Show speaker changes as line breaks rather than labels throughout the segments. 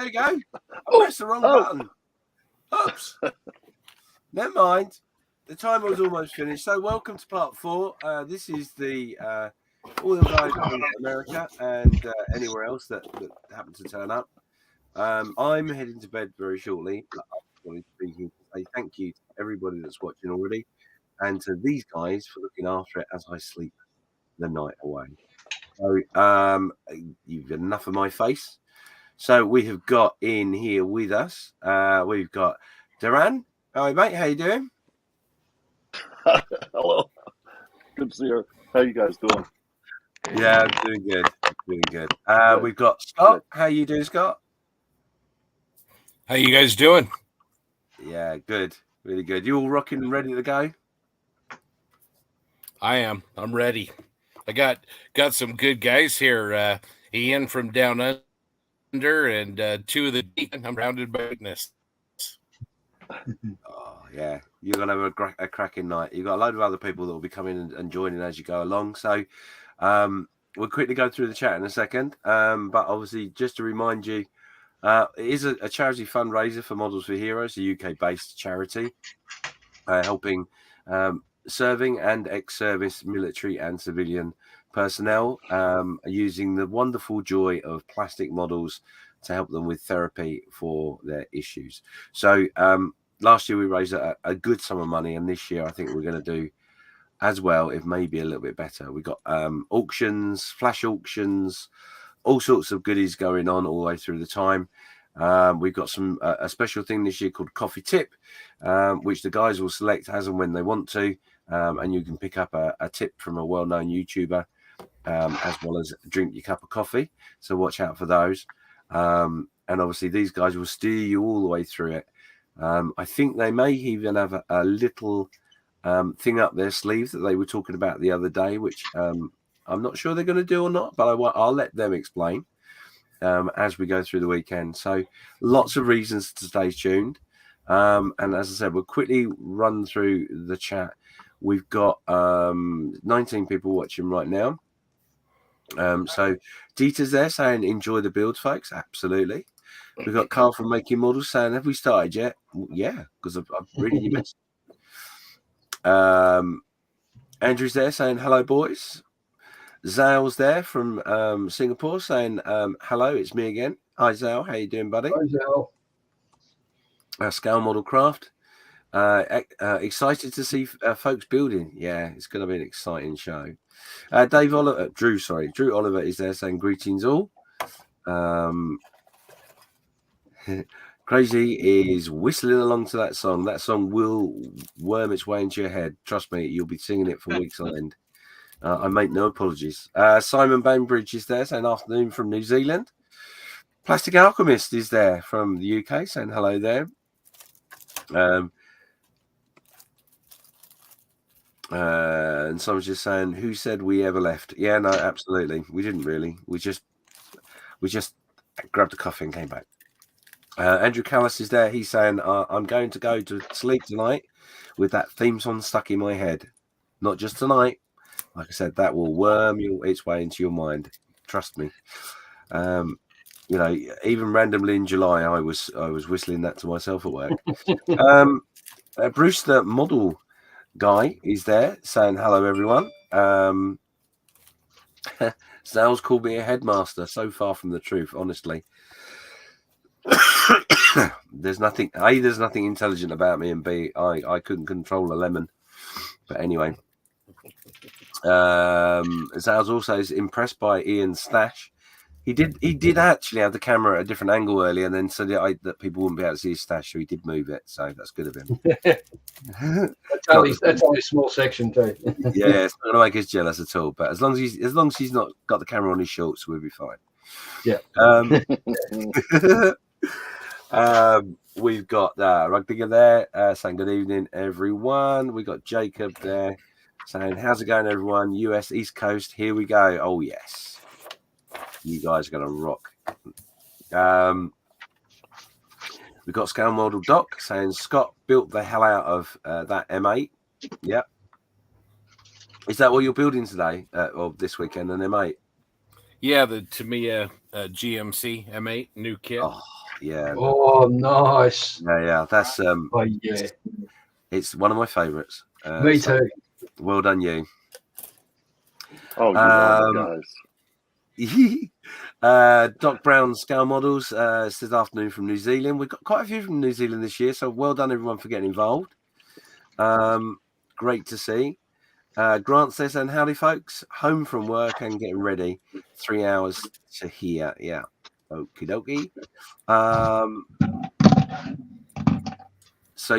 There you go. I pressed the wrong button. Oops. Never mind. The timer was almost finished. So welcome to part 4. This is the all the guys from America and anywhere else that happen to turn up. I'm heading to bed very shortly. I wanted to say thank you to everybody that's watching already, and to these guys for looking after it as I sleep the night away. So you've got enough of my face. So we have got in here with us. We've got Duran. Hi, mate. How you doing?
Hello. Good to see you. How you guys doing?
Yeah, I'm doing good. Good. We've got Scott. How you doing, Scott?
How you guys doing?
Yeah, good. Really good. You all rocking and ready to go?
I am. I'm ready. I got some good guys here. Ian from Down Under and 2 of the Deacon. I'm surrounded by witness.
Oh, yeah. You're going to have a cracking night. You've got a load of other people that will be coming and joining as you go along. So we'll quickly go through the chat in a second. But obviously, just to remind you, it is a charity fundraiser for Models for Heroes, a UK-based charity helping serving and ex-service military and civilian personnel using the wonderful joy of plastic models to help them with therapy for their issues. So last year we raised a good sum of money, and this year I think we're going to do as well, if maybe a little bit better. We got auctions, flash auctions, all sorts of goodies going on all the way through the time. We've got a special thing this year called Coffee Tip, which the guys will select as and when they want to, and you can pick up a tip from a well-known YouTuber, as well as drink your cup of coffee. So watch out for those. And obviously these guys will steer you all the way through it. I think they may even have a little thing up their sleeve that they were talking about the other day, which I'm not sure they're going to do or not, but I'll let them explain as we go through the weekend. So lots of reasons to stay tuned. And as I said, we'll quickly run through the chat. We've got 19 people watching right now. So Dieter's there saying, enjoy the build, folks. Absolutely. We've got Carl from Making Models saying, have we started yet? Yeah, because I've reading your message. Andrew's there saying, hello, boys. Zal's there from Singapore saying, hello, it's me again. Hi, Zal. How you doing, buddy?
Hi, Zal.
Scale Model Craft. Excited to see folks building. Yeah, it's going to be an exciting show. Drew Oliver is there saying, greetings all. Crazy is whistling along to that song. That song will worm its way into your head. Trust me, you'll be singing it for weeks on end. I make no apologies. Simon Bainbridge is there saying afternoon from New Zealand. Plastic Alchemist is there from the UK saying hello there. And someone's just saying, who said we ever left? Yeah, no, absolutely. We didn't really. We just grabbed a coffee and came back. Andrew Callis is there. He's saying, I'm going to go to sleep tonight with that theme song stuck in my head. Not just tonight. Like I said, that will worm its way into your mind. Trust me. Even randomly in July, I was whistling that to myself at work. Bruce, the model guy, is there saying hello, everyone. Sal's called me a headmaster. So far from the truth, honestly. There's nothing intelligent about me, and B, I couldn't control a lemon. But anyway. Zal's also is impressed by Ian's stash. He did actually have the camera at a different angle earlier, and then said that people wouldn't be able to see his stash, so he did move it. So that's good of him.
that's only a small section too.
Yeah, it's not going to make us jealous at all. But as long as he's not got the camera on his shorts, we'll be fine.
Yeah.
We've got Rug Digger there saying good evening, everyone. We got Jacob there saying, how's it going, everyone? US East Coast, here we go. Oh, yes. You guys are going to rock. We've got Scale Model Doc saying, Scott built the hell out of that M8. Yep. Is that what you're building today or this weekend, an M8?
Yeah, the Tamiya GMC M8 new kit.
Oh, Yeah.
Oh, nice.
Yeah. That's
Oh, yeah.
it's one of my favourites.
Me too.
Well done, you.
Oh, you are, guys.
Doc Brown scale models says afternoon from New Zealand. We've got quite a few from New Zealand this year, so well done everyone for getting involved. Great to see. Grant says, and howdy folks, home from work and getting ready. 3 hours to here. Yeah. Okie dokie. So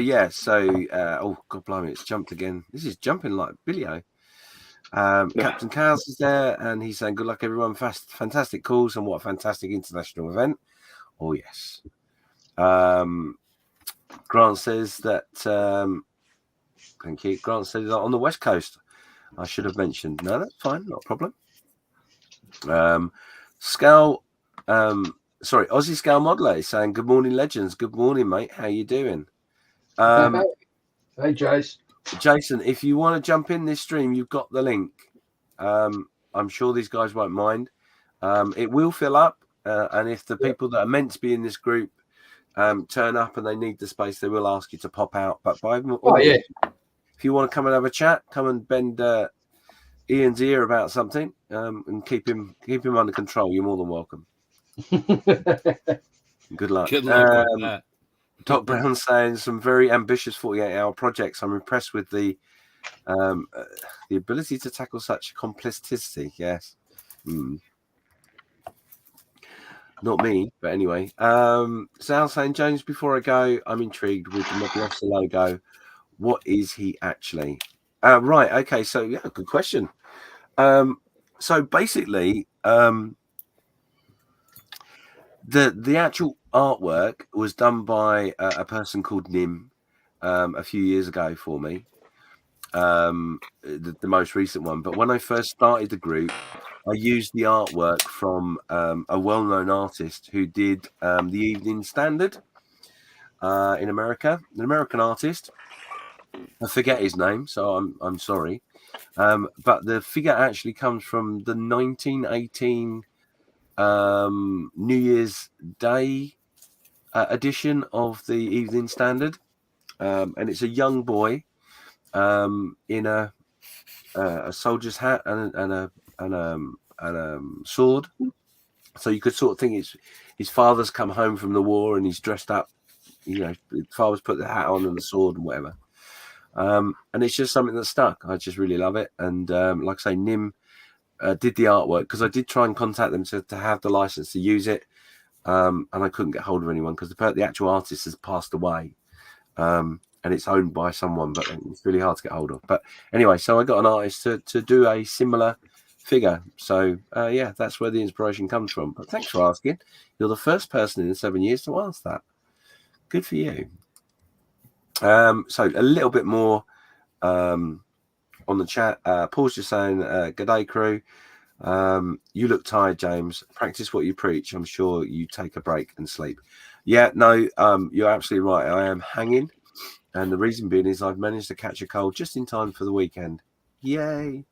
oh god blimey, it's jumped again. This is jumping like Billy-O. Captain Cowles is there and he's saying good luck everyone, fantastic calls and what a fantastic international event. Oh yes. Grant says that thank you. Grant says on the west coast. I should have mentioned. No, that's fine, not a problem. Aussie Scale Modeler is saying good morning legends. Good morning mate, how you doing?
Hey, Jace.
Jason, if you want to jump in this stream, you've got the link. I'm sure these guys won't mind. It will fill up, and if the people that are meant to be in this group turn up and they need the space, they will ask you to pop out. But if you want to come and have a chat, come and bend Ian's ear about something and keep him under control. You're more than welcome. Good luck.
Good luck with that.
Doc Brown saying some very ambitious 48-hour projects. I'm impressed with the ability to tackle such complexity. Yes. Not me, but anyway. Sal saying, James, before I go, I'm intrigued with the Model logo. What is he actually? Right. Okay. So, yeah, good question. So basically, the actual artwork was done by a person called Nim a few years ago for me, the most recent one. But when I first started the group, I used the artwork from a well-known artist who did the Evening Standard in America, an American artist. I forget his name, so I'm sorry. But the figure actually comes from the 1918 New Year's Day edition of the Evening Standard, and it's a young boy in a soldier's hat and a sword. So you could sort of think it's his father's come home from the war and he's dressed up. You know, his father's put the hat on and the sword and whatever. And it's just something that stuck. I just really love it. And like I say, Nim did the artwork because I did try and contact them to have the license to use it. And I couldn't get hold of anyone because the actual artist has passed away. And it's owned by someone, but it's really hard to get hold of. But anyway, so I got an artist to do a similar figure. So, yeah, that's where the inspiration comes from. But thanks for asking. You're the first person in 7 years to ask that. Good for you. So a little bit more on the chat. Paul's just saying, good day, crew. You look tired, James. Practice what you preach. I'm sure you take a break and sleep. Yeah, no, you're absolutely right. I am hanging. And the reason being is I've managed to catch a cold just in time for the weekend. Yay.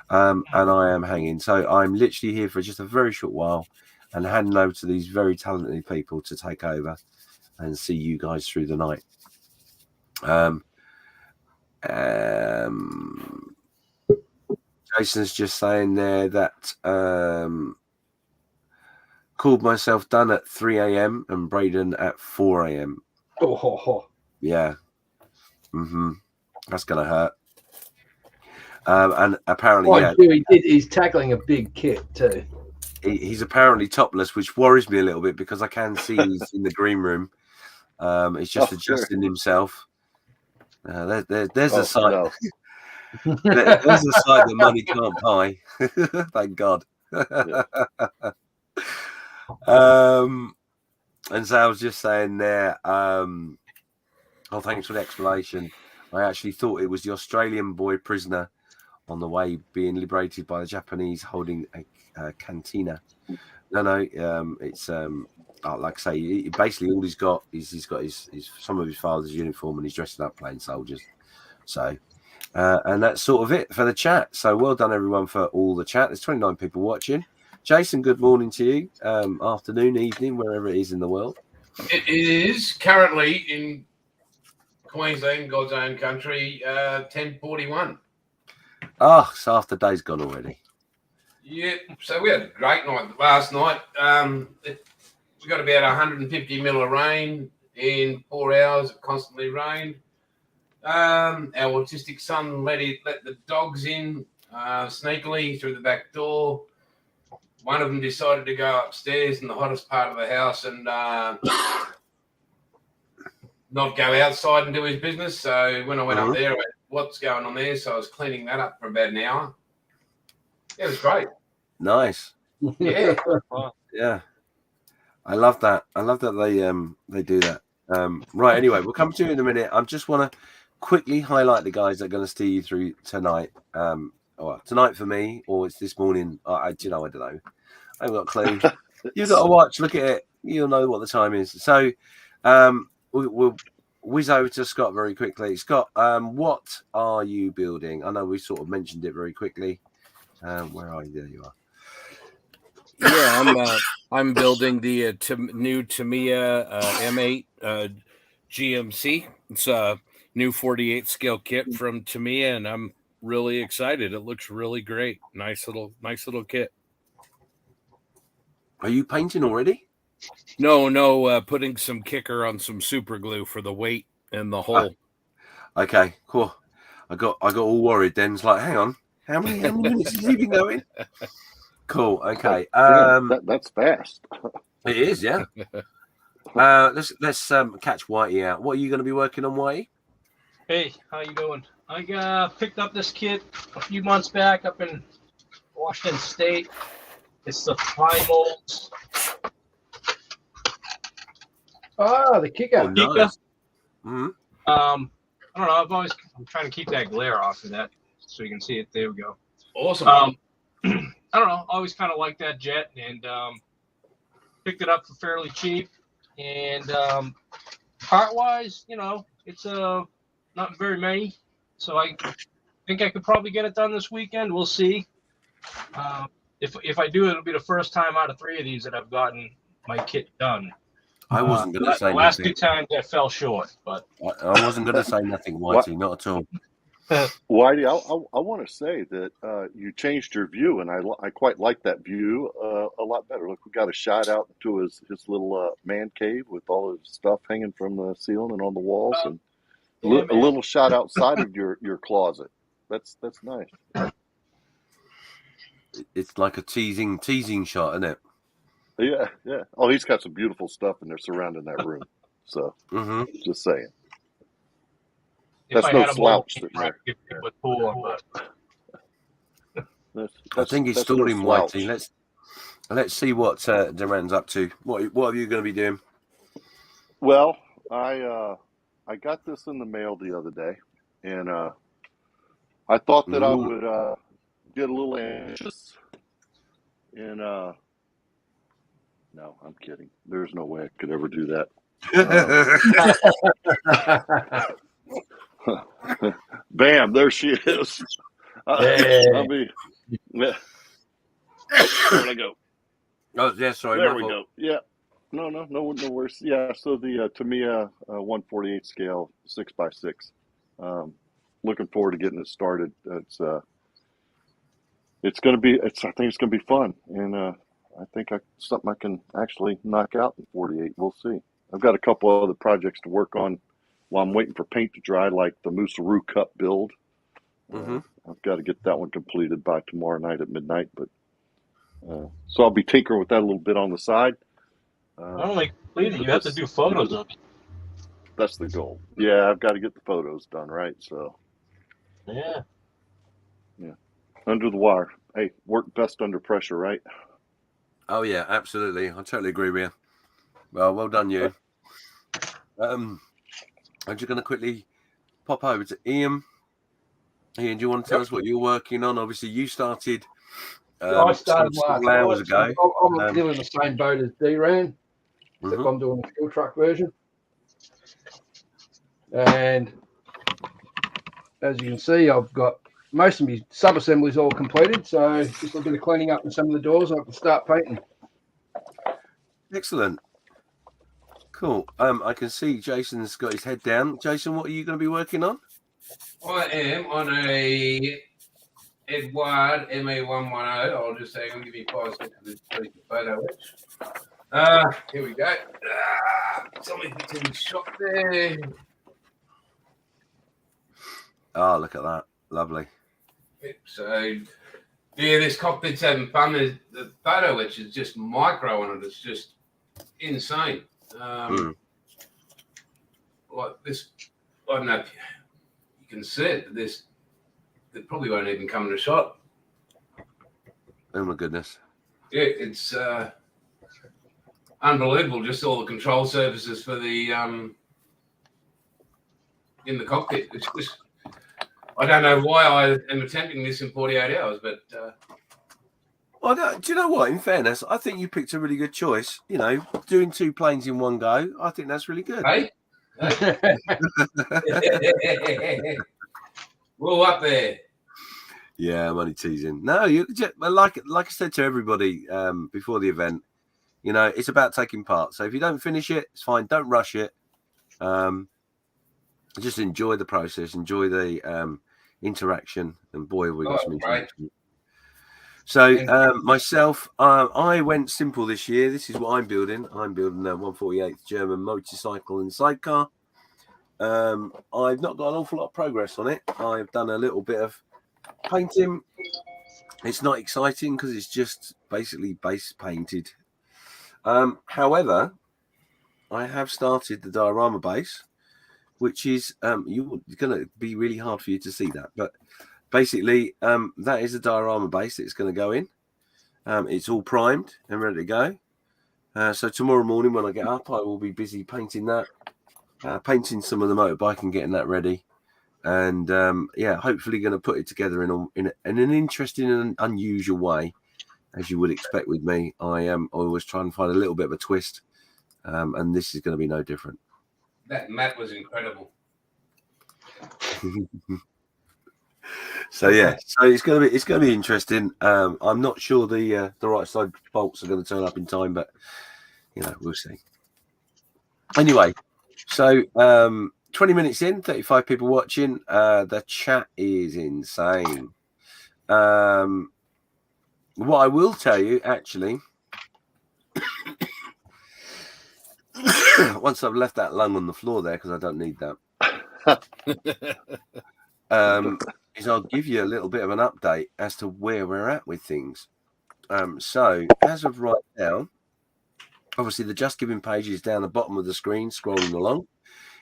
And I am hanging. So I'm literally here for just a very short while and handing over to these very talented people to take over and see you guys through the night. Jason's just saying there that called myself done at 3 a.m. and Braden at 4 a.m. Yeah. That's gonna hurt. And apparently,
he's tackling a big kit too.
He's apparently topless, which worries me a little bit because I can see he's in the green room. He's just adjusting himself. There's a sight. No. There's a sight that money can't buy. Thank God. And so I was just saying there. Thanks for the explanation. I actually thought it was the Australian boy prisoner on the way being liberated by the Japanese holding a cantina. No, it's like I say, basically all he's got is his some of his father's uniform and he's dressed up plain soldiers. So, and that's sort of it for the chat. So well done everyone for all the chat. There's 29 people watching. Jason, good morning to you. Afternoon, evening, wherever it is in the world.
It is currently in Queensland, God's own country, 10:41.
Oh, so half the day's gone already.
Yeah, so we had a great night last night. We got about 150 mil of rain in 4 hours. It constantly rained. Our autistic son let the dogs in sneakily through the back door. One of them decided to go upstairs in the hottest part of the house and not go outside and do his business. So when I went up there, I went, what's going on there? So I was cleaning that up for about an hour. Yeah, it was great.
Nice.
Yeah.
Yeah. I love that. I love that they do that. Right. Anyway, we'll come to you in a minute. I just want to quickly highlight the guys that are going to steer you through tonight. Well, tonight for me, or it's this morning. I don't know. I haven't got a clue. You've got to watch. Look at it. You'll know what the time is. So, we'll whiz over to Scott very quickly. Scott, what are you building? I know we sort of mentioned it very quickly. Where are you? There you are.
Yeah, I'm building the new Tamiya M8 GMC. It's a new 48 scale kit from Tamiya, and I'm really excited. It looks really great. Nice little kit.
Are you painting already?
No, putting some kicker on some super glue for the weight and the hole.
Okay, cool. I got all worried then. It's like, hang on, how many minutes has he been going? Cool. Okay.
That's fast.
It is, yeah. Let's catch Whitey out. What are you going to be working on, Whitey?
Hey, how you doing? I picked up this kit a few months back up in Washington State. It's the Prime molds.
Oh, the kicker.
Oh, nice. Mm-hmm.
I don't know. I'm trying to keep that glare off of that so you can see it. There we go.
Awesome.
I don't know. Always kind of like that jet, and picked it up for fairly cheap. And part-wise, it's not very many, so I think I could probably get it done this weekend. We'll see. If I do, it'll be the first time out of 3 of these that I've gotten my kit done.
I wasn't going to say
the last
nothing.
2 times I fell short, but
I wasn't going to say nothing, Whitey, not at all.
Whitey, I want to say that you changed your view, and I quite like that view a lot better. Look, we got a shot out to his little man cave with all his stuff hanging from the ceiling and on the walls, and a little shot outside of your closet. That's nice.
It's like a teasing shot, isn't it?
Yeah. Oh, he's got some beautiful stuff in there surrounding that room. So, just saying. That's no slouch.
I think he's stalling, Whitey. Let's see what Duran's up to. What are you going to be doing?
Well, I got this in the mail the other day, and I thought that I would get a little anxious. And no, I'm kidding. There's no way I could ever do that. Bam! There she is. I'll be. Yeah. Where'd I go?
Oh, yeah. Sorry.
There we go. Yeah. No worse. Yeah. So the Tamiya 148 scale 6x6. Looking forward to getting it started. It's going to be. I think it's going to be fun, and I think something I can actually knock out in 48. We'll see. I've got a couple other projects to work on while I'm waiting for paint to dry, like the Moosearoo Cup build. I've got to get that one completed by tomorrow night at midnight. But so I'll be tinkering with that a little bit on the side.
not only completed, you have to do photos of it.
That's the goal. Yeah, I've got to get the photos done, right? So
yeah.
Under the wire. Hey, work best under pressure, right?
Oh yeah, absolutely. I totally agree with you. Well done, you. I'm just going to quickly pop over to Ian. Ian, do you want to tell us what you're working on? Obviously, you started.
I started
several hours ago.
I'm doing the same boat as D-Ran, except I'm doing the fuel truck version. And as you can see, I've got most of my sub-assemblies all completed, so just a bit of cleaning up in some of the doors. I can start painting.
Excellent. Cool. I can see Jason's got his head down. Jason, what are you going to be working on?
I am on a Edward MA110. I'll just say, I'll give you 5 seconds to take the photo. Here we go. Tell me if it's in the shot there.
Oh, look at that. Lovely.
So, yeah, this cockpit's having fun. The photo which is just micro on it. It's just insane. Like this, I don't know if you can see it, but this, it probably won't even come in a shot.
Oh, my goodness.
Yeah, it's unbelievable. Just all the control surfaces for the in the cockpit. It's just, I don't know why I am attempting this in 48 hours, but
Well, do you know what? In fairness, I think you picked a really good choice. You know, doing 2 planes in one go. I think that's really good.
hey, we're up there.
Yeah, I'm only teasing. No, you just, like I said to everybody before the event, you know, it's about taking part. So if you don't finish it, it's fine. Don't rush it. Just enjoy the process. Enjoy the interaction. And boy, we got some interaction. So myself, I went simple this year. This is what I'm building. I'm building a 148th German motorcycle and sidecar. I've not got an awful lot of progress on it. I've done a little bit of painting. It's not exciting because it's just basically base painted. However, I have started the diorama base, which is you're going to be really hard for you to see that, but basically that is a diorama base that's going to go in. It's all primed and ready to go. So tomorrow morning when I get up, I will be busy painting that, painting some of the motorbike and getting that ready. And yeah, hopefully going to put it together in an interesting and unusual way, as you would expect with me. I always try and find a little bit of a twist, and this is going to be no different.
That map was incredible.
So yeah, so it's going to be interesting. I'm not sure the right side bolts are going to turn up in time, but you know, we'll see. Anyway, so 20 minutes in, 35 people watching. The chat is insane. What I will tell you, actually, once I've left that lung on the floor there, because I don't need that, is I'll give you a little bit of an update as to where we're at with things. So as of right now, obviously the Just Giving page is down the bottom of the screen, scrolling along.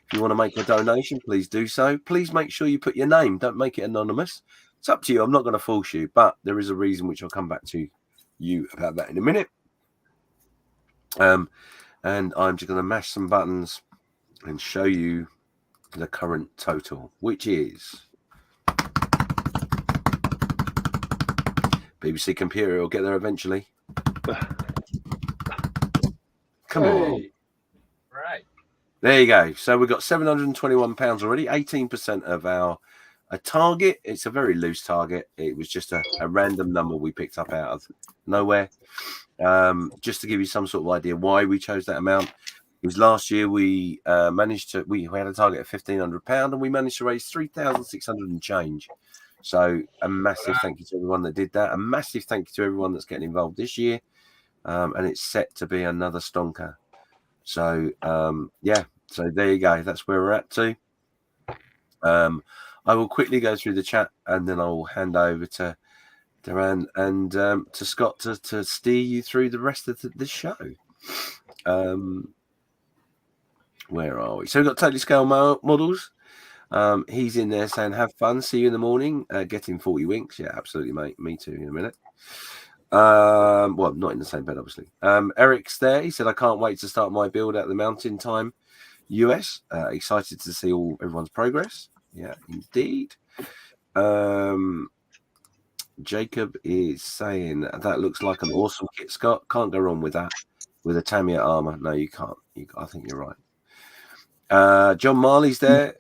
If you want to make a donation, please do so. Please make sure you put your name. Don't make it anonymous. It's up to you. I'm not going to force you, but there is a reason which I'll come back to you about that in a minute. And I'm just going to mash some buttons and show you the current total, which is BBC Computer will get there eventually. Come on.
Right.
There you go. So we've got £721 already, 18% of our target. It's a very loose target. It was just a random number we picked up out of nowhere. Just to give you some sort of idea why we chose that amount. It was last year we had a target of £1,500 and we managed to raise 3,600 and change. So a massive thank you to everyone that did that. A massive thank you to everyone that's getting involved this year. And it's set to be another stonker. So, yeah. So there you go. That's where we're at to. I will quickly go through the chat and then I will hand over to Duran and to Scott to steer you through the rest of the show. Where are we? So we've got Totally Scale Models. He's in there saying, have fun. See you in the morning. Getting 40 winks. Yeah, absolutely, mate. Me too in a minute. Well, not in the same bed, obviously. Eric's there. He said, I can't wait to start my build at the Mountain Time US. Excited to see everyone's progress. Yeah, indeed. Jacob is saying that looks like an awesome kit, Scott. Can't go wrong with that. With a Tamiya armor. No, you can't. I think you're right. John Marley's there.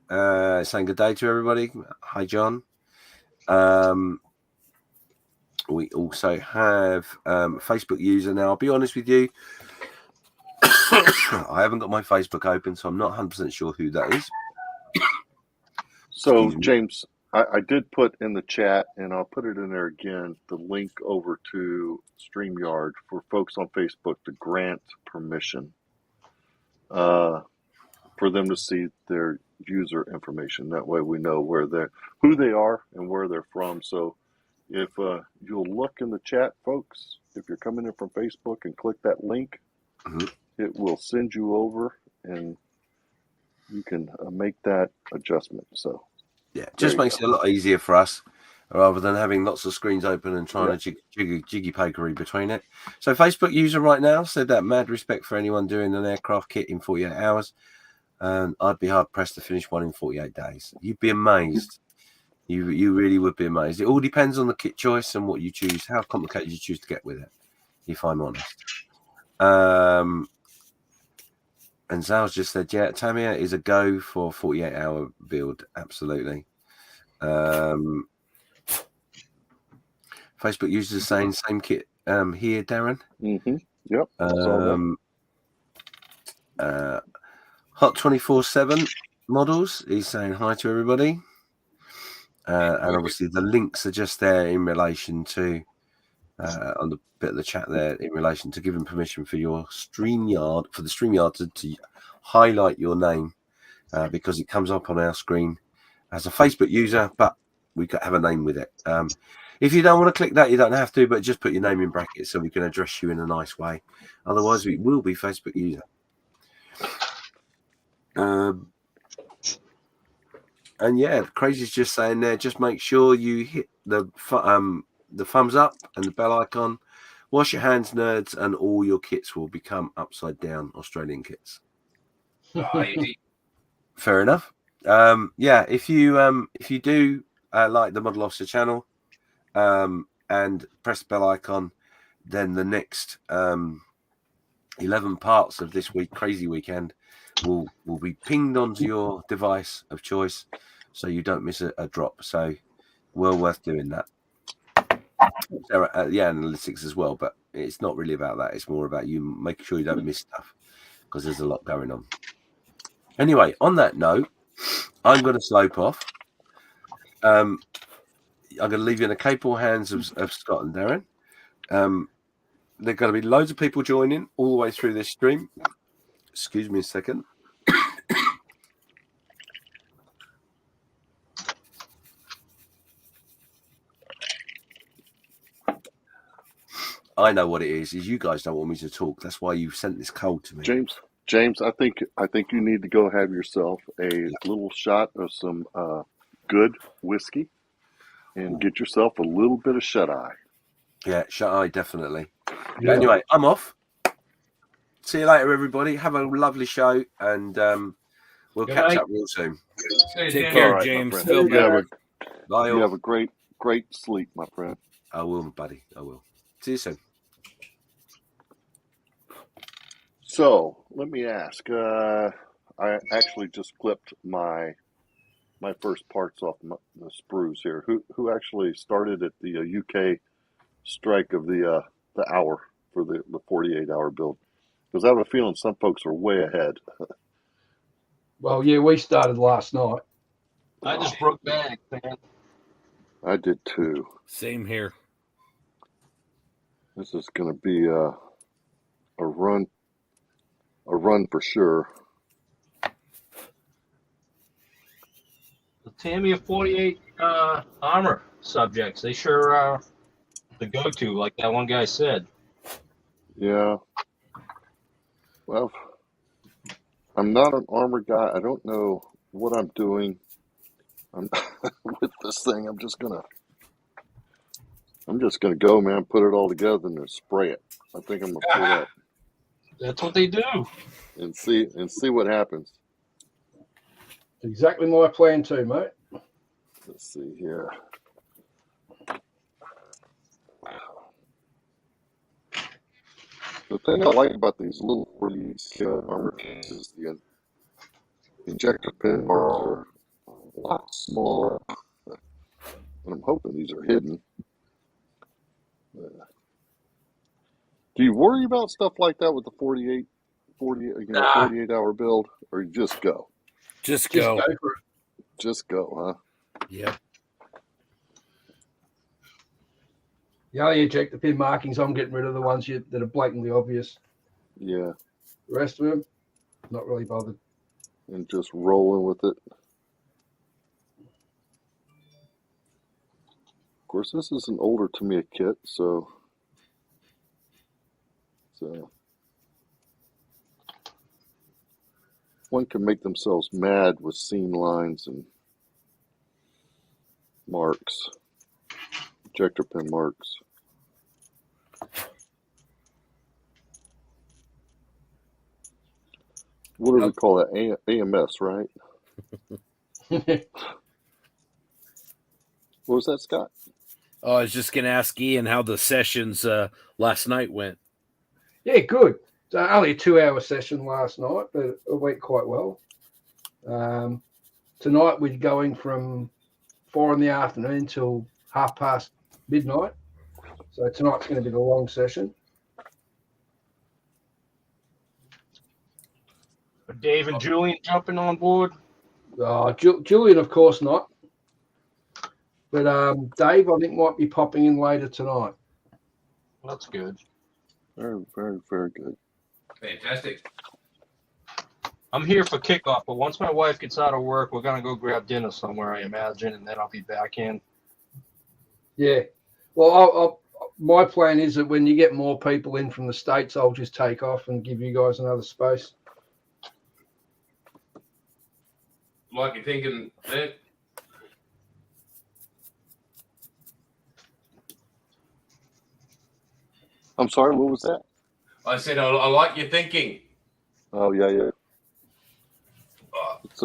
Saying good day to everybody. Hi, John. We also have Facebook user. Now, I'll be honest with you. I haven't got my Facebook open, so I'm not 100% sure who that is.
So,
Excuse me.
James, I did put in the chat, and I'll put it in there again, the link over to StreamYard for folks on Facebook to grant permission for them to see their user information. That way we know who they are and where they're from. So if you'll look in the chat, folks, if you're coming in from Facebook and click that link, it will send you over and you can make that adjustment. So
yeah, just makes it a lot easier for us rather than having lots of screens open and trying to jiggy pokery between it. So Facebook user right now said that mad respect for anyone doing an aircraft kit in 48 hours. And I'd be hard pressed to finish one in 48 days. You'd be amazed. You really would be amazed. It all depends on the kit choice and what you choose, how complicated you choose to get with it, if I'm honest. And Zal's just said, yeah, Tamiya is a go for 48-hour build. Absolutely. Facebook users saying same kit here, Darren.
Yep.
Hot 24/7 models. He's saying hi to everybody. And obviously the links are just there in relation to on the bit of the chat there in relation to giving permission for your StreamYard, for the StreamYard to highlight your name because it comes up on our screen as a Facebook user, but we have a name with it. If you don't want to click that, you don't have to, but just put your name in brackets so we can address you in a nice way. Otherwise, we will be Facebook user. And yeah, Crazy's just saying there, just make sure you hit the thumbs up and the bell icon. Wash your hands, nerds, and all your kits will become upside down Australian kits. Fair enough. Yeah, if you do like the Model Officer channel and press the bell icon, then the next 11 parts of this week, Crazy Weekend, will be pinged onto your device of choice, so you don't miss a drop. So, well worth doing that. The analytics as well, but it's not really about that. It's more about you making sure you don't miss stuff because there's a lot going on. Anyway, on that note, I'm going to slope off. I'm going to leave you in the capable hands of Scott and Darren. There are going to be loads of people joining all the way through this stream. Excuse me a second. I know what it is you guys don't want me to talk. That's why you sent this cold to me.
James, I think you need to go have yourself a little shot of some good whiskey and get yourself a little bit of shut-eye.
Yeah, shut-eye, definitely.
Yeah.
Anyway, I'm off. See you later, everybody. Have a lovely show, and we'll catch up real soon.
Take care,
All right,
James.
my friend.
Feel better.
You have a great sleep, my friend.
I will, buddy. I will. See you soon.
So let me ask. I actually just clipped my first parts off the sprues here. Who actually started at the UK strike of the hour for the 48-hour build? Because I have a feeling some folks are way ahead.
Well, yeah, we started last night.
I just broke bags, man.
I did too.
Same here.
This is going to be a run for sure.
The Tamiya 48 armor subjects, they sure are the go-to, like that one guy said.
Yeah. Well, I'm not an armor guy. I don't know what I'm doing. With this thing. I'm just gonna go, man. Put it all together and then spray it. I think I'm gonna pull up
That's what they do.
and see what happens.
Exactly my plan too, mate.
Let's see here. The thing I like about these little 40 armor cans is the injector pin bars are a lot smaller. And I'm hoping these are hidden. Do you worry about stuff like that with the 48, 48-hour build, or you just go?
Just
Just
go.
go for it.
Just go, huh?
Yep.
The only ejector pin markings, I'm getting rid of the ones that are blatantly obvious.
Yeah,
The rest of them, not really bothered.
and just rolling with it. Of course, this is an older Tamiya kit, so one can make themselves mad with seam lines and marks, ejector pin marks. What do we call that? AMS, right? What was that, Scott?
Oh, I was just going to ask Ian how the sessions last night went.
Yeah, good. So only a 2-hour session last night, but it went quite well. Tonight we're going from 4 in the afternoon till midnight. So tonight's going to be the long session.
Dave and Julian jumping on board.
Julian, of course not. But Dave, I think, might be popping in later tonight.
That's good.
Very, very, very good.
Fantastic.
I'm here for kickoff, but once my wife gets out of work, we're gonna go grab dinner somewhere, I imagine, and then I'll be back in.
Yeah. Well, my plan is that when you get more people in from the States, I'll just take off and give you guys another space.
Like you're thinking, eh?
I'm sorry, what was that?
I said, I like your thinking.
Oh, yeah. It's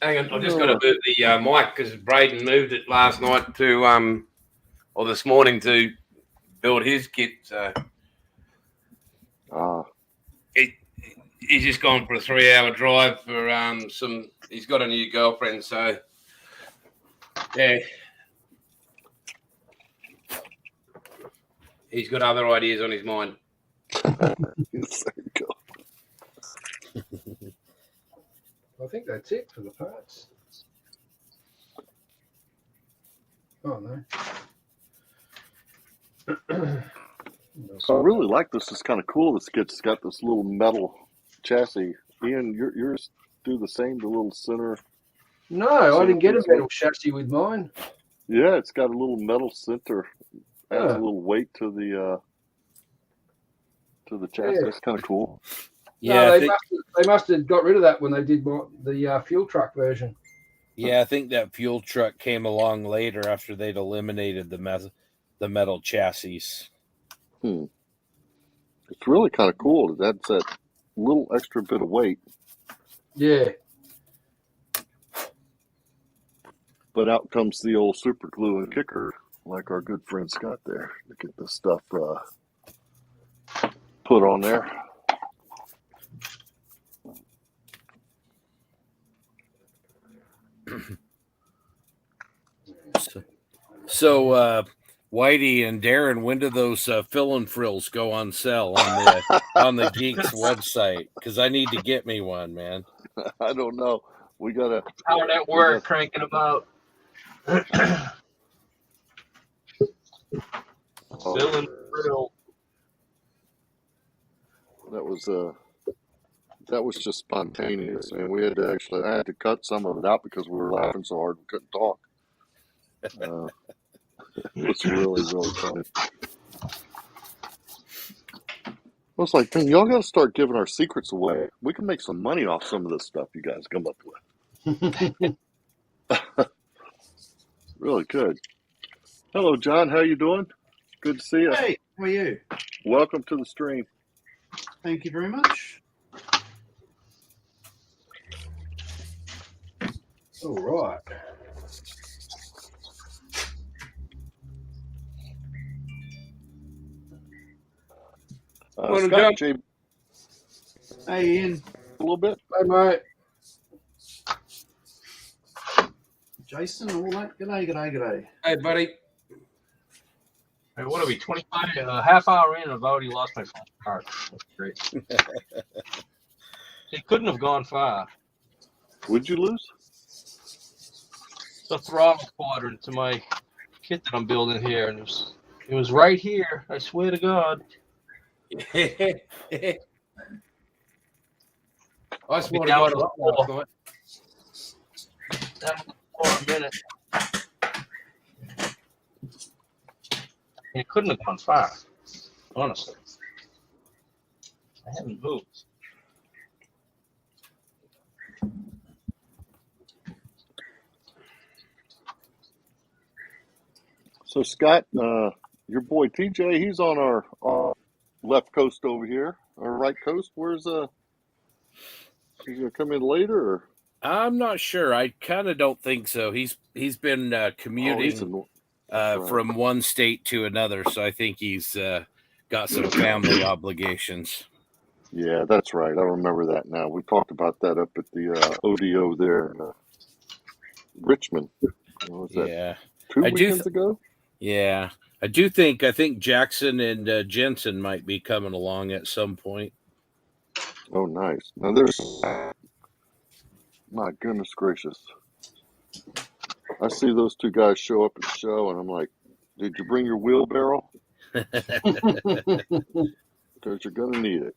Hang on, I've just got to move the mic because Braden moved it last night to, or this morning to build his kit. So he's just gone for a 3-hour drive for he's got a new girlfriend. So, yeah. He's got other ideas on his mind.
there you go.
I think that's it for the parts. Oh, no.
So I really like this. It's kind of cool. This kit's got this little metal chassis. Ian, yours do the same, the little center.
No, I didn't get a metal chassis with mine.
Yeah, it's got a little metal center. Adds
Yeah.
a little weight to the chassis.
Yeah.
That's kind of cool.
Yeah,
No,
I
they must have got rid of that when they did the fuel truck version.
I think that fuel truck came along later after they'd eliminated the metal chassis.
It's really kind of cool. That's that little extra bit of weight.
Yeah.
But out comes the old super glue and kicker, like our good friend Scott there, to get this stuff put on there.
So Whitey and Darren, when do those fill and frills go on sale on the Geeks website? Because I need to get me one, man.
I don't know. We gotta.
How that work, cranking them out. Fill and frill.
That was just spontaneous, and we had to I had to cut some of it out because we were laughing so hard we couldn't talk. It was really, really funny. I was like, man, y'all got to start giving our secrets away. We can make some money off some of this stuff you guys come up with. Really good. Hello, John. How you doing? Good to see you.
Hey, how are you?
Welcome to the stream.
Thank you very much.
All right.
Morning,
Scott,
John.
Jay,
Hey, Ian.
a little bit.
Hey, mate.
Jason, all that. G'day.
Hey, buddy.
Hey, what are we, 25, half hour in, I've already lost my phone. All right, that's great. It couldn't have gone far.
Would you lose?
The throttle quadrant to my kit that I'm building here, and it was right here. I swear to God.
I swore to God last night.
That was for a minute. It couldn't have gone far, honestly. I haven't moved.
So Scott, your boy TJ, he's on our left coast over here, our right coast. Where's is he gonna come in later? Or?
I'm not sure. I kind of don't think so. He's been commuting from one state to another, so I think he's got some family obligations.
Yeah, that's right. I remember that now. We talked about that up at the ODO there in Richmond. What was that?
Yeah,
2 weekends ago?
Yeah, I think Jackson and Jensen might be coming along at some point.
Oh, nice. Now there's, my goodness gracious. I see those two guys show up at the show, and I'm like, did you bring your wheelbarrow? Because you're going to need it.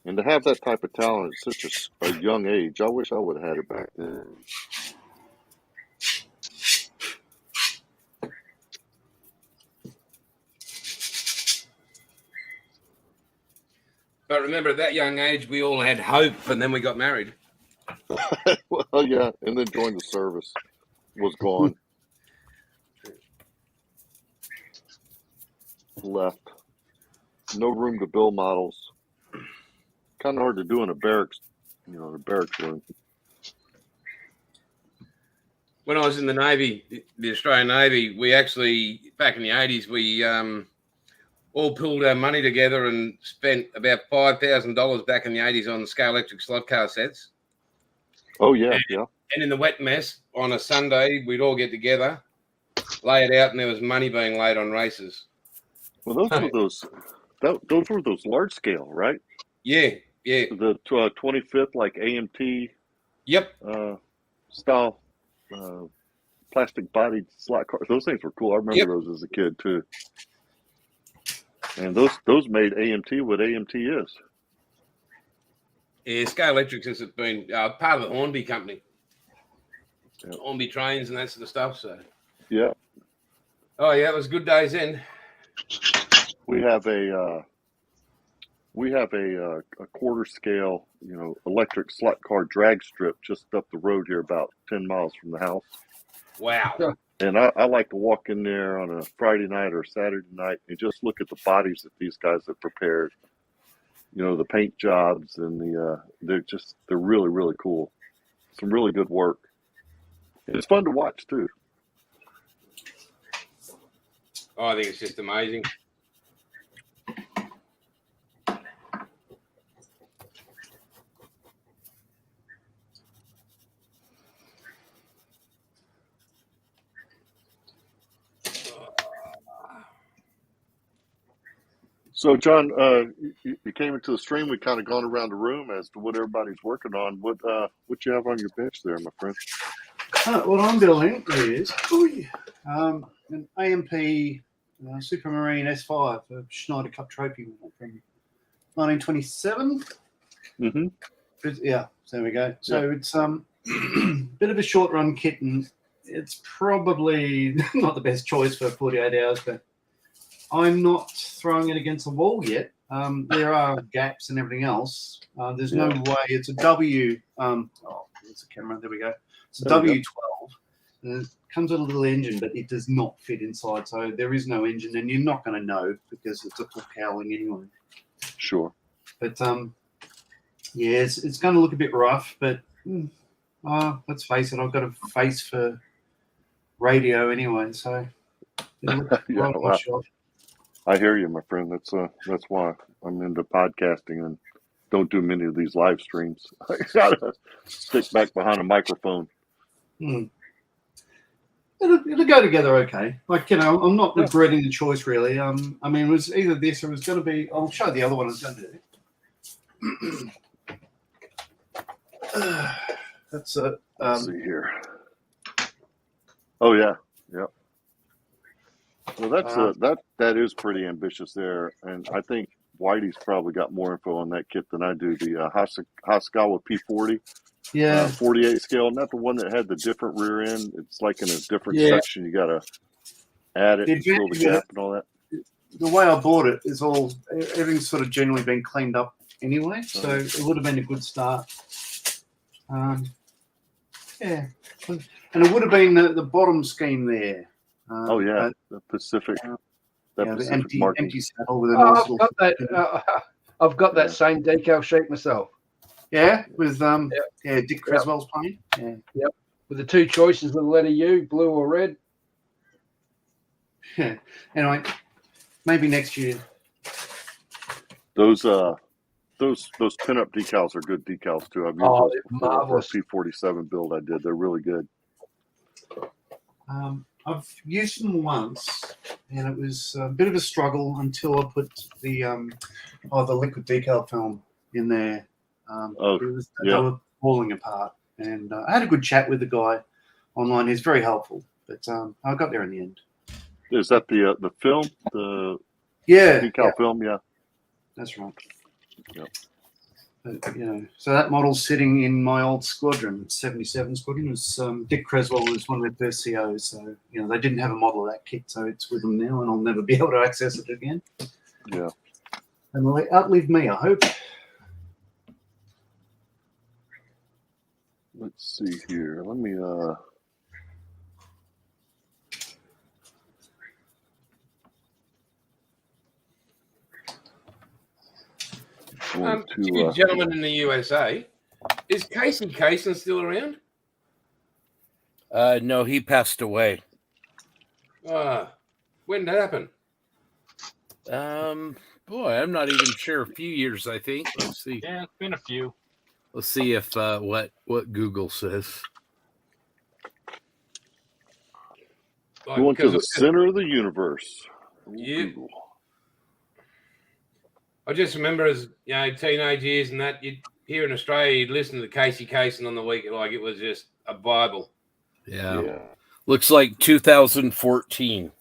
And to have that type of talent at such a young age, I wish I would have had it back then.
But remember, at that young age, we all had hope, and then we got married.
Well, yeah, and then joined the service. Was gone. Left. No room to build models. Kind of hard to do in a barracks, the barracks room.
When I was in the Navy, the Australian Navy, we actually, back in the 80s, we all pulled our money together and spent about $5,000 back in the 80s on scale electric slot car sets.
Oh, yeah, yeah.
And in the wet mess, on a Sunday, we'd all get together, lay it out, and there was money being laid on races.
Well, those were those large scale, right?
Yeah, yeah.
The 25th, like AMT
Yep.
style plastic bodied slot cars. Those things were cool. I remember those as a kid, too. And those made AMT what AMT is.
Yeah, Scale Electrics has been part of the Hornby company.
Yep.
Hornby trains and that sort of stuff. So.
Yeah.
Oh yeah, it was good days then.
We have a quarter scale, electric slot car drag strip just up the road here, about 10 miles from the house.
Wow.
And I like to walk in there on a Friday night or Saturday night and just look at the bodies that these guys have prepared. The paint jobs and they're really, really cool. Some really good work. And it's fun to watch too.
Oh, I think it's just amazing.
So, John, you came into the stream. We kind of gone around the room as to what everybody's working on. What you have on your bench there, my friend?
What I'm building is an AMP Supermarine S5, a Schneider Cup trophy winner from 1927.
Mm-hmm.
Yeah, so there we go. So it's a bit of a short run kit, and it's probably not the best choice for 48 hours, but I'm not throwing it against the wall yet. There are gaps and everything else. There's no way. It's a W. It's a camera. There we go. It's a W12. And it comes with a little engine, but it does not fit inside. So there is no engine, and you're not going to know because it's a full cowling anyway.
Sure.
But yeah, it's going to look a bit rough. But let's face it, I've got a face for radio anyway. So
I hear you, my friend. That's why I'm into podcasting and don't do many of these live streams. I gotta stick back behind a microphone.
it'll go together okay. Like, you know, I'm not regretting the choice really. I mean, it was either this or it was going to be. I'll show the other one I was going to do. That's a.
Let's see here. Oh yeah, yep. Well, that's that is pretty ambitious there, and I think Whitey's probably got more info on that kit than I do. The Hasegawa P40, 48 scale, not the one that had the different rear end. It's like in a different section. You got to add it, and fill the gap, and all that.
The way I bought it is everything's sort of generally been cleaned up anyway, so it would have been a good start. Yeah, and it would have been the bottom scheme there.
The Pacific.
The empty saddle with
I've got that same decal sheet myself.
Yeah, with Dick Creswell's paint. Yeah.
Yep. With the two choices of the letter U, blue or red.
Yeah. Anyway, maybe next year.
Those pinup decals are good decals too. I've used those before for a P47 build I did. They're really good.
I've used them once, and it was a bit of a struggle until I put the liquid decal film in there. They were falling apart, and I had a good chat with the guy online. He's very helpful, but I got there in the end.
Is that the film? The decal film? Yeah,
that's right.
Yep.
But, so that model's sitting in my old squadron, 77 squadron. It was Dick Creswell was one of their first COs, so they didn't have a model of that kit, so it's with them now, and I'll never be able to access it again.
Yeah,
and they'll outlive me, I hope.
Let's see here. Let me
two gentlemen in the USA. Is Casey Kaysen still around?
No, he passed away.
When did that happen?
Boy, I'm not even sure. A few years, I think. Let's see.
Yeah, it's been a few.
Let's see if what Google says.
Going to the center of the universe.
Yeah. I just remember as teenage years and that here in Australia you'd listen to Casey Kaysen on the week like it was just a Bible.
Yeah. Looks like 2014.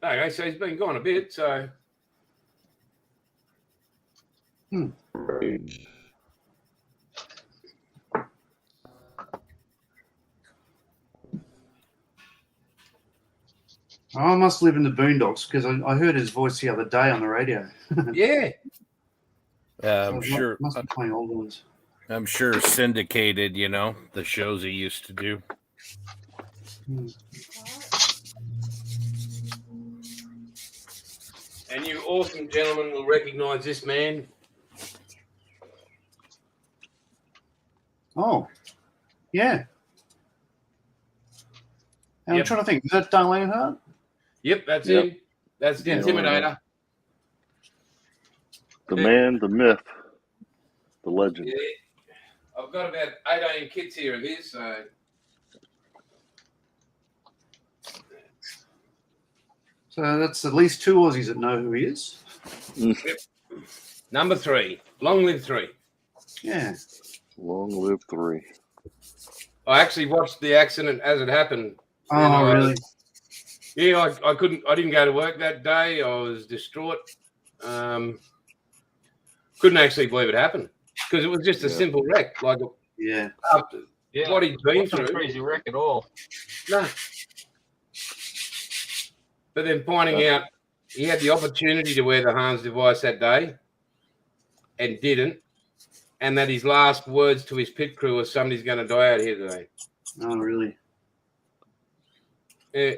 Okay, so he's been gone a bit, so
I must live in the boondocks because I heard his voice the other day on the radio.
Yeah.
I'm sure.
Must be playing old ones.
I'm sure syndicated, the shows he used to do.
And you awesome gentlemen will recognize this man.
Oh, yeah. And I'm trying to think. Is that Darlene Hart?
Yep, that's him. That's the Intimidator.
The man, the myth, the legend.
Yeah. I've got about 18 kits here of his, so.
So that's at least two Aussies that know who he is.
Yep. Number 3. Long live 3.
Yeah.
Long live 3.
I actually watched the accident as it happened.
Oh, really?
Yeah, I didn't go to work that day. I was distraught. Couldn't actually believe it happened because it was just a simple wreck. Like, after what he'd been through.
Not a crazy wreck at all.
No. But then pointing out he had the opportunity to wear the Hans device that day and didn't, and that his last words to his pit crew was somebody's going to die out here today.
Oh, really?
Yeah.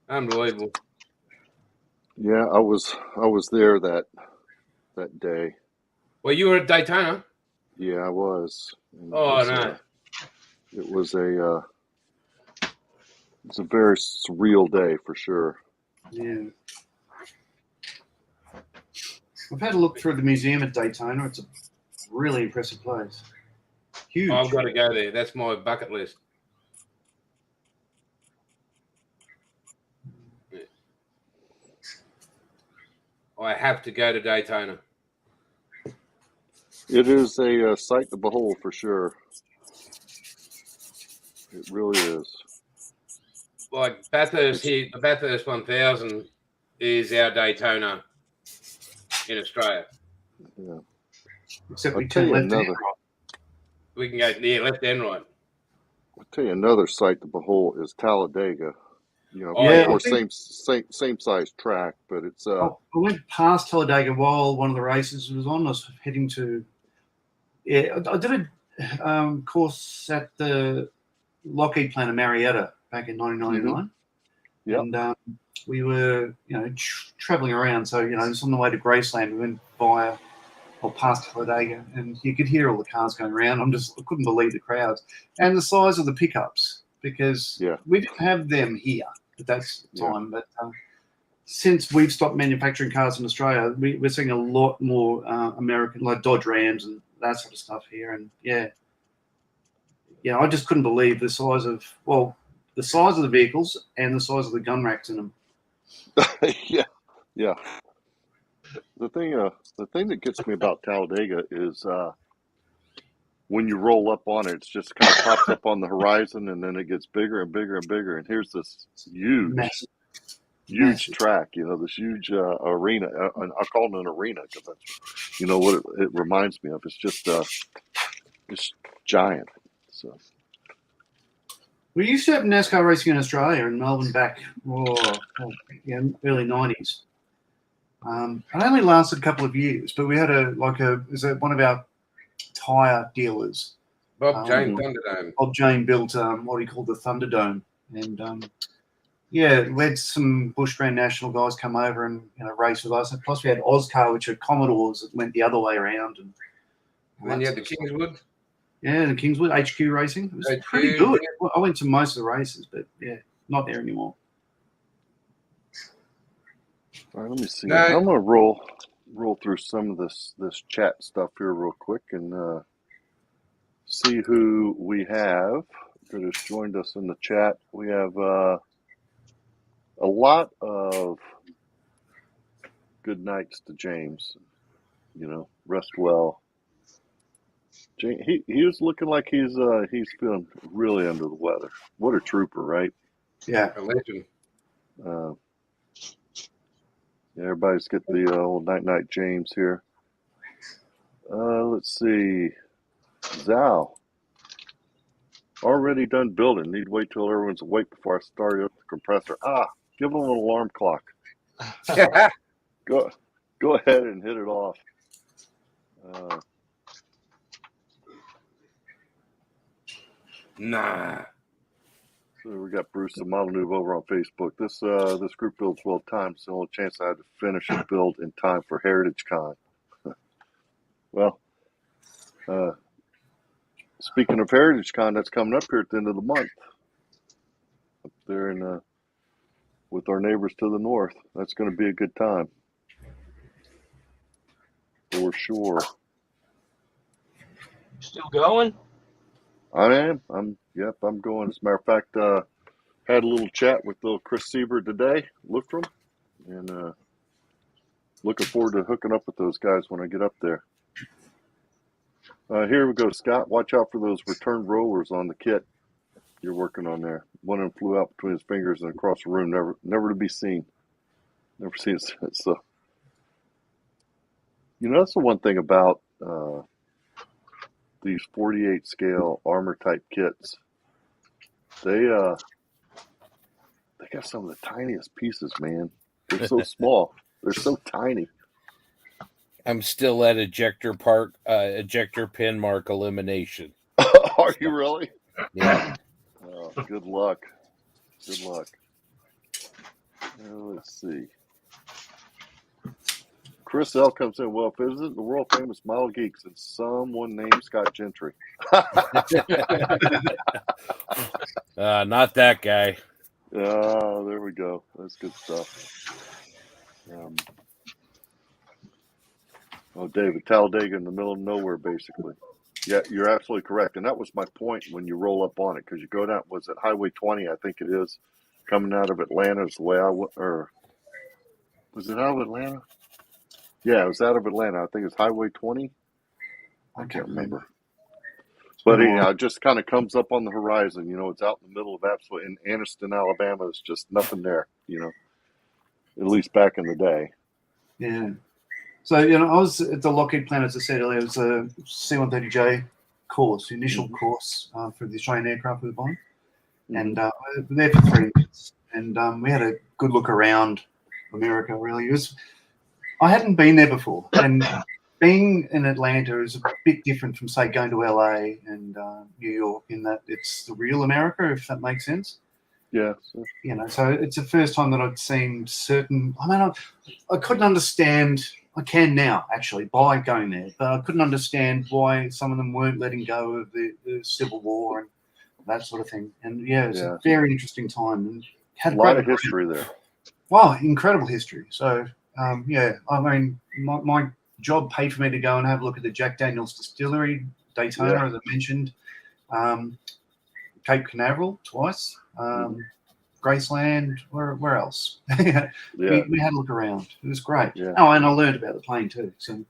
Unbelievable.
Yeah, I was there that day.
Well, you were at Daytona.
Yeah, I was. It was a very surreal day for sure.
Yeah. I've had a look through the museum at Daytona. It's a really impressive place. Huge.
I've got to go there. That's my bucket list. I have to go to Daytona.
It is a sight to behold for sure. It really is.
Like Bathurst here, the Bathurst 1000 is our Daytona in Australia.
Yeah.
Except
I'll
we
tell
turn
you
left and
another.
right.
We can go left and right.
I'll tell you another sight to behold is Talladega. You know,
Oh,
of
yeah.
course, same size track, but it's
I went past Talladega while one of the races was on. I was heading to. Yeah, I did a course at the Lockheed plant in Marietta back in 1999.
Yep.
And we were, traveling around. So, just on the way to Graceland, we went via or past Talladega, and you could hear all the cars going around. I couldn't believe the crowds and the size of the pickups, because we didn't have them here at that time. But since we've stopped manufacturing cars in Australia, we're seeing a lot more American, like Dodge Rams and that sort of stuff here. And I just couldn't believe the size of the vehicles and the size of the gun racks in them.
Yeah. The thing that gets me about Talladega is when you roll up on it, it's just kind of pops up on the horizon, and then it gets bigger and bigger and bigger. And here's this huge track, this huge arena. And I call it an arena because that's, what it reminds me of. It's just it's giant. So
we used to have NASCAR racing in Australia in Melbourne back early 90s. It only lasted a couple of years, but we had one of our tyre dealers.
Bob Jane Thunderdome.
Bob Jane built what he called the Thunderdome, and we had some Bush Grand National guys come over and race with us. And plus, we had Oscar, which are Commodores that went the other way around. And
then you had the Kingswood.
Yeah, the Kingswood HQ Racing. It was pretty good. I went to most of the races, but not there anymore.
All right, let me see. No. I'm gonna roll through some of this chat stuff here real quick and see who we have that has joined us in the chat. We have a lot of good nights to James. Rest well. James, he was looking like he's feeling really under the weather. What a trooper, right?
Yeah,
a legend.
Everybody's got the old night James here. Let's see. Zhao. Already done building. Need to wait till everyone's awake before I start up the compressor. Give them an alarm clock. Go ahead and hit it off.
Nah.
So we got Bruce the Model Noob over on Facebook. This group builds well timed. It's the only chance I had to finish a build in time for Heritage Con. Well, speaking of Heritage Con, that's coming up here at the end of the month. Up there in with our neighbors to the north. That's going to be a good time. For sure.
Still going?
I am. I'm going. As a matter of fact, had a little chat with little Chris Sieber today, Lufram, and looking forward to hooking up with those guys when I get up there. Here we go, Scott. Watch out for those return rollers on the kit you're working on there. One of them flew out between his fingers and across the room, never to be seen. Never seen it since. So, that's the one thing about these 48 scale armor type kits. They got some of the tiniest pieces, man. They're so small. They're so tiny.
I'm still at ejector pin mark elimination.
Are you really?
Yeah.
Good luck. Let's see. Chris L comes in. Well, if it isn't the world famous Model Geeks, it's someone named Scott Gentry.
Not that guy.
There we go. That's good stuff. David, Talladega in the middle of nowhere, basically. Yeah, you're absolutely correct. And that was my point when you roll up on it, because you go down, was it Highway 20, I think it is, coming out of Atlanta is the way or was it out of Atlanta? Yeah, it was out of Atlanta. I think it's Highway 20.
I
Can't remember. But
been a while.
anyhow, it just kind of comes up on the horizon. It's out in the middle of absolute, in Anniston, Alabama. There's just nothing there, at least back in the day.
Yeah. So, I was at the Lockheed plant, as I said earlier. It was a C-130J course, initial course for the Australian aircraft we were buying. And we were there for 3 months. And we had a good look around America, really. I hadn't been there before. And being in Atlanta is a bit different from, say, going to LA and New York, in that it's the real America, if that makes sense.
Yeah.
So it's the first time that I'd seen certain. I mean, I couldn't understand. I can now, actually, by going there, but I couldn't understand why some of them weren't letting go of the Civil War and that sort of thing. And it's a very interesting time, and had
a lot of history there.
Wow, incredible history. So I mean, my job paid for me to go and have a look at the Jack Daniel's distillery, Daytona, as I mentioned, Cape Canaveral twice, Graceland. Where else? we had a look around. It was great. Yeah. Oh, and I learned about the plane too. So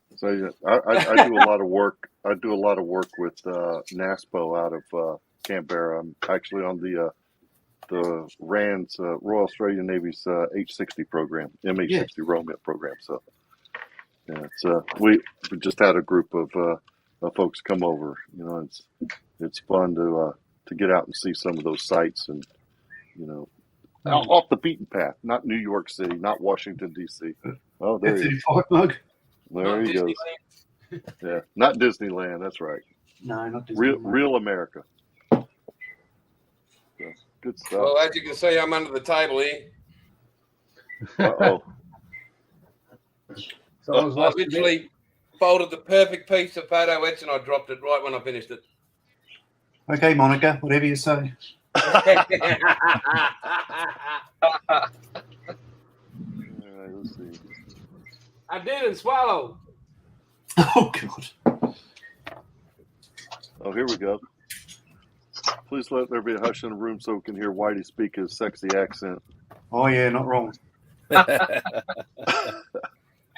I do a lot of work. I do a lot of work with NASPO out of Canberra. I'm actually on the RAND's Royal Australian Navy's H-60 program, MH-60 Romeo program. So we just had a group of folks come over. It's fun to get out and see some of those sites, and off the beaten path, not New York City, not Washington D.C. Oh, there he is.
Mug.
There he goes. Yeah, not Disneyland. That's right.
No, not Disneyland.
Real America. So, good stuff.
Well, as you can see, I'm under the table here.
Uh-oh.
I literally folded the perfect piece of photo etch and I dropped it right when I finished it.
Okay, Monica, whatever you say.
All right, let's see.
I didn't swallow.
Oh, God.
Oh, here we go. Please let there be a hush in the room so we can hear Whitey speak his sexy accent.
Oh, yeah, not wrong.
Hey,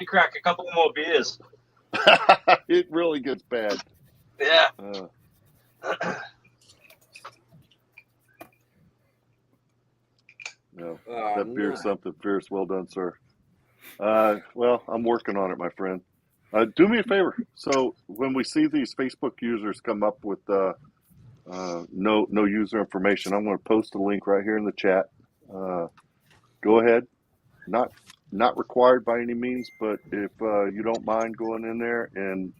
crack a couple more beers.
It really gets bad.
Yeah.
No, that beer's something fierce. Well done, sir. Well, I'm working on it, my friend. Do me a favor. So when we see these Facebook users come up with no user information, I'm going to post a link right here in the chat. Go ahead. Not required by any means, but if you don't mind going in there and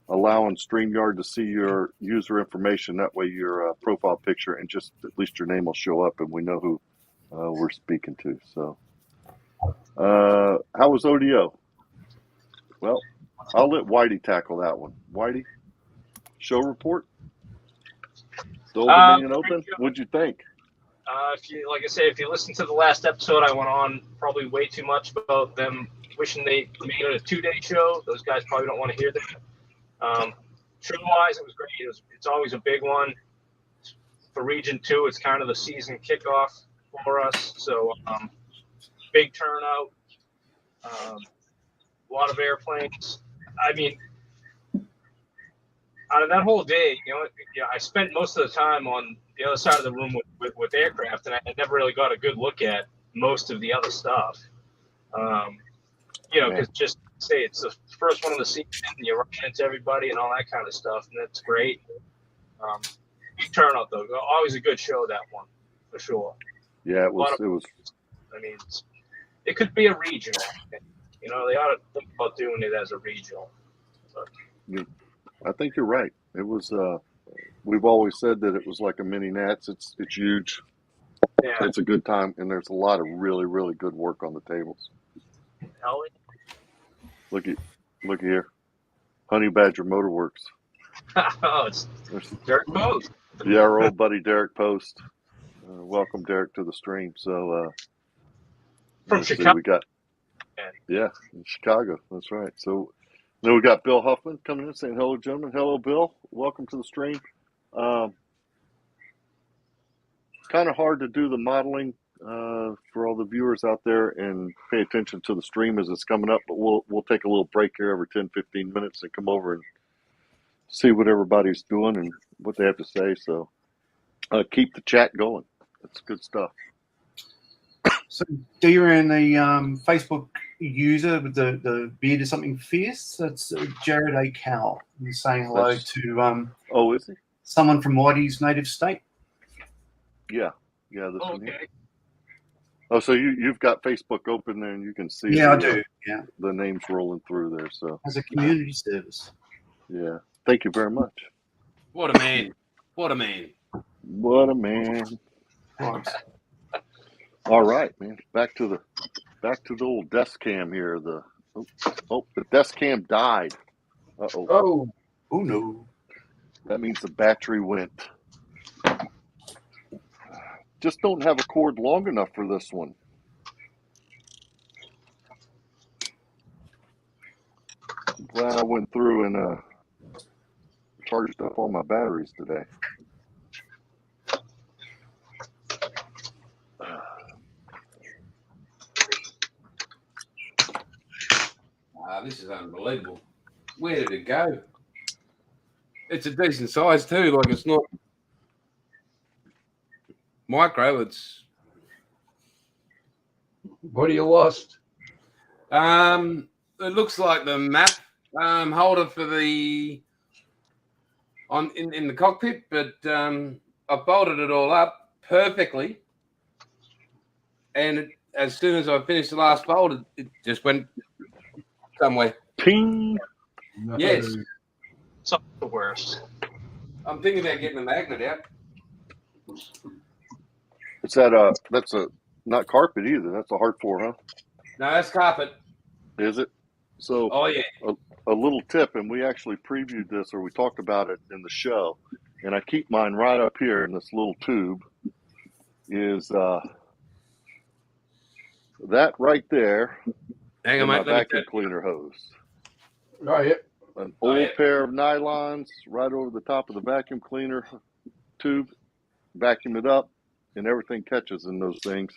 allowing StreamYard to see your user information, that way your profile picture and just at least your name will show up and we know who we're speaking to. So how was ODO? Well, I'll let Whitey tackle that one. Whitey, show report? The Old Dominion Open? What'd you think?
If you listen to the last episode, I went on probably way too much about them wishing they made it a 2-day show. Those guys probably don't want to hear that. Show-wise, it was great. It's always a big one. For Region 2, it's kind of the season kickoff for us. So big turnout, a lot of airplanes. I mean, out of that whole day, I spent most of the time on the other side of the room with aircraft, and I never really got a good look at most of the other stuff. Because just say it's the first one of the season, and you're running into everybody and all that kind of stuff, and that's great. Big turnout though, always a good show, that one for sure.
Yeah, it was.
I mean, it could be a regional. They ought to think about doing it as a regional. But,
I think you're right. It was. We've always said that it was like a mini Nats. It's huge.
Yeah.
It's a good time, and there's a lot of really, really good work on the tables.
Hell yeah.
Look here, Honey Badger Motorworks.
Oh, it's Derek Post.
Yeah, our old buddy Derek Post. Welcome, Derek, to the stream. So
from Chicago.
We got in Chicago. That's right. So. Then we got Bill Huffman coming in saying, hello, gentlemen. Hello, Bill. Welcome to the stream. Kind of hard to do the modeling for all the viewers out there, and pay attention to the stream as it's coming up. But we'll take a little break here every 10, 15 minutes and come over and see what everybody's doing and what they have to say. So keep the chat going. That's good stuff.
So, Darren, the Facebook user with the beard is something fierce. That's Jared A. Cowell. He's saying hello to
Oh, is he?
someone from Whitey's native state.
Yeah. This one here.
Okay.
Oh, so you've got Facebook open there, and you can see
Yeah, I do. Yeah,
the names rolling through there. So
as a community service.
yeah, thank you very much.
What a man. What a man.
What a man.
Right.
All right, man. Back to the old desk cam here. The desk cam died.
Oh,
Oh no.
That means the battery went. Just don't have a cord long enough for this one. I'm glad I went through and charged up all my batteries today.
This is unbelievable. Where did it go? It's a decent size too. Like, it's not micro. It's
what are you lost?
it looks like the map holder for the in the cockpit, but I bolted it all up perfectly, and as soon as I finished the last bolt, it just went somewhere.
Ping.
Yes,
It's not the worst.
I'm thinking about getting the magnet out.
It's that's not carpet either. That's a hard floor, huh?
No, that's carpet.
Is it? So
Oh yeah.
a little tip, and we actually previewed this, or we talked about it in the show, and I keep mine right up here in this little tube, is that right there.
Hang on,
My
mate. Let me
vacuum cleaner hose.
Oh, yeah.
An
Oh,
old
yeah.
pair of nylons right over the top of the vacuum cleaner tube. Vacuum it up, and everything catches in those things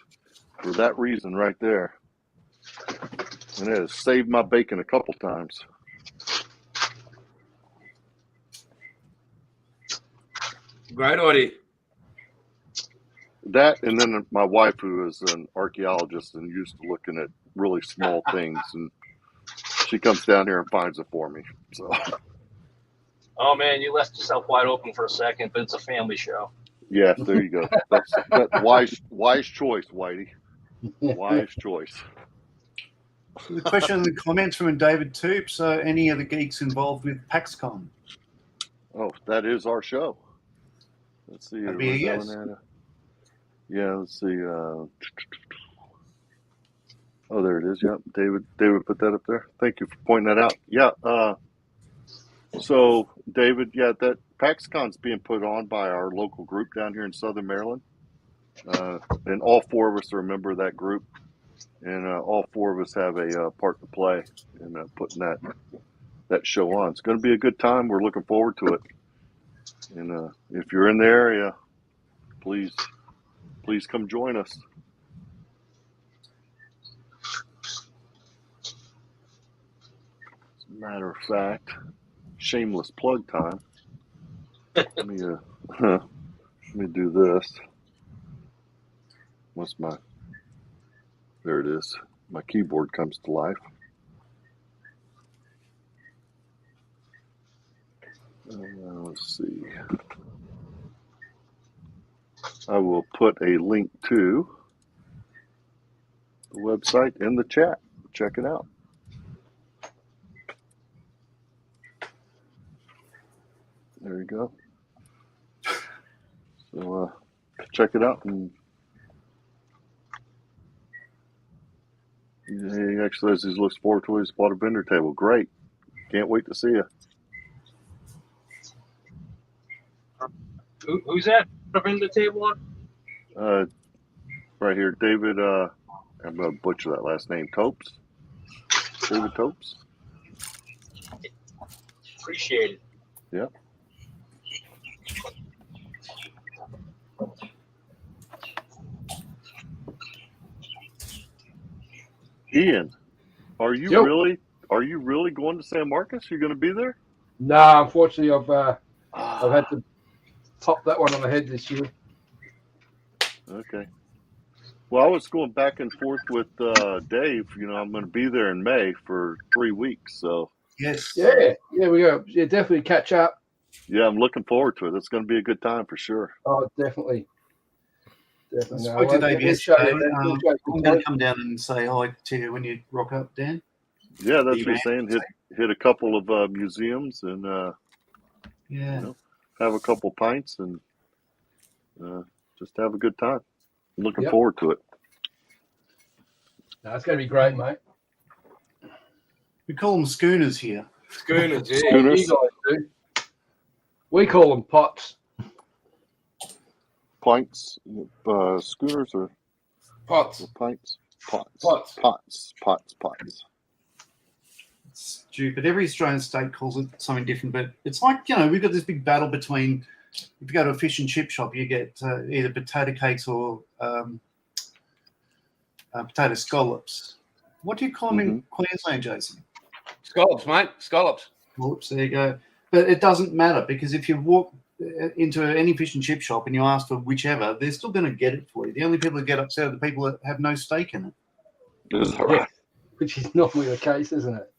for that reason right there. And it has saved my bacon a couple times.
Great idea.
That, and then my wife, who is an archaeologist and used to looking at really small things, and she comes down here and finds it for me. So
Oh man, you left yourself wide open for a second, but it's a family show.
yeah, there you go. That's wise choice, Whitey. Wise choice.
The question in the comments from David Toops, any of the geeks involved with PAXCon?
Oh, that is our show. Let's see.
That'd be a yes.
Yeah, let's see. Oh, there it is. Yep, David put that up there. Thank you for pointing that out. Yeah. So, David, yeah, that PAXCon's being put on by our local group down here in Southern Maryland, and all four of us are a member of that group, and all four of us have a part to play in putting that show on. It's going to be a good time. We're looking forward to it. And if you're in the area, please come join us. As a matter of fact, shameless plug time. Let me do this. There it is. My keyboard comes to life. Let's see. I will put a link to the website in the chat. Check it out. There you go. So check it out. And he actually says he looks forward to his bought a vendor table. Great. Can't wait to see you.
Who's that? Covering the table on?
Right here, David. I'm gonna butcher that last name. Topes. David Topes.
Appreciate it.
Yep. Ian, are you
Yep.
really going to San Marcos? You're going to be there?
No, unfortunately, I've had to pop that one on the head this year.
Okay. Well, I was going back and forth with Dave. I'm going to be there in May for 3 weeks. So,
Yes.
Yeah, we go. Yeah, definitely catch up.
yeah, I'm looking forward to it. It's going to be a good time for sure.
Oh, definitely.
I
Definitely.
spoke to Dave yesterday. I'm
We'll
going to come down and say hi to you when you rock up, Dan.
Yeah, that's
You
what he's saying. Hit a couple of museums and
Yeah.
have a couple pints and just have a good time. I'm looking
Yep.
forward to it.
No, it's going to be great, mate.
We call them schooners here.
Schooners, yeah.
Schooners.
You guys do. We call them pots.
Pints, schooners or
Pots.
pints?
Pots.
Pots.
It's stupid. Every Australian state calls it something different, but it's like, we've got this big battle between, if you go to a fish and chip shop, you get either potato cakes or potato scallops. What do you call them in Queensland, Jason?
Scallops, mate. Scallops.
Scallops, there you go. But it doesn't matter, because if you walk into any fish and chip shop and you ask for whichever, they're still going to get it for you. The only people that get upset are the people that have no stake in it.
Is that right?
Which is normally the case, isn't it?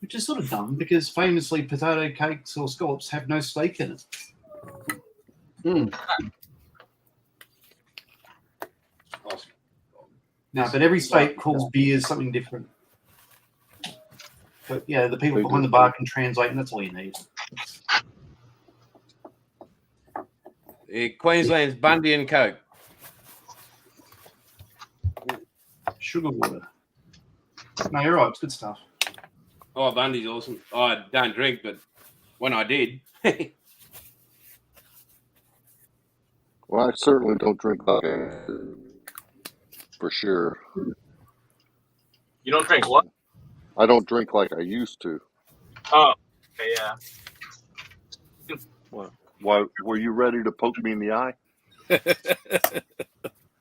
Which is sort of dumb, because famously potato cakes or scallops have no steak in it.
Mm.
Awesome.
No, but every state calls beers something different. But yeah, the people
They
behind
do.
the bar can translate, and that's all you need.
Queensland's Bundy and Coke.
Sugar water. No, you're right. It's good stuff.
Oh, Bundy's awesome. I don't drink, but when I did,
Well, I certainly don't drink for sure.
You don't drink what?
I don't drink like I used to.
Oh, okay, yeah.
Why were you ready to poke me in the eye?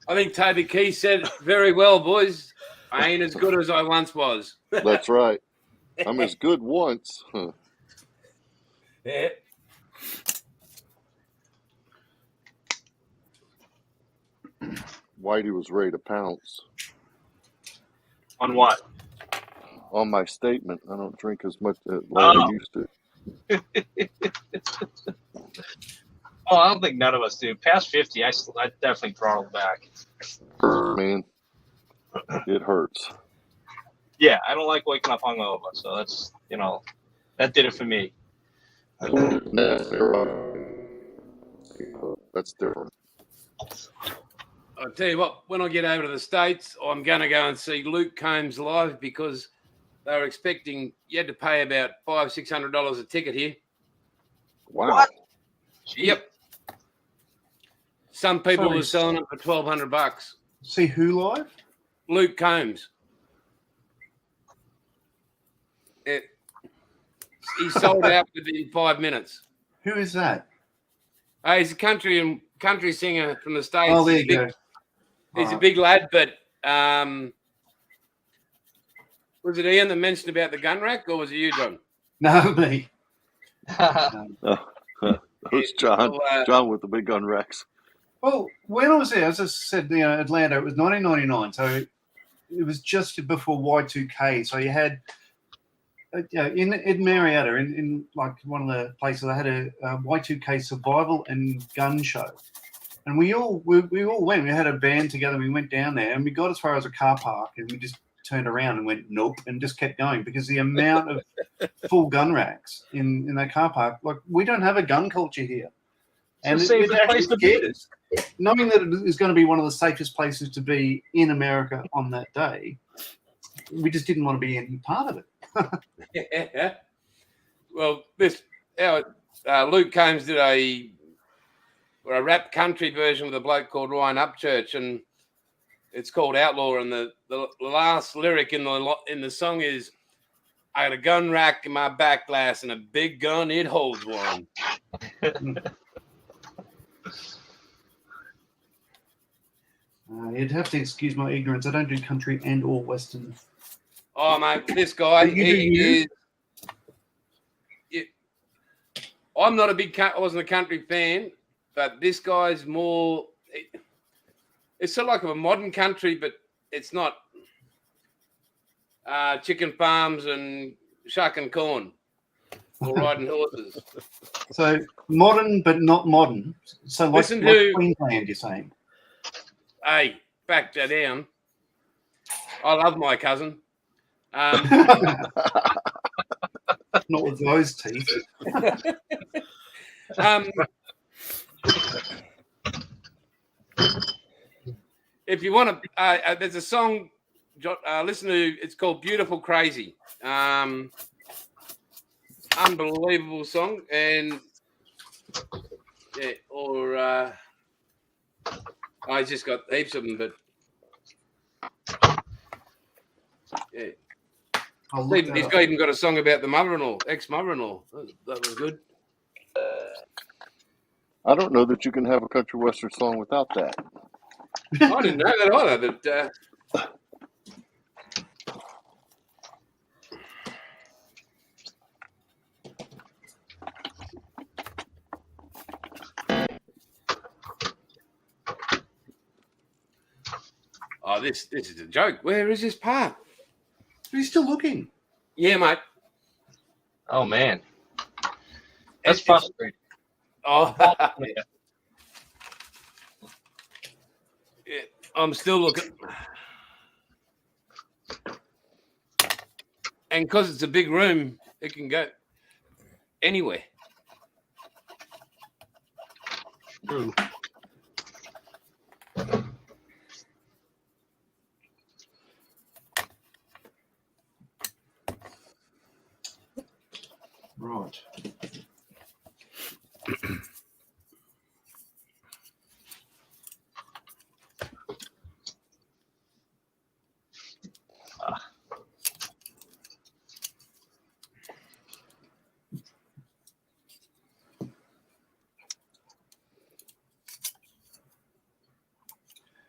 I think Toby Key said it very well, boys. I ain't as good as I once was.
That's right. I'm as good once. Huh.
Yeah.
Whitey was ready to pounce
On what?
on my statement. I don't drink as much like I used to.
Oh, I don't think none of us do. Past 50, I definitely throttled back.
Man, it hurts.
Yeah, I don't like waking up hungover, so that's, that did it for me.
That's different.
I'll tell you what, when I get over to the States, I'm going to go and see Luke Combs live, because they were expecting you had to pay about $500-$600 a ticket here.
Wow.
What?
Yep. Some people
Sorry.
were selling it for $1,200.
See who live?
Luke Combs. He sold out within 5 minutes.
Who is that?
He's a country singer from the States.
Oh, there you go.
He's a big lad, but was it Ian that mentioned about the gun rack, or was it you, John?
No, me.
Who's John?
Well,
John with the big gun Rex.
Well, when I was there, as I said, Atlanta, it was 1999, so it was just before Y2K. So you had, in Marietta, in like one of the places, I had a Y2K survival and gun show, and we all went. We had a band together. We went down there, and we got as far as a car park, and we just turned around and went nope, and just kept going, because the amount of full gun racks in that car park, like, we don't have a gun culture here. And
So save the
actually
place to be.
scared us. Knowing that it is going to be one of the safest places to be in America on that day, we just didn't want to be any part of it.
Well, Luke Combs did a rap country version with a bloke called Ryan Upchurch, and it's called Outlaw. And the last lyric in the song is, "I got a gun rack in my back glass, and a big gun, it holds one."
You'd have to excuse my ignorance. I don't do country and or western.
Oh, mate, this guy, I'm not I wasn't a country fan, but this guy's more, it's sort of like a modern country, but it's not chicken farms and shucking corn or riding horses.
So modern, but not modern. So like Queensland, you're saying?
Hey, back that down. I love my cousin.
Not with those teeth.
If you want to, there's a song. Listen to. It's called "Beautiful Crazy." Unbelievable song, and yeah, or I just got heaps of them, but yeah. He's even got a song about the mother-in-law, ex-mother-in-law. That was good.
I don't know that you can have a country western song without that.
I didn't know that either. But this is a joke. Where is this part?
Are you still looking?
Yeah, mate.
Oh man, that's frustrating.
Oh, yeah, I'm still looking. And because it's a big room, it can go anywhere.
True.
Right.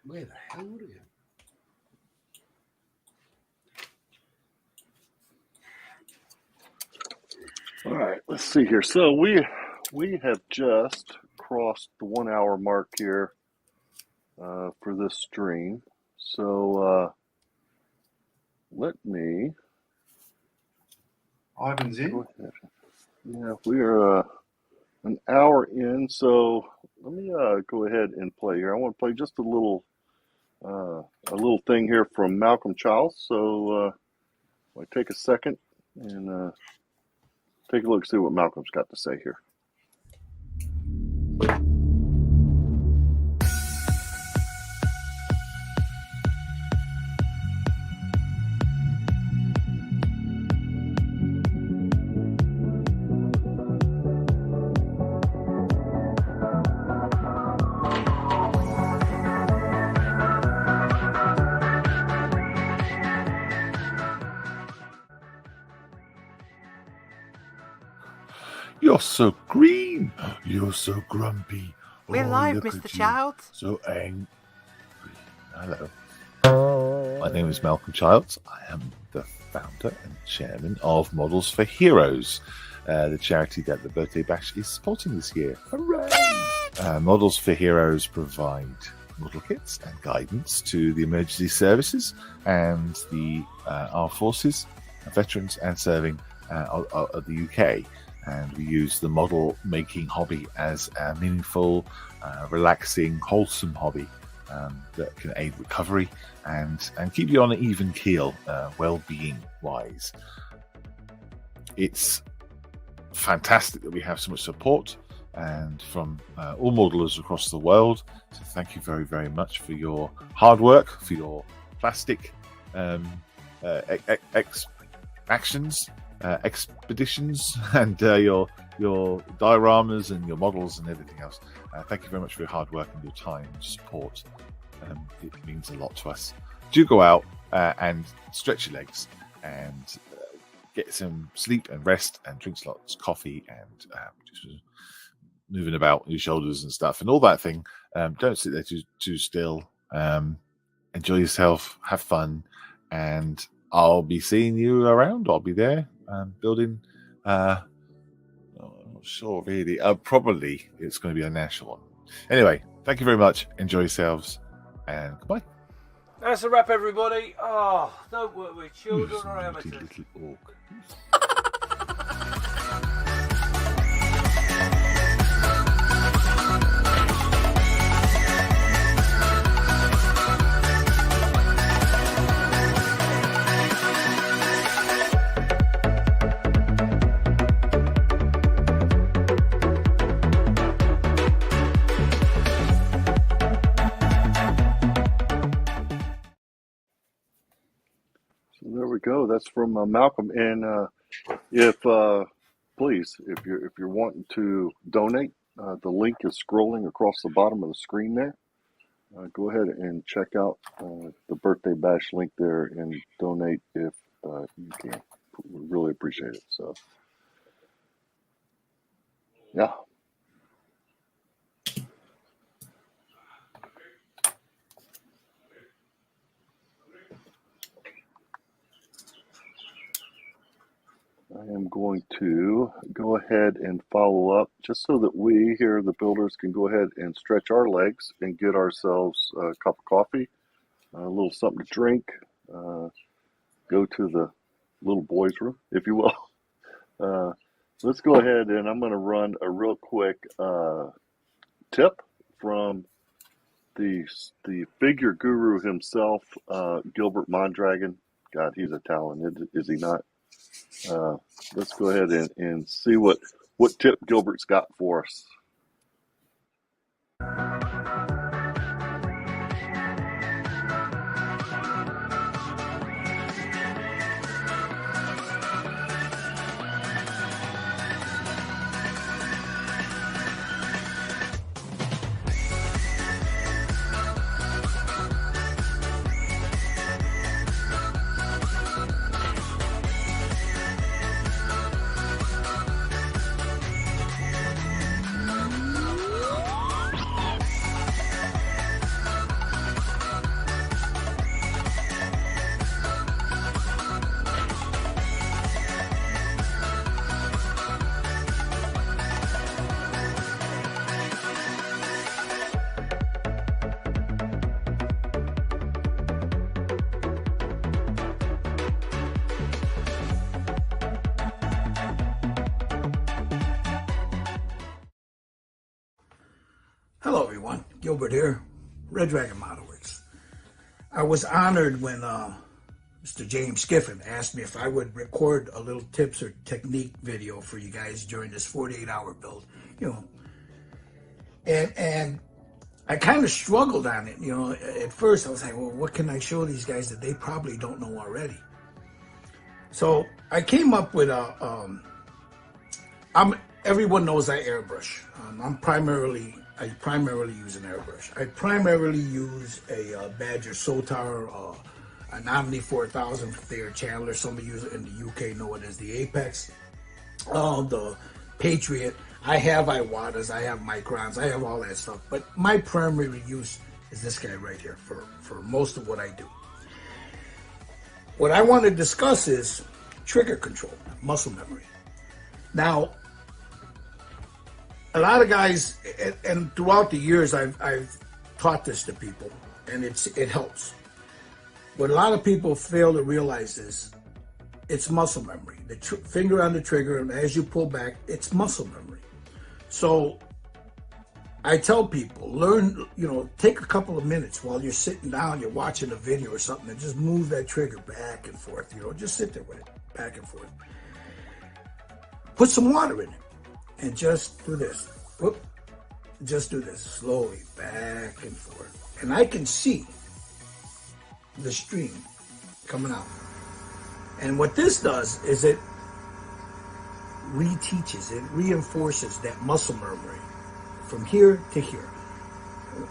Where the hell would it go?
All right, let's see here. So we have just crossed the 1 hour mark here for this stream. So let me.
Ivan's in.
Go ahead. Yeah, we are an hour in. So let me go ahead and play here. I want to play just a little thing here from Malcolm Childs. So I take a second and take a look, see what Malcolm's got to say here.
You're so green. You're so grumpy.
We're live, Mr. Childs.
So angry. Hello. My name is Malcolm Childs. I am the founder and chairman of Models for Heroes, the charity that the Birthday Bash is supporting this year. Hooray! Models for Heroes provide model kits and guidance to the emergency services and the armed forces, veterans and serving of the UK. And we use the model making hobby as a meaningful, relaxing, wholesome hobby that can aid recovery and keep you on an even keel, well-being wise. It's fantastic that we have so much support and from all modelers across the world. So thank you very, very much for your hard work, for your plastic actions. Expeditions and your dioramas and your models and everything else. Thank you very much for your hard work and your time and support. It means a lot to us. Do go out and stretch your legs and get some sleep and rest and drink lots of coffee and just moving about your shoulders and stuff and all that thing. Don't sit there too still. Enjoy yourself, have fun, and I'll be seeing you around. I'll be there building. I'm not sure really. Probably it's going to be a national one. Anyway, thank you very much. Enjoy yourselves, and goodbye.
That's a wrap, everybody. Oh, don't work with children or
Naughty
amateurs.
little orc.
So there we go. That's from Malcolm. And if please, if you're wanting to donate, the link is scrolling across the bottom of the screen there. Go ahead and check out the birthday bash link there and donate if you can. We really appreciate it. So, yeah. I am going to go ahead and follow up just so that we here, the builders, can go ahead and stretch our legs and get ourselves a cup of coffee, a little something to drink, go to the little boys' room, if you will. Let's go ahead and I'm going to run a real quick tip from the figure guru himself, Gilbert Mondragon. God, he's a talent, is he not? Let's go ahead and see what tip Gilbert's got for us.
Hello, everyone. Gilbert here, Red Dragon Model Works. I was honored when Mr. James Skiffin asked me if I would record a little tips or technique video for you guys during this 48-hour build. And I kind of struggled on it. At first I was like, well, what can I show these guys that they probably don't know already? So I came up with everyone knows I airbrush. I primarily use an airbrush. I primarily use a Badger Sotar, an Omni 4000 for their Chandler. Some of you in the UK know it as the Apex. The Patriot. I have Iwatas, I have Microns, I have all that stuff. But my primary use is this guy right here for most of what I do. What I want to discuss is trigger control, muscle memory. Now, a lot of guys, and throughout the years, I've taught this to people, and it helps. What a lot of people fail to realize is it's muscle memory. The finger on the trigger, and as you pull back, it's muscle memory. So I tell people, take a couple of minutes while you're sitting down, you're watching a video or something, and just move that trigger back and forth. Just sit there with it, back and forth. Put some water in it. And just do this. Whoop. Just do this slowly, back and forth. And I can see the stream coming out. And what this does is it reteaches, it reinforces that muscle memory from here to here,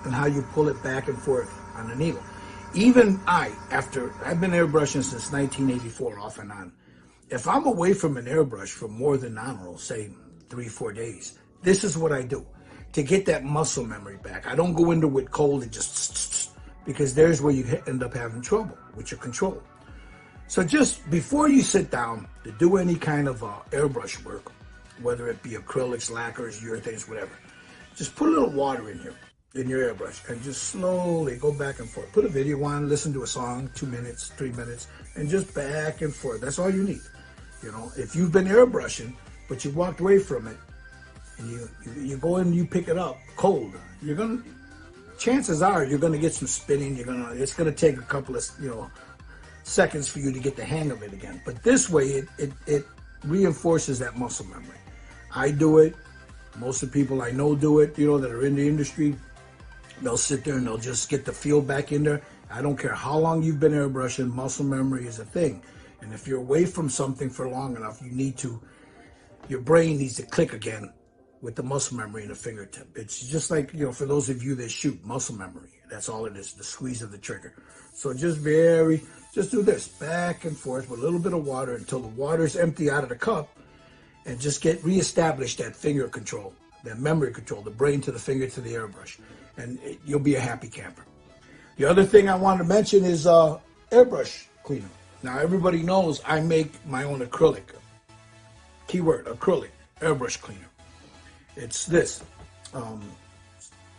and how you pull it back and forth on the needle. Even I've been airbrushing since 1984 off and on. If I'm away from an airbrush for more than, say 3-4 days, this is what I do to get that muscle memory back. I don't go into it cold and just because there's where you end up having trouble with your control. So just before you sit down to do any kind of airbrush work, whether it be acrylics, lacquers, urethanes, whatever, just put a little water in here, in your airbrush, and just slowly go back and forth. Put a video on, listen to a song, 2 minutes, 3 minutes, and just back and forth. That's all you need. You know, if you've been airbrushing, but you walked away from it, and you go in and you pick it up cold, chances are you're gonna get some spinning. It's gonna take a couple of seconds for you to get the hang of it again. But this way, it reinforces that muscle memory. I do it. Most of the people I know do it. That are in the industry, they'll sit there and they'll just get the feel back in there. I don't care how long you've been airbrushing. Muscle memory is a thing, and if you're away from something for long enough, your brain needs to click again with the muscle memory in the fingertip. It's just like, for those of you that shoot, muscle memory. That's all it is, the squeeze of the trigger. So just do this, back and forth with a little bit of water until the water's empty out of the cup, and just reestablish that finger control, that memory control, the brain to the finger to the airbrush, and you'll be a happy camper. The other thing I want to mention is airbrush cleaner. Now, everybody knows I make my own acrylic. Keyword, acrylic airbrush cleaner. It's this.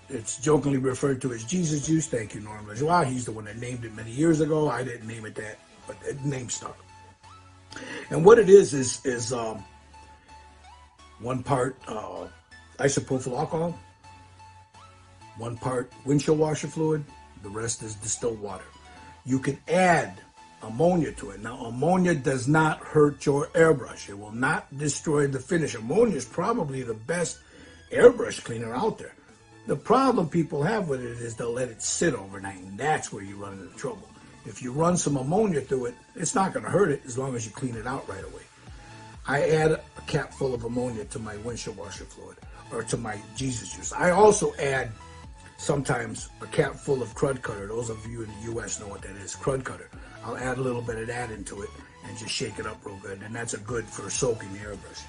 It's jokingly referred to as Jesus juice. Thank you, Norm LaJoie. He's the one that named it many years ago. I didn't name it that, but the name stuck. And what it is 1 part isopropyl alcohol, 1 part windshield washer fluid, the rest is distilled water. You can add ammonia to it. Now, ammonia does not hurt your airbrush. It will not destroy the finish. Ammonia is probably the best airbrush cleaner out there. The problem people have with it is they'll let it sit overnight, and that's where you run into trouble. If you run some ammonia through it, it's not going to hurt it as long as you clean it out right away. I add a cap full of ammonia to my windshield washer fluid, or to my Jesus juice. I also add sometimes a cap full of crud cutter. Those of you in the U.S. know what that is, crud cutter. I'll add a little bit of that into it and just shake it up real good, and that's good for soaking the airbrush.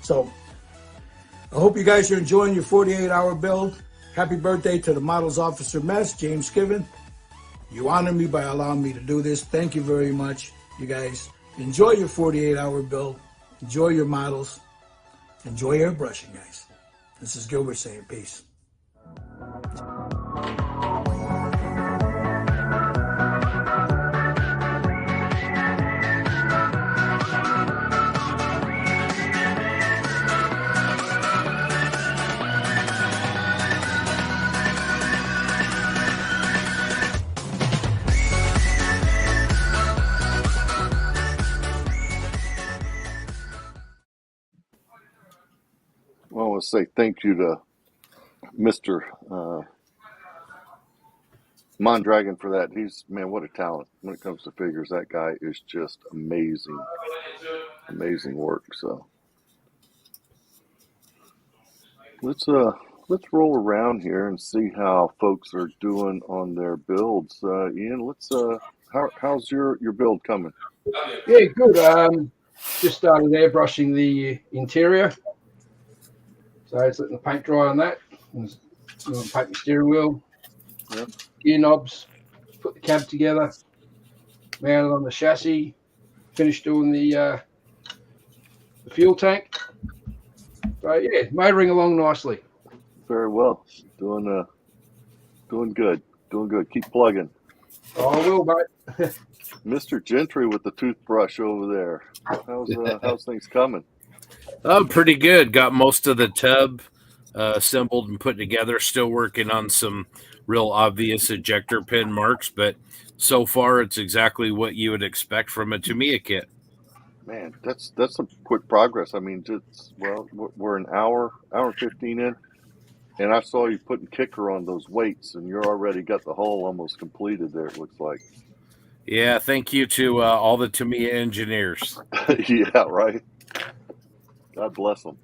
So I hope you guys are enjoying your 48-hour build. Happy birthday to the Models Officer Mess, James Skiven. You honor me by allowing me to do this. Thank you very much. You guys enjoy your 48-hour build. Enjoy your models. Enjoy airbrushing, guys. This is Gilbert saying peace.
Well, I want to say thank you to Mr. Mondragon for that. What a talent when it comes to figures. That guy is just amazing work. So let's roll around here and see how folks are doing on their builds. Ian, how's your build coming?
Yeah, good. Just started airbrushing the interior. So it's letting the paint dry on that. Paint the steering wheel, gear knobs, put the cab together, mount it on the chassis, finished doing the fuel tank. So yeah, motoring along nicely.
Very well. Doing good. Keep plugging.
Oh, I will, mate.
Mr. Gentry with the toothbrush over there. How's things coming?
Oh, pretty good. Got most of the tub assembled and put together. Still working on some real obvious ejector pin marks, but so far it's exactly what you would expect from a Tamiya kit.
Man, that's some quick progress. I mean, we're an hour 15 in, and I saw you putting kicker on those weights, and you're already got the hull almost completed there, it looks like.
Yeah, thank you to all the Tamiya engineers.
Yeah, right. God bless them.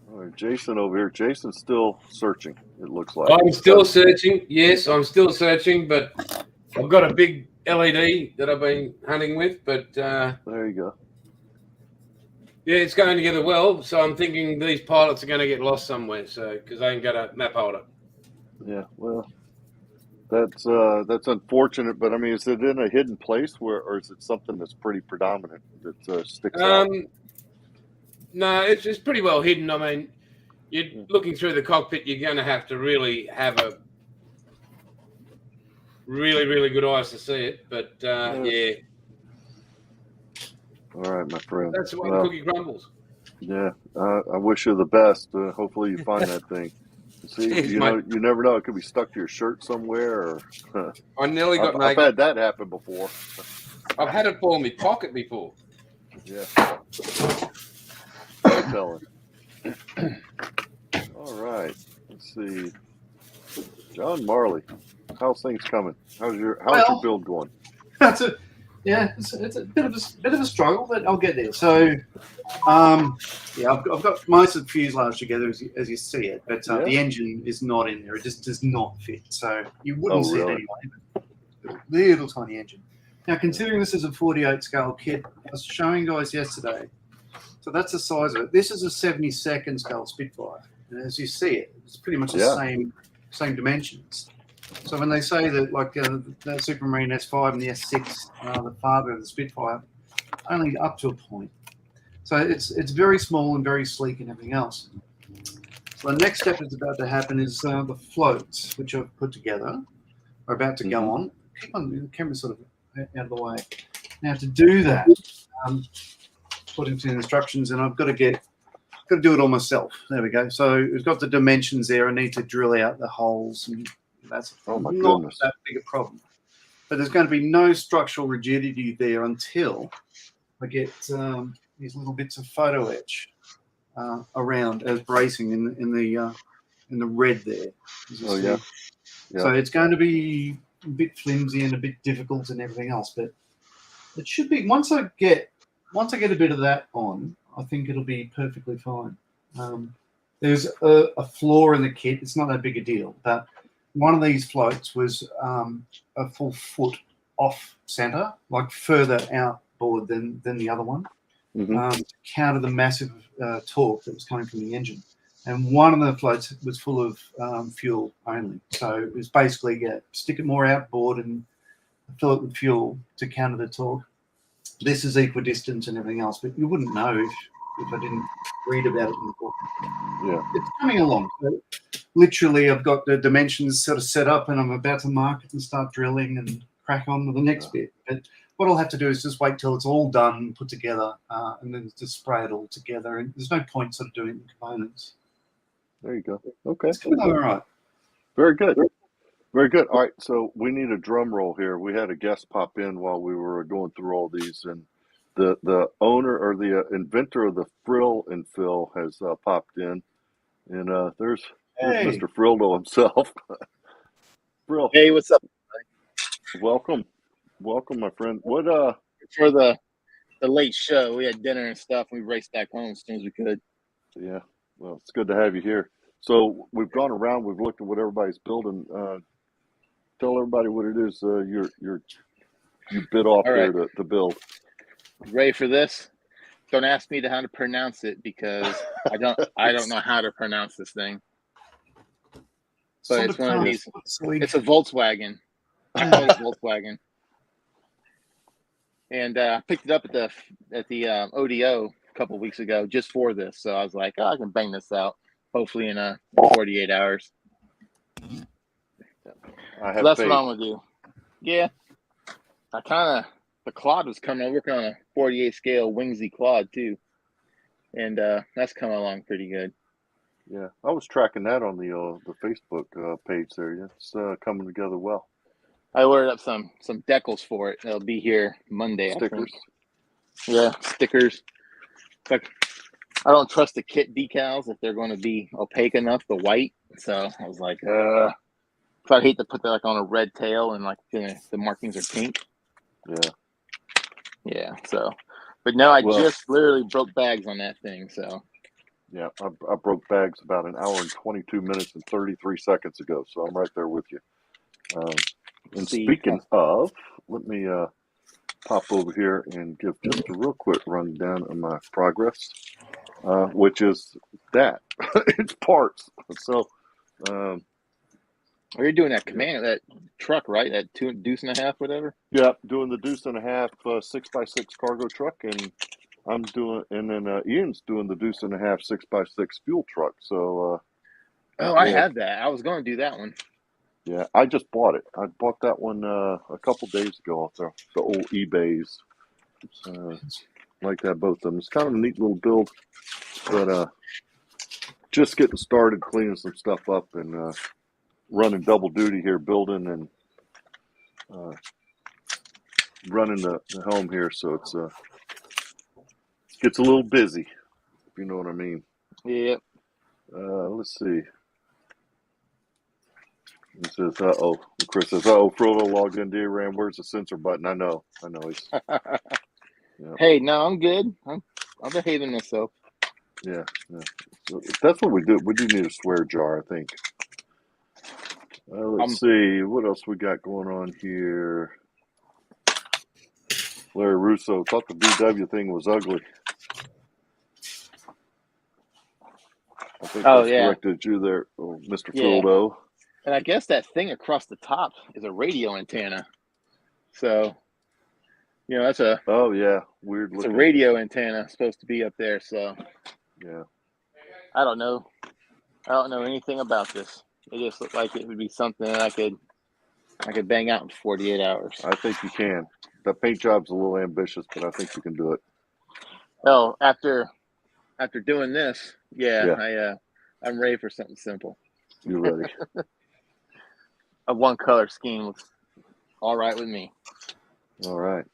All right, Jason over here. Jason's still searching, it looks like.
I'm still searching. Yes, I'm still searching, but I've got a big LED that I've been hunting with. But
there you go.
Yeah, it's going together well. So I'm thinking these pilots are going to get lost somewhere. So because I ain't got a map holder.
Yeah, well, That's unfortunate, but I mean, is it in a hidden place or is it something that's pretty predominant that sticks out?
No, it's pretty well hidden. I mean, you're looking through the cockpit. You're going to have to really have a really good eyes to see it. But yeah.
All right, my friend.
That's the way the cookie crumbles.
Yeah, I wish you the best. Hopefully, you find that thing. See,
Jeez,
you know, you never know. It could be stuck to your shirt somewhere. Or
I nearly got
I've
naked.
had that happen before.
I've had it fall in my pocket before.
Yeah. No telling. All right. Let's see. John Marley, how's things coming? How's your build going?
It's a bit of a struggle, but I'll get there. So, I've got most of the fuselage together as you see it, but the engine is not in there. It just does not fit. So you wouldn't see it anyway. Little tiny engine. Now, considering this is a 48 scale kit, I was showing guys yesterday. So that's the size of it. This is a 72nd scale Spitfire, and as you see it, it's pretty much the same dimensions. So when they say that, like the Supermarine S5 and the S6, the father of the Spitfire, only up to a point. So it's very small and very sleek and everything else. So the next step that's about to happen is the floats, which I've put together, are about to go on. Keep on the camera sort of out of the way. Now to do that, put into the instructions, and I've got to do it all myself. There we go. So we've got the dimensions there. I need to drill out the holes, and that's not that big a problem. But there's going to be no structural rigidity there until I get these little bits of photo etch around as bracing in the red there. Yeah. So it's going to be a bit flimsy and a bit difficult and everything else, but it should be once I get a bit of that on, I think it'll be perfectly fine. There's a flaw in the kit. It's not that big a deal, but one of these floats was a full foot off center, like further outboard than the other one, to counter the massive torque that was coming from the engine. And one of the floats was full of fuel only. So it was basically stick it more outboard and fill it with fuel to counter the torque. This is equidistant and everything else, but you wouldn't know if I didn't read about it in the book.
Yeah.
It's coming along. So literally, I've got the dimensions sort of set up, and I'm about to mark it and start drilling and crack on with the next bit. But what I'll have to do is just wait till it's all done, put together, and then just spray it all together. And there's no point sort of doing it in components.
There you go. Okay.
It's coming all right.
Very good. Very good. All right. So we need a drum roll here. We had a guest pop in while we were going through all these, and the owner or the inventor of the frill and fill has popped in, and there's Mr. Frildo himself. Frill.
Hey, what's up?
Welcome, my friend. What
for the late show? We had dinner and stuff. And we raced back home as soon as we could.
Yeah. Well, it's good to have you here. So we've gone around. We've looked at what everybody's building. Tell everybody what it is. You bit off there to build.
Ready for this? Don't ask me how to pronounce it because I don't know how to pronounce this thing. But it's one of these. It's a Volkswagen. I call it Volkswagen. And I picked it up at the ODO a couple of weeks ago just for this. So I was like, I can bang this out hopefully in 48 hours. So that's what I'm gonna do. Yeah, the Claude was coming. I'm working on a 48 scale Wingsy Claude too, and that's coming along pretty good.
Yeah, I was tracking that on the Facebook page there. Yeah, it's coming together well.
I ordered up some decals for it. They'll be here Monday.
Stickers.
Yeah, stickers. Like, I don't trust the kit decals if they're going to be opaque enough, the white. So I was like, I'd hate to put that like on a red tail and like the markings are pink.
Yeah.
Yeah. So, but no, I just literally broke bags on that thing. So.
Yeah, I broke bags about an hour and 22 minutes and 33 seconds ago. So I'm right there with you. And speaking of, let me pop over here and give just a real quick rundown of my progress, which is that it's parts. So
Oh, you're doing that command, that truck, right? That deuce and a half, whatever.
Yeah, doing the deuce and a half 6x6 cargo truck, and I'm doing, and then Ian's doing the deuce and a half 6x6 fuel truck. So,
I have that. I was going to do that one.
Yeah, I just bought it. I bought that one a couple days ago off the old eBays. Like that, both of them. It's kind of a neat little build, but just getting started, cleaning some stuff up, and running double duty here, building and running the helm here. So it's gets a little busy, if you know what I mean.
Yep.
Let's see. He says, Chris says, Frodo logged in DRAM. Where's the sensor button? I know. He's, yeah.
Hey, no, I'm good. I'm behaving myself.
Yeah. So that's what we do. We do need a swear jar, I think. Let's see. What else we got going on here? Larry Russo thought the VW thing was ugly. I think that's corrected you there, Mr. Fildo.
And I guess that thing across the top is a radio antenna. So, that's a
weird.
It's a radio antenna supposed to be up there. So,
yeah,
I don't know anything about this. It just looked like it would be something that I could bang out in 48 hours.
I think you can. The paint job's a little ambitious, but I think you can do it.
Oh, after doing this, I'm ready for something simple.
You're ready.
A one color scheme looks all right with me.
All right.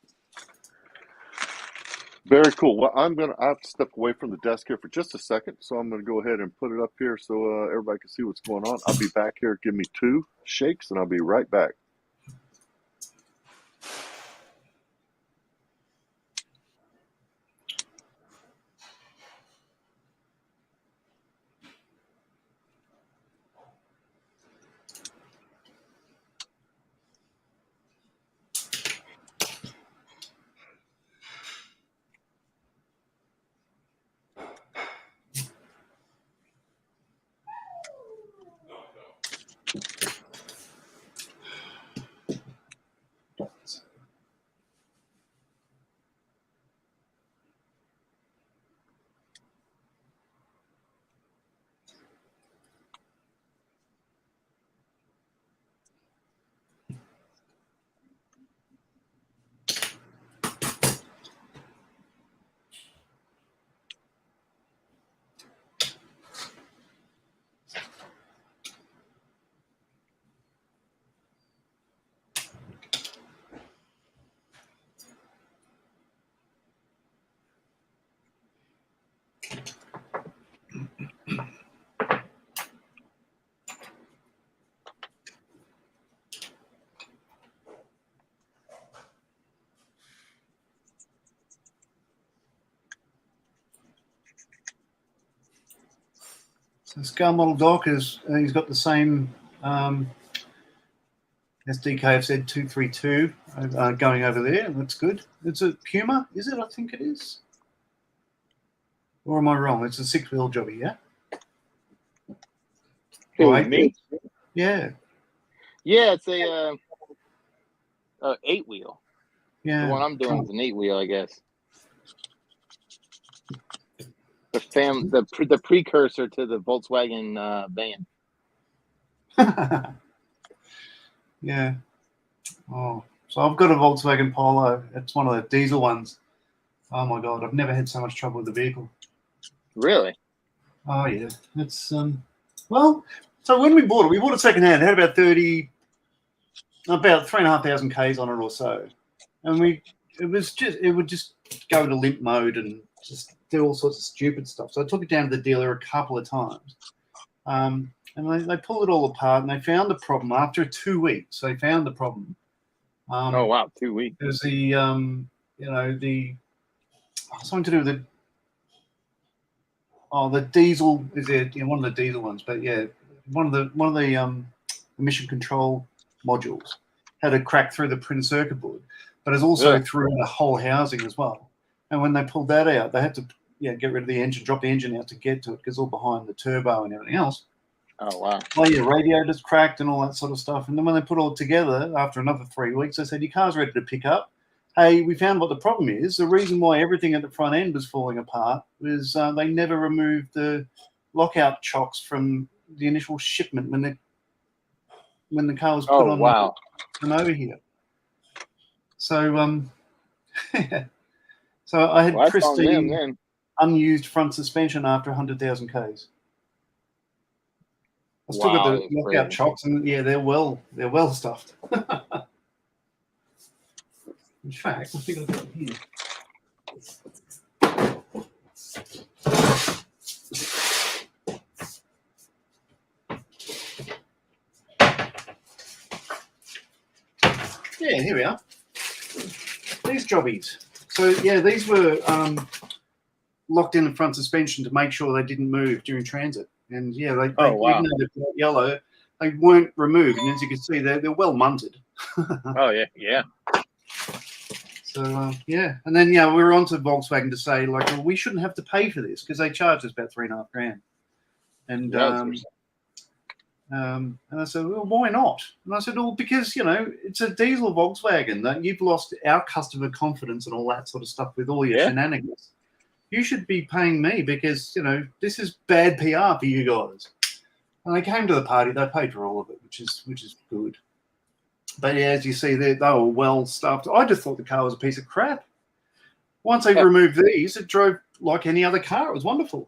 Very cool. Well, I have to step away from the desk here for just a second, so I'm going to go ahead and put it up here so everybody can see what's going on. I'll be back here. Give me 2 shakes, and I'll be right back.
So Scale Model Doc he's got the same SDK said 232 going over there. That's good. It's a Puma, is it? I think it is. Or am I wrong? It's a 6-wheel jobby, yeah?
Right. Me?
Yeah.
Yeah, it's a 8-wheel.
Yeah.
The one I'm doing is an 8-wheel, I guess. The precursor to the Volkswagen van.
Yeah. Oh, so I've got a Volkswagen Polo. It's one of the diesel ones. Oh my God, I've never had so much trouble with the vehicle.
Really?
Oh yeah. It's well. So when we bought it secondhand. It had about 3,500 Ks on it or so, and it would just go to limp mode and just do all sorts of stupid stuff. So I took it down to the dealer a couple of times, and they pulled it all apart and they found the problem after 2 weeks. They found the problem.
Oh wow, 2 weeks.
It was the something to do with the diesel is it? One of the diesel ones, but yeah, one of the emission control modules had a crack through the printed circuit board, but it's also through the whole housing as well. And when they pulled that out, they had to get rid of the engine, drop the engine out to get to it because it's all behind the turbo and everything else.
Oh, wow.
Well, your radiator's cracked and all that sort of stuff. And then when they put it all together after another 3 weeks, they said, your car's ready to pick up. Hey, we found what the problem is. The reason why everything at the front end was falling apart was they never removed the lockout chocks from the initial shipment when the car was put on
wow.
and over here. So, so I had pristine, unused front suspension after 100,000 Ks. I still got the lockout chocks, and yeah, they're well stuffed. In fact, I think I've got them here. Yeah, here we are. These jobbies. So yeah, these were locked in the front suspension to make sure they didn't move during transit. And yeah, they even though they're yellow, they weren't removed. And as you can see, they're well munted.
Oh yeah.
So yeah, and then we were on to Volkswagen to say like, well, we shouldn't have to pay for this because they charged us about $3,500. And and I said, well, why not? And I said, well, because it's a diesel Volkswagen that you've lost our customer confidence and all that sort of stuff with all your shenanigans. You should be paying me because this is bad PR for you guys. And they came to the party. They paid for all of it, which is good. But yeah, as you see, they were well stuffed. I just thought the car was a piece of crap. Once they removed these, it drove like any other car. It was wonderful.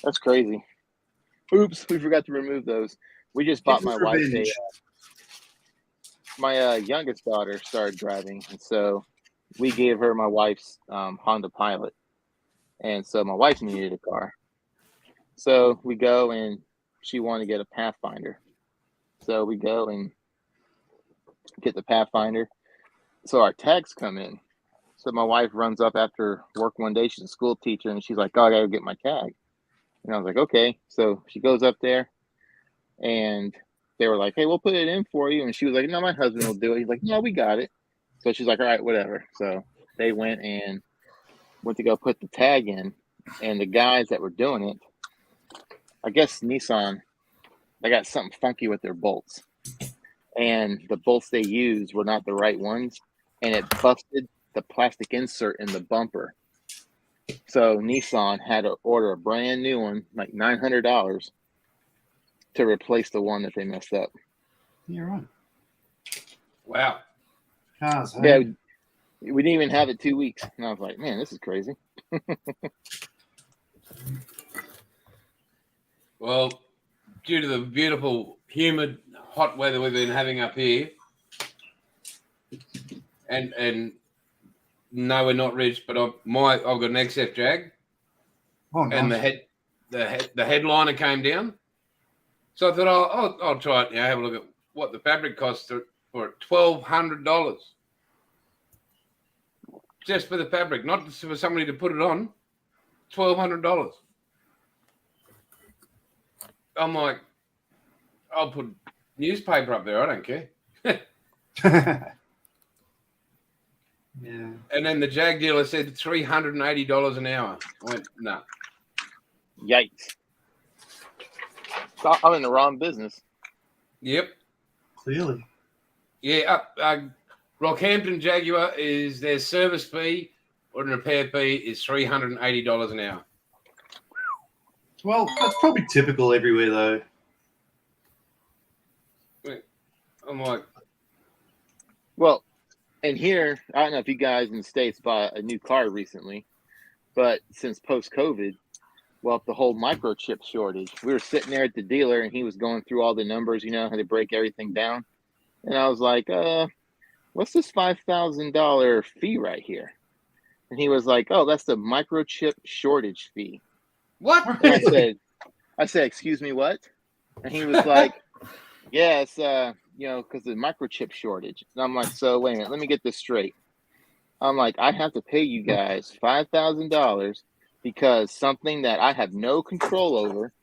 That's crazy. Oops, we forgot to remove those. We just bought my wife my youngest daughter started driving, and so we gave her my wife's Honda Pilot, and so my wife needed a car. So we go, and she wanted to get a Pathfinder. So we go and get the Pathfinder. So our tags come in. So my wife runs up after work one day. She's a school teacher, and she's like, "Oh, I gotta get my tag." And I was like, "Okay." So she goes up there, and they were like, "Hey, we'll put it in for you." And she was like, "No, my husband will do it." He's like, "No, we got it." So she's like, "All right, whatever." So they went to go put the tag in, and the guys that were doing it, I guess Nissan, they got something funky with their bolts, and the bolts they used were not the right ones, and it busted the plastic insert in the bumper. So Nissan had to order a brand new one, like $900, to replace the one that they messed up.
You're right.
Wow.
Cars,
yeah, we didn't even have it 2 weeks, and I was like, "Man, this is crazy."
Well, due to the beautiful, humid, hot weather we've been having up here, and no, we're not rich, but I've got an XF Jag, and the headliner came down, so I thought, I'll try it. Have a look at what the fabric costs for $1,200, just for the fabric, not for somebody to put it on. $1,200. I'm like, I'll put newspaper up there. I don't care.
Yeah.
And then the Jag dealer said $380 an hour. I went, no.
Yikes. I'm in the wrong business.
Yep.
Clearly.
Yeah. Rockhampton Jaguar is their service fee or the repair fee is $380 an hour.
Well, that's probably typical everywhere, though.
I'm like,
well, and here, I don't know if you guys in the States bought a new car recently, but since post-COVID, the whole microchip shortage, we were sitting there at the dealer, and he was going through all the numbers, how to break everything down. And I was like, what's this $5,000 fee right here? And he was like, oh, that's the microchip shortage fee.
What?
And I said, excuse me, what? And he was like, yeah, it's, because the microchip shortage. And I'm like, so wait a minute, let me get this straight. I'm like, I have to pay you guys $5,000 because something that I have no control over.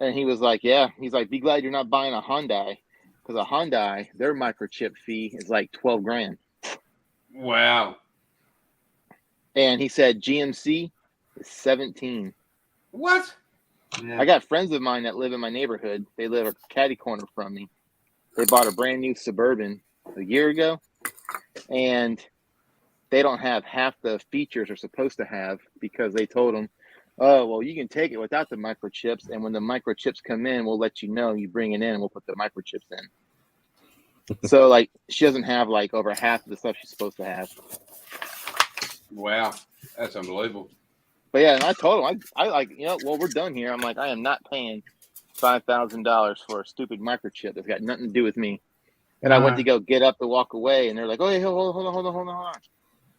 And he was like, yeah. He's like, be glad you're not buying a Hyundai, because a Hyundai, their microchip fee is like $12,000.
Wow.
And he said GMC is 17.
What?
Yeah.
I got friends of mine that live in my neighborhood. They live a catty corner from me. They bought a brand new Suburban a year ago, and they don't have half the features they're supposed to have because they told them, oh, well, you can take it without the microchips, and when the microchips come in, we'll let you know. You bring it in, and we'll put the microchips in. So, like, she doesn't have, like, over half of the stuff she's supposed to have.
Wow, that's unbelievable.
But, yeah, and I told them, I like, well, we're done here. I'm like, I am not paying $5,000 for a stupid microchip that's got nothing to do with me. And I went to go get up to walk away, and they're like, oh, yeah, hold on.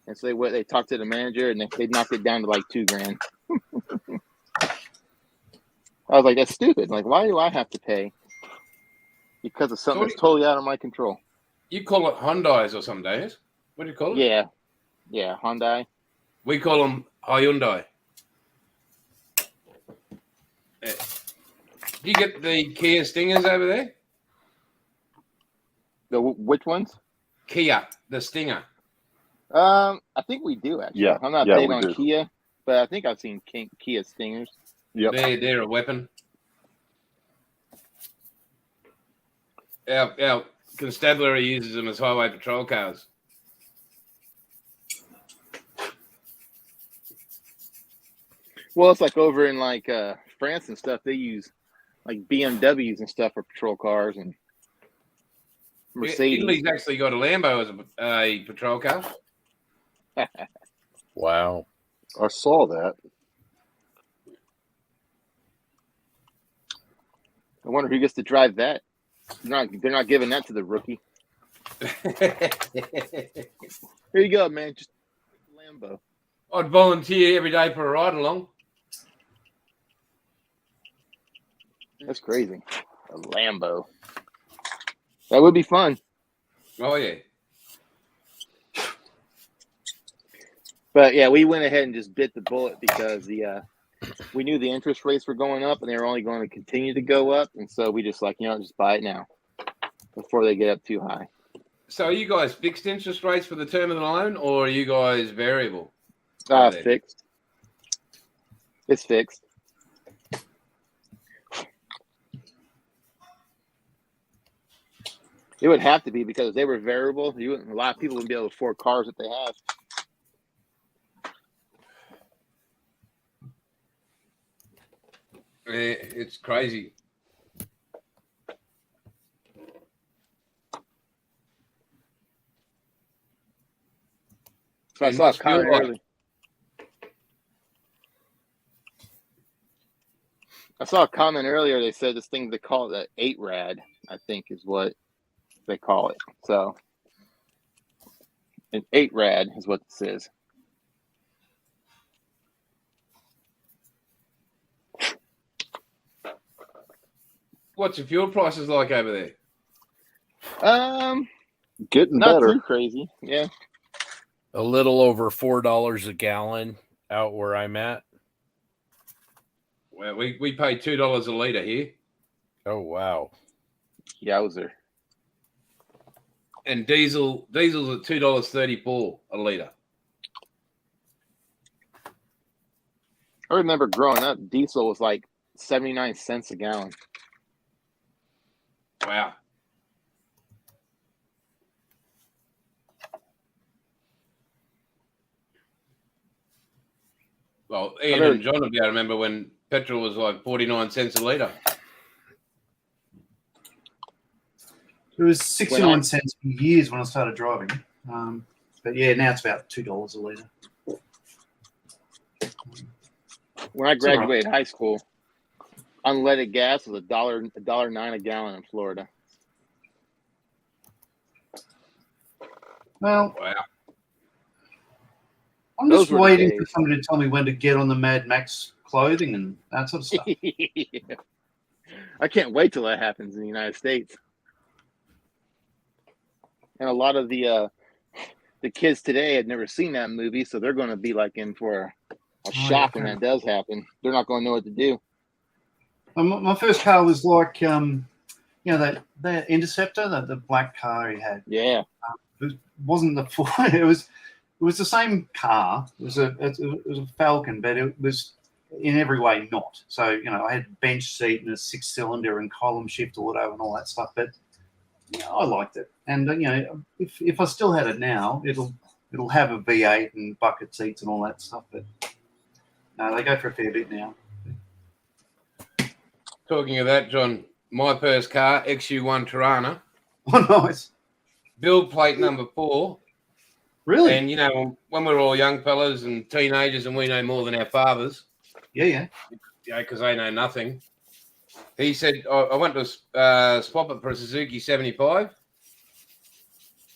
And so they talked to the manager, and they knocked it down to like $2,000. I was like, that's stupid. Like, why do I have to pay? Because of something that's totally out of my control.
You call it Hyundais or some days? What do you call it?
Yeah, Hyundai.
We call them Hyundai. Do you get the Kia Stingers over there?
Which ones?
Kia, the Stinger.
I think we do actually.
Yeah,
I'm not big on Kia, but I think I've seen Kia Stingers.
Yep.
They're a weapon. Our constabulary uses them as highway patrol cars.
Well, it's like over in like France and stuff. They use like BMWs and stuff for patrol cars and Mercedes.
Italy's actually got a Lambo as a patrol car.
Wow.
I saw that.
I wonder who gets to drive that. They're not giving that to the rookie. Here you go, man. Just Lambo.
I'd volunteer every day for a ride along.
That's crazy. A Lambo. That would be fun.
Oh, yeah.
But, yeah, we went ahead and just bit the bullet because we knew the interest rates were going up and they were only going to continue to go up. And so we just just buy it now before they get up too high.
So are you guys fixed interest rates for the term of the loan, or are you guys variable?
Fixed. It's fixed. It would have to be because if they were variable, a lot of people wouldn't be able to afford cars that they have.
It's crazy.
So I saw a comment earlier. I saw a comment earlier. They said this thing, they call it 8 rad, I think is what they call it. So an 8 rad is what this is.
What's your fuel prices like over there?
Getting
not
better.
too crazy. Yeah.
A little over $4 a gallon out where I'm at.
Well, we pay $2 a litre here.
Oh, wow.
Yeah, I was there.
And diesel's at $2.34 a litre.
I remember growing up, diesel was like 79 cents a gallon.
Wow. Well, Ian and John will be able to remember when petrol was like 49 cents a litre.
It was 69 cents for years when I started driving. But yeah, now it's about $2 a litre.
When I graduated high school, unleaded gas was $1.09 a gallon in Florida.
Well,
wow.
I'm just waiting for somebody to tell me when to get on the Mad Max clothing and that sort of stuff.
Yeah. I can't wait till that happens in the United States. And a lot of the kids today had never seen that movie, so they're going to be like in for a shock when that does happen. They're not going to know what to do.
My first car was like, that Interceptor, the black car he had.
Yeah.
It wasn't the Ford. It was the same car. It was a Falcon, but it in every way not. So, you know, I had bench seat and a 6-cylinder and column shift auto and all that stuff, but I liked it. And, you know, if I still had it now, it'll have a V8 and bucket seats and all that stuff, but no, they go for a fair bit now.
Talking of that, John, my first car, XU1 Tirana.
Oh, nice.
Build plate number 4.
Really?
And, you know, when we're all young fellas and teenagers and we know more than our fathers.
Yeah.
Yeah, because they know nothing. He said, I went to swap it for a Suzuki 75.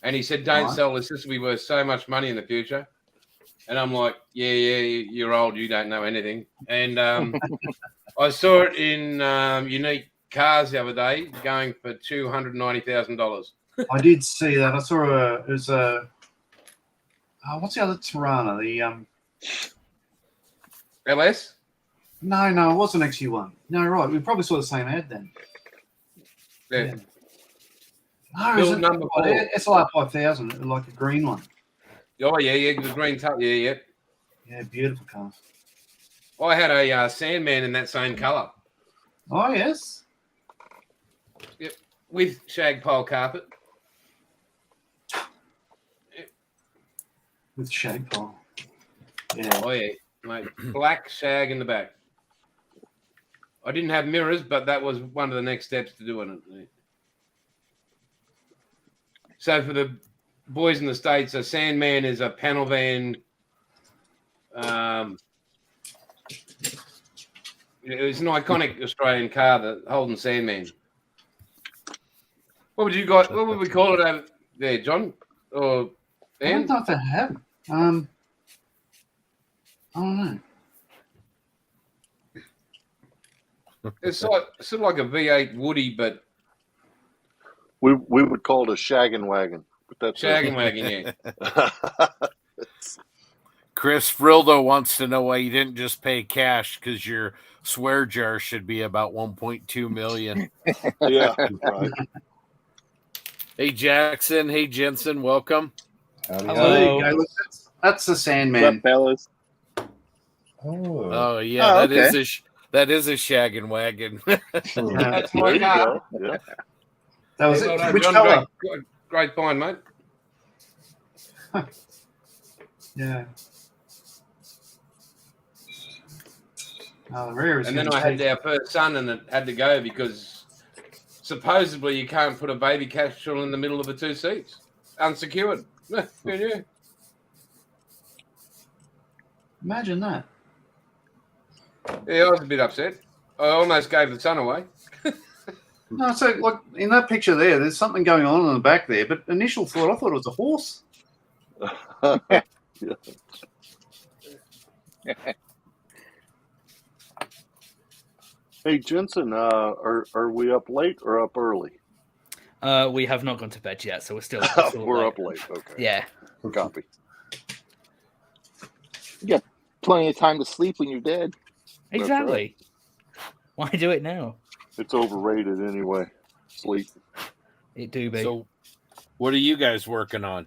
And he said, don't sell this. This will be worth so much money in the future. And I'm like, yeah, you're old. You don't know anything. And I saw it in Unique Cars the other day going for $290,000.
I did see that. I saw it was a what's the other Tirana? The
LS?
No, it wasn't XU1. No, right. We probably saw the same ad then.
Yeah.
No,
Build number 4.
SLR 5000, like a green one.
Oh, yeah, the green top. Yeah.
Yeah, beautiful car.
I had a Sandman in that same colour.
Oh, yes.
Yep, with shag pole carpet. Yep.
With shag pole. Yeah.
Oh, yeah, mate. Black shag in the back. I didn't have mirrors, but that was one of the next steps to doing it. So for the boys in the States, a Sandman is a panel van. It was an iconic Australian car, the Holden Sandman. What would we call it over there, John? Or
I don't know if they have. I don't know.
It's sort of like a V8 Woody, but
We would call it a shaggin' wagon. But that's
shaggin' wagon, yeah.
Chris Frildo wants to know why you didn't just pay cash, because your swear jar should be about $1.2 million.
Yeah, right.
Hey Jackson, hey Jensen, welcome.
Hello. There you go. That's the Sandman.
What's up, fellas?
Oh yeah,
okay.
that is a shaggin' wagon.
That's my car.
Yeah.
That was
Well
it.
done,
Which
John.
colour?
Great find, mate.
Yeah. The rear is
And then I had our first son, and it had to go because supposedly you can't put a baby capsule in the middle of the 2 seats, unsecured. Yeah.
Imagine that.
Yeah, I was a bit upset. I almost gave the son away.
No, so like in that picture there's something going on in the back there, but initial thought, I thought it was a horse.
Hey, Jensen, are we up late or up early?
We have not gone to bed yet, so we're still
We're
late.
up late. Okay.
Yeah.
Copy.
You got plenty of time to sleep when you're dead.
Exactly. Why do it now?
It's overrated anyway. Sleep.
It do be.
So, what are you guys working on?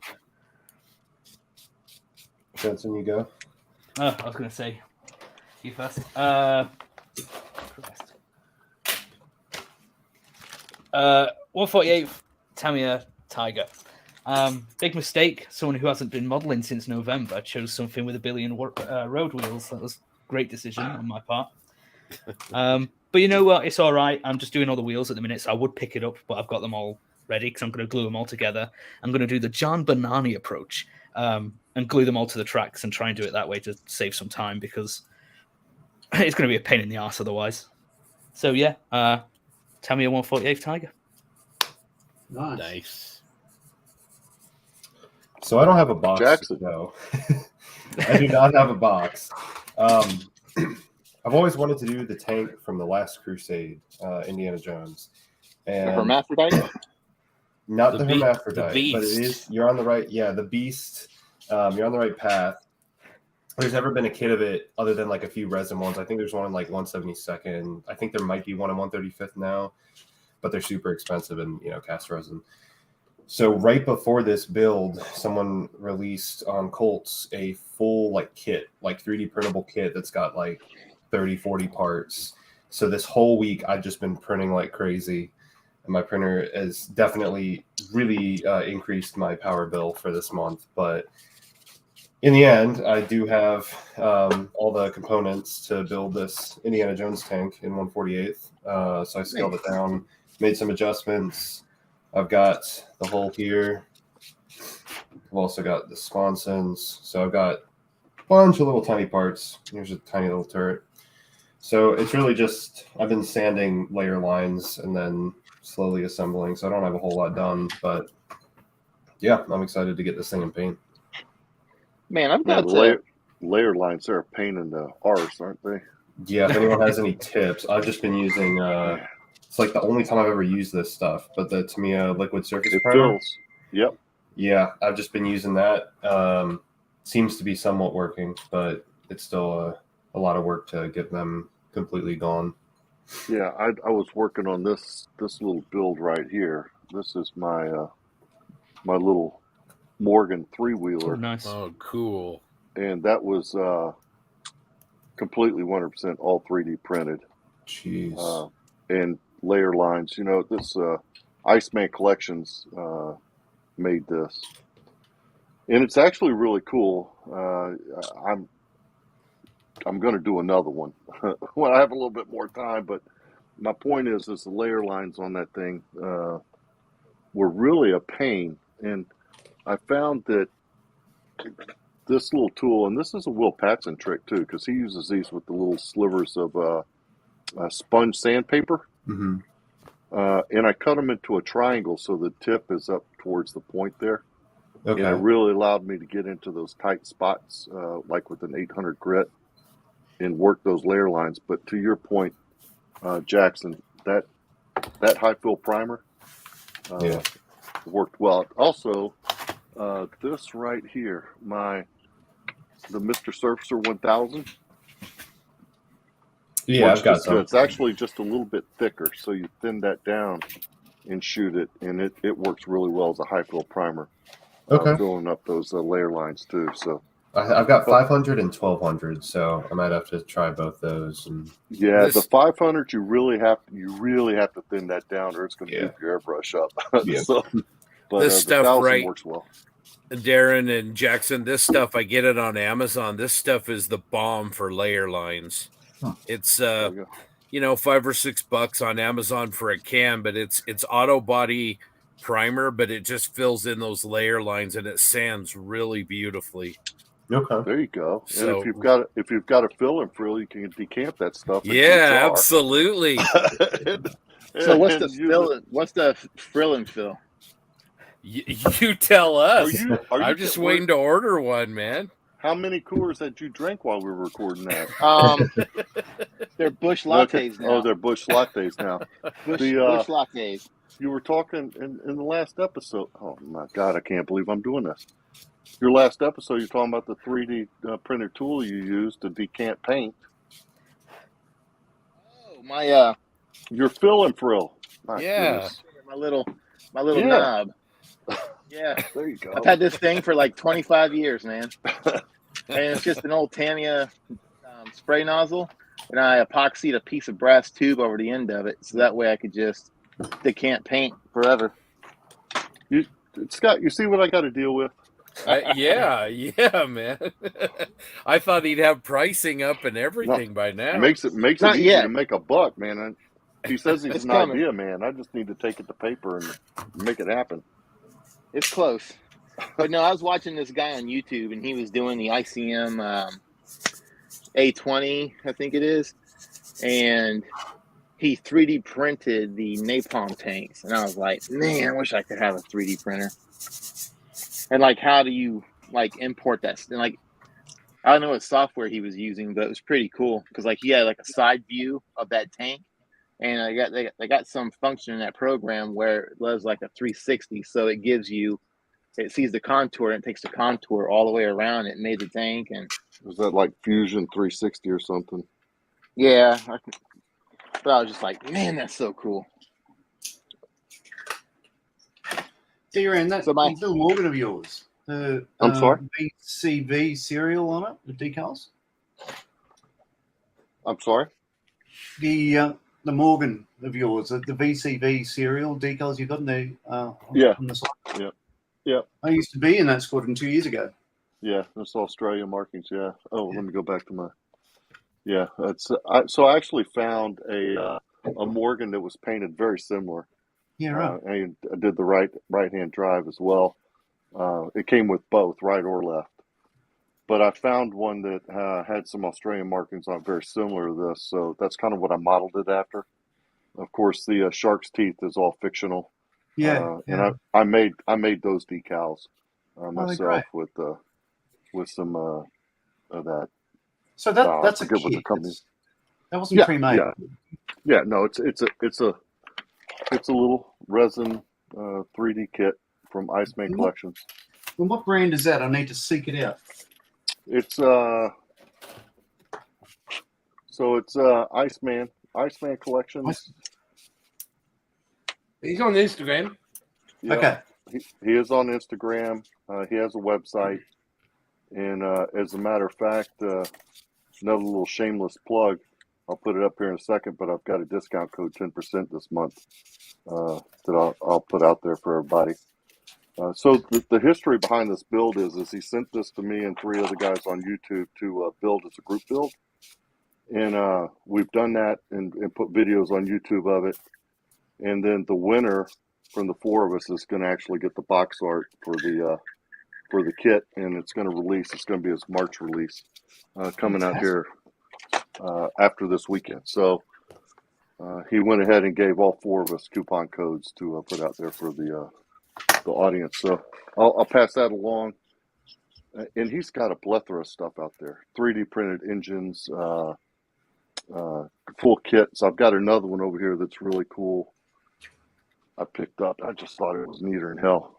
Jensen, you go.
Oh, I was going to say, you first. 148 Tamiya Tiger. Big mistake. Someone who hasn't been modeling since November chose something with 1 billion road wheels. That was a great decision on my part. But you know what? It's all right. I'm just doing all the wheels at the minute, so I would pick it up, but I've got them all ready because I'm going to glue them all together. I'm going to do the John Bernani approach and glue them all to the tracks and try and do it that way to save some time because it's going to be a pain in the ass otherwise. So yeah, Tamiya 148 Tiger.
Nice.
So I don't have a box.
Jackson.
No, I do not have a box. I've always wanted to do the tank from the Last Crusade, Indiana Jones, and
The hermaphrodite?
not the
The
hermaphrodite,
beast.
but it is. You're on the right. Yeah, the beast. You're on the right path. There's never been a kit of it other than like a few resin ones. I think there's one in like 172nd. I think there might be one in 135th now, but they're super expensive and cast resin. So right before this build, someone released on Colts a full like kit, like 3D printable kit that's got like 30, 40 parts. So this whole week, I've just been printing like crazy. And my printer has definitely really increased my power bill for this month. But in the end, I do have all the components to build this Indiana Jones tank in 1/48th. So I scaled it down, made some adjustments. I've got the hull here. I've also got the sponsons. So I've got a bunch of little tiny parts. Here's a tiny little turret. So it's really just, I've been sanding layer lines and then slowly assembling. So I don't have a whole lot done. But yeah, I'm excited to get this thing in paint.
Man, I've got
layer lines. They're a pain in the arse, aren't they?
Yeah, if anyone has any tips, I've just been using, it's like the only time I've ever used this stuff, but the Tamiya liquid surface primer.
Fills. Yep.
Yeah, I've just been using that. Seems to be somewhat working, but it's still a lot of work to get them completely gone.
Yeah, I was working on this little build right here. This is my my little Morgan 3-wheeler.
Oh, nice.
Oh, cool.
And that was completely 100% all 3D printed.
Jeez.
And layer lines. You know, this Iceman Collections made this. And it's actually really cool. I'm going to do another one when I have a little bit more time. But my point is the layer lines on that thing were really a pain. And I found that this little tool, and this is a Will Patson trick too, because he uses these with the little slivers of sponge sandpaper.
Mm-hmm.
And I cut them into a triangle so the tip is up towards the point there.
Okay.
And it really allowed me to get into those tight spots, like with an 800 grit, and work those layer lines. But to your point, Jackson, that high fill primer worked well. Also, this right here, the Mr. Surfacer 1000.
Yeah, I've got some.
It's actually just a little bit thicker, so you thin that down and shoot it, and it works really well as a high fill primer.
Okay.
Filling up those layer lines too. So
I've got 500 and 1200, so I might have to try both those. And
yeah, the 500 you really have to thin that down, or it's going to keep your airbrush up.
Yeah.
So, but
This stuff,
the 1000
right?
works well.
Darren and Jackson, this stuff, I get it on Amazon. This stuff is the bomb for layer lines.
Huh.
It's $5 or $6 on Amazon for a can, but it's auto body primer, but it just fills in those layer lines and it sands really beautifully.
Okay, there you go.
So,
and if you've got a fill and frill, you can decant that stuff.
Yeah, absolutely.
So what's the frill and fill?
You tell us. I'm just waiting to order one, man.
How many coolers had you drank while we were recording that?
They're Bush lattes now.
Oh, they're Bush lattes now.
Bush lattes.
You were talking in the last episode. Oh my God, I can't believe I'm doing this. Your last episode, you're talking about the 3D printer tool you use to decant paint.
Oh, my
your fill and frill.
My little knob. Yeah,
there you go.
I've had this thing for like 25 years, man. And it's just an old Tamiya spray nozzle, and I epoxied a piece of brass tube over the end of it, so that way I could just decant paint forever.
Scott, you see what I got to deal with?
Yeah, man. I thought he'd have pricing up and everything by now.
Makes it easy to make a buck, man. He says he's an idea man. I just need to take it to paper and make it happen.
It's close. But no, I was watching this guy on YouTube, and he was doing the ICM A20, I think it is, and he 3D printed the napalm tanks. And I was like, man, I wish I could have a 3D printer. And like, how do you like import that? And like, I don't know what software he was using, but it was pretty cool because like he had like a side view of that tank, and they got some function in that program where it does like a 360, so it sees the contour and it takes the contour all the way around. It made the tank. And
was that like Fusion 360 or something?
Yeah, but I was just like, man, that's so cool.
Darren, that little Morgan of yours, the
I'm sorry?
BCV serial on it, the decals?
I'm sorry.
The Morgan of yours, the VCV serial decals you got in the on the side.
Yeah.
I used to be in that squadron 2 years ago.
Yeah, that's Australian markings. Yeah. Oh, let me go back to my. Yeah, so I actually found a Morgan that was painted very similar.
Yeah, right.
And I did the right hand drive as well. It came with both, right or left. But I found one that had some Australian markings on it, very similar to this. So that's kind of what I modeled it after. Of course, the shark's teeth is all fictional.
Yeah,
and I made those decals myself with some of that.
So that's a
good with the
kit.
company.
That wasn't pre-made.
Yeah. No, it's a little resin 3D kit from Iceman Collections.
And what brand is that? I need to seek it out.
It's Iceman Collections.
He's on Instagram.
Yeah,
okay.
He is on Instagram. He has a website. And as a matter of fact, another little shameless plug. I'll put it up here in a second, but I've got a discount code 10% this month that I'll put out there for everybody. So the history behind this build is he sent this to me and 3 other guys on YouTube to build as a group build. And we've done that and put videos on YouTube of it. And then the winner from the 4 of us is going to actually get the box art for the kit, and it's going to release. It's going to be his March release coming out here after this weekend. So he went ahead and gave all 4 of us coupon codes to put out there for the audience. So I'll pass that along. And he's got a plethora of stuff out there. 3D printed engines, full kits. I've got another one over here that's really cool. I picked up. I just thought it was neater than hell.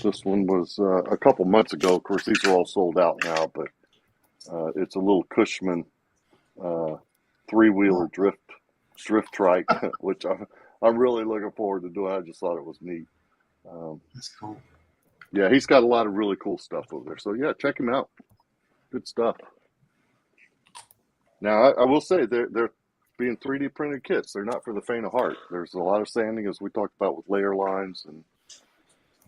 This one was a couple months ago. Of course, these are all sold out now, but it's a little Cushman 3-wheeler drift trike, which I'm really looking forward to doing. I just thought it was neat.
That's cool.
Yeah, he's got a lot of really cool stuff over there. So yeah, check him out. Good stuff. Now I will say they're being 3D printed kits. They're not for the faint of heart. There's a lot of sanding, as we talked about, with layer lines, and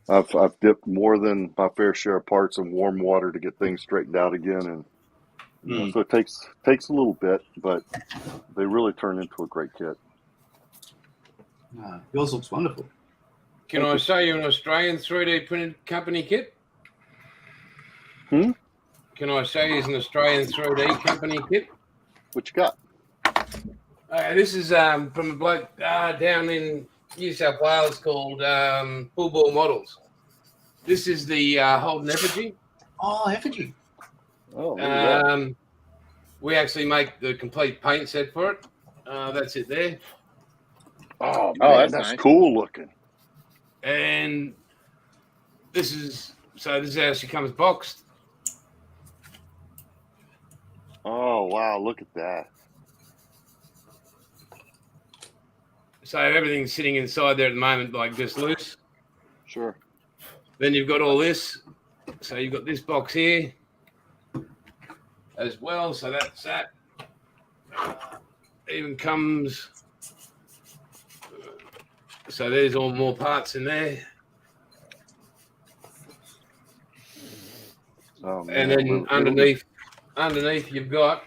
I've dipped more than my fair share of parts in warm water to get things straightened out again, and you know, so it takes a little bit, but they really turn into a great kit.
Yours looks wonderful.
Can I show you an Australian 3D printed company kit?
Can
I show you an Australian 3D company kit?
What you got?
This is from a bloke down in New South Wales called Bull Ball Models. This is the Holden Effigy.
Oh, Effigy.
Oh,
we actually make the complete paint set for it. That's it there.
Oh, man, that's nice. Cool looking.
And this is how she comes boxed.
Oh, wow, look at that.
So everything's sitting inside there at the moment, like just loose.
Sure.
Then you've got all this. So you've got this box here as well. So that's that. Even comes. So there's all more parts in there.
Oh, man.
And then underneath you've got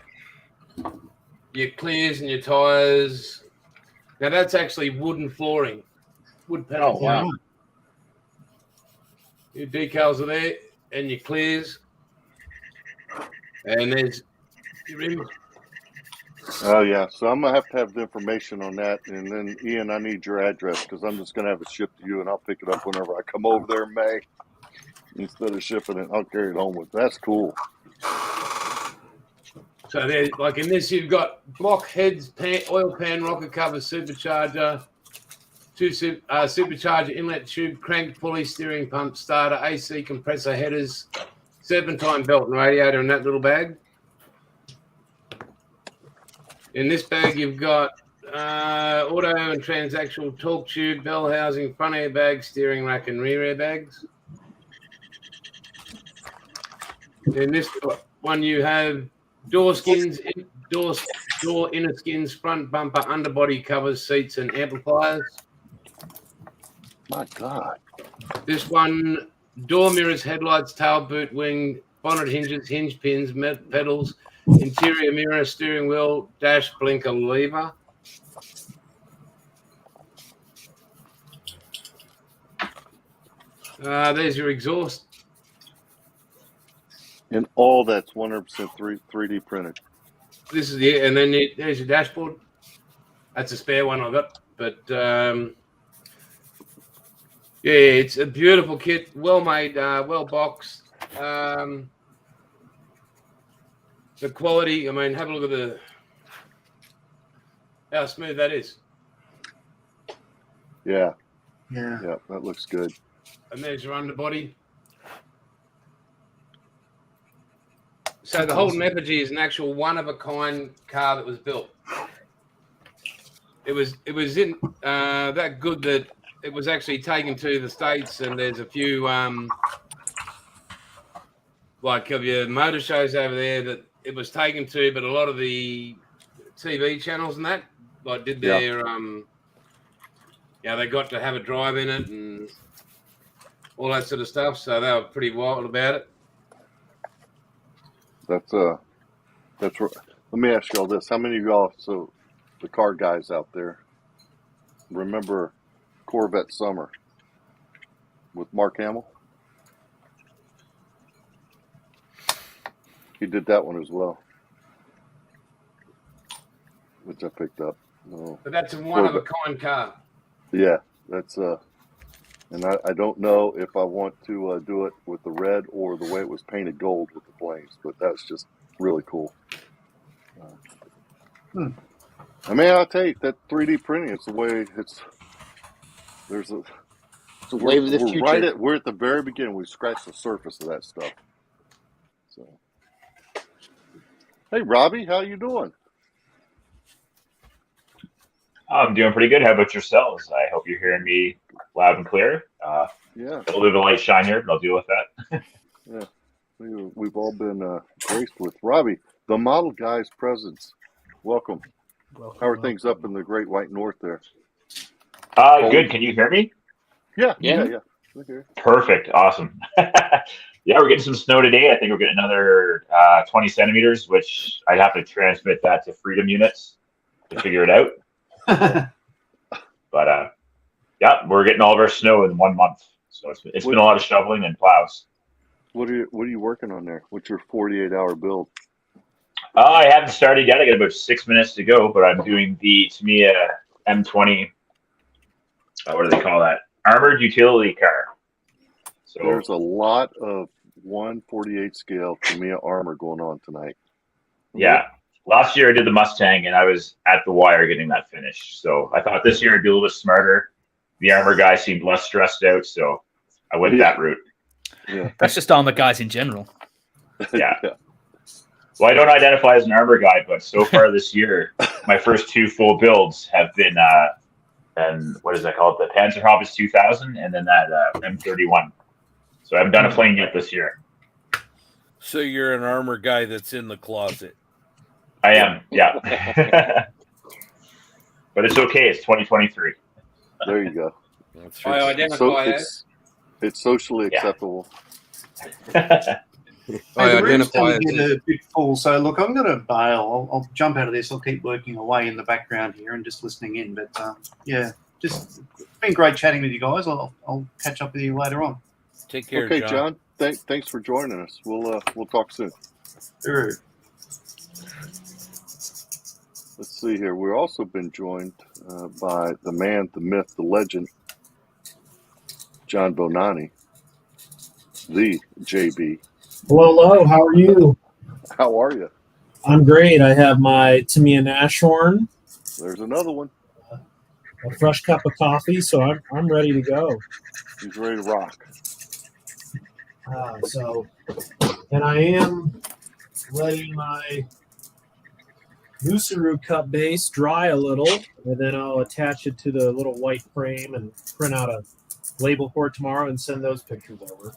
your clears and your tires. Now that's actually wooden flooring, wood panel.
Oh, wow.
Your decals are there and your clears. And there's your rim.
Oh, yeah. So I'm going to have the information on that. And then, Ian, I need your address because I'm just going to have it shipped to you, and I'll pick it up whenever I come over there in May. Instead of shipping it, I'll carry it home with. That's cool.
So there, like in this, you've got block heads, oil pan, rocket cover, supercharger, 2 supercharger inlet tube, crank pulley, steering pump, starter, AC compressor headers, serpentine belt and radiator in that little bag. In this bag, you've got auto and transactional torque tube, bell housing, front airbag, steering rack, and rear airbags. In this one, you have door skins, door inner skins, front bumper, underbody covers, seats, and amplifiers.
My God.
This one, door mirrors, headlights, tail boot, wing, bonnet hinges, hinge pins, pedals, interior mirror, steering wheel, dash, blinker, lever. There's your exhaust.
And all that's 100% 3D printed.
This is and then there's your dashboard. That's a spare one I got, but yeah, it's a beautiful kit, well made, well boxed. The quality, I mean, have a look at how smooth that is.
Yeah.
Yeah.
Yeah, that looks good.
And there's your underbody. So the Holden Effigy is an actual one-of-a-kind car that was built. It was in that good that it was actually taken to the States, and there's a few like of your motor shows over there that it was taken to, but a lot of the TV channels and that like did their they got to have a drive in it and all that sort of stuff. So they were pretty wild about it.
That's let me ask y'all this. How many of y'all, so the car guys out there, remember Corvette Summer with Mark Hamill? He did that one as well, which I picked up. Oh.
But that's a one-of-a-kind car.
Yeah, that's and I don't know if I want to do it with the red or the way it was painted gold with the flames, but that's just really cool. I mean, I'll tell you, that 3D printing, it's the way it's a
wave of the future.
We're at the very beginning. We scratched the surface of that stuff. So, hey, Robbie, how you doing?
I'm doing pretty good. How about yourselves? I hope you're hearing me loud and clear.
Yeah.
A little bit of a light shine here, but I'll deal with that.
Yeah. We've all been graced with Robbie, the model guy's presence. Welcome. How are things up in the Great White North there?
Good. Can you hear me?
Yeah. Okay.
Perfect. Awesome. Yeah, we're getting some snow today. I think we're getting another 20 centimeters, which I'd have to transmit that to Freedom units to figure it out. But yeah, we're getting all of our snow in 1 month. So it's been a lot of shoveling and plows.
What are you working on there? What's your 48-hour build?
I haven't started yet. I got about 6 minutes to go, but I'm doing the Tamiya M20. What do they call that? Armored utility car. So
there's a lot of 1/48 scale Tamiya armor going on tonight.
Yeah. Last year I did the Mustang and I was at the wire getting that finished. So I thought this year I'd be a little bit smarter. The armor guy seemed less stressed out, so I went that route.
Yeah.
That's just armor guys in general.
Yeah. Well, I don't identify as an armor guy, but so far this year, my first two full builds have been, and what is that called? The Panzerhaubitze 2000 and then that M31. So I haven't done a plane yet this year.
So you're an armor guy that's in the closet.
I am, yeah. But it's okay. It's 2023.
There you go.
I identify
as. It's socially acceptable.
I identify as a bit full. So look, I'm going to bail. I'll jump out of this. I'll keep working away in the background here and just listening in. But yeah, just been great chatting with you guys. I'll catch up with you later on.
Take care,
okay, John. Thanks for joining us. We'll talk soon.
Sure.
Let's see here. We've also been joined by the man, the myth, the legend, John Bonani, the JB.
Hello. How are you?
How are you?
I'm great. I have my Tamiya Nashorn.
There's another one.
A fresh cup of coffee, so I'm ready to go.
He's ready to rock.
And I am letting my Musaru cup base dry a little, and then I'll attach it to the little white frame and print out a label for it tomorrow and send those pictures over.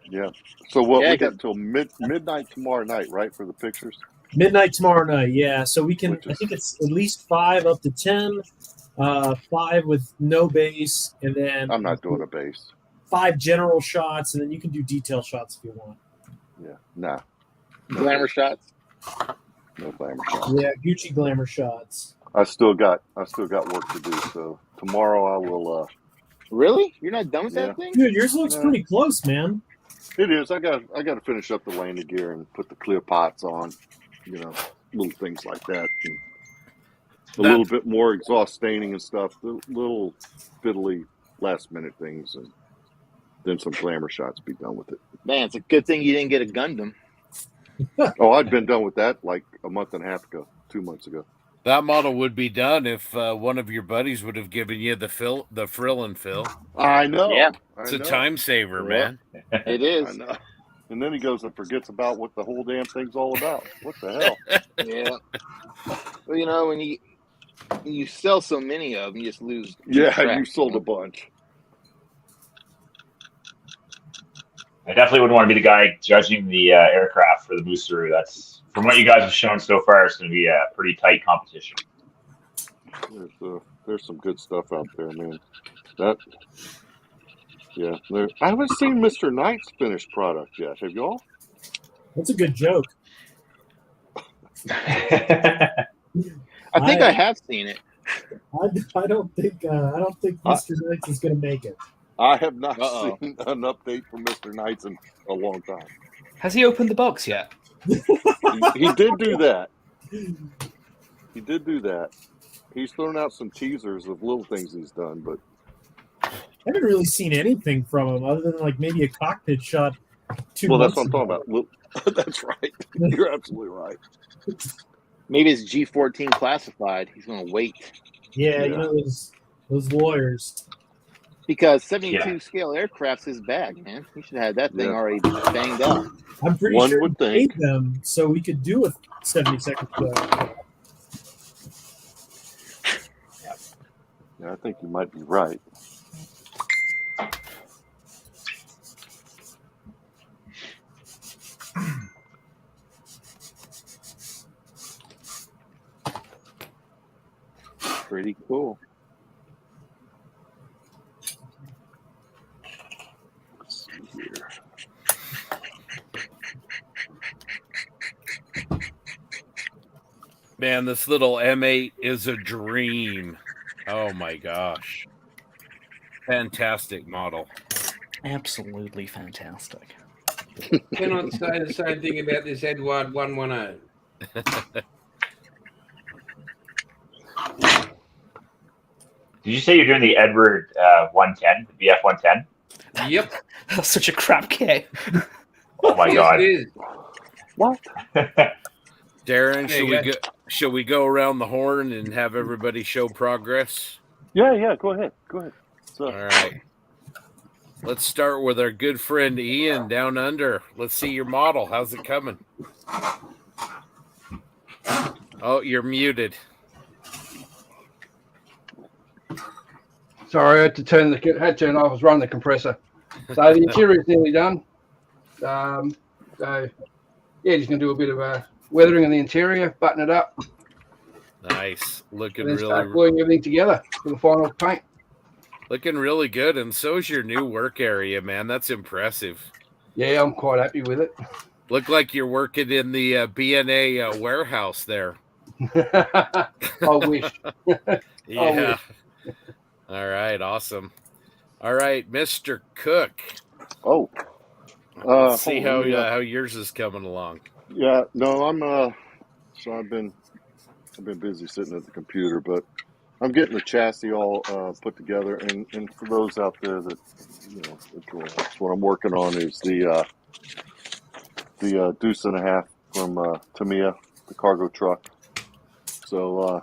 Yeah. So what
Yeah,
we got till midnight tomorrow night, right, for the pictures?
Midnight tomorrow night, yeah. So we can.
Which is-
I think it's at least 5 up to 10. 5 with no base, and then
I'm not doing a base.
5 general shots, and then you can do detail shots if you want.
Yeah. Nah.
Glamour shots.
No glamour shots.
Yeah, Gucci glamour shots.
I still got work to do. So tomorrow I will.
Really? You're not done with
Yeah.
that thing?
Dude, yours looks
Yeah.
pretty close, man.
It is. I got to finish up the landing gear and put the clear pots on. You know, little things like that. And a little bit more exhaust staining and stuff. Little fiddly last minute things, and then some glamour shots. Be done with it.
Man, it's a good thing you didn't get a Gundam.
Oh, I'd been done with that like a month and a half ago, 2 months ago.
That model would be done if one of your buddies would have given you the frill and fill.
I know.
Yeah.
It's a time saver, man.
It is.
I know. And then he goes and forgets about what the whole damn thing's all about. What the hell?
Yeah. Well, you know, when you sell so many of them, you just lose.
Yeah,
track.
you sold a bunch.
I definitely wouldn't want to be the guy judging the aircraft for the booster. That's from what you guys have shown so far. It's going to be a pretty tight competition.
There's some good stuff out there, man. I haven't seen Mr. Knight's finished product yet. Have y'all?
That's a good joke.
I think I have seen it.
I don't think Mr. Knights is going to make it.
I have not seen an update from Mr. Knight's in a long time.
Has he opened the box yet?
He did do that. He did do that. He's thrown out some teasers of little things he's done, but
I haven't really seen anything from him other than like maybe a cockpit shot 2
well,
months
that's what I'm talking
ago.
about. That's right. You're absolutely right.
Maybe it's G14 classified. He's going to wait.
Yeah, you know those lawyers.
Because 72 scale aircraft's his bag, man. He should have had that thing already banged up.
I'm pretty
One
sure
would
he
think.
paid them so we could do a 70-second show.
Yeah, I think you might be right.
Pretty cool.
Let's see here.
Man, this little M8 is a dream. Oh my gosh. Fantastic model.
Absolutely fantastic.
Cannot say the same thing about this Edward 110.
Did you say you're doing the Edward 110, the BF 110?
Yep.
That's such a crap kit.
Oh my
Yes,
god!
it is.
What?
Darren,
There you
shall we go around the horn and have everybody show progress?
Yeah, go ahead. So,
All right. Let's start with our good friend Ian down under. Let's see your model. How's it coming? Oh, you're muted.
Sorry, I had to turn off. I was running the compressor. So the interior is nearly done. So yeah, just gonna do a bit of weathering in the interior, button it up,
Nice. Looking
and then start
really
gluing everything together for the final paint.
looking really good. And so is your new work area, man. That's impressive.
Yeah, I'm quite happy with it.
Look like you're working in the B&A warehouse there.
I wish.
Yeah. All right. Awesome. All right, Mr. Cook.
Oh.
Let's see
hold on,
how yours is coming along.
Yeah, no, I'm so I've been busy sitting at the computer, but I'm getting the chassis all put together, and for those out there that that's what I'm working on is the Deuce and a Half from Tamiya, the cargo truck. So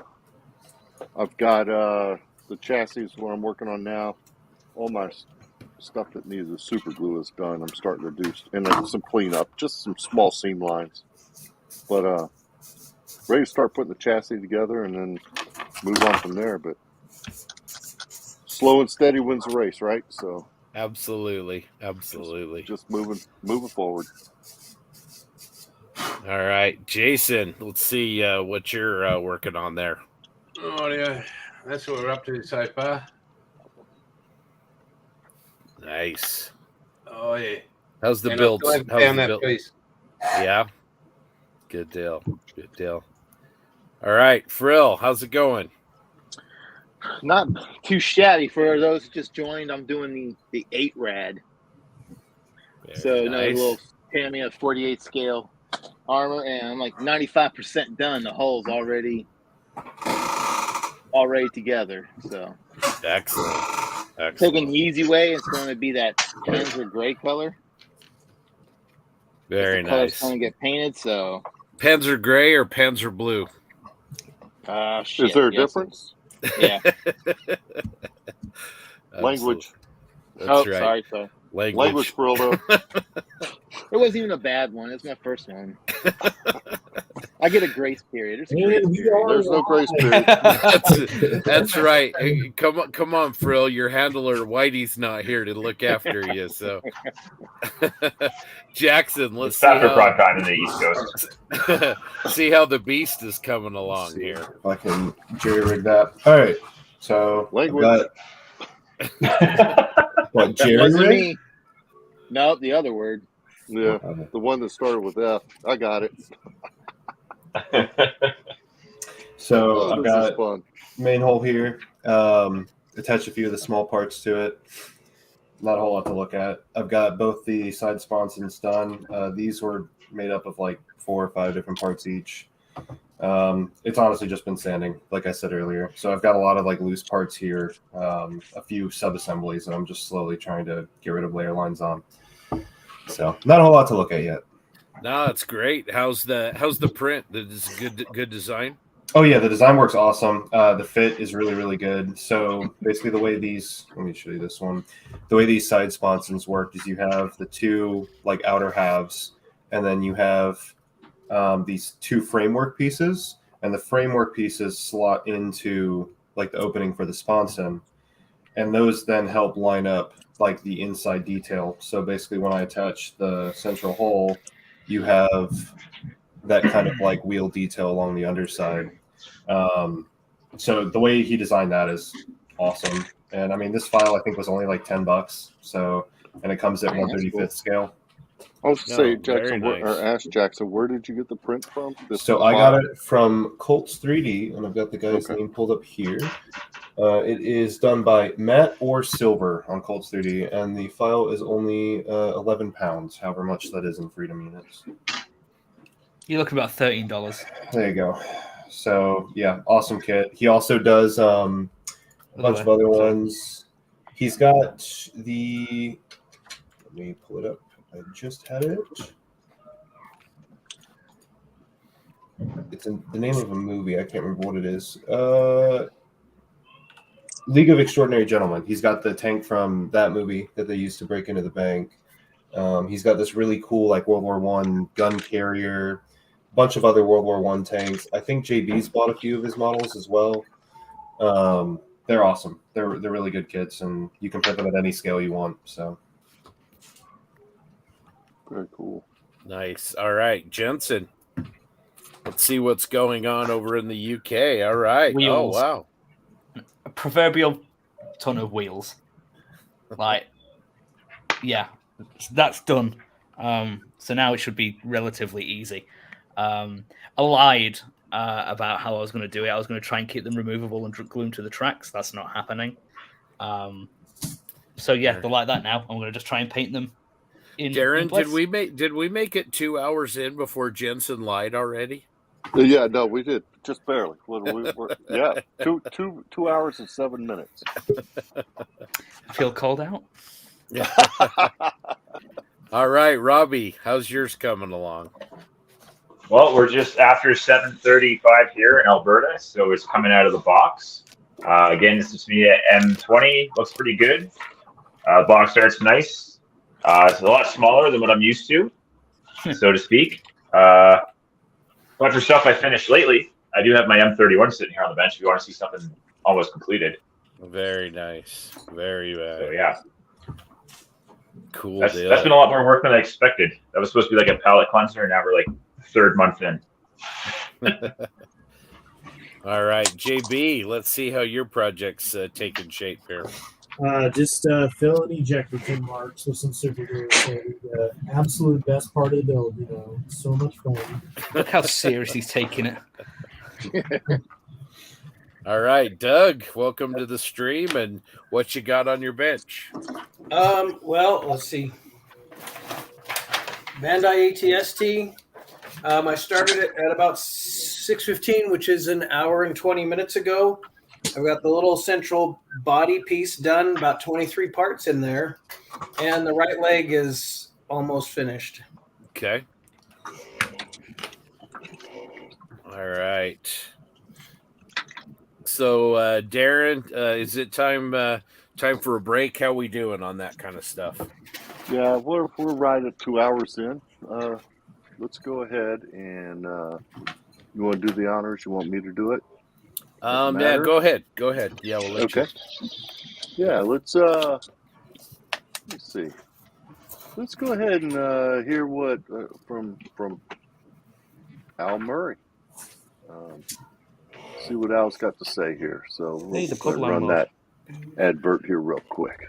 I've got the chassis is what I'm working on now. All my stuff that needs a super glue is done. I'm starting to do and then some cleanup, just some small seam lines. But ready to start putting the chassis together and then move on from there. But slow and steady wins the race, right? So
Absolutely.
Just moving forward.
All right, Jason. Let's see what you're working on there.
Oh yeah, that's what we're up to so far.
Nice.
Oh yeah.
How's the
And
build?
I still haven't
How's
found
the
that
build?
piece.
Yeah. Good deal. All right, Frill, how's it going?
Not too shabby for those who just joined. I'm doing the 8 rad. So another little Tamiya 48 scale armor, and I'm like 95% done. The hull's already together. So
excellent.
Taking the easy way, it's going to be that Panzer gray color.
Very
the color's
nice.
going to get painted. So
Panzer gray or Panzer blue?
Shit,
Is there a
yes.
difference?
Yeah.
Language.
That's right.
Sorry.
Language for all the.
It wasn't even a bad one. It's my first one. I get a grace period. There's a grace period.
There's no grace period.
That's right. Hey, come on, Frill. Your handler Whitey's not here to look after you. So, Jackson, let's see
After
how,
prime time in the East Coast.
see how the beast is coming along here.
If I can jerry rig that. All right. So
Language.
What,
That
jerry
wasn't
rig?
me. No, the other word.
Yeah, the one that started with F. I got it.
So I've
this is
got
fun.
main hole here. Attached a few of the small parts to it. Not a whole lot to look at. I've got both the side sponsons done. These were made up of like 4 or 5 different parts each. It's honestly just been sanding, like I said earlier. So I've got a lot of like loose parts here, a few sub-assemblies that I'm just slowly trying to get rid of layer lines on. So not a whole lot to look at yet.
No, it's great. How's the print? Is good design?
Oh yeah, the design works awesome. The fit is really, really good. So basically the way these, let me show you this one. The way these side sponsons work is you have the 2 like outer halves, and then you have these 2 framework pieces, and the framework pieces slot into like the opening for the sponson, and those then help line up like the inside detail. So basically when I attach the central hole, you have that kind of like wheel detail along the underside. So the way he designed that is awesome. And I mean, this file I think was only like $10. So, and it comes at 1/35th scale.
I was to say, Jackson,
very nice.
or ask Jackson, where did you get the print from?
So I got it from Colts 3D, and I've got the guy's name pulled up here. It is done by Matt or Silver on Colts 3D, and the file is only 11 pounds, however much that is in freedom units.
You're looking about $13.
There you go. So yeah, awesome kit. He also does a bunch of other ones. He's got the. Let me pull it up. I just had it. It's in the name of a movie. I can't remember what it is. League of Extraordinary Gentlemen. He's got the tank from that movie that they used to break into the bank. He's got this really cool like World War I gun carrier, a bunch of other World War I tanks. I think JB's bought a few of his models as well. They're awesome. They're really good kits, and you can print them at any scale you want. So
very cool.
Nice. All right, Jensen. Let's see what's going on over in the UK. All right.
Wheels.
Oh, wow.
A proverbial ton of wheels. Like, yeah, that's done. So now it should be relatively easy. I lied about how I was going to do it. I was going to try and keep them removable and glue them to the tracks. That's not happening. So yeah, they're like that now. I'm going to just try and paint them.
Darren, did we make it 2 hours in before Jensen lied already?
Yeah, no, we did just barely. Yeah, 2 hours and 7 minutes.
I feel called out.
All right, Robbie, how's yours coming along?
Well, we're just after 7:35 here in Alberta, so it's coming out of the box. Again, this is me at M20. Looks pretty good. Box art's nice. It's a lot smaller than what I'm used to, so to speak. Bunch of stuff I finished lately. I do have my M31 sitting here on the bench if you want to see something almost completed.
Very nice. Very
So, yeah.
Cool.
That's been a lot more work than I expected. That was supposed to be like a palate cleanser, and now we're like 3rd month in.
All right, JB, let's see how your project's taking shape here.
Just fill and ejector pin marks with some super glue. So the absolute best part of the build, so much fun.
Look how serious he's taking it.
All right, Doug, welcome to the stream, and what you got on your bench?
Well, let's see. Bandai ATST. I started it at about 6:15, which is an hour and 20 minutes ago. I've got the little central body piece done, about 23 parts in there, and the right leg is almost finished.
Okay. All right. So, Darren, is it time for a break? How we doing on that kind of stuff?
Yeah, we're right at 2 hours in. Let's go ahead and you want to do the honors? You want me to do it?
Yeah, go ahead. Go ahead. Yeah, we'll let
you. Yeah, let's see. Let's go ahead and hear what from Al Murray. See what Al's got to say here. So we'll run that advert here real quick.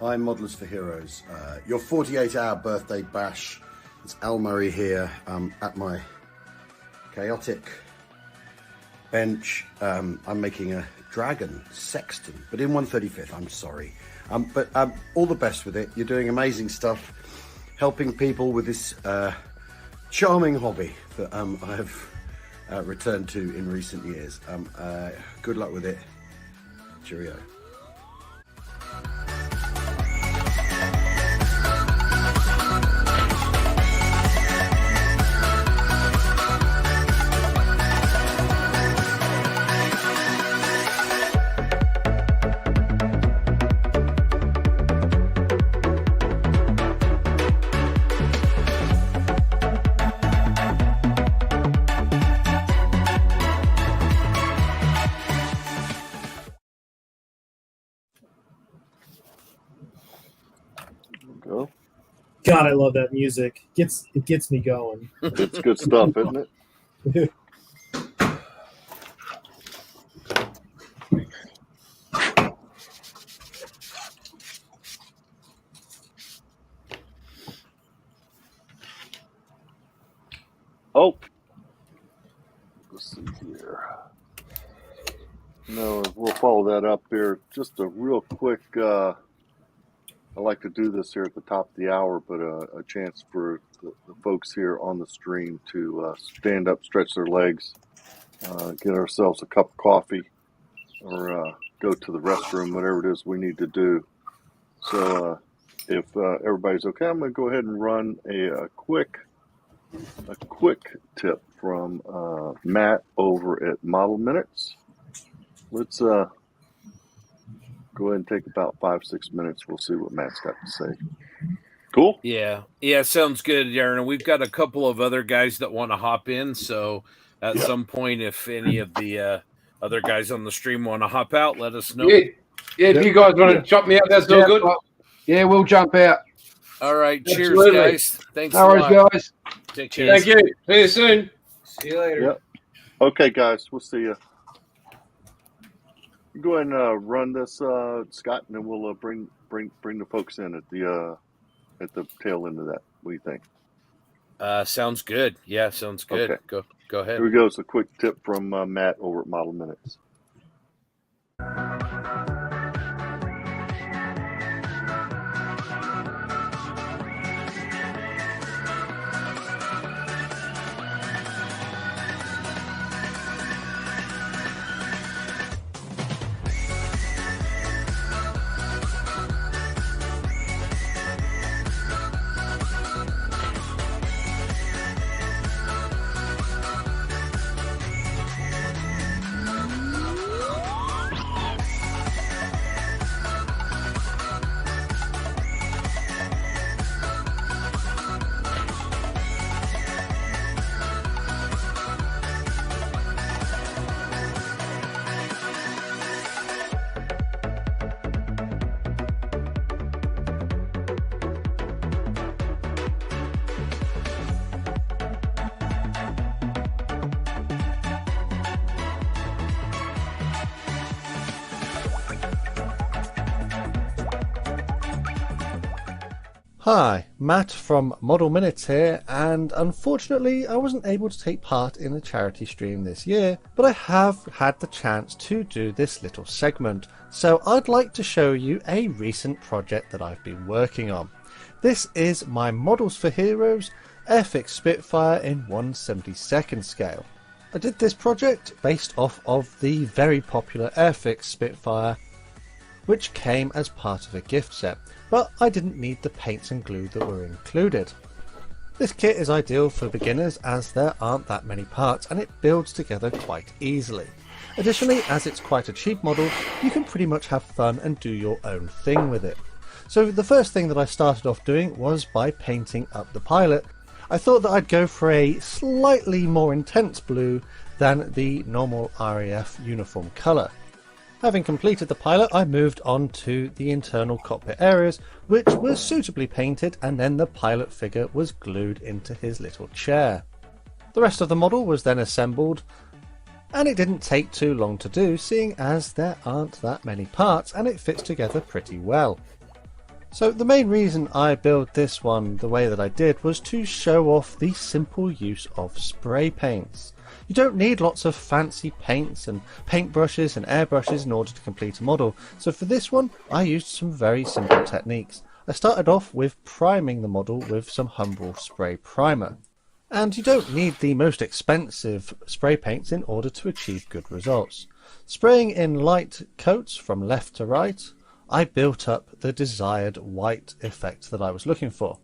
Hi, Modelers for Heroes. Your 48-hour birthday bash. It's Al Murray here at my chaotic bench. I'm making a dragon sexton, but in 1/35th, I'm sorry. But all the best with it. You're doing amazing stuff, helping people with this charming hobby that I have returned to in recent years. Good luck with it. Cheerio.
God, I love that music. It gets me going.
It's good stuff, isn't it? Oh, let's see here. No, we'll follow that up here. Just a real quick. I like to do this here at the top of the hour, but a chance for the folks here on the stream to stand up, stretch their legs, get ourselves a cup of coffee, or go to the restroom, whatever it is we need to do. So if everybody's okay, I'm going to go ahead and run a quick tip from Matt over at Model Minutes. Let's go ahead and take about 5-6 minutes. We'll see what Matt's got to say. Cool.
Yeah, sounds good, Darren. We've got a couple of other guys that want to hop in. So at some point, if any of the other guys on the stream want to hop out, let us know.
Yeah, if you guys want to chop me out, that's all good. Yeah, we'll jump out.
All right.
Absolutely.
Cheers, guys. Thanks
no worries,
a lot.
guys.
Take care.
Thank you. See you soon.
See you later.
Yep. Okay, guys. We'll see you. Go ahead and run this, Scott, and then we'll bring the folks in at the tail end of that. What do you think?
Sounds good. Yeah, sounds good.
Okay.
Go ahead.
Here we go. It's a quick tip from Matt over at Model Minutes.
Hi, Matt from Model Minutes here, and unfortunately I wasn't able to take part in the charity stream this year, but I have had the chance to do this little segment, so I'd like to show you a recent project that I've been working on. This is my Models for Heroes Airfix Spitfire in 1/72nd scale. I did this project based off of the very popular Airfix Spitfire, which came as part of a gift set, but I didn't need the paints and glue that were included. This kit is ideal for beginners as there aren't that many parts and it builds together quite easily. Additionally, as it's quite a cheap model, you can pretty much have fun and do your own thing with it. So the first thing that I started off doing was by painting up the pilot. I thought that I'd go for a slightly more intense blue than the normal RAF uniform colour. Having completed the pilot, I moved on to the internal cockpit areas, which were suitably painted, and then the pilot figure was glued into his little chair. The rest of the model was then assembled, and it didn't take too long to do, seeing as there aren't that many parts and it fits together pretty well. So the main reason I built this one the way that I did was to show off the simple use of spray paints. You don't need lots of fancy paints and paintbrushes and airbrushes in order to complete a model, so for this one I used some very simple techniques. I started off with priming the model with some Humbrol spray primer. And you don't need the most expensive spray paints in order to achieve good results. Spraying in light coats from left to right, I built up the desired white effect that I was looking for.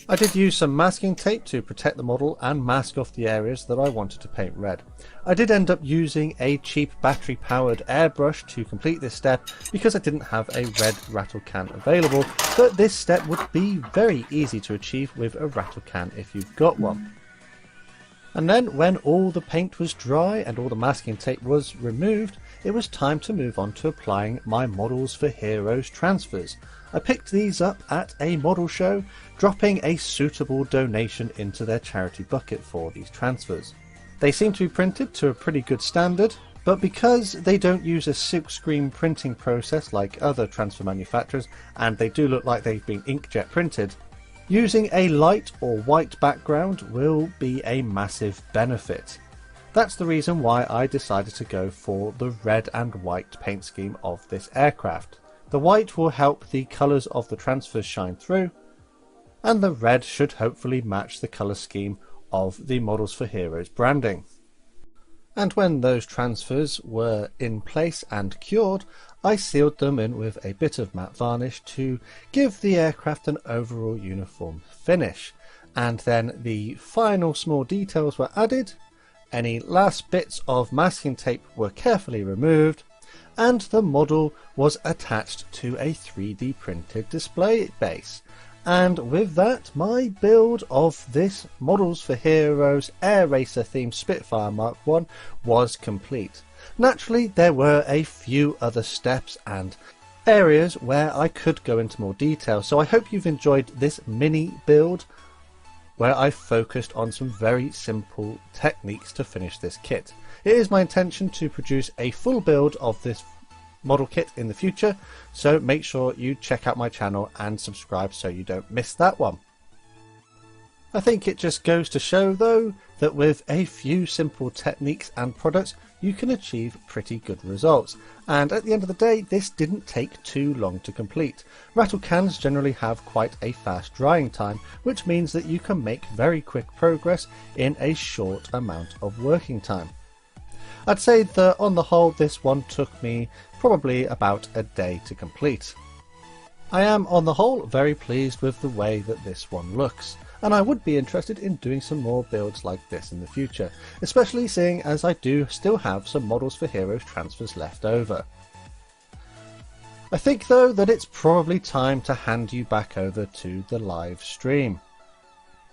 I did use some masking tape to protect the model and mask off the areas that I wanted to paint red. I did end up using a cheap battery powered airbrush to complete this step because I didn't have a red rattle can available, but this step would be very easy to achieve with a rattle can if you've got one. And then when all the paint was dry and all the masking tape was removed, it was time to move on to applying my Models for Heroes transfers. I picked these up at a model show, dropping a suitable donation into their charity bucket for these transfers. They seem to be printed to a pretty good standard, but because they don't use a silkscreen printing process like other transfer manufacturers, and they do look like they've been inkjet printed, using a light or white background will be a massive benefit. That's the reason why I decided to go for the red and white paint scheme of this aircraft. The white will help the colours of the transfers shine through, and the red should hopefully match the colour scheme of the Models for Heroes branding. And when those transfers were in place and cured, I sealed them in with a bit of matte varnish to give the aircraft an overall uniform finish. And then the final small details were added, any last bits of masking tape were carefully removed, and the model was attached to a 3D printed display base. And with that, my build of this Models for Heroes Air Racer themed Spitfire Mark I was complete. Naturally, there were a few other steps and areas where I could go into more detail, so I hope you've enjoyed this mini build where I focused on some very simple techniques to finish this kit. It is my intention to produce a full build of this model kit in the future, so make sure you check out my channel and subscribe so you don't miss that one. I think it just goes to show though that with a few simple techniques and products you can achieve pretty good results, and at the end of the day this didn't take too long to complete. Rattle cans generally have quite a fast drying time, which means that you can make very quick progress in a short amount of working time. I'd say that on the whole this one took me probably about a day to complete. I am on the whole very pleased with the way that this one looks, and I would be interested in doing some more builds like this in the future, especially seeing as I do still have some Models for Heroes transfers left over. I think though that it's probably time to hand you back over to the live stream.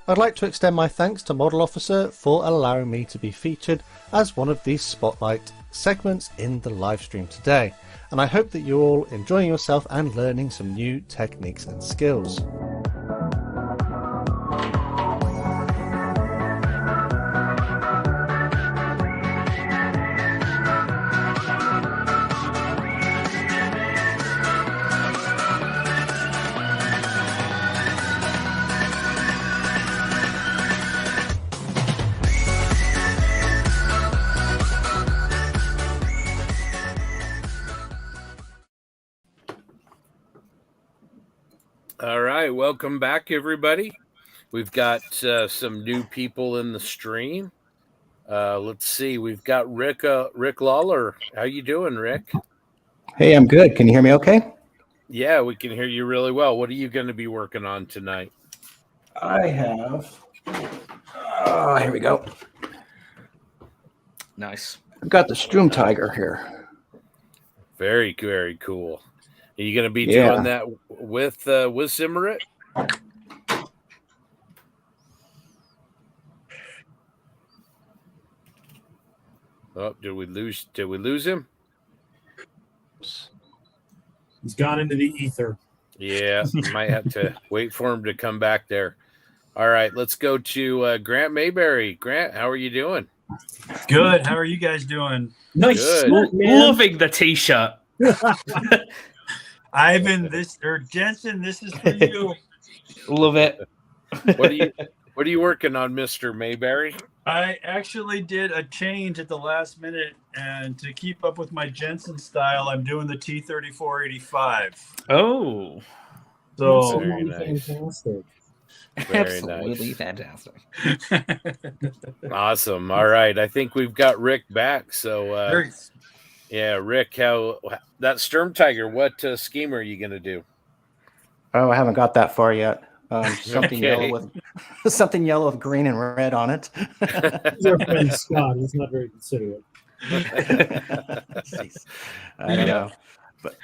I'd like to extend my thanks to Model Officer for allowing me to be featured as one of these spotlight segments in the live stream today, and I hope that you're all enjoying yourself and learning some new techniques and skills.
All right, welcome back, everybody. We've got some new people in the stream. Let's see. We've got Rick Lawler. How you doing, Rick?
Hey, I'm good. Can you hear me okay?
Yeah, we can hear you really well. What are you going to be working on tonight?
I have. Here we go.
Nice.
I've got the Stroom Tiger here.
Very, very cool. Are you going to be
Yeah.
doing that with Zimmerit? Oh, did we lose him?
He's gone into the ether.
Yeah, might have to wait for him to come back there. All right, let's go to Grant Mayberry. Grant, how are you doing?
Good. How are you guys doing?
Nice.
Good.
Loving the t-shirt.
Ivan, Jensen, this is for you.
Love it.
What are you working on, Mr. Mayberry?
I actually did a change at the last minute, and to keep up with my Jensen style, I'm doing the T3485.
Oh.
So
Very nice.
Fantastic.
Very
Absolutely
nice.
fantastic.
Awesome. All right. I think we've got Rick back. So,
Very-
yeah, Rick, how that Sturm Tiger, what scheme are you going to do?
Oh, I haven't got that far yet. Something
Okay.
yellow with something yellow with green and red on it.
He's our friend Scott. He's not very considerate.
I don't know, but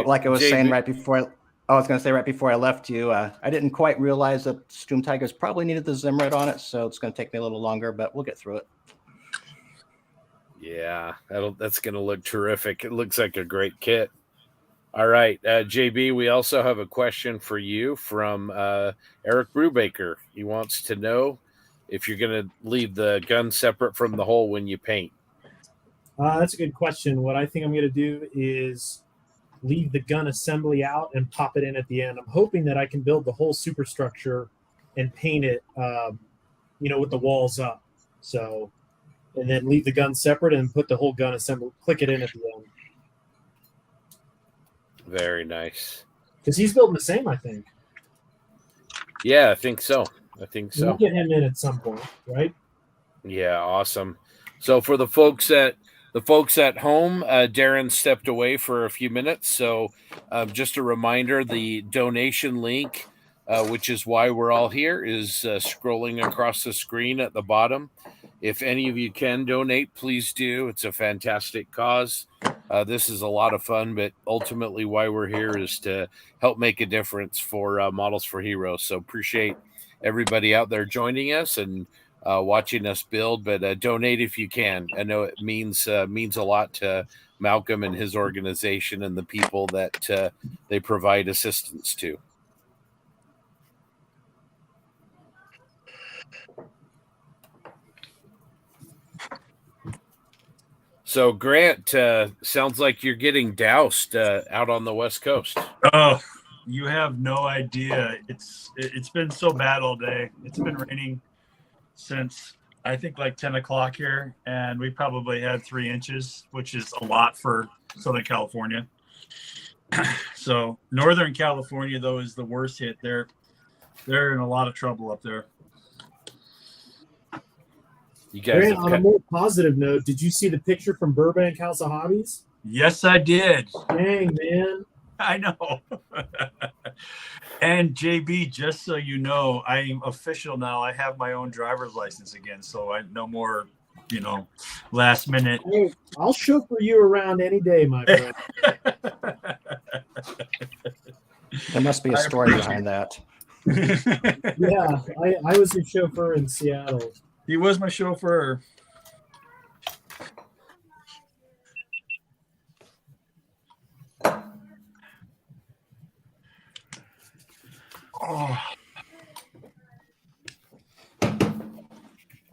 like I was saying right before, I was going to say right before I left you, I didn't quite realize that Stroom Tigers probably needed the Zimmerit on it, so it's going to take me a little longer, but we'll get through it.
Yeah, that's going to look terrific. It looks like a great kit. All right, JB, we also have a question for you from Eric Brubaker. He wants to know if you're going to leave the gun separate from the hole when you paint.
That's a good question. What I think I'm going to do is leave the gun assembly out and pop it in at the end. I'm hoping that I can build the whole superstructure and paint it, with the walls up. So, and then leave the gun separate and put the whole gun assembly, click it in at the end.
Very nice.
Because he's building the same, I think.
Yeah, I think so.
We'll get him in at some point, right?
Yeah, awesome. So for the folks at home, Darren stepped away for a few minutes. So just a reminder, the donation link, which is why we're all here, is scrolling across the screen at the bottom. If any of you can donate, please do. It's a fantastic cause. This is a lot of fun, but ultimately why we're here is to help make a difference for Models for Heroes. So appreciate everybody out there joining us and watching us build, but donate if you can. I know it means a lot to Malcolm and his organization and the people that they provide assistance to. So Grant, sounds like you're getting doused out on the West Coast.
Oh, you have no idea. It's been so bad all day. It's been raining since I think like 10 o'clock here, and we probably had 3 inches, which is a lot for Southern California. So Northern California, though, is the worst hit. They're in a lot of trouble up there.
You guys
Grant, on a more positive note, did you see the picture from Burbank House of Hobbies?
Yes, I did.
Dang, man.
I know. And JB, just so you know, I'm official now. I have my own driver's license again, so I no more, last minute.
Hey, I'll chauffeur you around any day, my friend.
There must be a story behind that.
Yeah, I was your chauffeur in Seattle.
He was my chauffeur.
Oh.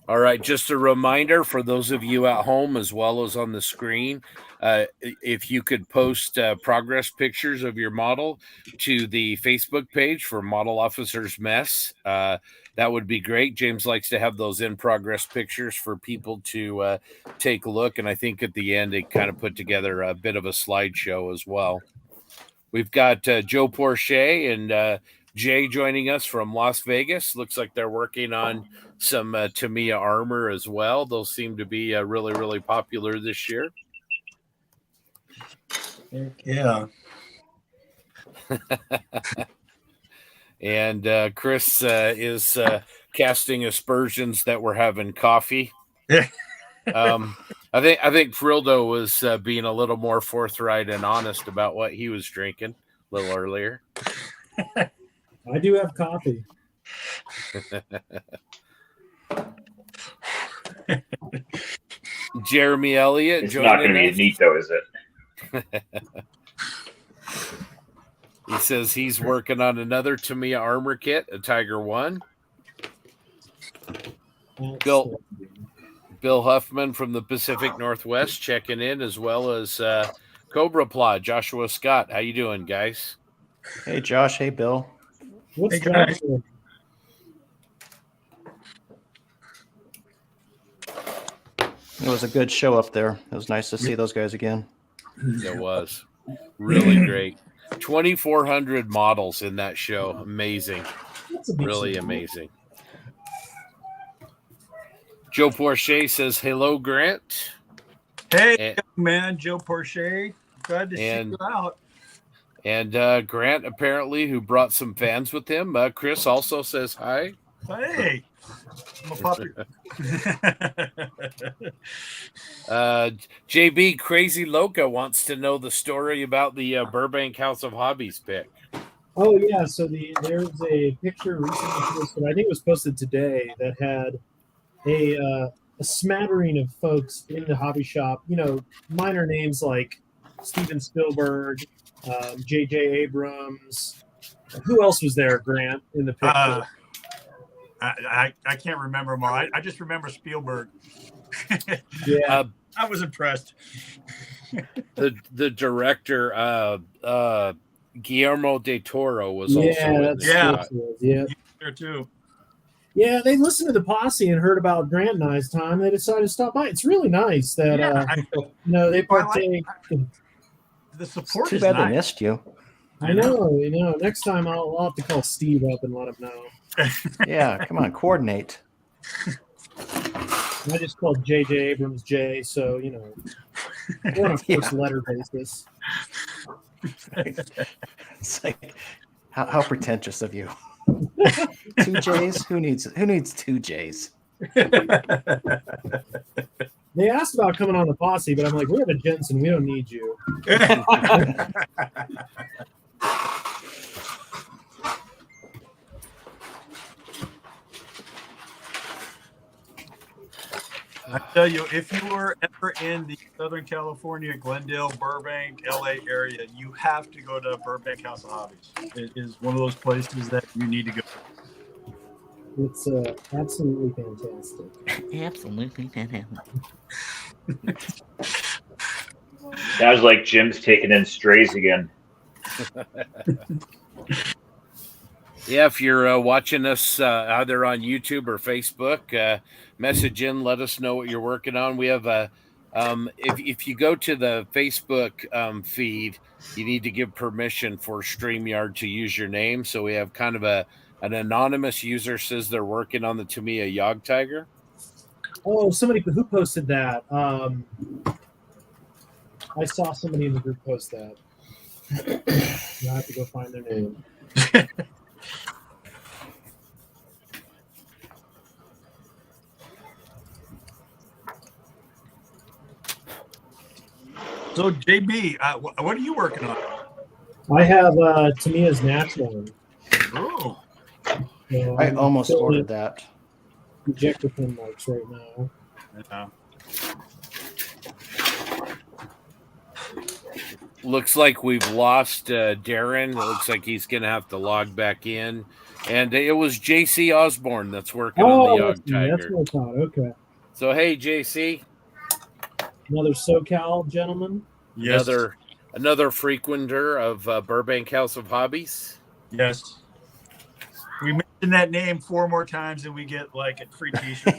All right, just a reminder for those of you at home as well as on the screen, if you could post progress pictures of your model to the Facebook page for Model Officers Mess, that would be great. James likes to have those in progress pictures for people to take a look, and I think at the end it kind of put together a bit of a slideshow as well. We've got Joe Porche and Jay joining us from Las Vegas. Looks like they're working on some Tamiya armor as well. Those seem to be really, really popular this year.
Yeah.
And Chris is casting aspersions that we're having coffee. I think Frildo was being a little more forthright and honest about what he was drinking a little earlier.
I do have coffee.
Jeremy Elliott.
It's not going to be neat, though, is it?
He says he's working on another Tamiya armor kit, a Tiger 1. Bill Huffman from the Pacific Northwest checking in, as well as Cobra Plot, Joshua Scott. How you doing, guys?
Hey, Josh. Hey, Bill.
What's
Hey,
that?
guys.
It was a good show up there. It was nice to see those guys again.
It was really great. 2,400 models in that show. Amazing. Really amazing. Joe Porche says, hello, Grant.
Hey, man, Joe Porche. Glad to see you out.
And Grant, apparently, who brought some fans with him. Chris also says hi.
Hey. I'm a puppy.
JB Crazy Loca wants to know the story about the Burbank House of Hobbies pick.
Oh yeah, so there's a picture recently posted, I think it was posted today, that had a smattering of folks in the hobby shop. You know, minor names like Steven Spielberg, J.J. Abrams. Who else was there, Grant, in the picture?
I can't remember them all. I just remember Spielberg.
Yeah,
I was impressed.
The director, Guillermo del Toro, was also in this shot.
Yeah,
there too.
Yeah, they listened to the posse and heard about Grant and I's time. They decided to stop by. It's really nice that they partake.
The support
Too
is
bad they
nice.
missed you.
I know. Next time I'll have to call Steve up and let him know.
Yeah, come on, coordinate.
I just called J.J. Abrams J, so we're on a first letter basis.
It's like, how pretentious of you. 2 J's? Who needs 2 J's?
They asked about coming on the posse, but I'm like, we have a Jensen. We don't need you.
I tell you, if you were ever in the Southern California, Glendale, Burbank, LA area, you have to go to Burbank House of Hobbies. It is one of those places that you need to go.
It's absolutely fantastic.
Absolutely fantastic.
Sounds like Jim's taking in strays again.
Yeah, if you're watching us either on YouTube or Facebook, message in, let us know what you're working on. We have if you go to the Facebook feed, you need to give permission for StreamYard to use your name. So we have kind of an anonymous user says they're working on the Tamiya Yog Tiger.
Oh, somebody who posted that. I saw somebody in the group post that. I have to go find their name.
So, JB, what are you working on?
I have Tamiya's Natural.
Oh.
I almost ordered that.
Ejector pin marks right now.
Yeah.
Looks like we've lost Darren. It looks like he's going to have to log back in. And it was JC Osborne that's working on the Yog Tiger.
That's what I thought. Okay.
So, hey, JC.
Another SoCal gentleman.
Yes.
Another frequenter of Burbank House of Hobbies.
Yes. We mention that name 4 more times and we get like a free t-shirt.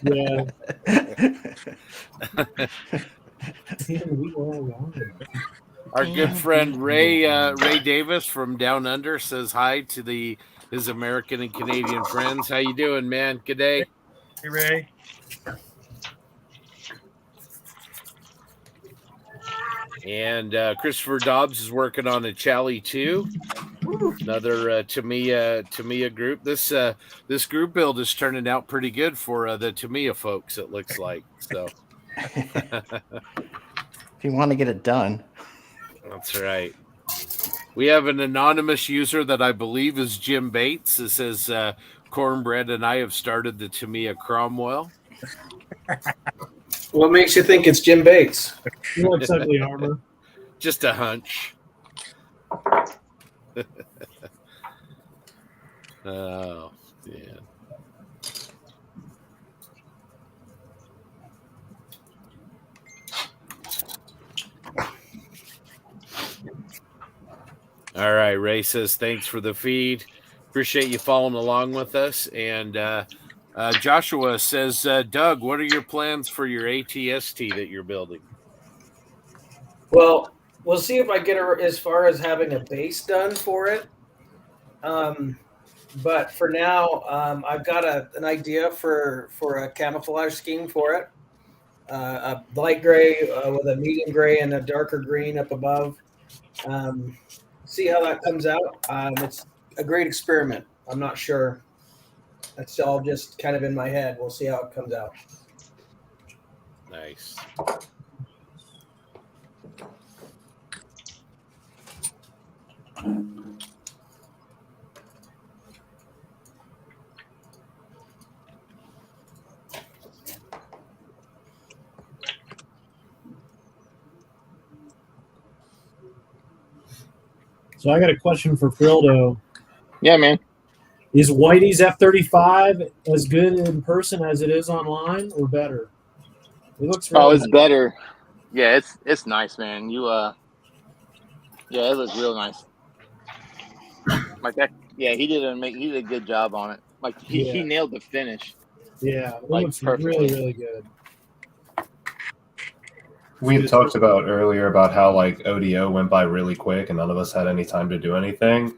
Yeah. We were all wrong.
Our good friend Ray Davis from Down Under says hi to his American and Canadian friends. How you doing, man? Good day.
Hey, Ray.
And Christopher Dobbs is working on a Chally 2, another Tamiya group. This group build is turning out pretty good for the Tamiya folks, it looks like. So,
if you want to get it done.
That's right. We have an anonymous user that I believe is Jim Bates. It says, Cornbread and I have started the Tamiya Cromwell.
What makes you think it's Jim Bates?
He looks ugly armor.
Just a hunch. Oh, yeah. All right, Ray says thanks for the feed. Appreciate you following along with us. And Joshua says, Doug, what are your plans for your ATST that you're building?
Well, we'll see if I get as far as having a base done for it. But for now, I've got an idea for a camouflage scheme for it. A light gray with a medium gray and a darker green up above. See how that comes out. It's a great experiment. I'm not sure. That's all just kind of in my head. We'll see how it comes out.
Nice.
So I got a question for Frildo.
Yeah, man.
Is Whitey's F-35 as good in person as it is online, or better? It looks really
it's
nice.
better. Yeah, it's nice, man. Yeah, it looks real nice. Like that. Yeah, he did a good job on it. Like he nailed the finish.
Yeah, it
like
looks
perfectly.
really, really good.
We had talked about earlier about how like ODO went by really quick and none of us had any time to do anything.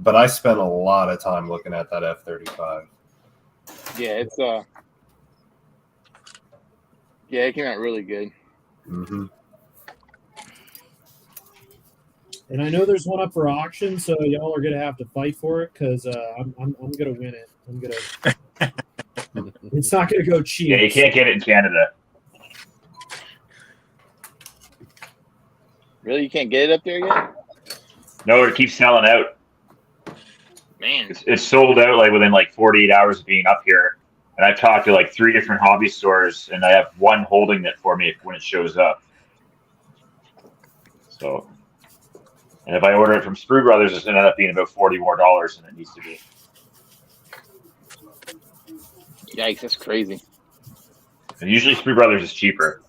But I spent a lot of time looking at that F-35.
Yeah, it came out really good.
Mm-hmm.
And I know there's one up for auction, so y'all are gonna have to fight for it because I'm gonna win it. It's not gonna go cheap.
Yeah, you can't get it in Canada.
Really, you can't get it up there yet?
No, it keeps selling out.
Man,
It's sold out like within like 48 hours of being up here. And I've talked to like 3 different hobby stores, and I have one holding it for me when it shows up. So, and if I order it from Sprue Brothers, it's going to end up being about $40 more than it needs to be.
Yikes, that's crazy.
And usually Sprue Brothers is cheaper.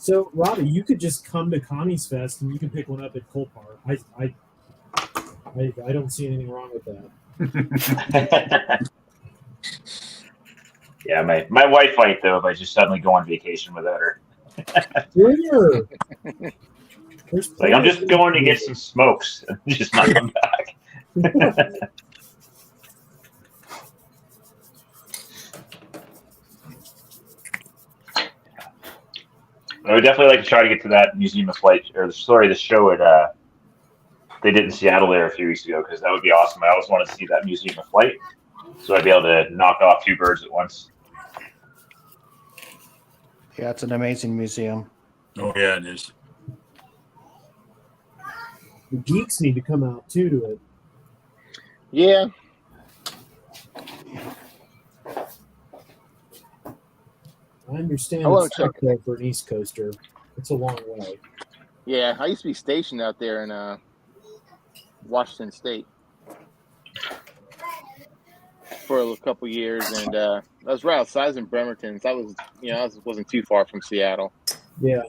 So, Robbie, you could just come to Connie's Fest and you can pick one up at Coal Park. I don't see anything wrong with that.
Yeah, my wife might though if I just suddenly go on vacation without her.
Sure.
Like I'm just going to get some smokes and just not come back. I would definitely like to try to get to that Museum of Flight, or the show at they did in Seattle there a few weeks ago, because that would be awesome. I always want to see that Museum of Flight, so I'd be able to knock off 2 birds at once.
Yeah, it's an amazing museum.
Oh yeah, it is.
The geeks need to come out too to it.
Yeah.
I understand
I wanna
it's tough though for an East Coaster. It's a long way.
Yeah, I used to be stationed out there in Washington State for a couple years, and I was right outside in Bremerton. So I wasn't too far from Seattle.
Yeah.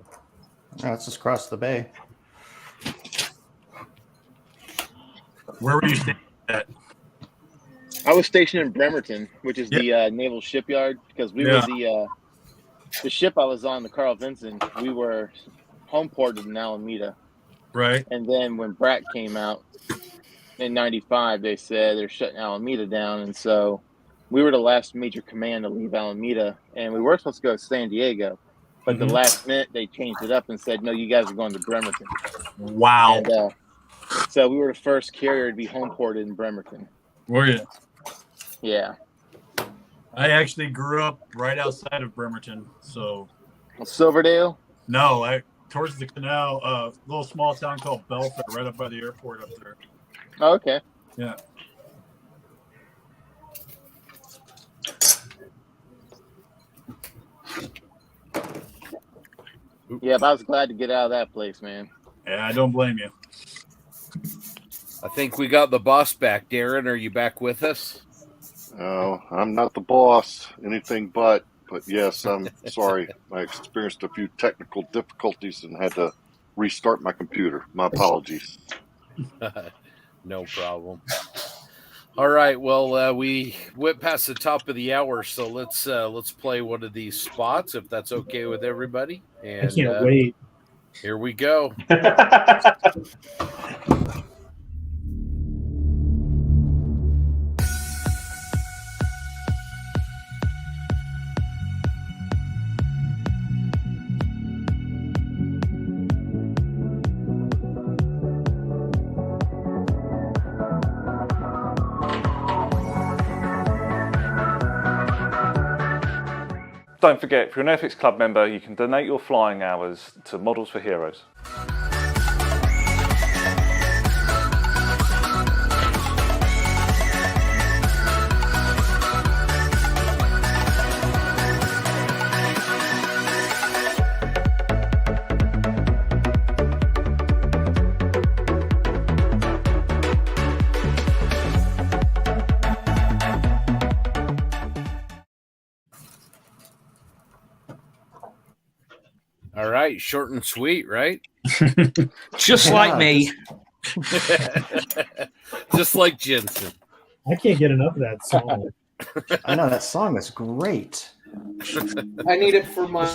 That's just across the bay.
Where were you staying at?
I was stationed in Bremerton, which is the naval shipyard, because we were the ship I was on, the Carl Vinson, we were home ported in Alameda.
Right.
And then when Brat came out in 95, they said they're shutting Alameda down. And so we were the last major command to leave Alameda. And we were supposed to go to San Diego. But the last minute, they changed it up and said, no, you guys are going to Bremerton.
Wow.
And so we were the first carrier to be home ported in Bremerton.
Were you?
Yeah.
I actually grew up right outside of Bremerton. So
Silverdale?
No, towards the canal, a little small town called Belfort, right up by the airport up there.
Oh, okay.
Yeah.
Yeah, but I was glad to get out of that place, man.
Yeah, I don't blame you.
I think we got the boss back. Darren, are you back with us?
No, I'm not the boss, anything but yes, I'm sorry. I experienced a few technical difficulties and had to restart my computer. My apologies.
No problem. All right. Well, we went past the top of the hour, so let's play one of these spots if that's okay with everybody. And
I can't wait.
Here we go.
Don't forget, if you're an Airfix Club member, you can donate your flying hours to Models for Heroes.
All right, short and sweet, right?
Just like me.
Just like Jensen.
I can't get enough of that song.
I know that song is great.
I need it for my.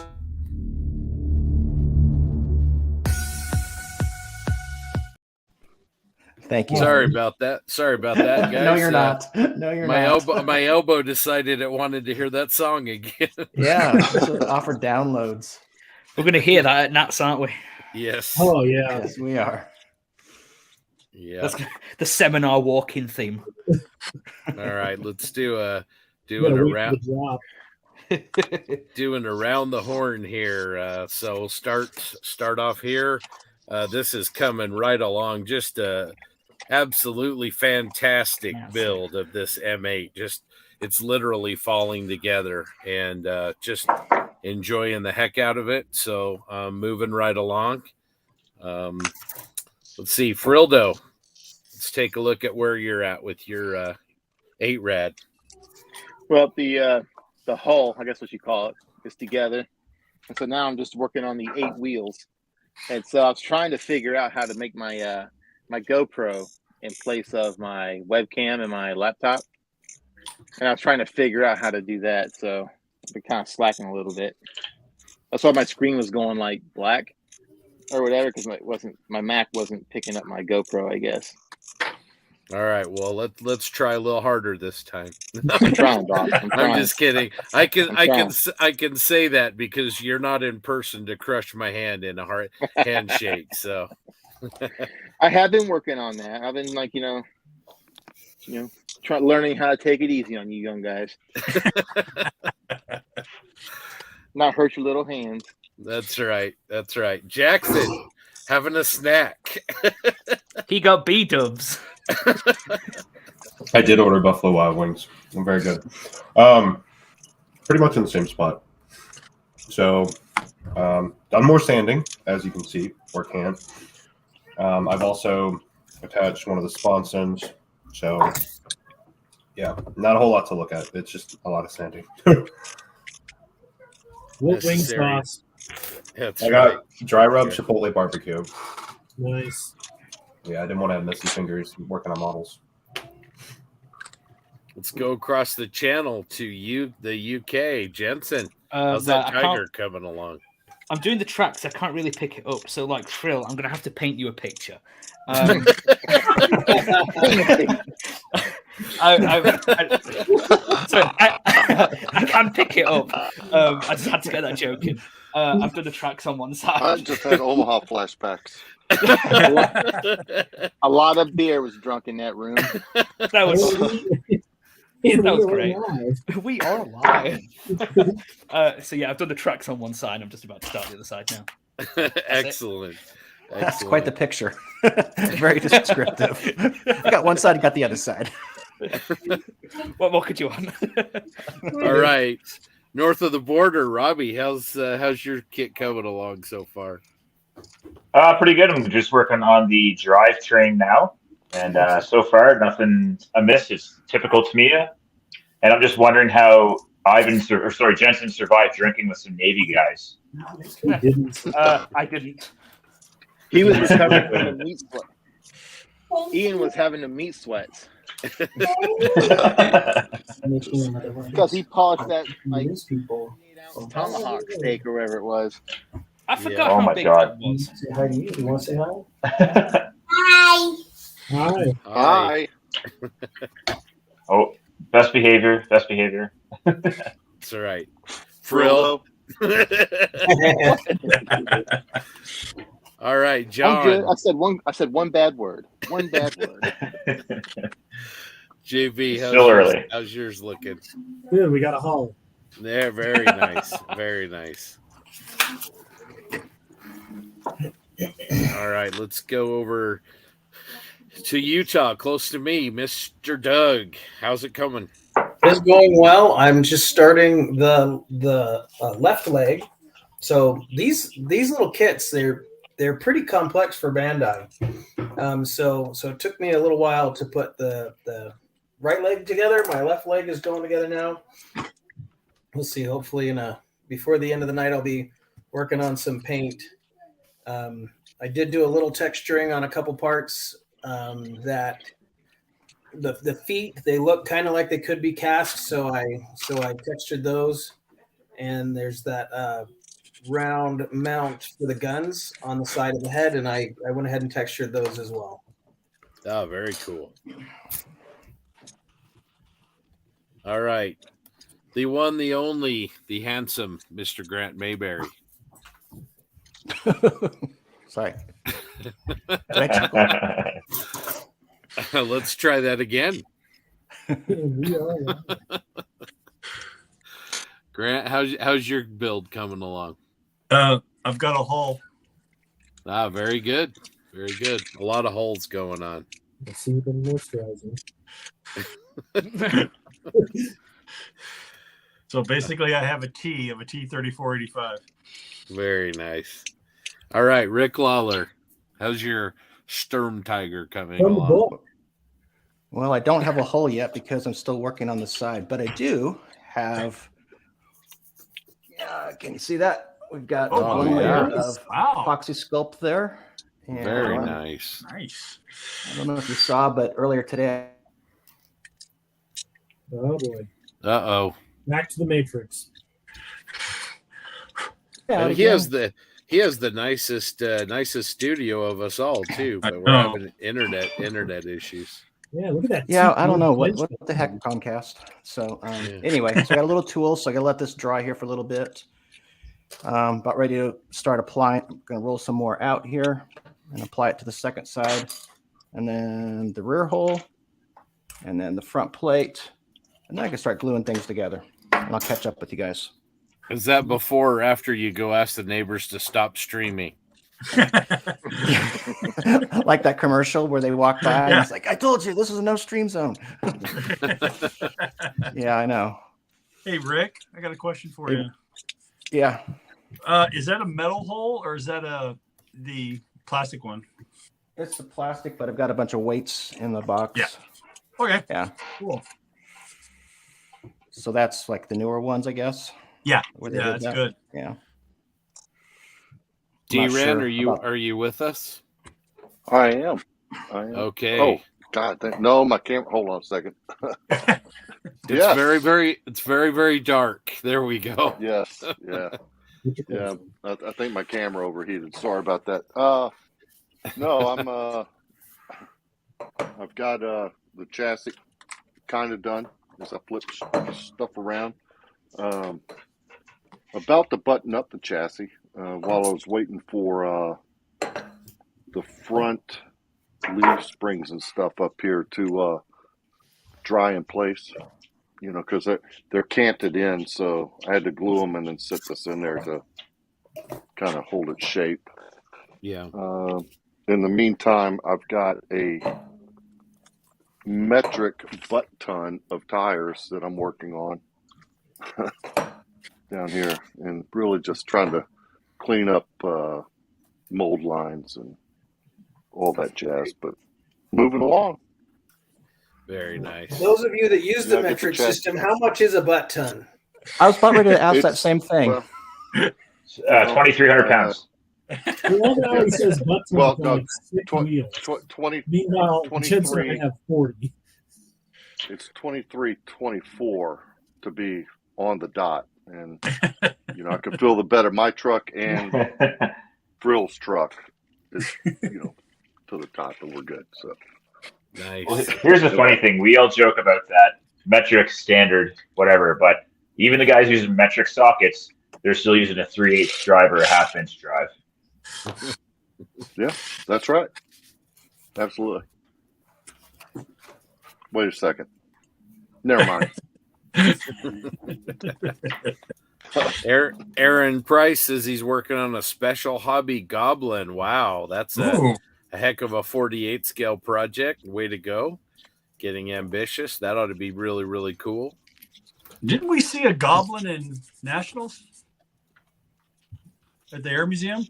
Thank you.
Sorry about that. Guys.
No, you're not. No, you're not.
My elbow decided it wanted to hear that song again.
Yeah, offer downloads.
We're going to hear that at Nats, aren't we?
Yes.
Oh, yeah.
Yes, we are.
Yeah.
That's the seminar walking theme.
All right, let's do an around the horn here. So start off here. This is coming right along. Just a absolutely fantastic build of this M8. Just it's literally falling together and just enjoying the heck out of it. So moving right along. Let's see, Frildo. Let's take a look at where you're at with your 8 rad.
Well, the hull, I guess what you call it, is together. And so now I'm just working on the 8 wheels. And so I was trying to figure out how to make my my GoPro in place of my webcam and my laptop. And I was trying to figure out how to do that. So I've been kind of slacking a little bit. That's why my screen was going like black or whatever, because my Mac wasn't picking up my GoPro, I guess.
All right, well let's try a little harder this time.
I'm trying, Doc.
I'm just kidding. I can say that because you're not in person to crush my hand in a hard handshake. So
I have been working on that. I've been learning how to take it easy on you young guys. Not hurt your little hands.
That's right. Jackson having a snack.
He got B-dubs.
I did order Buffalo Wild Wings. I'm very good. Pretty much in the same spot. So done more sanding, as you can see, or can. I've also attached one of the sponsons. So yeah, not a whole lot to look at. It's just a lot of sanding.
What wing sauce?
I got dry rub Chipotle barbecue.
Nice.
Yeah, I didn't want to have messy fingers working on models.
Let's go across the channel to the UK. Jensen, How's that
I can't-
tiger coming along?
I'm doing the tracks. I can't really pick it up. So, like Frill, I'm going to have to paint you a picture. I can pick it up. I just had to get that joke in. I've done the tracks on one side.
I just had Omaha flashbacks.
A lot of beer was drunk in that room.
That was great. We are live. So yeah, I've done the tracks on one side. I'm just about to start the other side now.
Excellent.
That's quite the picture. Very descriptive. I got one side, I got the other side.
What more could you want?
All right. North of the border, Robbie, how's your kit coming along so far?
Pretty good. I'm just working on the drivetrain now, and so far nothing amiss. It's typical Tamiya, and I'm just wondering how Jensen survived drinking with some Navy guys.
I didn't.
He was recovering from the meat sweat. Ian was having the meat sweats. Because he polished that like tomahawk steak or whatever it was.
I forgot
Oh
how
my
big
God.
that was.
Say hi to you. You want to say hi?
Hi.
Oh, best behavior.
That's all right. Frill. All right, John.
I'm good. I said one bad word. One bad word.
JB,
Still early.
How's yours looking?
Good. We got a haul.
Yeah, very nice. Very nice. All right, let's go over to Utah, close to me, Mr. Doug. How's it coming?
It's going well. I'm just starting the left leg. So these little kits, they're pretty complex for Bandai. So it took me a little while to put the right leg together. My left leg is going together now. We'll see. Hopefully, before the end of the night, I'll be working on some paint. I did do a little texturing on a couple parts that the feet, they look kind of like they could be cast, so I textured those. And there's that round mount for the guns on the side of the head, and I went ahead and textured those as well.
Oh, very cool. All right. The one, the only, the handsome Mr. Grant Mayberry.
Sorry.
Let's try that again. Grant, how's your build coming along?
I've got a haul.
Ah, very good. Very good. A lot of holes going on.
Let's see if I'm moisturizing.
So basically, I have a T of a T3485.
Very nice. All right, Rick Lawler, how's your Sturm Tiger coming along?
Well, I don't have a hull yet because I'm still working on the side, but I do have. Can you see that? We've got one layer of epoxy sculpt there. And
very nice.
Nice.
I don't know if you saw, but earlier today.
Oh boy.
Uh-oh.
Back to the Matrix.
Yeah,
he has the nicest studio of us all too, but we're having internet issues.
Yeah, look at that.
Yeah, I don't know what the heck, Comcast. So anyway, so I got a little tool, so I got to let this dry here for a little bit. About ready to start applying. I'm going to roll some more out here and apply it to the second side, and then the rear hole, and then the front plate, and then I can start gluing things together. And I'll catch up with you guys.
Is that before or after you go ask the neighbors to stop streaming?
Like that commercial where they walk by and it's like, I told you this is a no stream zone. Yeah, I know.
Hey, Rick, I got a question for you.
Yeah.
Is that a metal hole or is that the plastic one?
It's the plastic, but I've got a bunch of weights in the box.
Yeah. Okay.
Yeah.
Cool.
So that's like the newer ones, I guess.
Yeah.
Where they
Yeah,
did
that's
that.
good.
Yeah.
D-Ren, are you with us?
I am.
Okay.
Oh, God, no, my camera. Hold on a second.
It's very, very dark. There we go.
Yes. Yeah. Yeah. I think my camera overheated. Sorry about that. No, I've got the chassis kind of done as I flip stuff around. About to button up the chassis while I was waiting for the front leaf springs and stuff up here to dry in place. You know, because they're canted in, so I had to glue them and then sit this in there to kind of hold its shape.
Yeah.
In the meantime, I've got a metric butt ton of tires that I'm working on down here, and really just trying to clean up mold lines and all that jazz, but moving along.
Very nice.
Those of you that use the metric system, how much is a butt ton?
I was about ready to ask that same thing.
2,300 pounds.
Well, always says butt ton
Well,
for
no,
like 6 wheels.
20.
Meanwhile,
23.
Jensen and I have 40.
It's 23.24 to be on the dot, and you know I can feel the better. My truck and Frill's truck is to the top, and we're good. So
nice.
Well, here's the funny thing: we all joke about that metric, standard, whatever, but even the guys using metric sockets, they're still using a 3/8 drive or a 1/2 inch drive.
Yeah, that's right. Absolutely. Wait a second. Never mind.
Aaron Price says he's working on a special hobby goblin. Wow, that's a heck of a 48 scale project. Way to go. Getting ambitious. That ought to be really, really cool.
Didn't we see a goblin in Nationals at the Air Museum?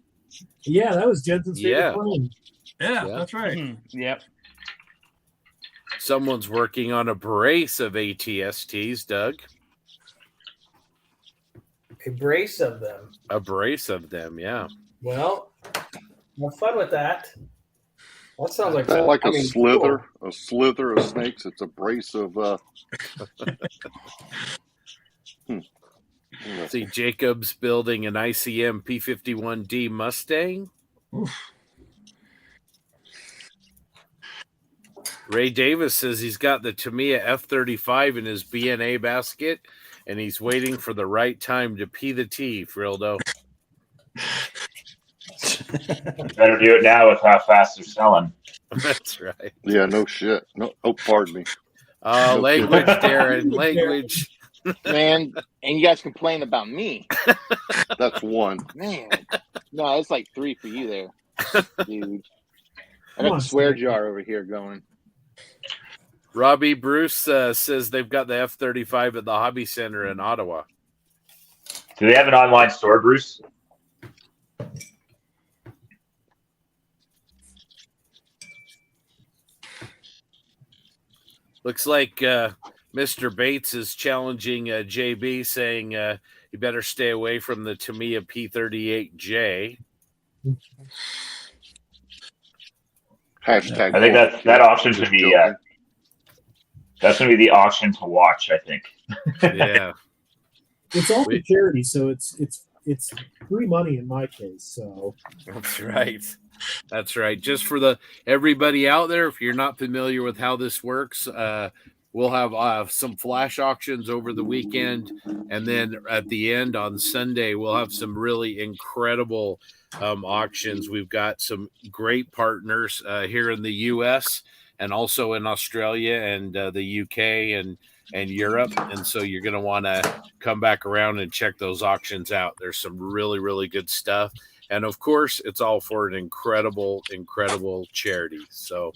Yeah, that was Jensen's favorite plane.
Yeah, that's right.
Yep.
Someone's working on a brace of ATSTs, Doug.
A brace of them.
A brace of them, yeah.
Well, have fun with that. That sounds like
It's like a slither,
cool.
a slither of snakes. It's a brace of.
See, Jacob's building an ICM P51D Mustang.
Oof.
Ray Davis says he's got the Tamiya F35 in his BNA basket, and he's waiting for the right time to pee the tea, Frildo.
Better do it now with how fast they're selling.
That's right.
Yeah, no shit. No, oh, pardon me.
Language, Darren. Language.
Man, and you guys complain about me.
That's one.
Man. No, it's like 3 for you there, dude. I got the swear jar over here going.
Robbie Bruce says they've got the F35 at the Hobby Center in Ottawa.
Do they have an online store, Bruce?
Looks like Mr. Bates is challenging JB, saying you better stay away from the Tamiya P38J.
Hashtag.
I think that auction should be. That's going to be the auction to watch, I think.
Yeah.
It's all for charity, so it's free money in my case. So
that's right. That's right. Just for everybody out there, if you're not familiar with how this works, we'll have some flash auctions over the weekend, and then at the end on Sunday, we'll have some really incredible auctions. We've got some great partners here in the U.S. and also in Australia and the UK and Europe. And so you're going to want to come back around and check those auctions out. There's some really, really good stuff. And of course, it's all for an incredible, incredible charity. So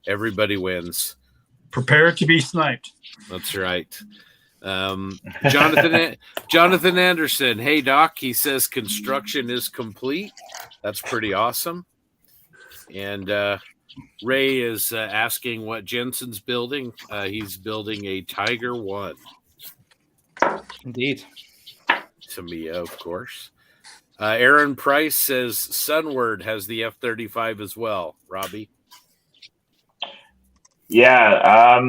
everybody wins.
Prepare to be sniped.
That's right. Jonathan Anderson. Hey, Doc, he says construction is complete. That's pretty awesome. And Ray is asking what Jensen's building. He's building a Tiger 1.
Indeed.
Tamiya, of course. Aaron Price says Sunward has the F-35 as well. Robbie?
Yeah.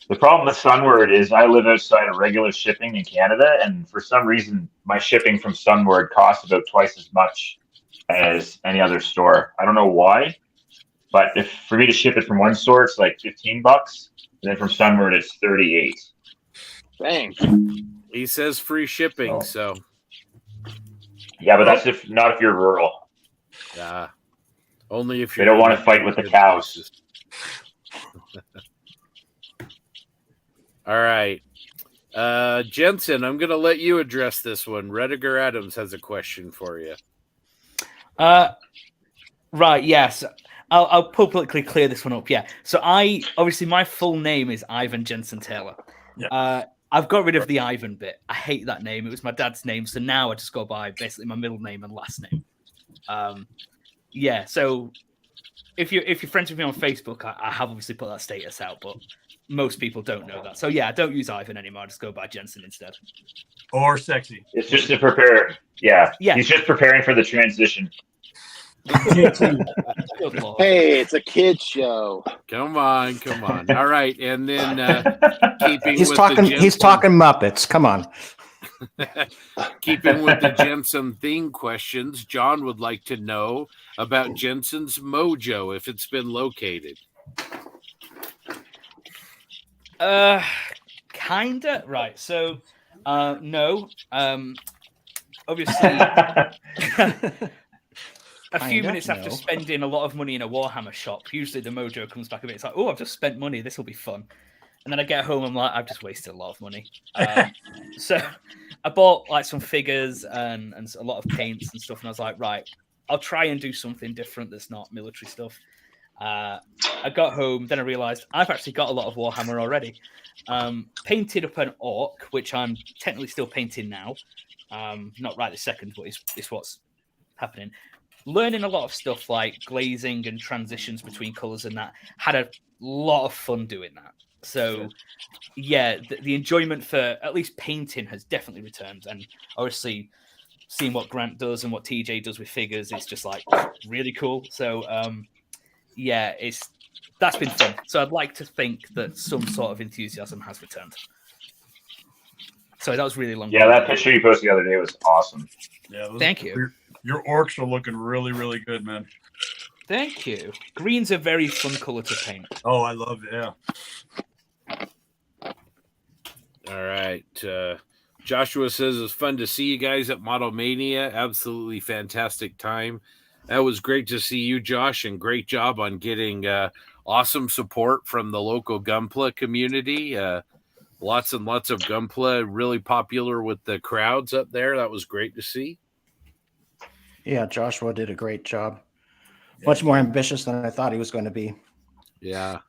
The problem with Sunward is I live outside of regular shipping in Canada, and for some reason, my shipping from Sunward costs about twice as much as any other store. I don't know why, but if for me to ship it from one store, it's like $15, and then from Sunward, it's 38.
Thanks.
He says free shipping, so
Yeah, but that's not if you're rural.
Only if
They don't want to fight with the cows.
All right. Jensen, I'm going to let you address this one. Rediger Adams has a question for you.
Right, yes. I'll publicly clear this one up. Yeah. So obviously my full name is Ivan Jensen Taylor. I've got rid of the Ivan bit. I hate that name. It was my dad's name. So now I just go by basically my middle name and last name. Yeah. So if you're friends with me on Facebook, I have obviously put that status out, but most people don't know that. So yeah, I don't use Ivan anymore. I just go by Jensen instead.
Or sexy.
It's just to prepare. Yeah. He's just preparing for the transition.
Hey, it's a kid show.
Come on. All right, and then
He's talking Muppets. Come on.
Keeping with the Jensen theme questions, John would like to know about Jensen's mojo, if it's been located.
Kinda. Right. So, no. Obviously, a few minutes after spending a lot of money in a Warhammer shop, usually the mojo comes back a bit. It's like, oh, I've just spent money. This will be fun. And then I get home, I'm like, I've just wasted a lot of money. So I bought like some figures and a lot of paints and stuff. And I was like, right, I'll try and do something different that's not military stuff. I got home, then I realized I've actually got a lot of Warhammer already. Painted up an orc, which I'm technically still painting now. Not right this second, but it's what's happening. Learning a lot of stuff like glazing and transitions between colors and that. Had a lot of fun doing that. So, yeah, the enjoyment for at least painting has definitely returned. And obviously, seeing what Grant does and what TJ does with figures is just like really cool. So, yeah, that's been fun. So I'd like to think that some sort of enthusiasm has returned. Sorry, that was really long.
Yeah, that picture you posted the other day was awesome.
Yeah,
Thank you.
Your orcs are looking really, really good, man.
Thank you. Green's a very fun color to paint.
Oh, I love it. Yeah.
All right. Joshua says it's fun to see you guys at Model Mania. Absolutely fantastic time. That was great to see you, Josh, and great job on getting awesome support from the local Gunpla community. Lots and lots of Gunpla, really popular with the crowds up there. That was great to see.
Yeah, Joshua did a great job. Much more ambitious than I thought he was going to be.
Yeah.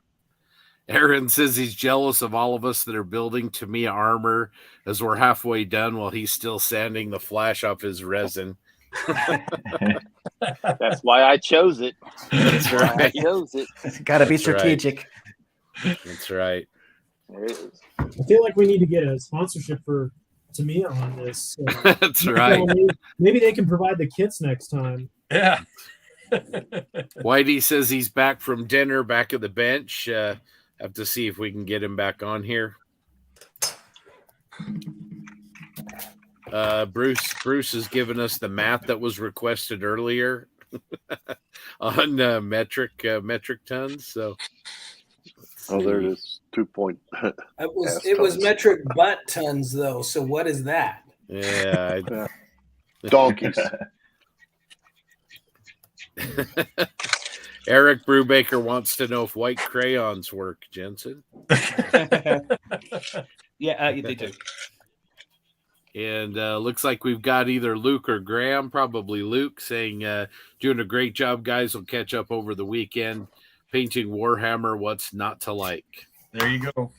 Aaron says he's jealous of all of us that are building Tamiya armor as we're halfway done while he's still sanding the flash off his resin.
That's why I chose it.
That's right.
I chose it.
Got to be strategic.
That's right.
There it is.
I feel like we need to get a sponsorship for Tamiya on this.
That's right.
Maybe they can provide the kits next time.
Yeah.
Whitey says he's back from dinner, back at the bench. Have to see if we can get him back on here. Bruce has given us the math that was requested earlier on metric tons. So,
there it is. 2 point.
It was metric butt tons though. So what is that?
Yeah,
donkeys.
Eric Brubaker wants to know if white crayons work, Jensen.
Yeah, they do.
And looks like we've got either Luke or Graham, probably Luke, saying, doing a great job, guys. We'll catch up over the weekend. Painting Warhammer, what's not to like.
There you go.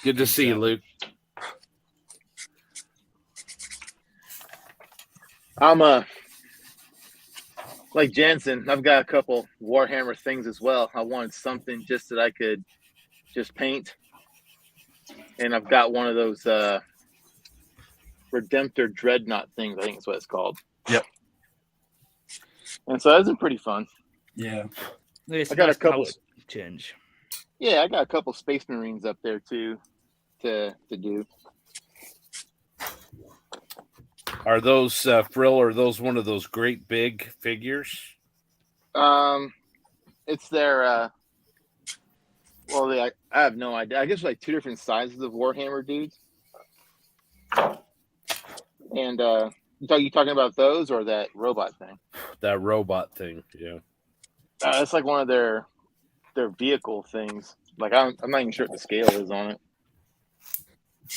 Good to see you, Luke.
I'm like Jensen, I've got a couple Warhammer things as well. I wanted something just that I could just paint. And I've got one of those Redemptor Dreadnought things, I think is what it's called.
Yep.
And so that's been pretty fun.
Yeah.
I got a couple.
change.
Yeah, I got a couple Space Marines up there too to do.
Are those Frill? Are those one of those great big figures?
It's their I have no idea. I guess like two different sizes of Warhammer dudes. And you talking about those or that robot thing?
That robot thing, yeah.
It's like one of their vehicle things. Like I'm not even sure what the scale is on it.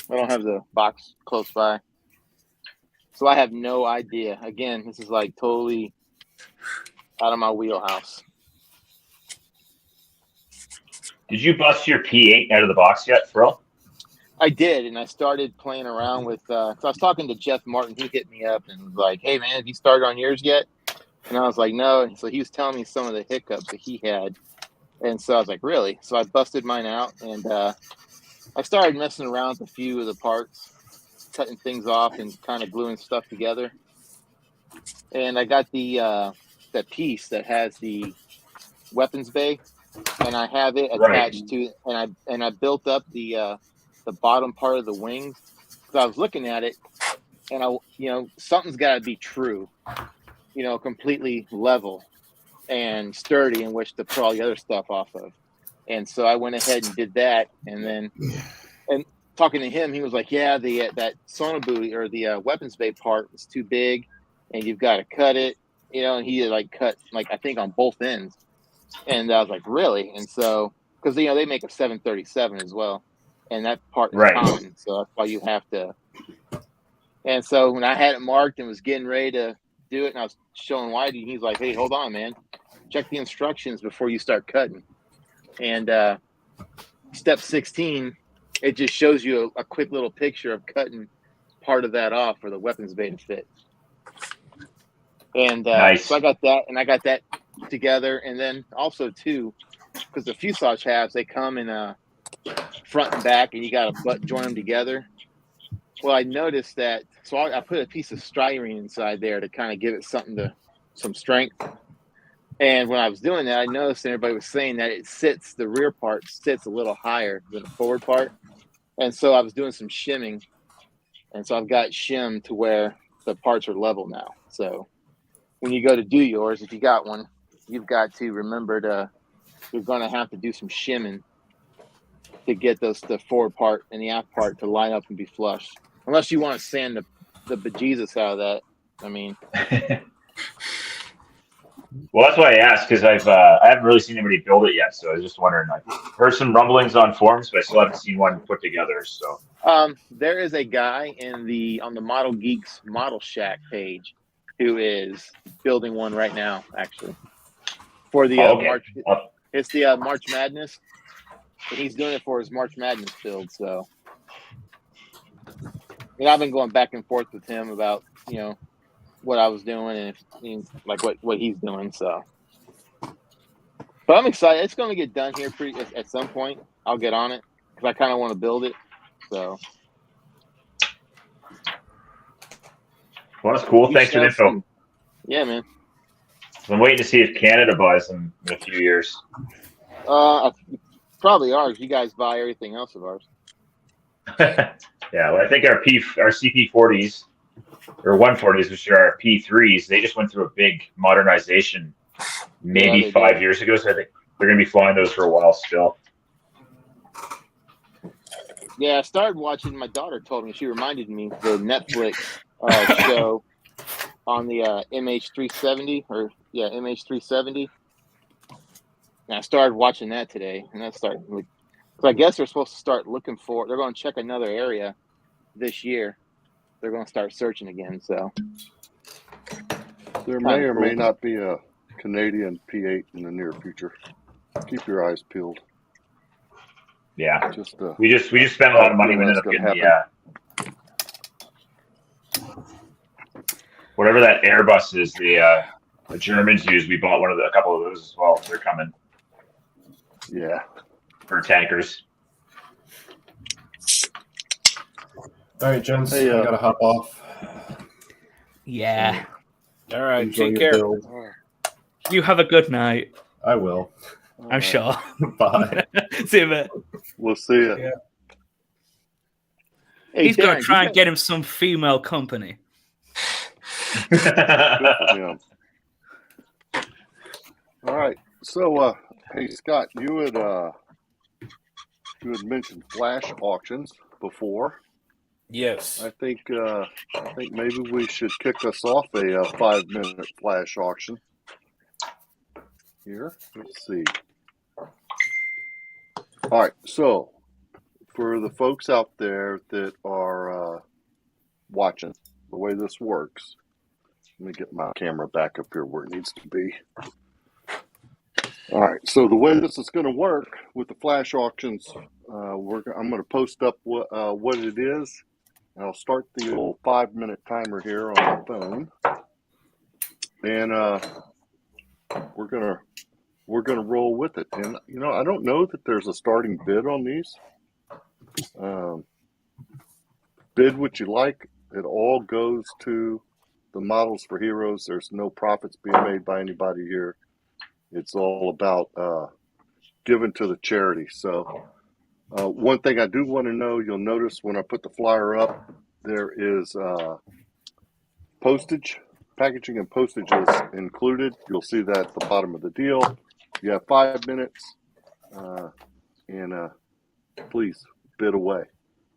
I don't have the box close by, so I have no idea. Again, this is like totally out of my wheelhouse.
Did you bust your P8 out of the box yet, Frill?
I did, and I started playing around with. So I was talking to Jeff Martin. He hit me up and was like, "Hey man, have you started on yours yet?" And I was like, "No." And so he was telling me some of the hiccups that he had, and so I was like, "Really?" So I busted mine out, and I started messing around with a few of the parts, cutting things off and kind of gluing stuff together. And I got the that piece that has the weapons bay, and I have it attached to, and I built up the bottom part of the wings because I was looking at it, and something's got to be true, completely level and sturdy in which to put all the other stuff off of. And so I went ahead and did that, and then talking to him, he was like, "Yeah, that sonobu or the weapons bay part is too big, and you've got to cut it." And he had cut I think on both ends, and I was like, "Really?" And so because they make a 737 as well, and that part is common, so that's why you have to. And so when I had it marked and was getting ready to do it, and I was showing Whitey, he's like, "Hey, hold on, man, check the instructions before you start cutting." And step 16, it just shows you a quick little picture of cutting part of that off for the weapons bay to fit. And so I got that, and I got that together. And then also too, because the fuselage halves, they come in front and back, and you got to butt join them together. Well, I noticed that, so I put a piece of styrene inside there to kind of give it some strength. And when I was doing that, I noticed everybody was saying that the rear part sits a little higher than the forward part. And so I was doing some shimming. And so I've got shim to where the parts are level now. So when you go to do yours, if you got one, you've got to remember you're going to have to do some shimming to get the forward part and the aft part to line up and be flush. Unless you want to sand the bejesus out of that. I mean...
Well, that's why I asked, because I haven't really seen anybody build it yet. So I was just wondering. I've heard some rumblings on forums, but I still haven't seen one put together. So
there is a guy on the Model Geeks Model Shack page who is building one right now, actually, for the March. It's the March Madness, and he's doing it for his March Madness build. So I've been going back and forth with him about what I was doing and what he's doing. So, but I'm excited. It's going to get done here at some point. I'll get on it because I kind of want to build it. So,
well, that's cool. Thanks for the info.
Yeah, man.
I'm waiting to see if Canada buys them in a few years.
Probably ours. You guys buy everything else of ours.
Yeah, well, I think our CP40s. Or 140s, which are our P3s, they just went through a big modernization maybe 5 years ago. So I think they're going to be flying those for a while still.
Yeah, I started watching. My daughter told me, she reminded me, the Netflix show on the MH370 MH370. And I started watching that today, and that started. So I guess they're supposed to start looking for. They're going to check another area this year. They're going to start searching again. So
there may or may not be a Canadian P8 in the near future. Keep your eyes peeled.
Yeah, we just spent a lot of money. We ended up getting whatever that Airbus is. The Germans use. We bought a couple of those as well. They're coming.
Yeah,
for tankers.
All right, gents, I gotta hop off.
Yeah.
All right,
Enjoy
take
your
care.
build.
You have a good night.
I will.
I'm sure.
Bye.
See you in a bit.
We'll see you.
Yeah.
Hey,
He's got
Darren,
to try
you
and get him some female company.
Good for him. All right. So, hey Scott, you had mentioned flash auctions before.
Yes.
I think maybe we should kick us off a 5-minute flash auction here. Let's see. All right. So, for the folks out there that are watching, the way this works. Let me get my camera back up here where it needs to be. All right, so the way this is going to work with the flash auctions, I'm going to post up what it is, and I'll start the old 5-minute timer here on my phone, and we're gonna roll with it. And I don't know that there's a starting bid on these. Bid what you like. It all goes to the Models for Heroes. There's no profits being made by anybody here. It's all about giving to the charity. So one thing I do want to know, you'll notice when I put the flyer up, there is postage, packaging and postage is included. You'll see that at the bottom of the deal. You have 5 minutes, and please bid away.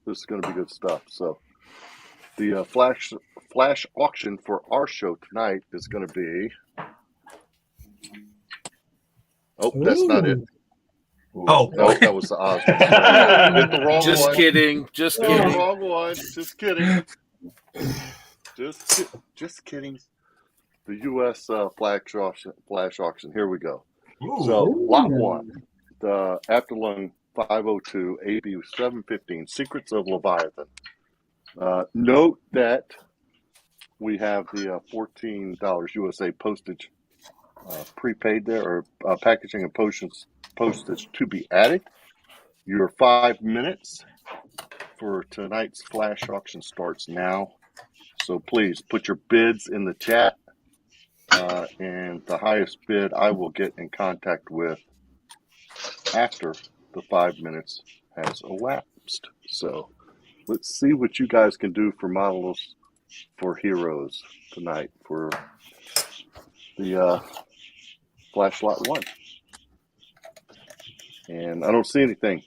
This is going to be good stuff. So the flash auction for our show tonight is going to be. Oh, that's not it.
Oh,
no, that was the Oz one. Hit the wrong
Just
one.
kidding. Just
Hit
kidding.
the wrong one. Just kidding. Just kidding. The U.S. flash auction. Here we go. So lot 1, the Afterlung 502 AB 715 Secrets of Leviathan. Note that we have the $14 USA postage prepaid there, or packaging and postage to be added. Your 5 minutes for tonight's flash auction starts now. So please put your bids in the chat, and the highest bid I will get in contact with after the 5 minutes has elapsed. So let's see what you guys can do for Models for Heroes tonight for the Flash Lot 1. And I don't see anything.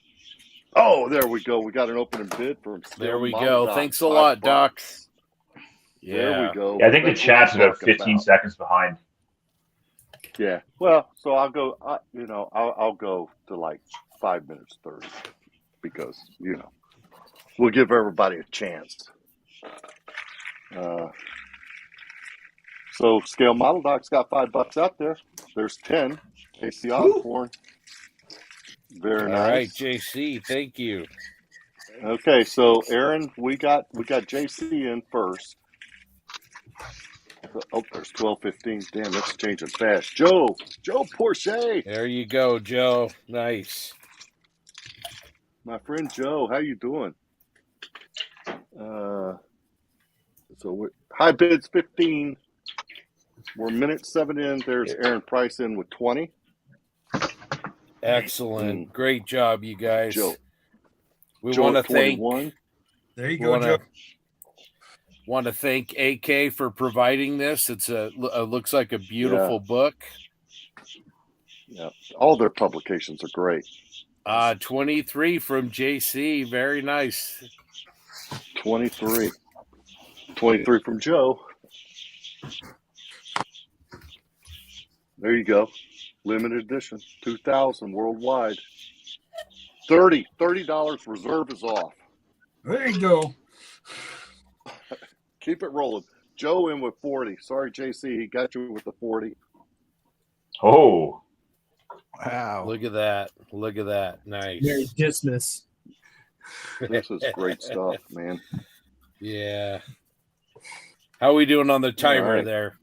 Oh, there we go. We got an opening bid from
There we
Model
go.
Doc.
Thanks a lot, Doc.
There we go.
Yeah, I think the
That's what I'm
chat's about
talking
15
about.
seconds behind.
Yeah. Well, so I'll go. I'll go to like 5 minutes 30 because we'll give everybody a chance. So Scale Model Doc's got $5 out there. There's 10. AC Osborne. Very
All
nice.
right, JC. Thank you.
Okay, so Aaron, we got JC in first. Oh, there's 12:15. Damn, that's changing fast. Joe Porsche.
There you go, Joe. Nice.
My friend Joe, how you doing? So high bids 15. We're minute 7 in. There's Aaron Price in with 20.
Excellent. Great job, you guys.
Joe.
We
Joe
want to
at
thank.
21.
There you go, Joe.
Want to thank AK for providing this. It looks like a beautiful book.
Yeah, all their publications are great.
23 from JC. Very nice.
23 from Joe. There you go. Limited edition, 2,000 worldwide. $30 reserve is off.
There you go.
Keep it rolling. Joe in with 40. Sorry, JC, he got you with the 40.
Oh.
Wow.
Look at that. Look at that. Nice.
Merry Christmas.
This is great stuff, man.
Yeah. How are we doing on the timer
right.
there?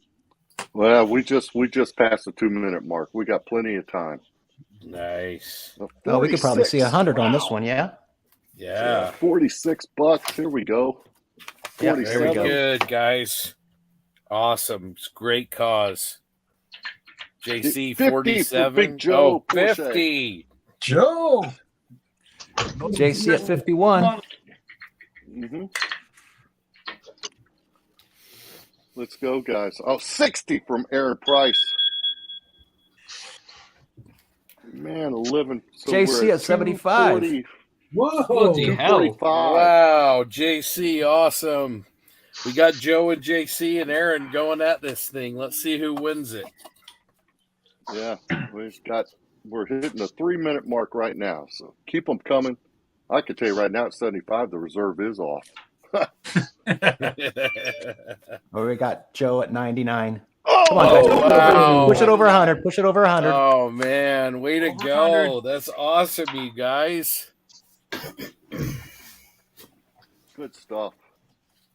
Well, we just passed the 2-minute mark. We got plenty of time.
Nice.
Oh, we could probably
46.
see 100 on this
Wow.
one, yeah?
Yeah.
$46. Here we go.
Yeah,
Very
there we go.
good, guys. Awesome. It's a great cause. JC
50 for
47.
Big Joe.
Oh, 50.
Joe.
JC at 51.
Mm-hmm. Let's go, guys. Oh, 60 from Aaron Price. Man, 11. So
JC
we're
at 75.
240.
Whoa.
Bloody hell.
245.
Wow, JC, awesome. We got Joe and JC and Aaron going at this thing. Let's see who wins it.
Yeah, we're hitting the 3-minute mark right now. So keep them coming. I can tell you right now at 75, the reserve is off.
Well, we got Joe at 99.
Oh,
come on, guys.
wow.
Push it over 100. Push it over 100.
Oh, man. Way to go. That's awesome, you guys.
Good stuff.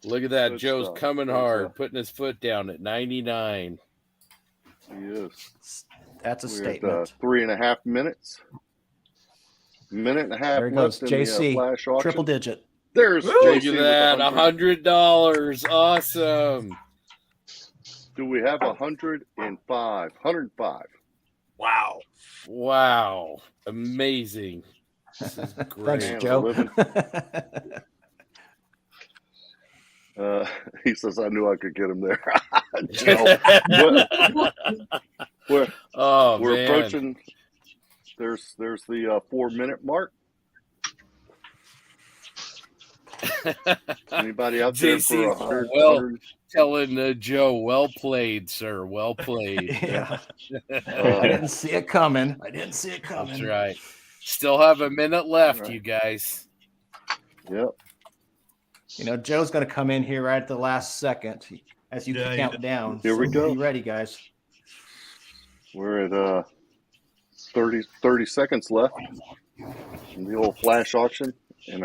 Look at that.
Good
Joe's
stuff.
coming
Good
hard,
stuff.
putting his foot down at 99.
He is.
That's a
We're
statement.
at 3.5 minutes. Minute and a half
There he goes.
left in the
JC,
flash auction.
triple digit.
There's
Look
JC
at that.
with
$100. Awesome.
Do we have 105? 105.
Wow.
Wow. Amazing. This is great.
Thanks, Joe.
He says, I knew I could get him there. Joe, we're
man.
approaching. There's the 4-minute mark. Anybody out there for
JC,
100?
well, telling Joe, well played, sir. Well played.
Yeah. I didn't see it coming.
That's right. Still have a minute left,
Right.
you guys.
Yep.
You know, Joe's going to come in here right at the last second as you
Yeah,
count down.
Here we go.
Be ready, guys.
We're at 30 seconds left in the old flash auction, and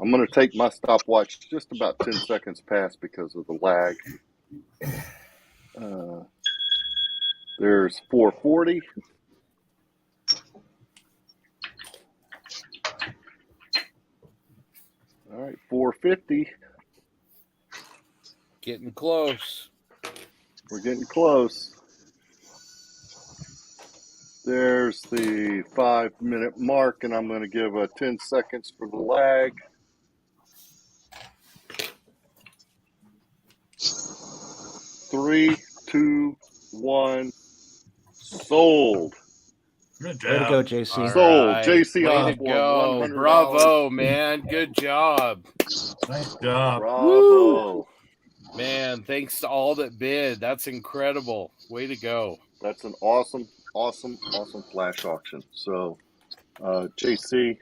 I'm going to take my stopwatch just about 10 seconds past because of the lag. There's 440. All right, 450.
Getting close.
We're getting close. There's the 5-minute mark, and I'm going to give 10 seconds for the lag. 3, 2, 1. Sold.
Good
Way to
job.
go, JC.
All
Sold.
right.
JC
Way to
Osborne,
go.
$100.
Bravo, man. Good job.
Nice job.
Bravo.
Man, thanks to all that bid. That's incredible. Way to go.
That's an awesome flash auction. So, JC,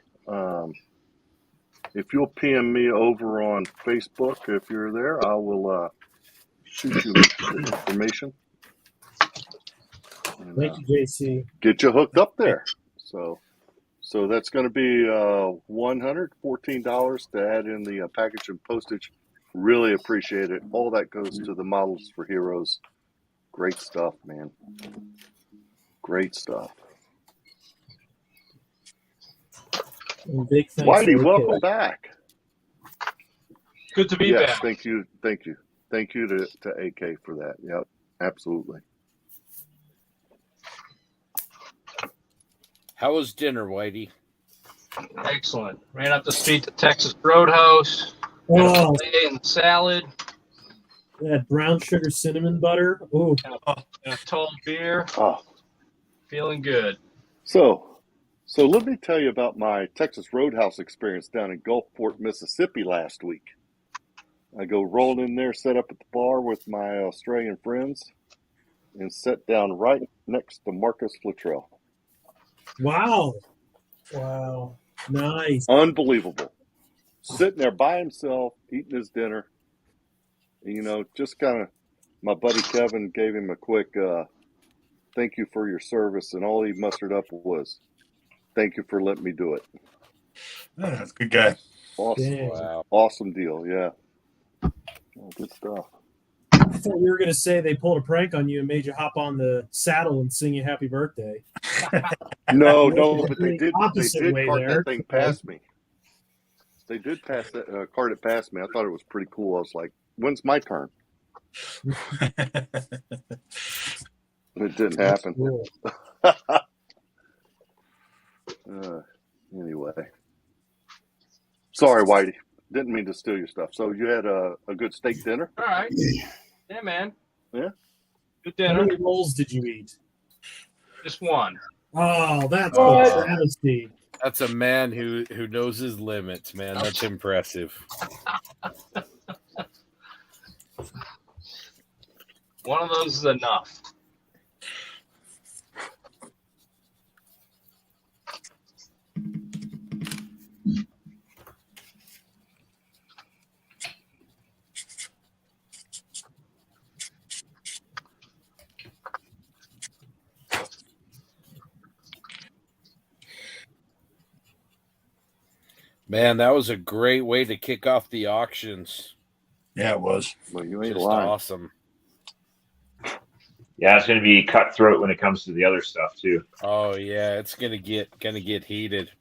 if you'll PM me over on Facebook, if you're there, I will shoot you the information. And,
Thank you, JC.
get you hooked up there. So that's going to be $114 to add in the package and postage. Really appreciate it. All that goes to the Models for Heroes. Great stuff, man. Great stuff.
And big thanks.
Whitey,
to
welcome
AK.
back.
Good to be
Yes,
back.
thank you to AK for that. Yep, absolutely.
How was dinner, Whitey?
Excellent. Ran up the street to Texas Roadhouse. Got a
Oh,
filet and salad.
that brown sugar cinnamon butter. Oh,
And a tall beer.
Oh,
Feeling good.
so let me tell you about my Texas Roadhouse experience down in Gulfport, Mississippi last week. I go rolling in there, set up at the bar with my Australian friends, and sat down right next to Marcus Luttrell.
wow. Wow. Nice.
Unbelievable. Sitting there by himself, eating his dinner. You know, just kind of, my buddy Kevin gave him a quick thank you for your service, and all he mustered up was, thank you for letting me do it.
That's a good guy.
Awesome.
Dang.
Wow.
Awesome deal, yeah. Oh, good stuff.
I thought you were going to say they pulled a prank on you and made you hop on the saddle and sing you happy birthday.
No, but they did
Opposite way
cart
there.
that thing past me. They did pass that cart it past me. I thought it was pretty cool. I was like, when's my turn? But it didn't happen.
Cool.
Anyway, sorry, Whitey. Didn't mean to steal your stuff. So you had a good steak dinner?
All right. Yeah, man.
Yeah.
Good
How
dinner.
many rolls did you eat?
Just one.
Oh, that's
Oh.
a travesty.
That's a man who knows his limits, man. That's impressive.
One of those is enough.
Man, that was a great way to kick off the auctions.
Yeah, it was.
Well, you ain't
Just
lying.
awesome.
Yeah, it's going to be cutthroat when it comes to the other stuff too.
Oh yeah, it's gonna get heated.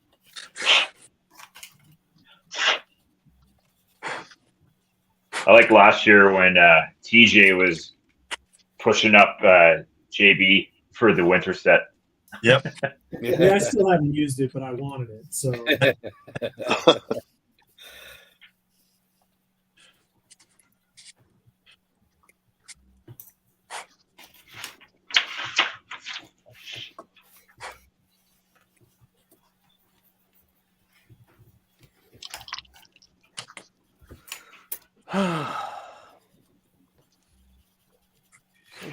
I like last year when TJ was pushing up JB for the winter set.
Yep.
Yeah, I still haven't used it, but I wanted it. So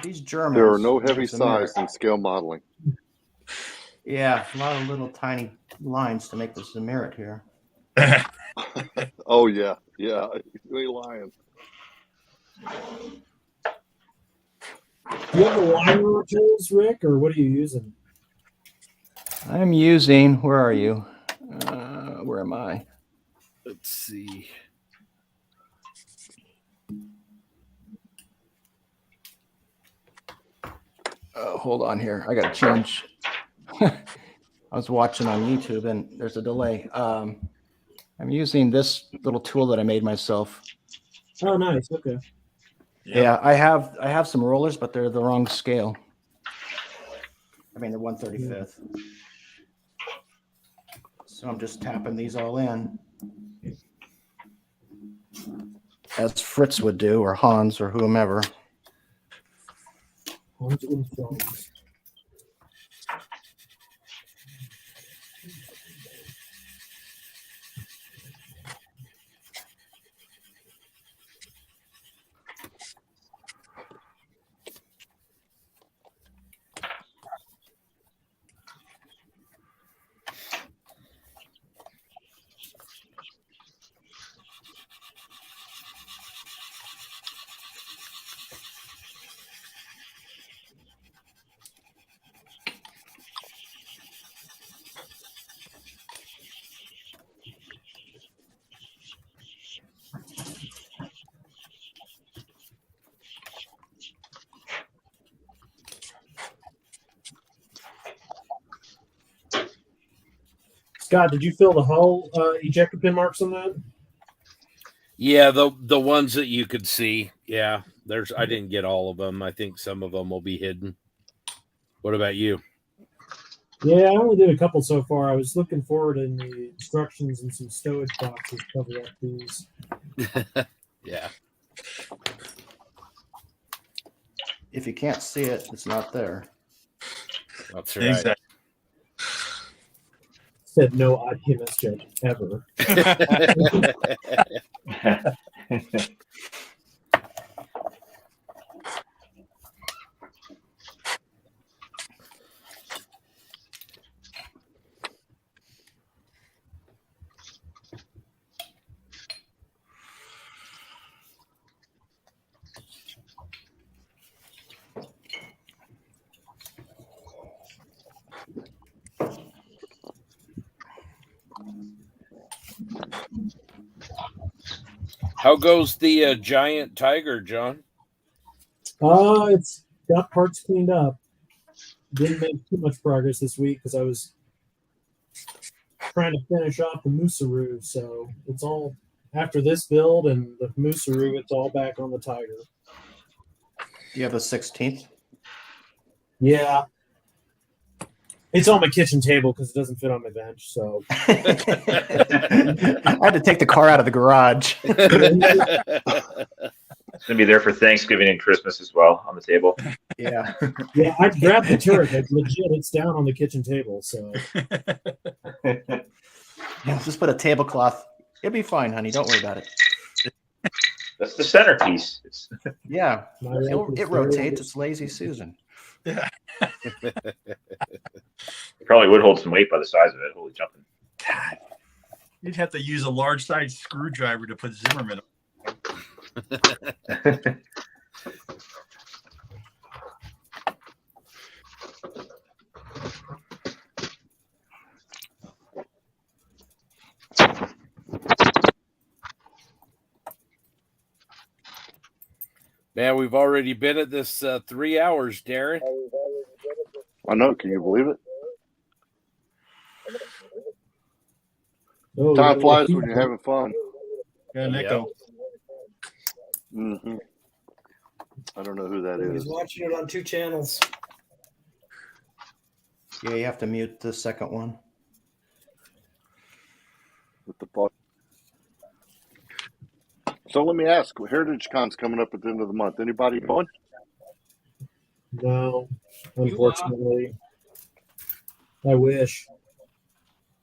These Germans.
There are no heavy
North America.
size in scale modeling.
Yeah, a lot of little tiny lines to make this a merit here.
Oh yeah, yeah. You ain't lying.
do you have the line roller tools, Rick, or what are you using?
I'm using. Where are you? Where am I?
Let's see.
Hold on here. I got to change. I was watching on YouTube and there's a delay. I'm using this little tool that I made myself.
Oh, nice. Okay.
Yeah, I have some rollers, but they're the wrong scale. I mean, they're 1/35th. So I'm just tapping these all in, as Fritz would do, or Hans, or whomever.
Hans und Franz. Scott, did you fill the hull ejector pin marks on that?
Yeah, the ones that you could see. Yeah, I didn't get all of them. I think some of them will be hidden. What about you?
Yeah, I only did a couple so far. I was looking forward in the instructions and some stowage boxes cover up these.
Yeah.
If you can't see it, it's not there.
That's right.
Exactly.
Said no IPMS judge ever.
How goes the giant tiger, John?
It's got parts cleaned up. Didn't make too much progress this week because I was trying to finish off the Musaroo. So it's all after this build and the Musaroo, it's all back on the Tiger.
You have a 16th?
Yeah. It's on my kitchen table because it doesn't fit on my bench. So
I had to take the car out of the garage.
It's gonna be there for Thanksgiving and Christmas as well on the table.
Yeah.
Yeah, I grabbed the turret. Like, legit, it's down on the kitchen table. So
Yeah, just put a tablecloth. It'll be fine, honey. Don't worry about it.
That's the centerpiece.
Yeah, it rotates. It's lazy Susan.
It probably would hold some weight by the size of it. Holy jumping.
You'd have to use a large size screwdriver to put Zimmerman on.
Man, we've already been at this 3 hours, Darren.
I know. Can you believe it? Time flies when you're having fun.
Yeah, Nico.
Mm-hmm. I don't know who that
He's
is.
watching it on 2 channels.
Yeah, you have to mute the second one.
With the pod. So let me ask, Heritage Con's coming up at the end of the month. Anybody going?
no, unfortunately, I wish.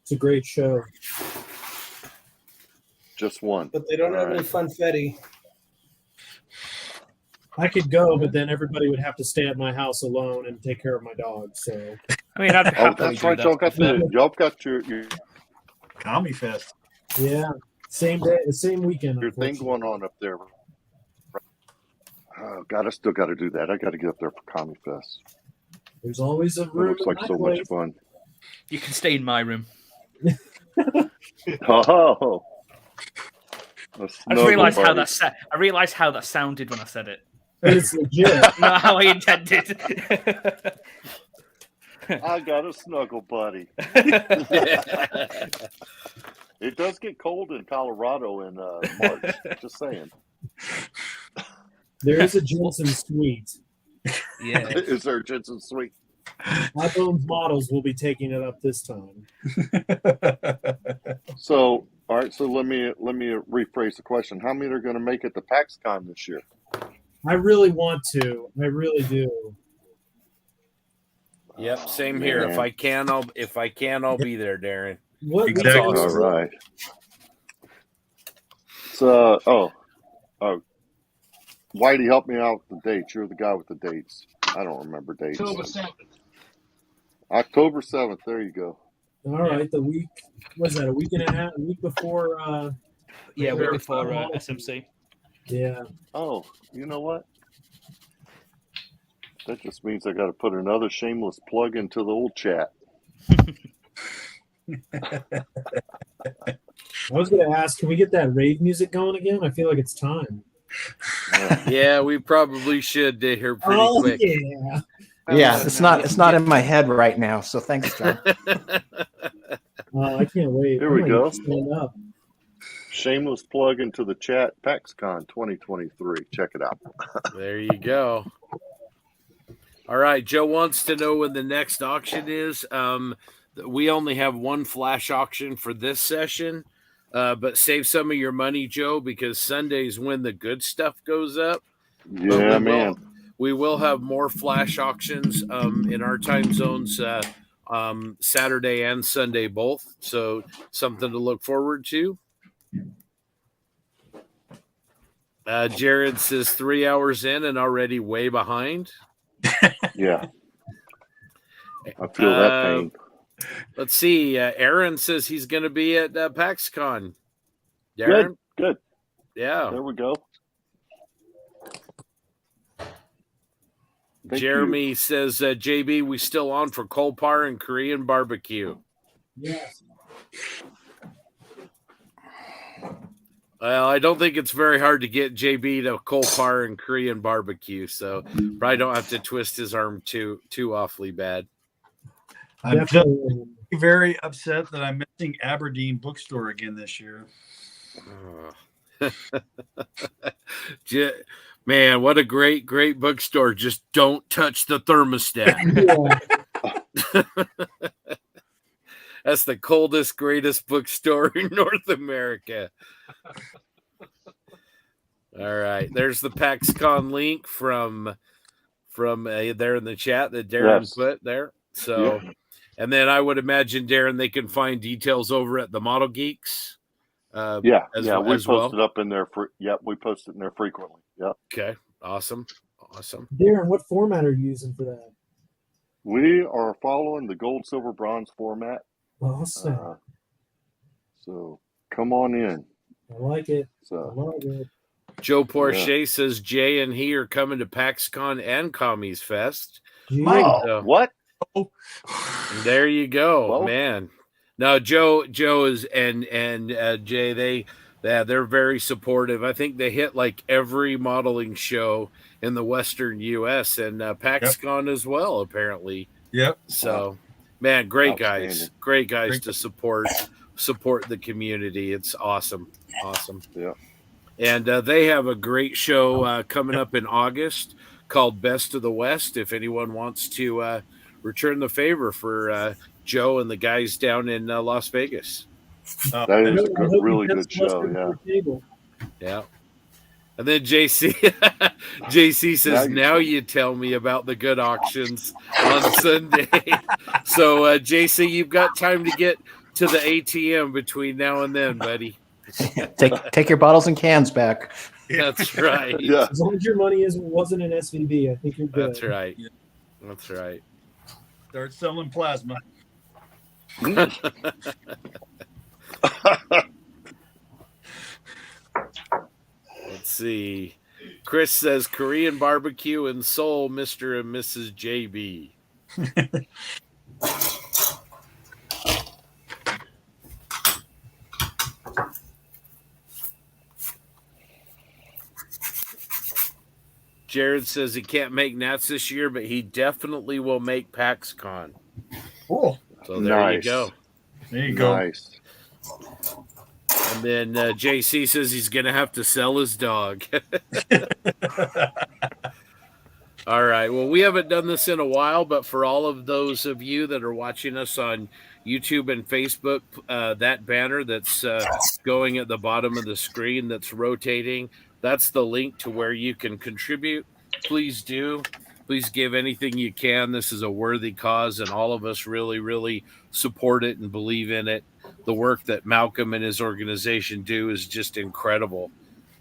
It's a great show.
Just one.
But they don't have any funfetti.
I could go, but then everybody would have to stay at my house alone and take care of my dog. So,
I mean, I'd
Oh,
happily
that's
do
right.
that.
Y'all got your
Commie Fest.
yeah, same day, same weekend.
your thing
unfortunately.
going on up there. Oh God, I still got to do that. I got to get up there for Commie Fest.
There's always a
It
room.
looks
in
like
my
so
place.
much fun.
You can stay in my room.
Oh,
I just realised how I realised how that sounded when I said it.
It's legit.
Not how I intended.
I got a snuggle buddy. It does get cold in Colorado in March. Just saying.
There is a Jensen suite.
Yeah.
Is there a Jensen suite?
iPhone's models will be taking it up this time.
So, all right. So let me rephrase the question. How many are going to make it to PAXCon this year?
I really want to. I really do.
Yep, same here. If I can, I'll be there, Darren.
What
Exactly. All right. So, Whitey, help me out with the dates. You're the guy with the dates. I don't remember dates. October 7th. There you go.
All right, the week was that a week and a half? A week before?
Yeah, week before SMC.
Yeah.
Oh, you know what? That just means I got to put another shameless plug into the old chat.
I was going to ask, can we get that rave music going again? I feel like it's time.
Yeah, we probably should here pretty quick.
Yeah.
Yeah, it's not in my head right now. So thanks, John.
I can't wait.
Here we go.
Stand up.
Shameless plug into the chat. PAXCon 2023. Check it out.
There you go. All right, Joe wants to know when the next auction is. We only have one flash auction for this session, but save some of your money, Joe, because Sunday's when the good stuff goes up.
Yeah, man.
We will have more flash auctions in our time zones Saturday and Sunday both, so something to look forward to. Jared says 3 hours in and already way behind.
Yeah. I feel that pain.
Let's see. Aaron says he's going to be at PAXCon. Darren?
Good.
Yeah.
There we go. Thank
Jeremy
you.
says, JB, we still on for Kolpar and Korean barbecue.
Yes.
Well, I don't think it's very hard to get JB to Kolpar and Korean barbecue, so probably don't have to twist his arm too awfully bad.
I'm just very upset that I'm missing Aberdeen Bookstore again this year.
Man, what a great bookstore. Just don't touch the thermostat. That's the coldest, greatest bookstore in North America. All right. There's the PAXCon link from there in the chat that Darren put there. So, and then I would imagine, Darren, they can find details over at the Model Geeks.
We post it up in there. We post it in there frequently. Yep.
Okay. Awesome.
Darren, what format are you using for that?
We are following the gold, silver, bronze format.
Awesome.
So come on in.
I like it.
So
I love it.
Joe Porsche says Jay and he are coming to PAXCon and Commies Fest.
Oh, what?
There you go, man. No, Joe is and Jay, they're very supportive. I think they hit like every modeling show in the Western US and PAXCon as well, apparently.
Yep.
So, man, great guys to support the community. It's awesome.
Yeah.
And they have a great show coming up in August called Best of the West. If anyone wants to return the favor for Joe and the guys down in Las Vegas.
That is a really good show.
Yeah. And then JC says, now you tell me about the good auctions on Sunday. So, JC, you've got time to get to the ATM between now and then, buddy.
Take your bottles and cans back.
That's right.
As long as your money wasn't an SVB, I think you're good.
That's right. That's right.
Start selling plasma.
Let's see. Chris says Korean barbecue in Seoul, Mr. and Mrs. JB. Jared says he can't make Nats this year, but he definitely will make PAXCon.
Cool.
So there you go.
There you go.
Nice.
And then JC says he's going to have to sell his dog. All right. Well, we haven't done this in a while, but for all of those of you that are watching us on YouTube and Facebook, that banner that's going at the bottom of the screen that's rotating, that's the link to where you can contribute. Please do. Please give anything you can. This is a worthy cause, and all of us really, really support it and believe in it. The work that Malcolm and his organization do is just incredible.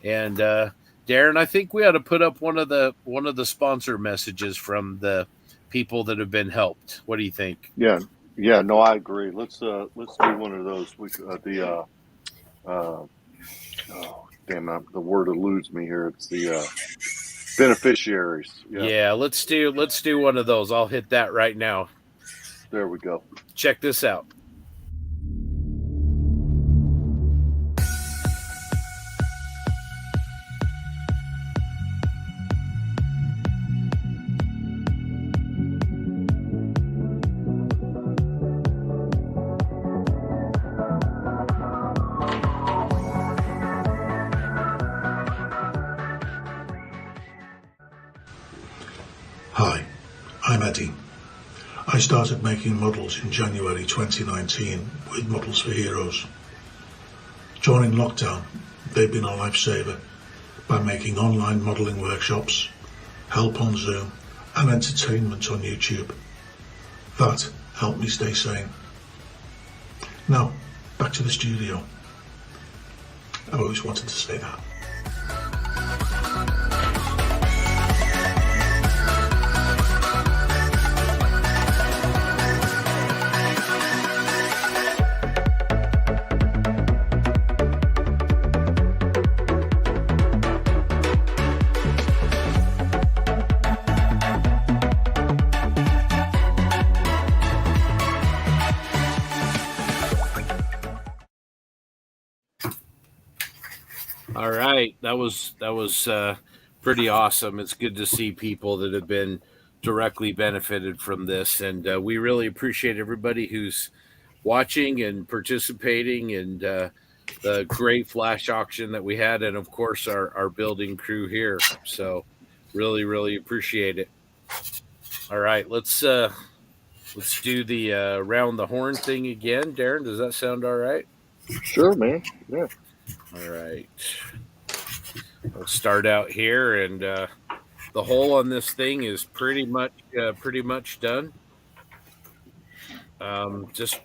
And Darren, I think we ought to put up one of the sponsor messages from the people that have been helped. What do you think?
Yeah. No, I agree. Let's do one of those. The word eludes me here. It's the beneficiaries.
Yeah, let's do one of those. I'll hit that right now.
There we go.
Check this out.
Hi, I'm Eddie. I started making models in January 2019 with Models for Heroes. During lockdown, they've been a lifesaver by making online modelling workshops, help on Zoom, and entertainment on YouTube. That helped me stay sane. Now, back to the studio. I've always wanted to say that.
All right, that was pretty awesome. It's good to see people that have been directly benefited from this, and we really appreciate everybody who's watching and participating and the great flash auction that we had, and of course our building crew here. So really, really appreciate it. All right, let's do the round the horn thing again. Darren, does that sound all right?
Sure, man. Yeah.
All right. We'll start out here, and the hole on this thing is pretty much done. Just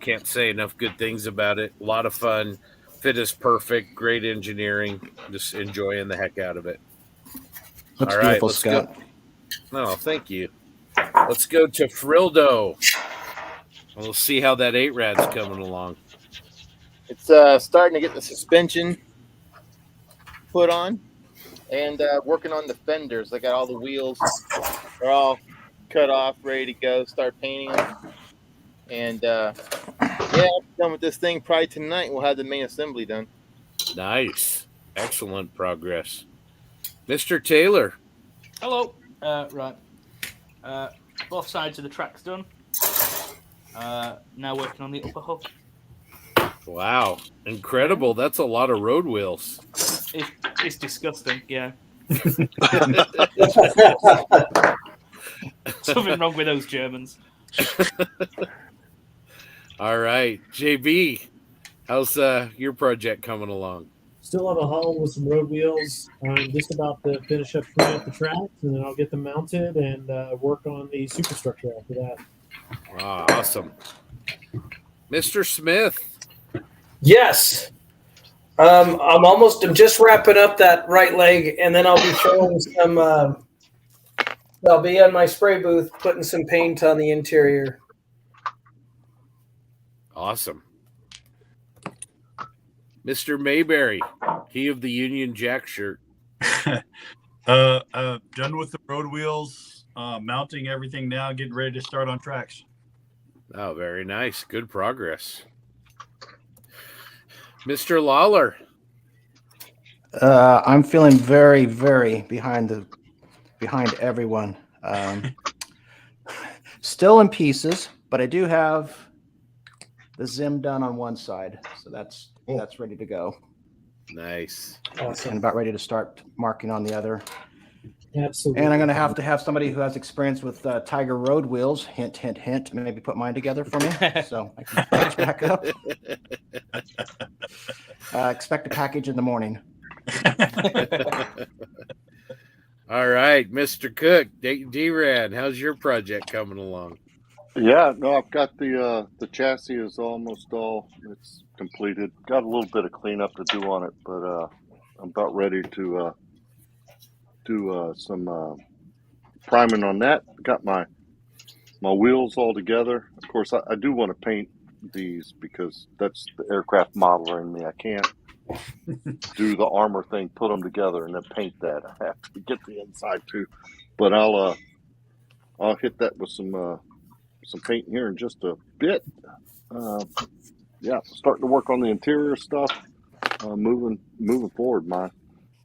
can't say enough good things about it. A lot of fun. Fit is perfect. Great engineering. Just enjoying the heck out of it.
Looks
all right,
beautiful,
let's
Scott.
go. Oh, thank you. Let's go to Frildo. We'll see how that 8-rad's coming along.
It's starting to get the suspension put on and working on the fenders. I got all the wheels. They're all cut off, ready to go. Start painting them. And yeah, I'm done with this thing probably tonight. We'll have the main assembly done.
Nice. Excellent progress. Mr. Taylor.
Hello. Right. Both sides of the track's done. Now working on the upper hull.
Wow. Incredible. That's a lot of road wheels.
It's disgusting, yeah. Something wrong with those Germans.
All right. JB, how's your project coming along?
Still have a hull with some road wheels. I'm just about to finish up cleaning up the tracks, and then I'll get them mounted and work on the superstructure after that.
Wow, awesome. Mr. Smith.
Yes. I'm just wrapping up that right leg, and then I'll be throwing some. I'll be on my spray booth putting some paint on the interior.
Awesome. Mr. Mayberry, he of the Union Jack shirt.
Done with the road wheels, mounting everything now, getting ready to start on tracks.
Oh, very nice. Good progress. Mr. Lawler.
I'm feeling very, very behind everyone. Still in pieces, but I do have the Zim done on one side, so that's ready to go.
Nice.
Awesome. And about ready to start marking on the other.
Absolutely.
And I'm going to have somebody who has experience with Tiger road wheels. Hint, hint, hint. Maybe put mine together for me, so I can finish back up. Expect a package in the morning.
All right, Mr. Cook, D-Rad, how's your project coming along?
Yeah, no, I've got the chassis is almost all it's completed. Got a little bit of cleanup to do on it, but I'm about ready to do some priming on that. Got my wheels all together. Of course, I do want to paint these because that's the aircraft modeler in me. I can't do the armor thing, put them together, and then paint that. I have to get the inside too. But I'll hit that with some paint here in just a bit. Yeah, starting to work on the interior stuff. Moving forward.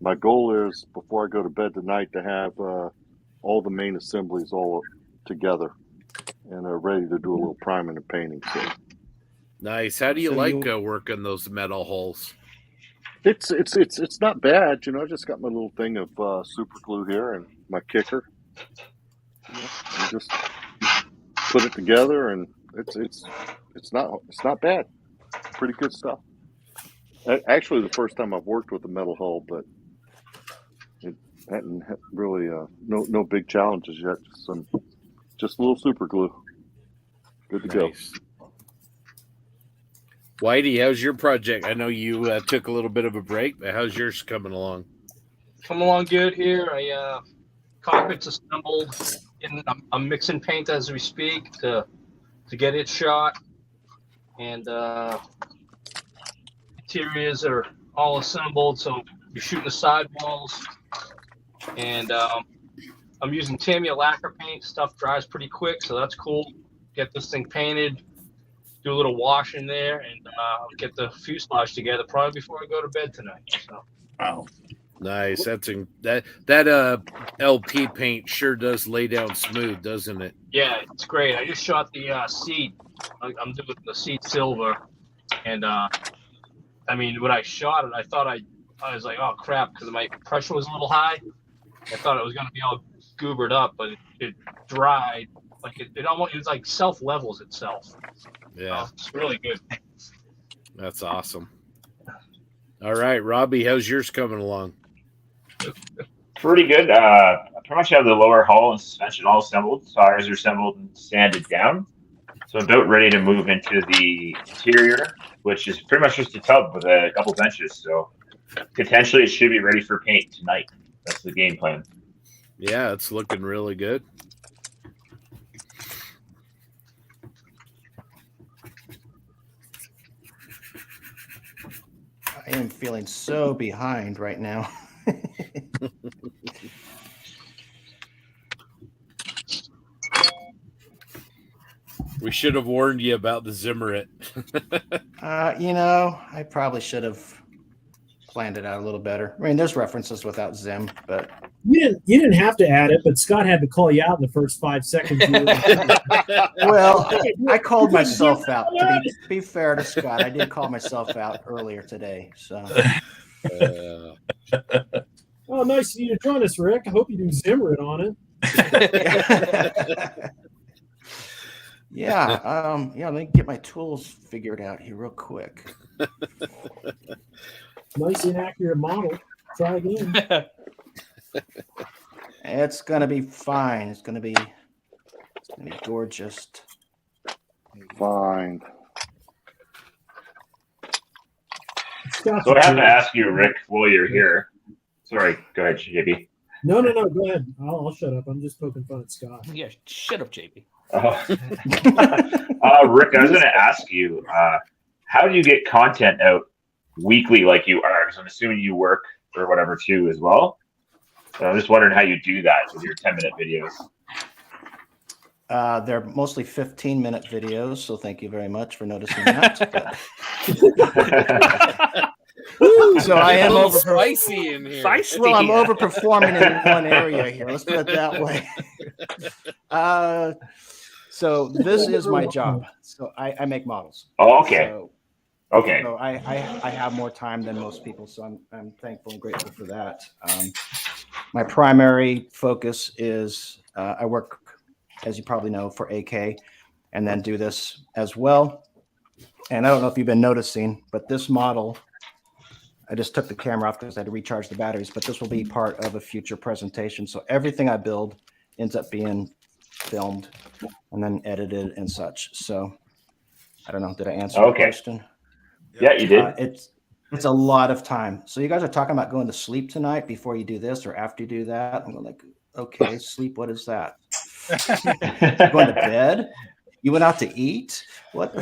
My goal is before I go to bed tonight to have all the main assemblies all together and ready to do a little priming and painting. So.
Nice. How do you working those metal holes?
It's not bad. I just got my little thing of super glue here and my kicker. And just put it together, and it's not bad. Pretty good stuff. Actually, the first time I've worked with a metal hull, but it hadn't really no big challenges yet. Just a little super glue. Good to go.
Whitey, how's your project? I know you took a little bit of a break, but how's yours coming along?
Coming along good here. Cockpit's assembled, and I'm mixing paint as we speak to get it shot, and interiors are all assembled. So you're shooting the sidewalls, and I'm using Tamiya lacquer paint. Stuff dries pretty quick, so that's cool. Get this thing painted. Do a little wash in there, and get the fuselage together probably before I go to bed tonight. So.
Wow,
nice. That LP paint sure does lay down smooth, doesn't it?
Yeah, it's great. I just shot the seat. I'm doing the seat silver, and I mean, when I shot it, I thought I was like, oh crap, because my pressure was a little high. I thought it was going to be all goobered up, but it dried. Like it almost, it was like self levels itself.
Yeah,
it's really good.
That's awesome. All right, Robbie, how's yours coming along?
Pretty good. I pretty much have the lower hull and suspension all assembled. Tires are assembled and sanded down. So I'm about ready to move into the interior, which is pretty much just a tub with a couple benches. So potentially it should be ready for paint tonight. That's the game plan.
Yeah, it's looking really good.
I am feeling so behind right now.
We should have warned you about the Zimmerit.
I probably should have planned it out a little better. I mean, there's references without Zim, but
You didn't have to add it, but Scott had to call you out in the first 5 seconds.
well, I called myself out. To be fair to Scott, I did call myself out earlier today. So,
Oh, nice of you to join us, Rick. I hope you do Zimmerit on it.
yeah, let me get my tools figured out here real quick.
Nice and accurate model. Try again.
It's gonna be fine. It's gonna be gorgeous.
Fine.
So I have to ask you, Rick, while you're here. Sorry, go ahead, JB.
No. Go ahead. I'll shut up. I'm just poking fun at Scott.
Yeah, shut up, JB.
Rick, I was going to ask you, how do you get content out weekly like you are? Because I'm assuming you work or whatever too as well. So I'm just wondering how you do that with your 10-minute videos.
They're mostly 15-minute videos, so thank you very much for noticing that. So I am
spicy in here.
Well, I'm overperforming in one area here. Let's put it that way. So this is my job. So I make models.
Oh, okay.
Okay. So I have more time than most people, so I'm thankful and grateful for that. My primary focus is I work, as you probably know, for AK, and then do this as well. And I don't know if you've been noticing, but this model, I just took the camera off because I had to recharge the batteries, but this will be part of a future presentation. So everything I build ends up being filmed and then edited and such. So I don't know. Did I answer the question?
Yeah, you did.
It's a lot of time. So you guys are talking about going to sleep tonight before you do this or after you do that. I'm like, okay, sleep. What is that? Going to bed? You went out to eat? What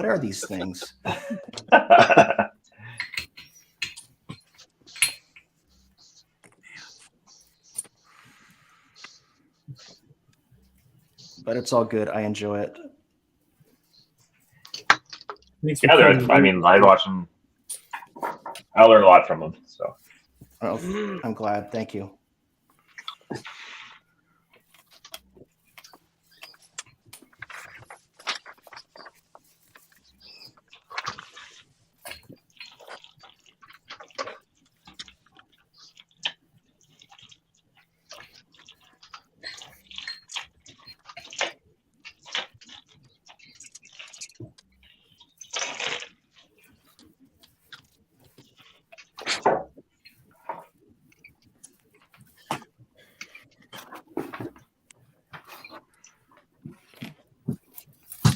are these things? But it's all good. I enjoy it.
Yeah, I mean, I watch them. I learn a lot from them. So,
I'm glad. Thank you.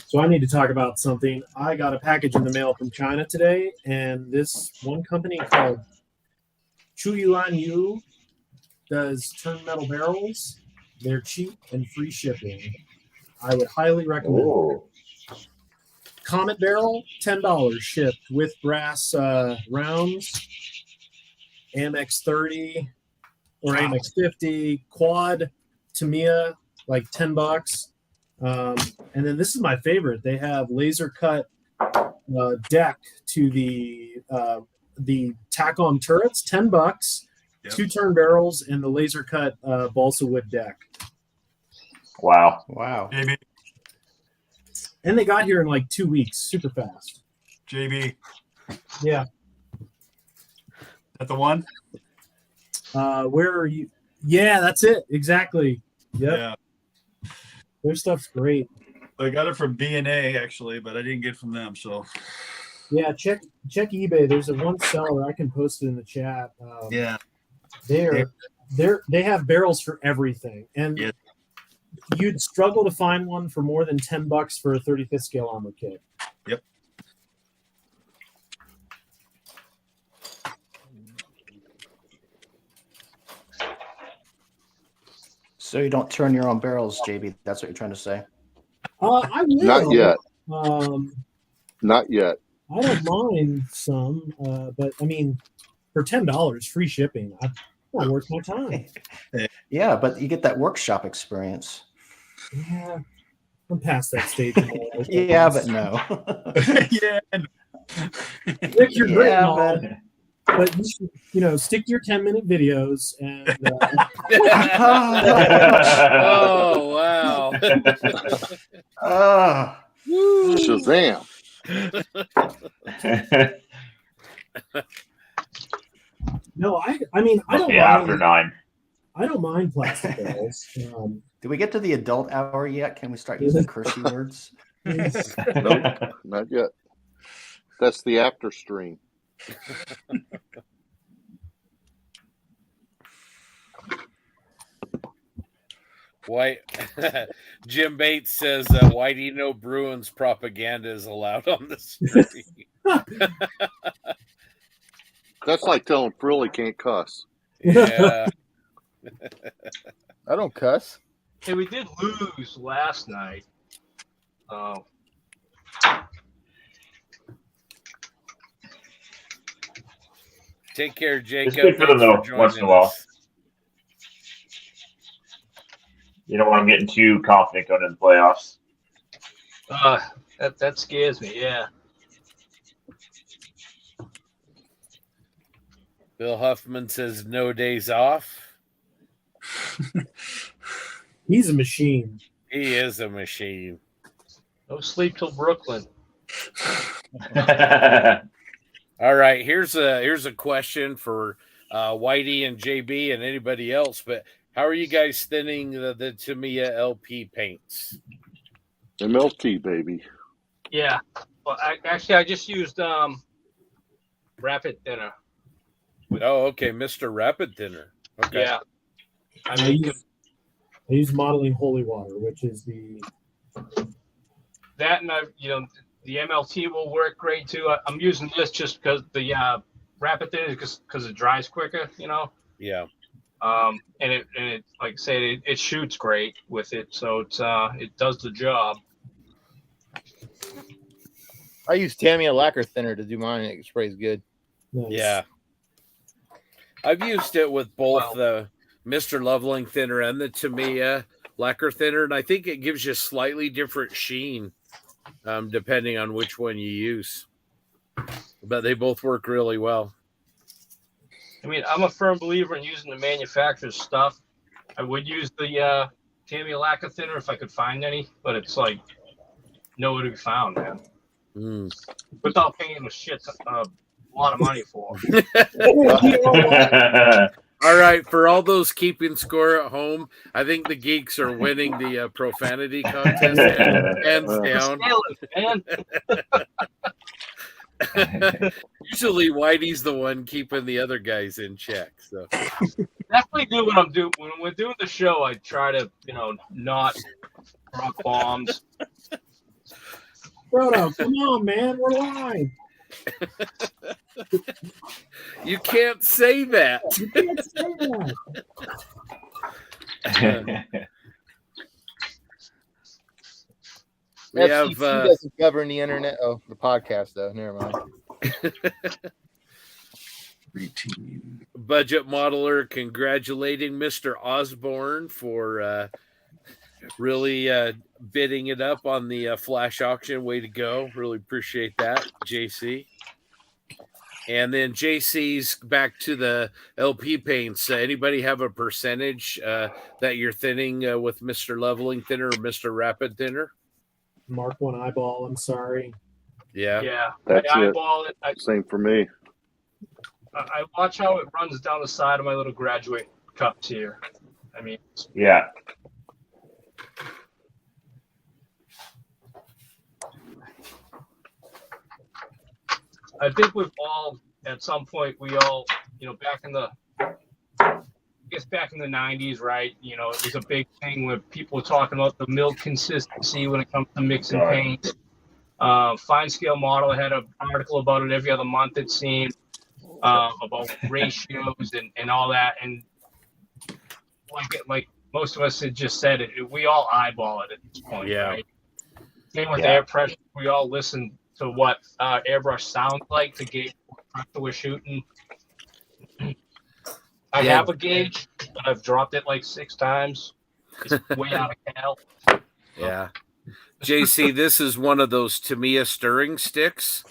So I need to talk about something. I got a package in the mail from China today, and this one company called Chuyuan does turn metal barrels. They're cheap and free shipping. I would highly recommend it. Comet barrel, $10 shipped with brass rounds, Amex 30 or Amex 50, quad Tamiya, like $10. And then this is my favorite. They have laser cut deck to the tack-on turrets, $10. Yep. 2 turn barrels and the laser cut balsa wood deck.
Wow!
JB. And they got here in like 2 weeks, super fast.
JB.
Yeah.
That the one? Where are you? Yeah, that's it. Exactly. Yep. Yeah. Their stuff's great. I got it from B&A actually, but I didn't get it from them. So yeah, check eBay. There's one seller. I can post it in the chat. Yeah. They have barrels for everything, and you'd struggle to find one for more than $10 for a 35th scale armor kit. Yep.
So you don't turn your own barrels, JB. That's what you're trying to say.
I will.
Not yet.
Um,
Not yet.
I don't mind some, but I mean, for $10, free shipping, not worth my time.
Yeah, but you get that workshop experience.
Yeah, I'm past that stage.
Yeah, but no.
Yeah, Rick, you're great, and all, but you should, stick to your 10-minute videos and.
Oh wow!
Shazam!
No, I mean, I don't.
Yeah,
mind,
after 9.
I don't mind plastic barrels.
Did we get to the adult hour yet? Can we start using cursey words?
Nope, not yet. That's the after stream.
White Jim Bates says, "Why do you know Bruins propaganda is allowed on the stream?"
That's like telling Frill he can't cuss.
Yeah.
I don't cuss.
Hey, we did lose last night.
Take care, Jacob.
It's good for them though, once in a while. You don't want them getting too confident going into the playoffs.
That scares me. Yeah.
Bill Huffman says no days off.
He's a machine.
He is a machine.
No sleep till Brooklyn.
All right, here's a question for Whitey and JB and anybody else. But how are you guys thinning the Tamiya LP paints?
MLT, baby.
Yeah. Well, I just used rapid thinner.
Oh, okay, Mr. Rapid Thinner. Okay.
Yeah.
I use modeling holy water, which is
that, and the MLT will work great too. I'm using this just because the rapid thinner, because it dries quicker.
Yeah.
And it like I said, it shoots great with it, so it does the job.
I use Tamiya lacquer thinner to do mine. It sprays good.
Nice.
Yeah. I've used it with both the Mr. Leveling thinner and the Tamiya lacquer thinner, and I think it gives you a slightly different sheen depending on which one you use. But they both work really well.
I mean, I'm a firm believer in using the manufacturer's stuff. I would use the Tamiya lacquer thinner if I could find any, but it's like nowhere to be found, man. Without paying a lot of money for.
All right, for all those keeping score at home, I think the geeks are winning the profanity contest hands down. Usually Whitey's the one keeping the other guys in check. So
definitely do what I'm doing. When we're doing the show, I try to, not drop bombs.
Frodo, come on, man, we're live.
You can't say that.
You can't say that.
We have
doesn't govern the internet. Oh, the podcast though. Never mind.
Budget Modeler congratulating Mr. Osborne for really bidding it up on the flash auction. Way to go. Really appreciate that, JC. And then JC's back to the LP paints. Anybody have a percentage that you're thinning with Mr. Leveling Thinner or Mr. Rapid Thinner?
Mark one eyeball. I'm sorry.
Yeah.
Yeah.
That's
I
it.
eyeball it.
Same for me.
I watch how it runs down the side of my little graduate cups here. I mean,
Yeah.
I think we've all, at some point, back in the, I guess back in the 90s, right? You know, it was a big thing where people were talking about the milk consistency when it comes to mixing paint. Fine Scale Model had an article about it every other month, it seemed, about ratios and all that. And like most of us had just said it, we all eyeball it at this point, right? Same with air pressure. We all listen to what airbrush sounds like to gauge what pressure we're shooting. I have a gauge, but I've dropped it like 6 times. It's way out of cal.
Yeah. JC, this is one of those Tamiya stirring sticks.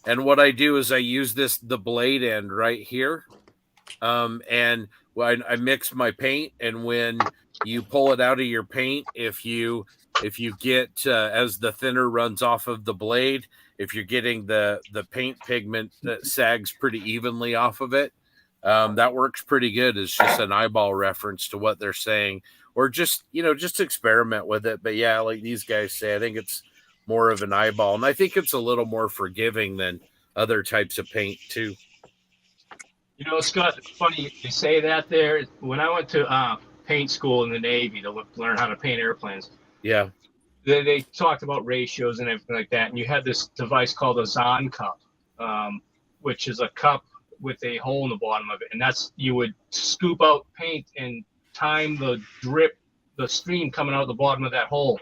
And what I do is I use the blade end right here. And when I mix my paint, and when you pull it out of your paint, if you get, as the thinner runs off of the blade, if you're getting the paint pigment that sags pretty evenly off of it, that works pretty good. It's just an eyeball reference to what they're saying, or just experiment with it. But yeah, like these guys say, I think it's more of an eyeball, and I think it's a little more forgiving than other types of paint too.
You know, Scott, it's funny you say that there. When I went to paint school in the Navy to learn how to paint airplanes,
yeah,
they talked about ratios and everything like that. And you had this device called a Zahn cup, which is a cup with a hole in the bottom of it. And you would scoop out paint and time the stream coming out the bottom of that hole.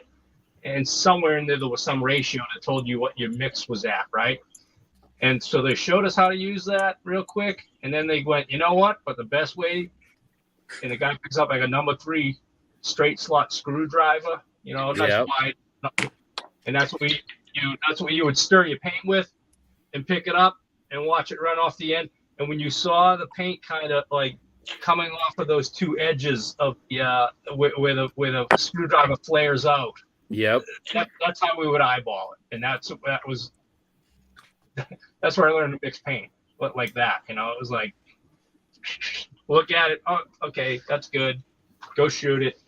And somewhere in there was some ratio that told you what your mix was at, right? And so they showed us how to use that real quick. And then they went, you know what? But the best way, and the guy picks up like a number 3 straight slot screwdriver, nice wide. And that's what you would stir your paint with and pick it up and watch it run off the end. And when you saw the paint kind of like coming off of those 2 edges of where the screwdriver flares out.
Yep.
That's how we would eyeball it. And that's where I learned to mix paint, like that. It was like, look at it. Oh, okay, that's good. Go shoot it.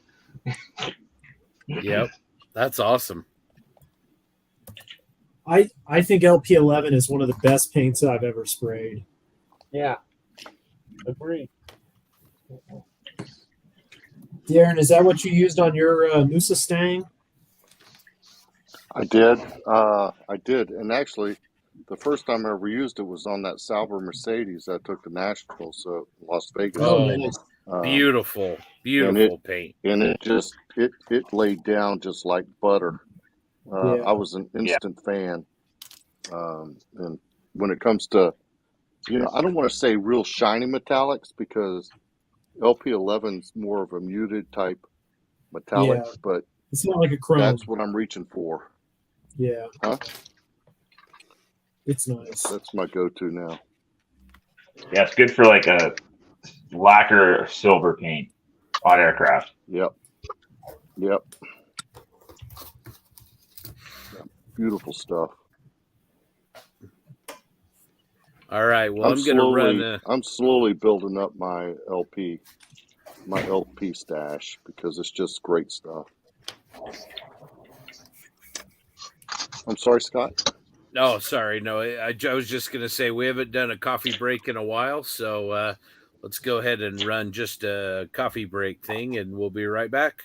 Yep, that's awesome.
I think LP11 is one of the best paints I've ever sprayed.
Yeah, agree.
Darren, is that what you used on your Musa Stang?
I did. And actually, the first time I ever used it was on that Sauber Mercedes that I took to Nashville, so Las Vegas.
Beautiful paint.
And it laid down just like butter. I was an instant fan. And when it comes to, I don't want to say real shiny metallics, because LP11's more of a muted type metallic, but
it's not like a chrome.
That's what I'm reaching for.
Yeah.
Huh?
It's nice.
That's my go-to now.
Yeah, it's good for like a lacquer or silver paint on aircraft.
Yep. Beautiful stuff.
All right. Well, I'm going to run.
I'm slowly building up my LP stash, because it's just great stuff. I'm sorry, Scott.
No, sorry. No, I was just going to say we haven't done a coffee break in a while, so let's go ahead and run just a coffee break thing, and we'll be right back.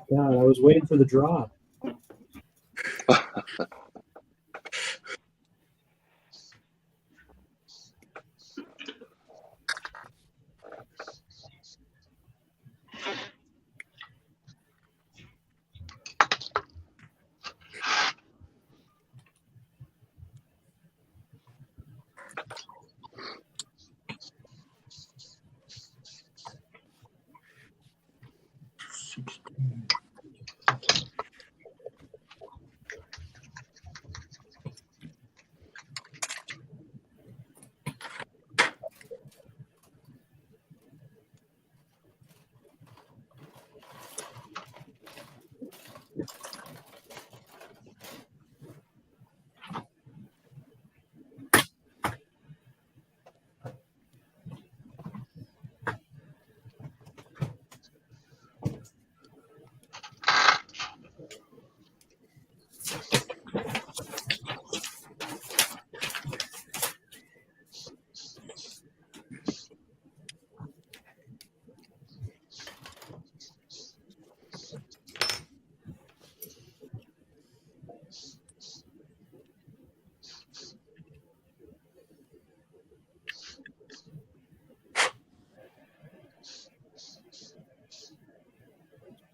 God, I was waiting for the drop.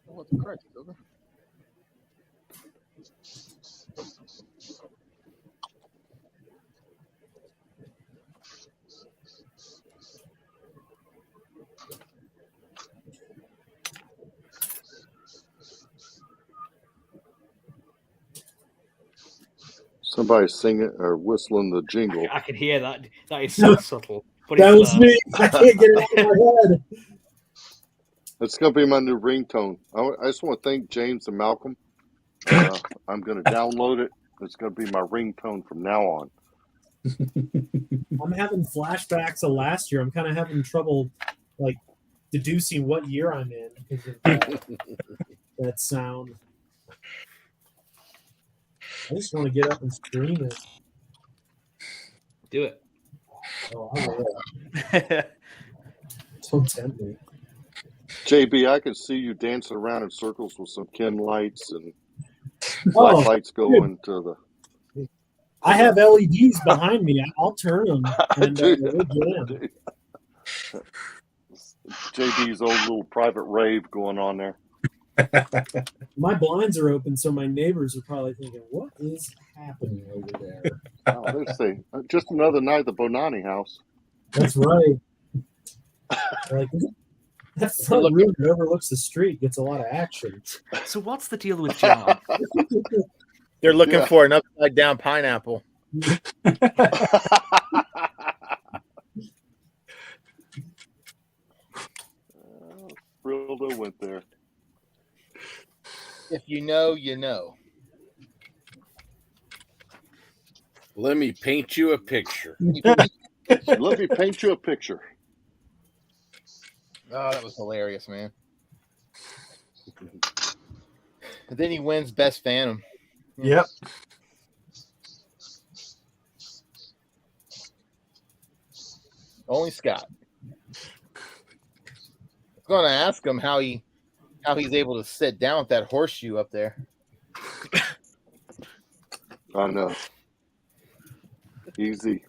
What's correct, Silver?
Somebody singing or whistling the jingle.
I can hear that. That is so subtle. But
That
it's
was me. I can't get it out of my head.
It's going to be my new ringtone. I just want to thank James and Malcolm. I'm going to download it. It's going to be my ringtone from now on.
I'm having flashbacks of last year. I'm kind of having trouble, like, deducing what year I'm in because of that sound. I just want to get up and scream it.
Do it.
Oh, I will. Don't tempt me.
JB, I can see you dancing around in circles with some Ken lights and black lights going to the.
I have LEDs behind me. I'll turn them. And,
JB's old little private rave going on there.
my blinds are open, so my neighbors are probably thinking, "What is happening over there?"
Oh, they say just another night at the Bonani house.
That's right. Like, that front room that overlooks the street gets a lot of action.
So what's the deal with John?
They're looking for an upside down pineapple.
Frildo went there.
If you know, you know.
Let me paint you a picture.
Let me paint you a picture.
Oh, that was hilarious, man. And then he wins Best Phantom.
Yep.
Only Scott. I'm going to ask him how he's able to sit down with that horseshoe up there.
I know. Easy.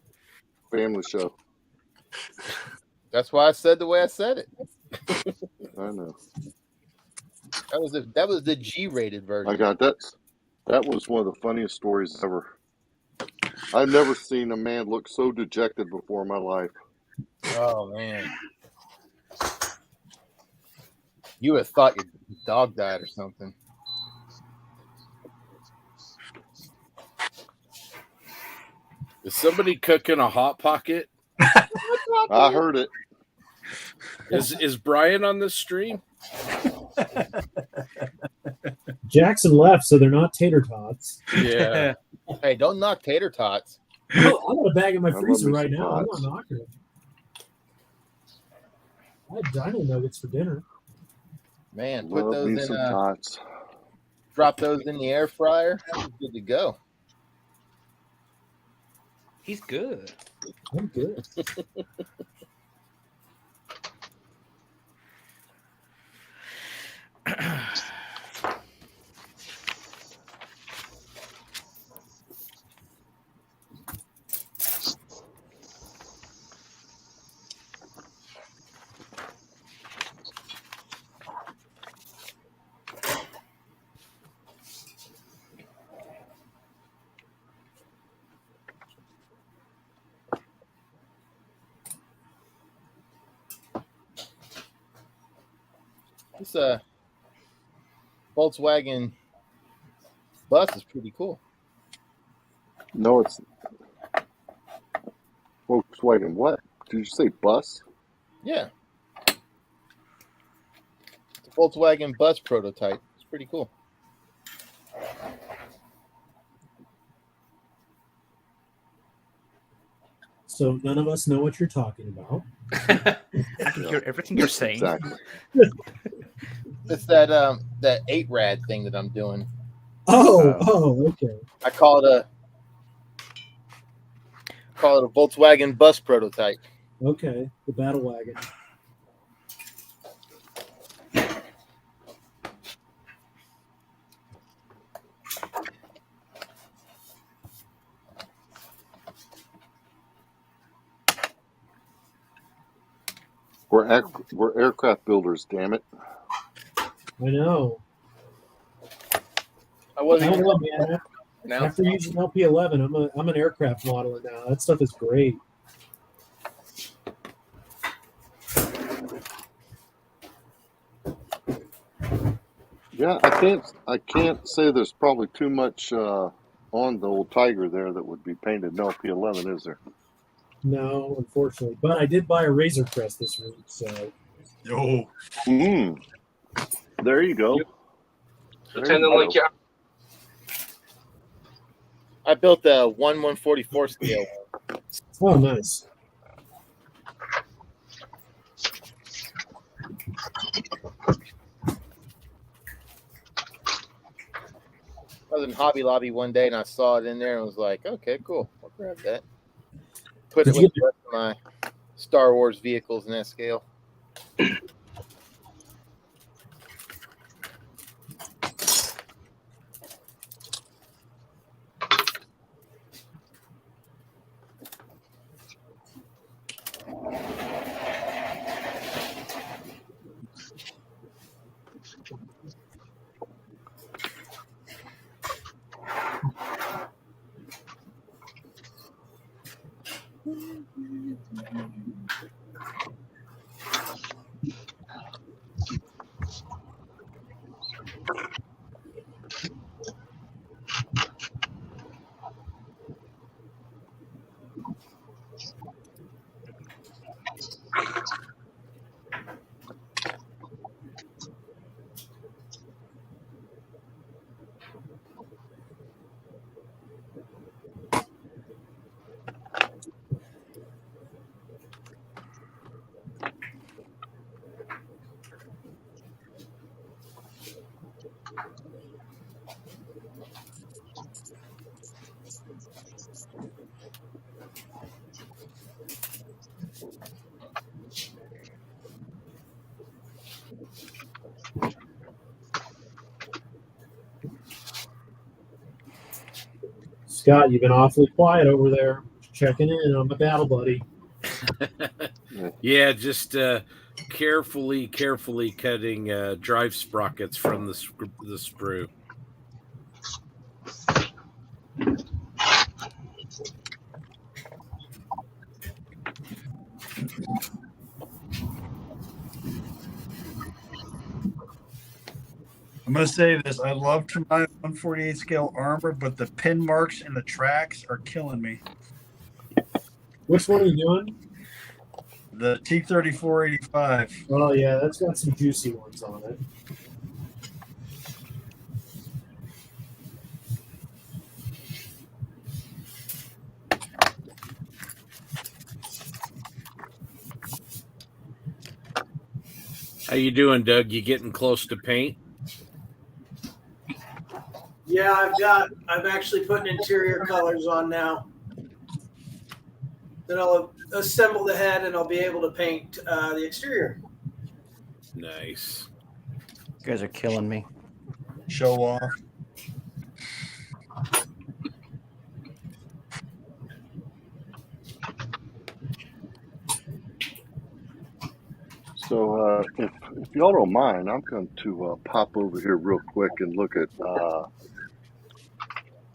Family show.
That's why I said the way I said it.
I know.
That was the G-rated version.
I got that. That was one of the funniest stories ever. I've never seen a man look so dejected before in my life.
Oh, man. You would have thought your dog died or something.
Is somebody cooking a Hot Pocket?
I heard it.
Is Brian on this stream?
Jackson left, so they're not tater tots.
Yeah.
Hey, don't knock tater tots.
Oh, I got a bag in my
I love
freezer
me
right
some
now. I'm
tots.
not knocking it. I had dino nuggets for dinner.
Man, put
Love
those
me
in.
some tots.
Drop those in the air fryer. Good to go.
He's good.
I'm good.
This Volkswagen bus is pretty cool.
No, it's Volkswagen. What did you say? Bus?
Yeah. It's a Volkswagen bus prototype. It's pretty cool.
So none of us know what you're talking about.
I can hear everything you're saying.
Exactly.
It's that 8-rad thing that I'm doing.
Okay.
I call it a Volkswagen bus prototype.
Okay, the battle wagon.
We're aircraft builders, damn it.
I know.
I wasn't
I don't know,
even
man.
now.
After using LP11, I'm an aircraft modeler now. That stuff is great.
Yeah, I can't say there's probably too much on the old Tiger there that would be painted in LP11, is there?
No, unfortunately. But I did buy a Razor Crest this week, so.
Oh.
There you go.
Lieutenant Link, yeah.
I built a 1/144 scale.
Oh, nice.
I was in Hobby Lobby one day and I saw it in there and was like, okay, cool. I'll grab that. Put it with the rest of my Star Wars vehicles in that scale.
Scott, you've been awfully quiet over there. Checking in on my battle buddy.
Yeah, just carefully cutting drive sprockets from the sprue.
I'm going to say this. I love my 148 scale armor, but the pin marks and the tracks are killing me.
Which one are you doing?
The T-3485.
Oh, yeah, that's got some juicy ones on it.
How you doing, Doug? You getting close to paint?
Yeah, I'm actually putting interior colors on now. Then I'll assemble the head and I'll be able to paint the exterior.
Nice.
You guys are killing me.
Show off.
So if y'all don't mind, I'm going to pop over here real quick and look at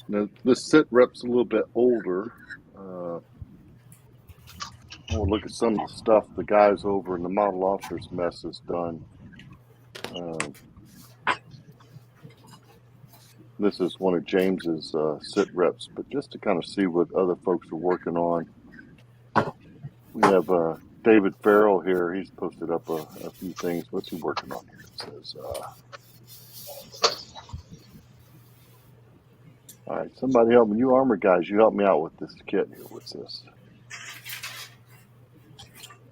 now, this sit rep's a little bit older. We'll look at some of the stuff the guys over in the model officers mess has done. This is one of James's sit reps, but just to kind of see what other folks are working on. We have David Farrell here. He's posted up a few things. What's he working on here? It says, all right, somebody help me. You armor guys, you help me out with this kit here. What's this?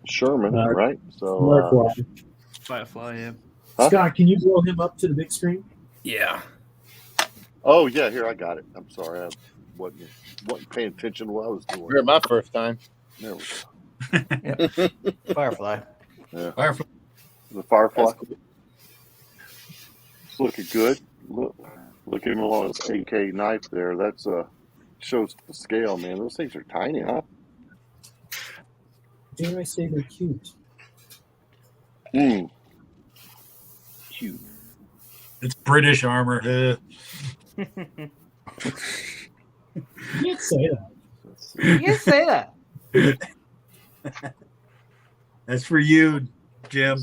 Sherman, right? So
Firefly, yeah.
Huh?
Scott, can you blow him up to the big screen?
Yeah.
Oh yeah, here I got it. I'm sorry, I wasn't paying attention to what I was doing.
You're my first time.
There we
Yep. Firefly.
go. Yeah.
Firefly.
The Firefly. It's looking good. Look at him along his AK knife there. That's shows the scale, man. Those things are tiny, huh?
Dare I say they're cute?
Cute.
It's British armor.
You can't say that.
You can't say that.
That's for you, Jim.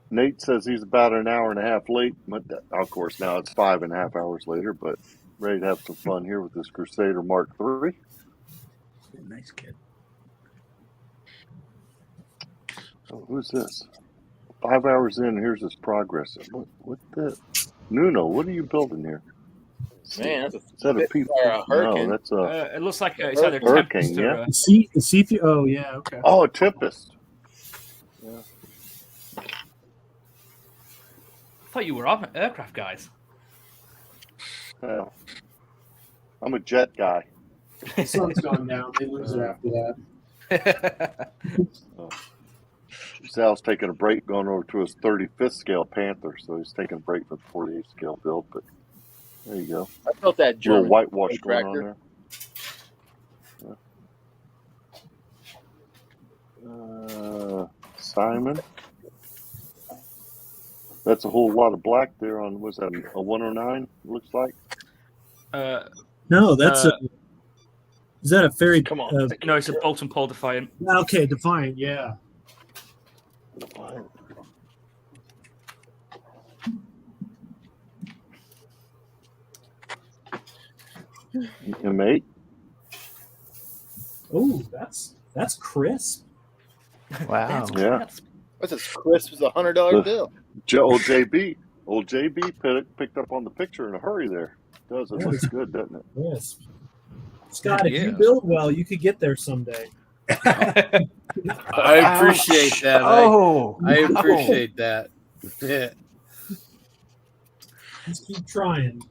Nate says he's about an hour and a half late. But of course, now it's 5.5 hours later, but ready to have some fun here with this Crusader Mark III.
Nice kid.
So who's this? 5 hours in, here's his progress. What the? Nuno, what are you building here?
Man, that's
Is that a piece?
a hurricane.
No, that's a
It looks like it's either
hurricane,
Tempest or,
yeah.
The C3. Oh yeah, okay.
Oh, a Tempest. Yeah.
I thought you were aircraft guys.
Well, I'm a jet guy.
The sun's gone down. They lose it after that.
Sal's taking a break, going over to his 35th scale Panther, so he's taking a break from the 48 scale build. But there you go.
I felt that
Little
German
whitewash going on
tractor.
there. Simon. That's a whole lot of black there on, what's that, a 109, looks like?
No, that's is that a ferry?
Come on. No, it's a Bolt and Paul Defiant.
Okay, Defiant, yeah.
M8.
Oh, that's crisp.
Wow.
Yeah.
What's this? Chris was $100 bill.
Old JB picked up on the picture in a hurry there. It looks good, doesn't it?
Yes. Scott, if you build well, you could get there someday.
I appreciate that. I appreciate that. Yeah.
Just keep trying.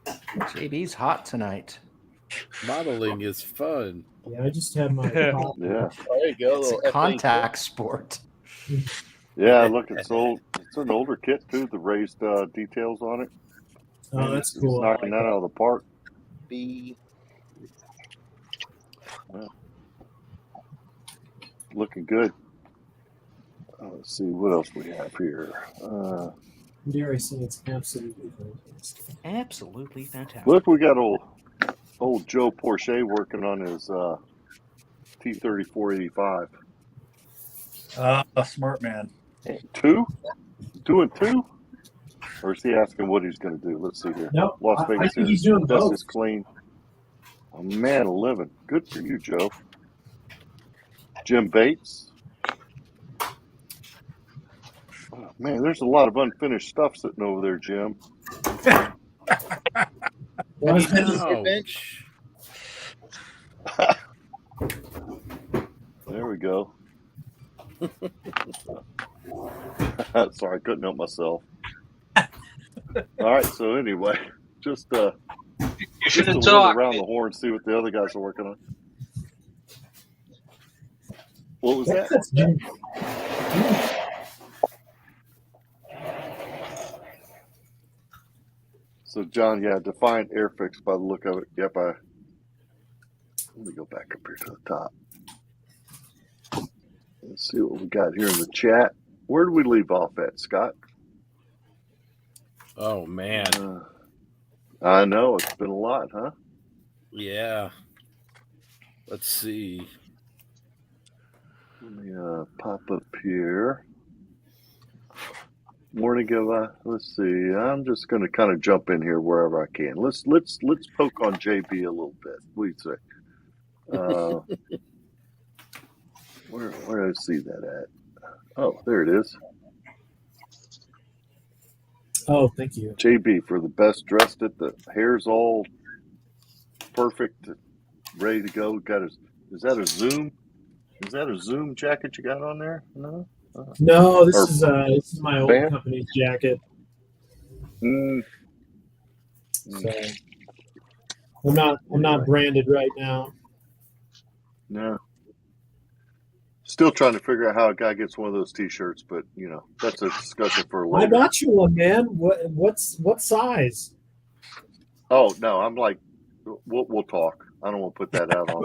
JB's hot tonight.
Modeling is fun.
Yeah, I just had my
Yeah.
Oh, there you go.
It's a contact sport.
Yeah, look, it's old. It's an older kit too. The raised details on it.
Oh, that's
It's
cool.
knocking that out of the park.
B.
Yeah. Looking good. Let's see what else we have here.
Dare I say it's absolutely fantastic.
Absolutely fantastic.
Look, we got old Joe Porsche working on his T-3485.
A smart man.
Two? Doing two? Or is he asking what he's going to do? Let's see here.
No,
Las
I
Vegas
think he's doing
dust
both.
is clean. A man of living. Good for you, Joe. Jim Bates. Oh, man, there's a lot of unfinished stuff sitting over there, Jim.
Bench.
There we go. Sorry, I couldn't help myself. All right, so anyway, just
You
just
shouldn't
a little
talk.
around the horn, see what the other guys are working on. What was that? So, John, yeah, Defiant Airfix by the look of it. Yep, let me go back up here to the top. Let's see what we got here in the chat. Where did we leave off at, Scott?
Oh, man.
I know, it's been a lot, huh?
Yeah. Let's see.
Let me pop up here. Morning, let's see. I'm just going to kind of jump in here wherever I can. Let's poke on JB a little bit. What do you say? Where did I see that at? Oh, there it is.
Oh, thank you.
JB for the best dressed at the hair's all perfect, ready to go. Is that a Zoom? Is that a Zoom jacket you got on there? No.
No, this is my old
band?
company's jacket. So I'm not branded right now.
No. Still trying to figure out how a guy gets one of those T-shirts, but that's a discussion for later.
I got you one, man. What size?
Oh no, I'm like, we'll talk. I don't want to put that out on.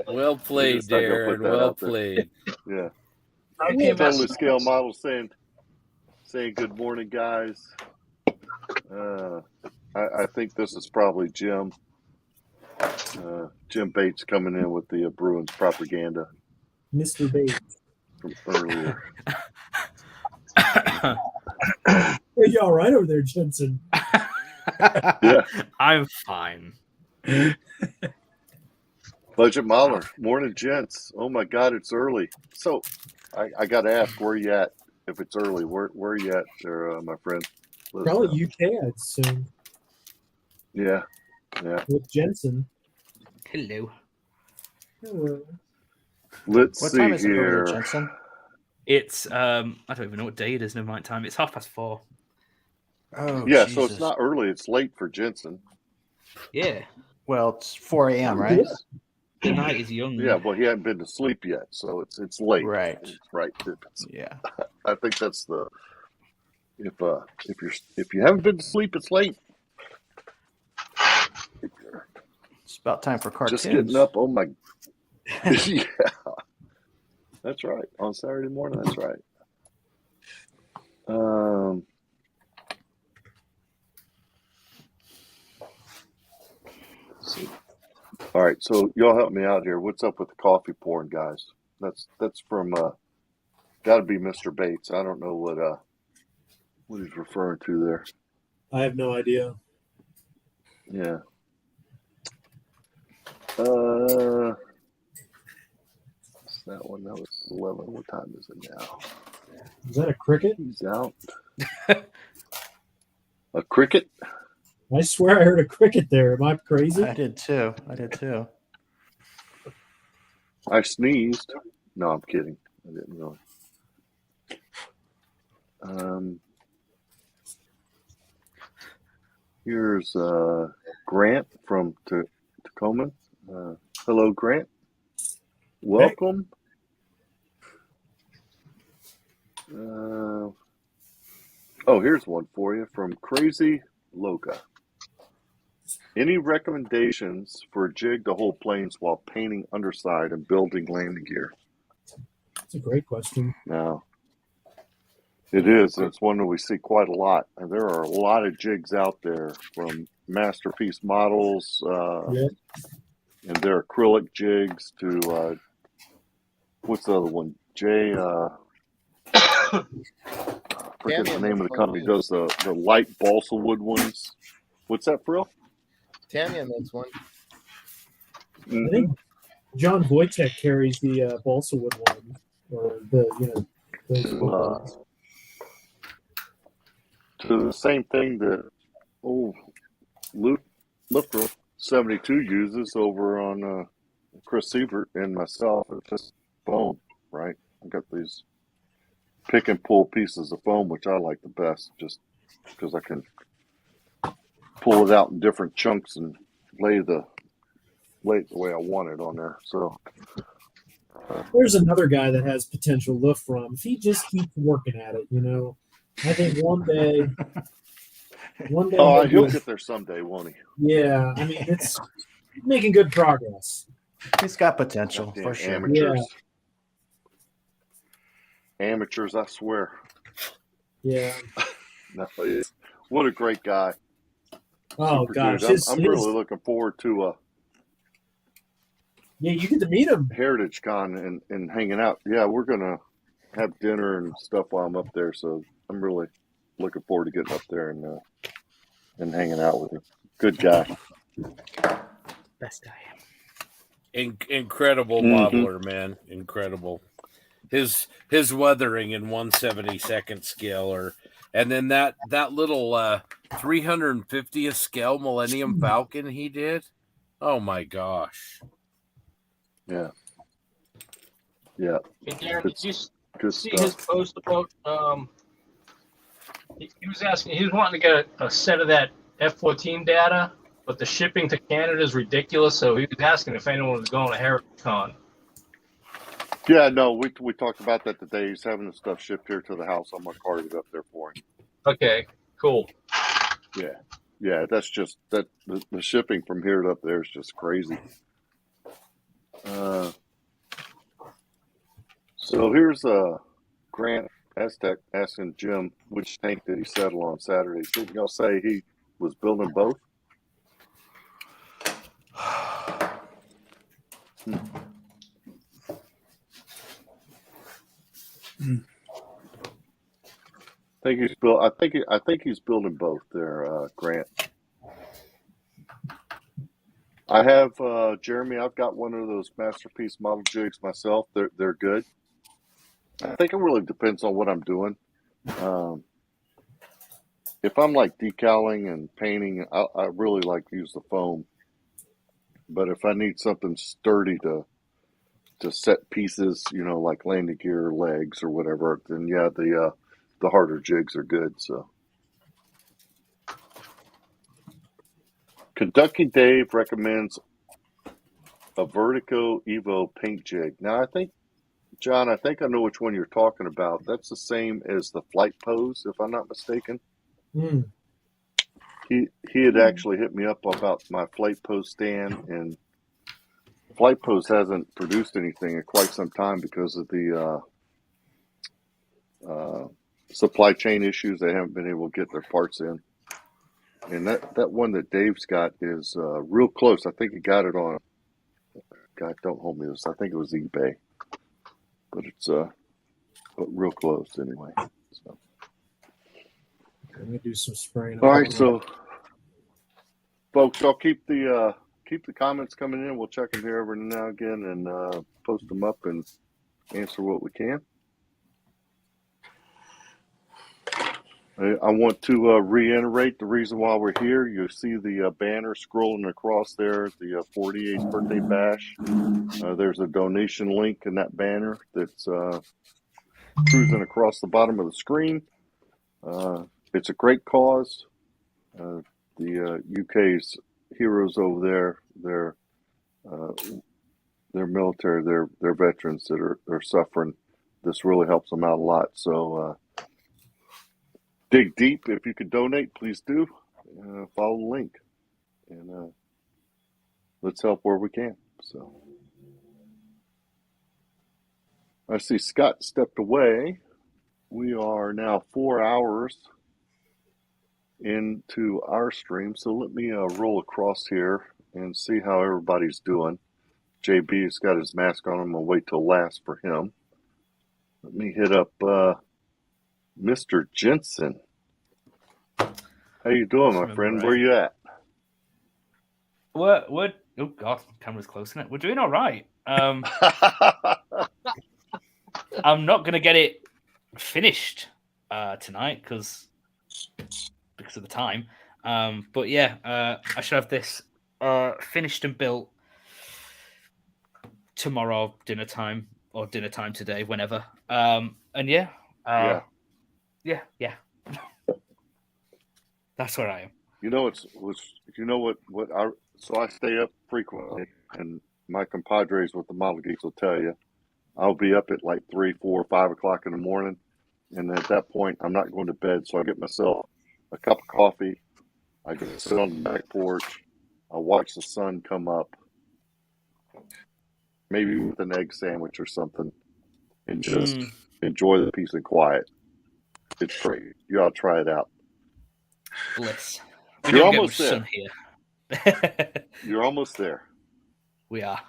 Well played, Darren. Well played.
Yeah.
Okay,
Totally scale model saying good morning, guys. I think this is probably Jim. Jim Bates coming in with the Bruins propaganda.
Mr. Bates.
From earlier.
Are you all right over there, Jensen?
Yeah.
I'm fine.
Budget Mahler. Morning, gents. Oh my God, it's early. So I got to ask, where you at? If it's early, where are you at there, my friend?
Probably UK, I'd assume.
Yeah.
With Jensen.
Hello.
Let's
What
see
time is it over
here.
there, Jensen?
It's I don't even know what day it is. Never mind time. It's 4:30.
Oh,
yeah.
Jesus.
So it's not early. It's late for Jensen.
Yeah.
Well, it's 4 a.m., right?
The night is young.
Yeah. Well, he hadn't been to sleep yet, so it's late.
Right.
Right.
Yeah.
I think that's the if you haven't been to sleep, it's late.
It's about time for cartoons.
Just getting up. Oh my. Yeah. That's right. On Saturday morning. That's right. Let's see. All right. So y'all help me out here. What's up with the coffee pouring, guys? That's from got to be Mr. Bates. I don't know what he's referring to there.
I have no idea.
Yeah. That one, that was 11. What time is it now?
Is that a cricket?
He's out. A cricket?
I swear I heard a cricket there. Am I crazy?
I did too.
I sneezed. No, I'm kidding. I didn't know. Here's Grant from Tacoma. Hello, Grant. Welcome. Here's one for you from Crazy Loca. Any recommendations for a jig to hold planes while painting underside and building landing gear?
That's a great question.
No. It is. It's one that we see quite a lot. And there are a lot of jigs out there from Masterpiece Models and their acrylic jigs to what's the other one? I forget the name of the company does the light balsa wood ones. What's that, Frill?
Tamiya makes one.
I think John Wojtek carries the balsa wood one, or those ones.
To the same thing that Luke Lifter 72 uses over on Chris Sievert and myself. It's just foam, right? I got these pick and pull pieces of foam, which I like the best, just because I can pull it out in different chunks and lay it the way I want it on there. So
there's another guy that has potential lift from. If he just keeps working at it, I think one day.
He'll get there someday, won't he?
Yeah, I mean it's making good progress.
He's got potential for sure.
Amateurs.
Yeah.
Amateurs, I swear.
Yeah.
No, what a great guy.
Oh
Super
gosh,
dude. I'm really looking forward to
yeah, you get to meet him.
Heritage Con and hanging out. Yeah, we're gonna have dinner and stuff while I'm up there. So I'm really looking forward to getting up there and hanging out with him. Good guy.
Best guy.
Incredible modeler, man. Incredible. His weathering in 1/72nd scale, and then that little 350th scale Millennium Falcon he did. Oh my gosh.
Yeah. Yeah.
Hey, Darren, did you
good
see
stuff.
his post about? He was asking. He was wanting to get a set of that F-14 data, but the shipping to Canada is ridiculous. So he was asking if anyone was going to Heritage Con.
Yeah, no, we talked about that today. He's having the stuff shipped here to the house. I'm gonna cart it up there for him.
Okay, cool.
Yeah, that's just that the shipping from here to up there is just crazy. So here's Grant Aztec asking Jim which tank did he settle on Saturday. Did y'all say he was building both? I think he's building both there, Grant. I have Jeremy. I've got one of those Masterpiece model jigs myself. They're good. I think it really depends on what I'm doing. If I'm like decaling and painting, I really like to use the foam. But if I need something sturdy to set pieces, like landing gear, legs, or whatever, then yeah, the harder jigs are good. So, Kentucky Dave recommends a Vertigo Evo paint jig. Now, John, I think I know which one you're talking about. That's the same as the Flight Pose, if I'm not mistaken. He had actually hit me up about my Flight Pose stand, and Flight Pose hasn't produced anything in quite some time because of the supply chain issues. They haven't been able to get their parts in. And that one that Dave's got is real close. I think he got it on, God, don't hold me to this. I think it was eBay. But it's but real close anyway. So.
I'm gonna do some spraying.
All right, so folks, I'll keep the comments coming in. We'll check them here every now and again and post them up and answer what we can. I want to reiterate the reason why we're here. You see the banner scrolling across there, the 48th birthday bash. There's a donation link in that banner that's cruising across the bottom of the screen. It's a great cause. The UK's heroes over there, they're military, they're veterans that are suffering. This really helps them out a lot. So dig deep. If you could donate, please do. Follow the link, and let's help where we can. So I see Scott stepped away. We are now 4 hours into our stream, so let me roll across here and see how everybody's doing. JB's got his mask on. I'm gonna wait till last for him. Let me hit up Mr. Jensen. How you doing, my friend? Where you at?
We're oh god, camera's close enough. We're doing all right. I'm not gonna get it finished tonight because of the time. But yeah, I should have this finished and built tomorrow dinner time today, whenever. And yeah. That's where I am.
So I stay up frequently, and my compadres with the Model Geeks will tell you, I'll be up at like 3, 4, 5 o'clock in the morning. And at that point, I'm not going to bed. So I get myself a cup of coffee. I get sit on the back porch. I watch the sun come up, maybe with an egg sandwich or something, and just enjoy the peace and quiet. It's great. You ought to try it out.
Bliss. We
You're
don't get
almost
much
there.
sun here.
You're almost there.
We are.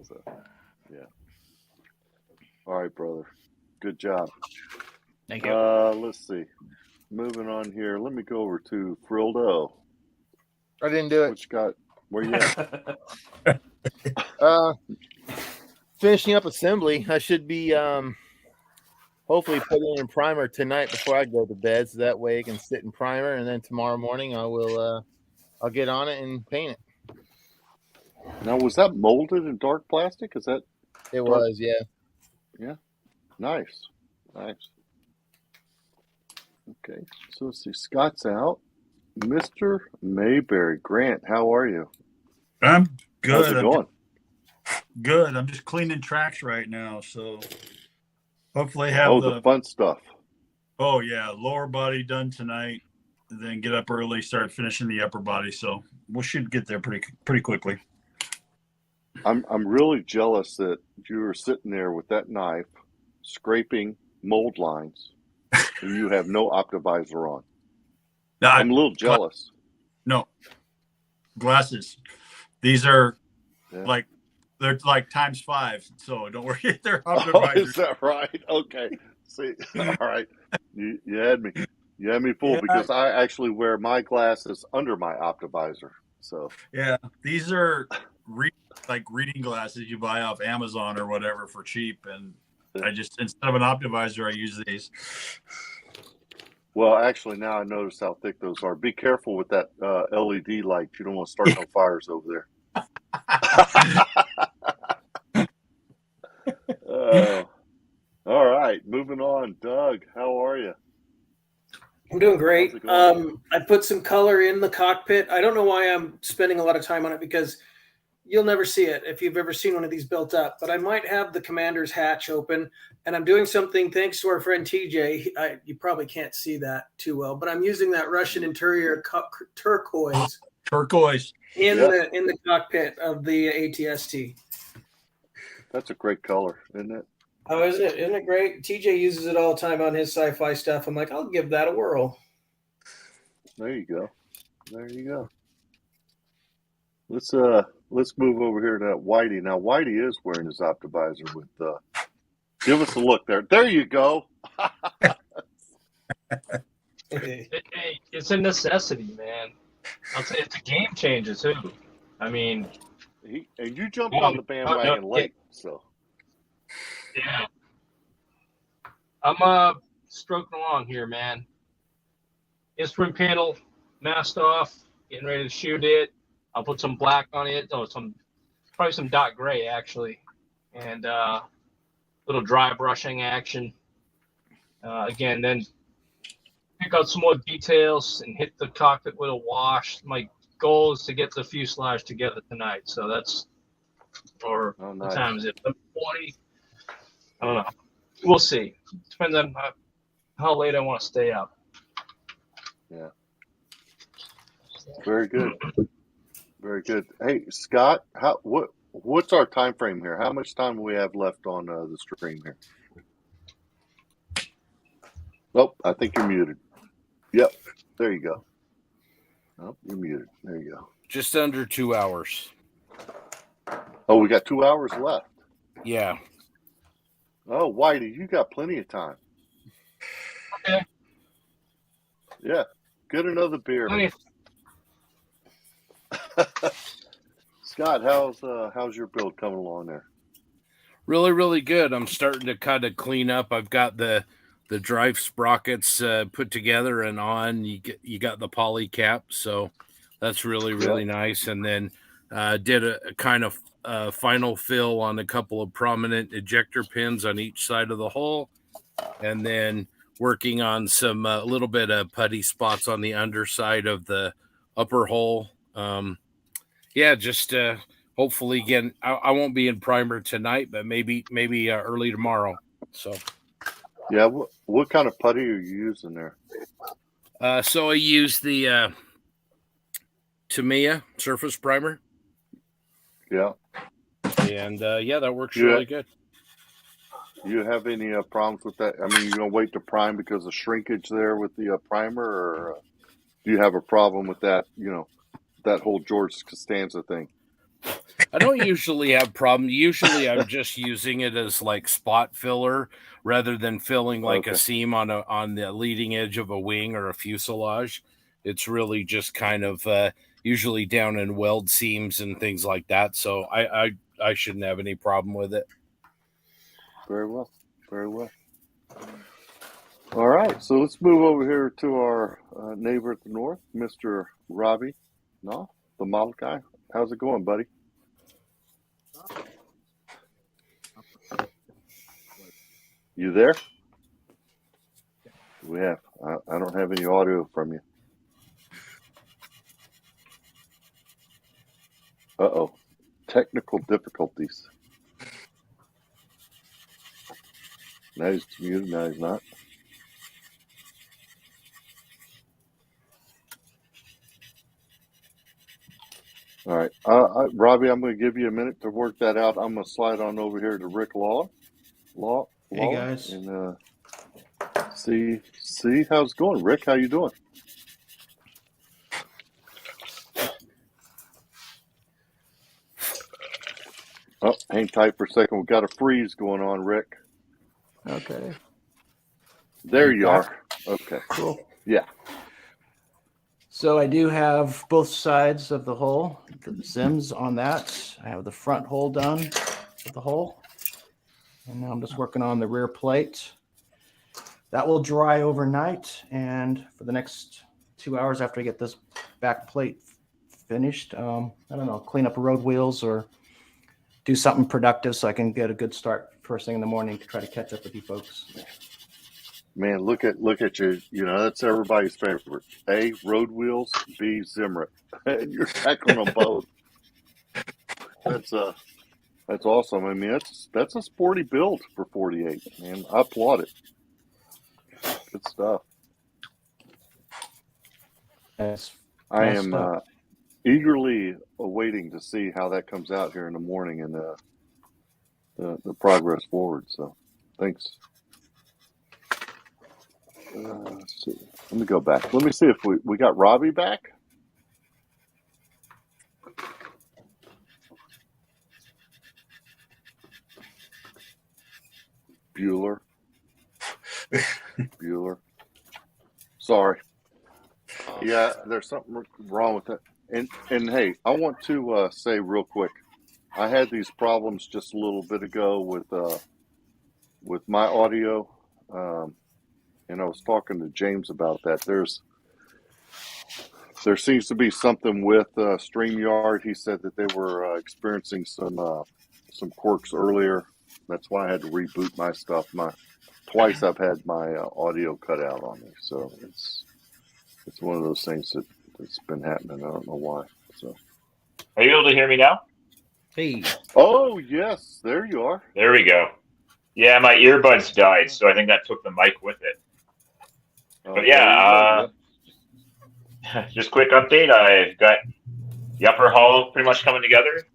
So, yeah. All right, brother. Good job.
Thank you.
Let's see. Moving on here. Let me go over to Frildo.
I didn't do it.
What you got? Where you at?
Finishing up assembly. I should be hopefully putting in primer tonight before I go to bed, so that way it can sit in primer, and then tomorrow morning I will I'll get on it and paint it.
Now, was that molded in dark plastic? Is that?
It
dark?
was, yeah.
Yeah. Nice. Okay. So let's see. Scott's out. Mr. Mayberry. Grant, how are you?
I'm good.
How's it going?
Good. I'm just cleaning tracks right now, so hopefully have
the fun stuff.
Oh yeah, lower body done tonight, and then get up early, start finishing the upper body. So we should get there pretty quickly.
I'm really jealous that you were sitting there with that knife, scraping mold lines, and you have no optivisor on.
Now,
I'm a little jealous.
No glasses. These are
Yeah.
they're like times 5. So don't worry, they're
Oh,
optimizers.
is that right? Okay. See, all right. You had me. You had me fooled because I actually wear my glasses under my optivisor. So
Yeah, these are reading glasses you buy off Amazon or whatever for cheap, and I just instead of an optivisor, I use these.
well, actually, now I notice how thick those are. Be careful with that LED light. You don't want to start no fires over there. All right, moving on. Doug, how are you?
I'm doing great.
How's it going?
I put some color in the cockpit. I don't know why I'm spending a lot of time on it because you'll never see it if you've ever seen one of these built up. But I might have the commander's hatch open, and I'm doing something thanks to our friend TJ. You probably can't see that too well, but I'm using that Russian interior turquoise in the cockpit of the ATST.
That's a great color, isn't it?
Oh, isn't it? Isn't it great? TJ uses it all the time on his sci-fi stuff. I'm like, I'll give that a whirl.
There you go. Let's move over here to that Whitey. Now Whitey is wearing his optivisor with give us a look there. There you go.
Hey, it's a necessity, man. I'll say it's a game changer too. I mean,
and you jumped on the bandwagon late, so
yeah. I'm stroking along here, man. Instrument panel masked off, getting ready to shoot it. I'll put some black on it. Oh, probably some dot gray actually, and little dry brushing action. Again, then pick out some more details and hit the cockpit with a wash. My goal is to get the fuselage together tonight, so that's or
nice.
What time is it? 40. I don't know. We'll see. Depends on how late I want to stay up.
Yeah. Very good. Very good. Hey, Scott, what's our time frame here? How much time do we have left on the stream here? Nope, I think you're muted. Yep, there you go. Oh, you're muted. There you go.
Just under 2 hours.
Oh, we got 2 hours left.
Yeah.
Oh, Whitey, you got plenty of time.
Okay.
Yeah, get another beer. Scott, how's your build coming along there?
Really, really good. I'm starting to kind of clean up. I've got the drive sprockets put together and on. You got the poly cap, so that's really, really nice. And then did a kind of final fill on a couple of prominent ejector pins on each side of the hull, and then working on some little bit of putty spots on the underside of the upper hull. Just hopefully again, I won't be in primer tonight, but maybe early tomorrow. So
yeah, what kind of putty are you using there?
So I use the Tamiya surface primer.
Yeah, and
that works really good.
Do you have any problems with that? I mean, you're gonna wait to prime because of shrinkage there with the primer, or Do you have a problem with that? That whole George Costanza thing.
I don't usually have problems. Usually, I'm just using it as like spot filler rather than filling like a seam on the leading edge of a wing or a fuselage. It's really just kind of usually down in weld seams and things like that. So I shouldn't have any problem with it.
Very well. Very well. All right, so let's move over here to our neighbor at the north, Mr. Robbie. No, the model guy. How's it going, buddy? You there? We have. I don't have any audio from you. Uh-oh. Technical difficulties. Now he's muted. Now he's not. All right. Robbie, I'm going to give you a minute to work that out. I'm going to slide on over here to Rick Law.
Hey, guys.
And see how's it going. Rick, how you doing? Oh, hang tight for a second. We've got a freeze going on, Rick.
Okay.
There you are. Okay.
Cool.
Yeah.
So I do have both sides of the hole, the Zims on that. I have the front hole done with the hole. And now I'm just working on the rear plate. That will dry overnight. And for the next 2 hours after I get this back plate finished, I don't know, clean up road wheels or do something productive so I can get a good start first thing in the morning to try to catch up with you folks.
Man, look at you. That's everybody's favorite. A, road wheels. B, Zimrit. And you're tackling them both. That's awesome. I mean, that's a sporty build for 48, man. I applaud it. Good stuff. I am eagerly awaiting to see how that comes out here in the morning and the progress forward. So, thanks. Let's see. Let me go back. Let me see if we got Robbie back. Bueller. Sorry. Yeah, there's something wrong with that. And hey, I want to say real quick, I had these problems just a little bit ago with my audio, and I was talking to James about that. There seems to be something with StreamYard. He said that they were experiencing some quirks earlier. That's why I had to reboot my stuff. Twice I've had my audio cut out on me, so it's one of those things that's been happening. I don't know why. So,
are you able to hear me now?
Hey.
Oh yes, there you are.
There we go. Yeah, my earbuds died, so I think that took the mic with it. But yeah, just quick update. I've got the upper hull pretty much coming together.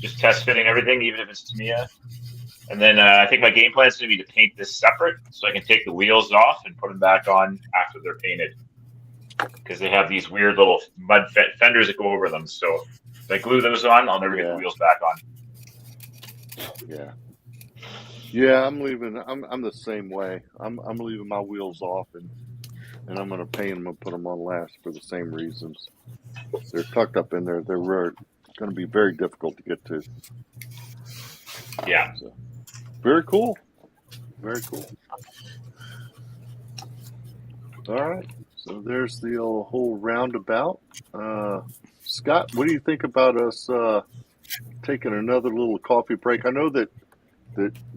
Just test fitting everything, even if it's Tamiya. And then I think my game plan is going to be to paint this separate so I can take the wheels off and put them back on after they're painted. Because they have these weird little mud fenders that go over them. So if I glue those on, I'll never get the wheels back on.
Yeah. Yeah, I'm leaving. I'm the same way. I'm leaving my wheels off and I'm going to paint them and put them on last for the same reasons. They're tucked up in there. They're going to be very difficult to get to.
Yeah.
So, very cool. Very cool. All right. So there's the whole roundabout. Scott, what do you think about us taking another little coffee break? I know that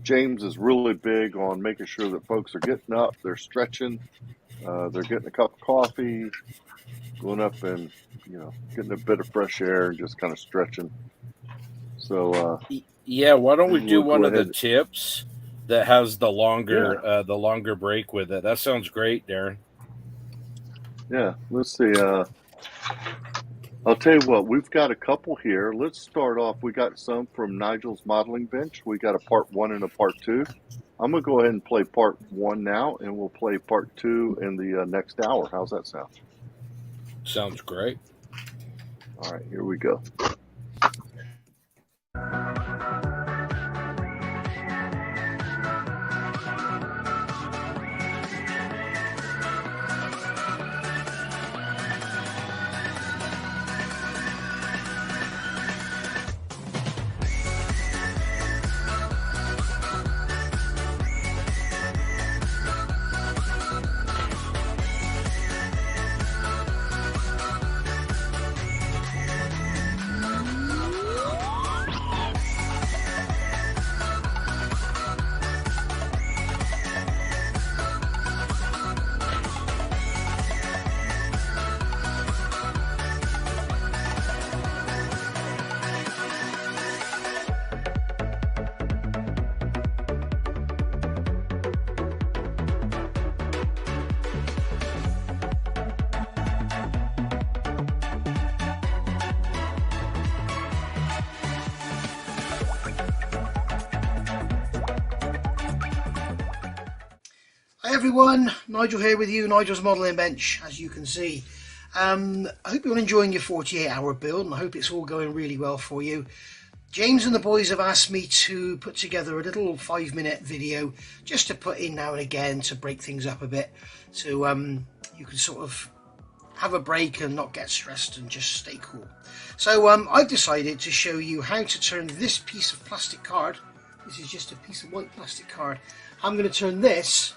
James is really big on making sure that folks are getting up, they're stretching, they're getting a cup of coffee, going up and getting a bit of fresh air and just kind of stretching. So
yeah, why don't we do one of the tips that has the longer break with it? That sounds great, Darren.
Yeah, let's see. I'll tell you what, we've got a couple here. Let's start off. We got some from Nigel's modeling bench. We got a part 1 and a part 2. I'm going to go ahead and play part 1 now, and we'll play part 2 in the next hour. How's that sound?
Sounds great.
All right, here we go.
Hi everyone, Nigel here with you, Nigel's Modelling Bench, as you can see. I hope you're enjoying your 48-hour build, and I hope it's all going really well for you. James and the boys have asked me to put together a little 5-minute video just to put in now and again to break things up a bit, so you can sort of have a break and not get stressed and just stay cool. So I've decided to show you how to turn this piece of plastic card, this is just a piece of white plastic card, I'm going to turn this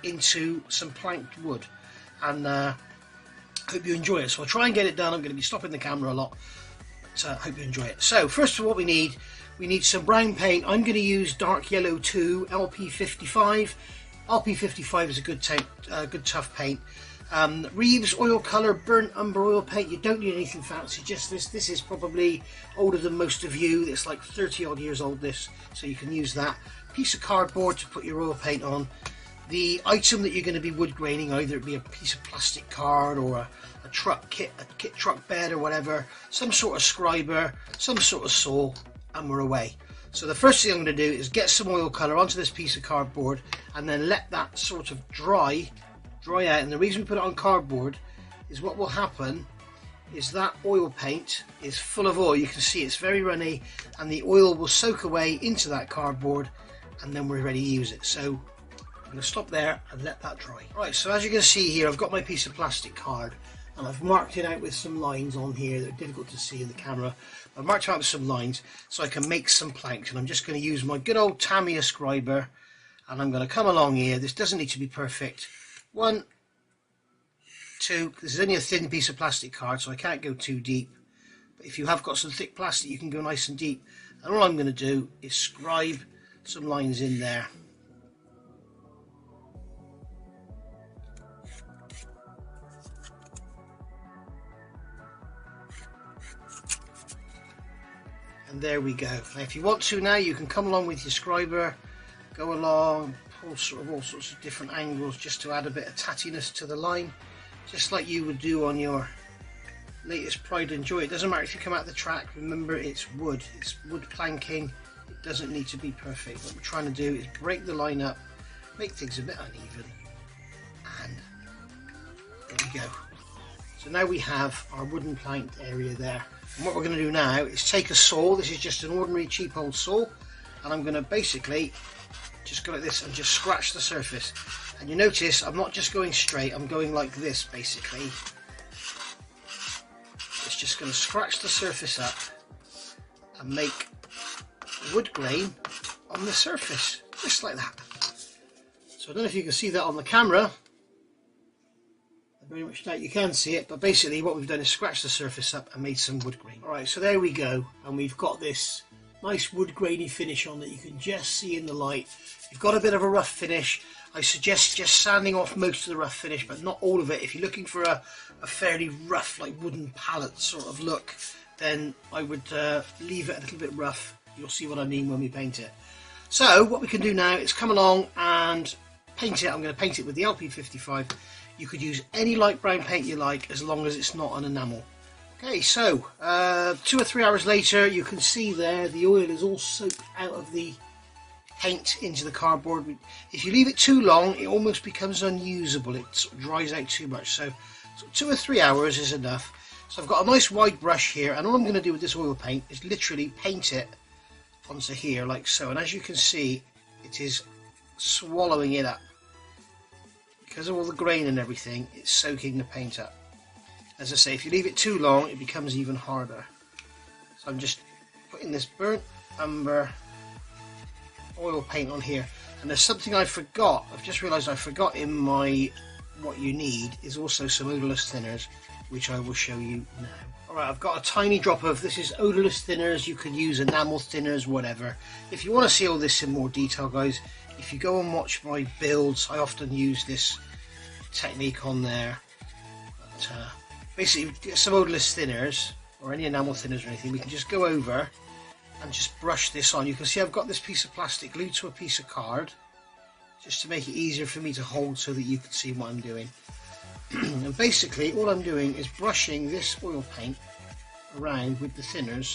into some planked wood, and hope you enjoy it. So I'll try and get it done. I'm going to be stopping the camera a lot, so I hope you enjoy it. So first of all, we need some brown paint. I'm going to use dark yellow 2 LP55. LP55 is a good tough paint. Reeves oil color burnt umber oil paint. You don't need anything fancy, just this is probably older than most of you. It's like 30 odd years old, this, so you can use that. Piece of cardboard to put your oil paint on. The item that you're going to be wood graining, either it be a piece of plastic card or a truck kit, a kit truck bed or whatever, some sort of scriber, some sort of saw, and we're away. So the first thing I'm going to do is get some oil colour onto this piece of cardboard and then let that sort of dry out. And the reason we put it on cardboard is what will happen is that oil paint is full of oil. You can see it's very runny, and the oil will soak away into that cardboard, and then we're ready to use it. So I'm going to stop there and let that dry. Right, so as you can see here, I've got my piece of plastic card and I've marked it out with some lines on here that are difficult to see in the camera. I've marked it out with some lines so I can make some planks, and I'm just going to use my good old Tamiya scriber, and I'm going to come along here. This doesn't need to be perfect. 1, 2, this is only a thin piece of plastic card, so I can't go too deep. But if you have got some thick plastic, you can go nice and deep. And all I'm going to do is scribe some lines in there. And there we go. Now if you want to now, you can come along with your scriber, go along, pull all sorts of different angles just to add a bit of tattiness to the line, just like you would do on your latest Pride and Joy. It doesn't matter if you come out the track, remember it's wood planking, it doesn't need to be perfect. What we're trying to do is break the line up, make things a bit uneven, and there we go. So now we have our wooden planked area there. And what we're going to do now is take a saw. This is just an ordinary cheap old saw, and I'm going to basically just go like this and just scratch the surface. And you notice I'm not just going straight, I'm going like this basically. It's just going to scratch the surface up and make wood grain on the surface, just like that. So I don't know if you can see that on the camera. I very much doubt you can see it, but basically what we've done is scratch the surface up and made some wood grain. Alright, so there we go, and we've got this nice wood grainy finish on that you can just see in the light. You've got a bit of a rough finish. I suggest just sanding off most of the rough finish, but not all of it. If you're looking for a fairly rough, like wooden palette sort of look, then I would leave it a little bit rough. You'll see what I mean when we paint it. So what we can do now is come along and paint it. I'm going to paint it with the LP55. You could use any light brown paint you like, as long as it's not an enamel. Okay, so 2 or 3 hours later, you can see there the oil is all soaked out of the paint into the cardboard. If you leave it too long, it almost becomes unusable. It sort of dries out too much. So So 2 or 3 hours is enough. So I've got a nice wide brush here, and all I'm going to do with this oil paint is literally paint it onto here like so. And as you can see, it is swallowing it up. Because of all the grain and everything, it's soaking the paint up. As I say, if you leave it too long, it becomes even harder. So I'm just putting this burnt umber oil paint on here. And there's something I forgot. I've just realised I forgot in my what you need is also some odorless thinners, which I will show you now. Alright, I've got a tiny drop of, this is odorless thinners. You could use enamel thinners, whatever. If you want to see all this in more detail, guys, if you go and watch my builds, I often use this technique on there. But, basically, get some odorless thinners, or any enamel thinners or anything, we can just go over and just brush this on. You can see I've got this piece of plastic glued to a piece of card, just to make it easier for me to hold so that you can see what I'm doing. And basically all I'm doing is brushing this oil paint around with the thinners,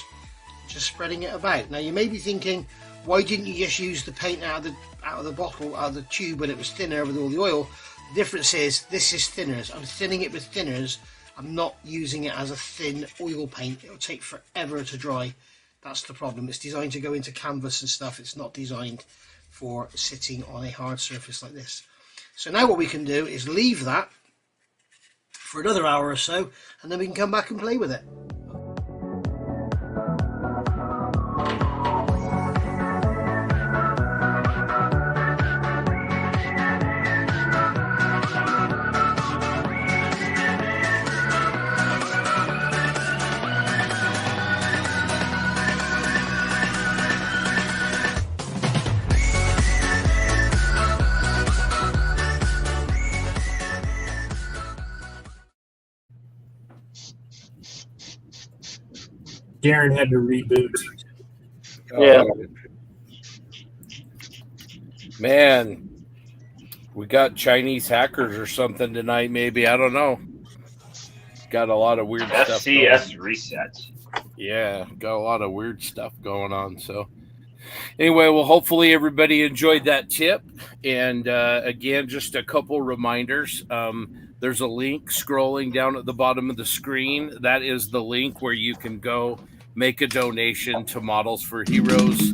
just spreading it about. Now you may be thinking, why didn't you just use the paint out of the bottle, out of the tube when it was thinner with all the oil? The difference is this is thinners. I'm thinning it with thinners. I'm not using it as a thin oil paint. It'll take forever to dry. That's the problem. It's designed to go into canvas and stuff. It's not designed for sitting on a hard surface like this. So now what we can do is leave that for another hour or so, and then we can come back and play with it.
Darren had to reboot.
Yeah. Man, we got Chinese hackers or something tonight, maybe. I don't know. Got a lot of weird stuff.
SCS reset.
Yeah, got a lot of weird stuff going on. So anyway, well, hopefully everybody enjoyed that tip. And again, just a couple reminders. There's a link scrolling down at the bottom of the screen. That is the link where you can go make a donation to Models for Heroes.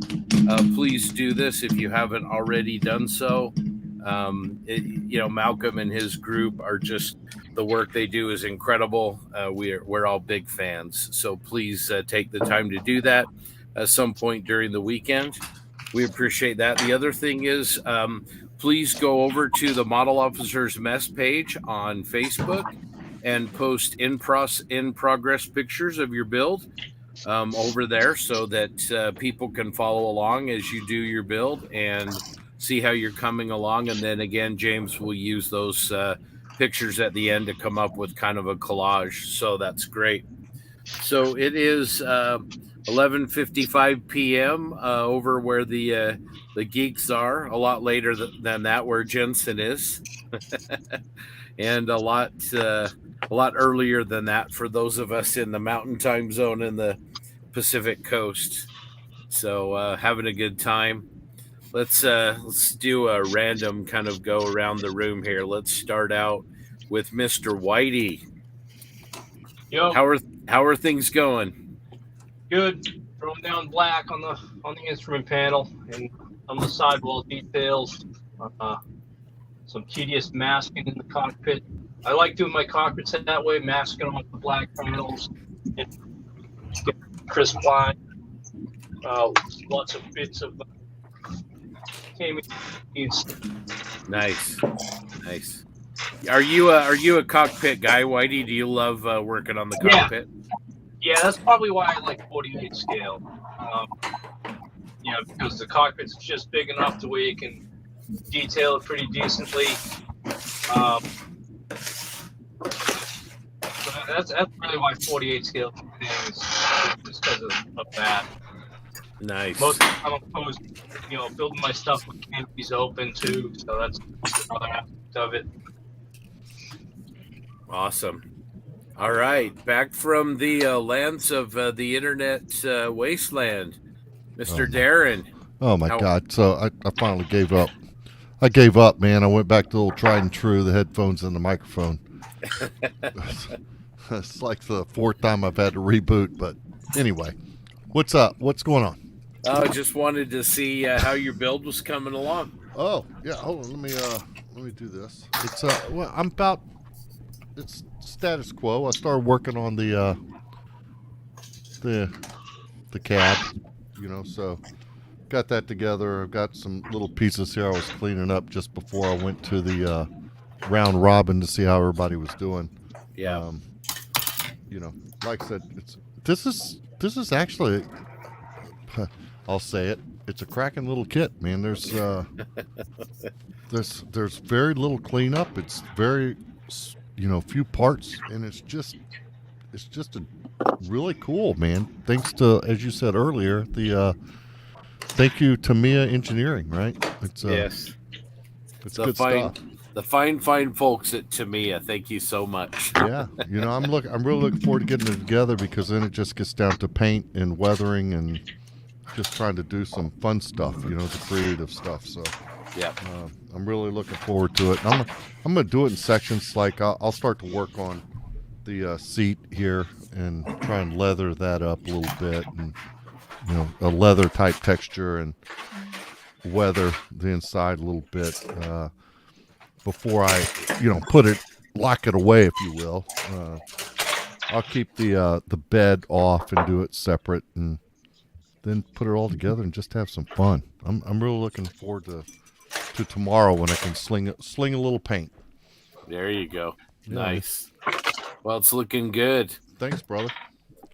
Please do this if you haven't already done so. Malcolm and his group are just, the work they do is incredible. We're all big fans. So please take the time to do that at some point during the weekend. We appreciate that. The other thing is, please go over to the Model Officers Mess page on Facebook and post in progress pictures of your build over there so that people can follow along as you do your build and see how you're coming along. And then again, James will use those pictures at the end to come up with kind of a collage. So that's great. So it is 11:55 p.m. Over where the geeks are. A lot later than that where Jensen is, and a lot earlier than that for those of us in the Mountain Time Zone in the Pacific Coast. So having a good time. Let's do a random kind of go around the room here. Let's start out with Mr. Whitey.
Yo.
How are things going?
Good. Throwing down black on the instrument panel and on the sidewall details. Some tedious masking in the cockpit. I like doing my cockpits that way, masking off the black panels and get crisp line. Lots of bits of
Nice. Are you a cockpit guy, Whitey? Do you love working on the cockpit?
Yeah, that's probably why I like 48 scale. Because the cockpit's just big enough to where you can detail it pretty decently. That's really why 48 scale is because of that.
Nice.
Most of the time I'm opposed, building my stuff with canopies open too, so that's another aspect of it.
Awesome. All right, back from the lands of the internet wasteland, Mr. Darren.
Oh my God! So I finally gave up. I gave up, man. I went back to the old tried and true, the headphones and the microphone. It's like the fourth time I've had to reboot. But anyway, what's up? What's going on?
I just wanted to see how your build was coming along.
Oh yeah, hold on. Let me do this. It's well, it's status quo. I started working on the cab, so got that together. I've got some little pieces here I was cleaning up just before I went to the round robin to see how everybody was doing.
Yeah.
Like I said, this is actually, I'll say it, it's a cracking little kit, man. There's very little cleanup. It's very, few parts, and it's just a really cool, man. Thanks to, as you said earlier, thank you to Mia Engineering, right? It's
yes,
it's
the
good
fine,
stuff.
the fine folks at Tamiya. Thank you so much.
Yeah, I'm really looking forward to getting it together, because then it just gets down to paint and weathering and just trying to do some fun stuff, the creative stuff. So
yeah,
I'm really looking forward to it. And I'm gonna do it in sections. Like I'll start to work on the seat here and try and leather that up a little bit, and a leather type texture, and weather the inside a little bit before I lock it away, if you will. I'll keep the bed off and do it separate, and then put it all together and just have some fun. I'm really looking forward to tomorrow when I can sling a little paint.
There you go.
Yeah.
Nice. Well, it's looking good.
Thanks, brother.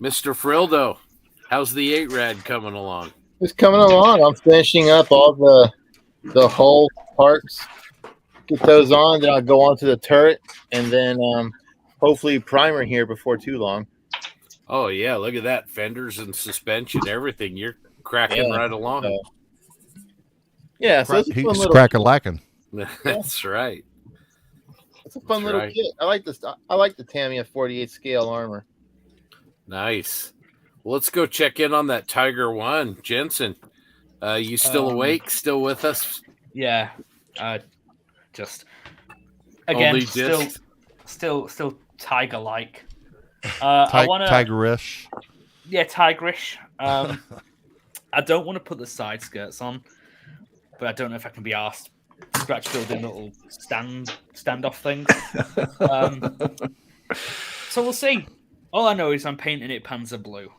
Mr. Frildo, how's the 8-rad coming along?
It's coming along. I'm finishing up all the hull parts. Get those on, then I'll go on to the turret, and then hopefully primer here before too long.
Oh yeah, look at that. Fenders and suspension, everything. You're cracking right along.
Yeah, so it's a fun
He's
little,
crack-a-lacking.
That's right.
it's a fun little kit. I like this. I like the Tamiya 48 scale armor.
Nice. Well, let's go check in on that Tiger 1. Jensen, you still awake? Still with us?
Yeah. Just again,
Only
still tiger-like. I want to
tigerish.
Yeah, tigerish. I don't want to put the side skirts on, but I don't know if I can be asked scratch building little standoff things. So we'll see. All I know is I'm painting it Panzer Blue.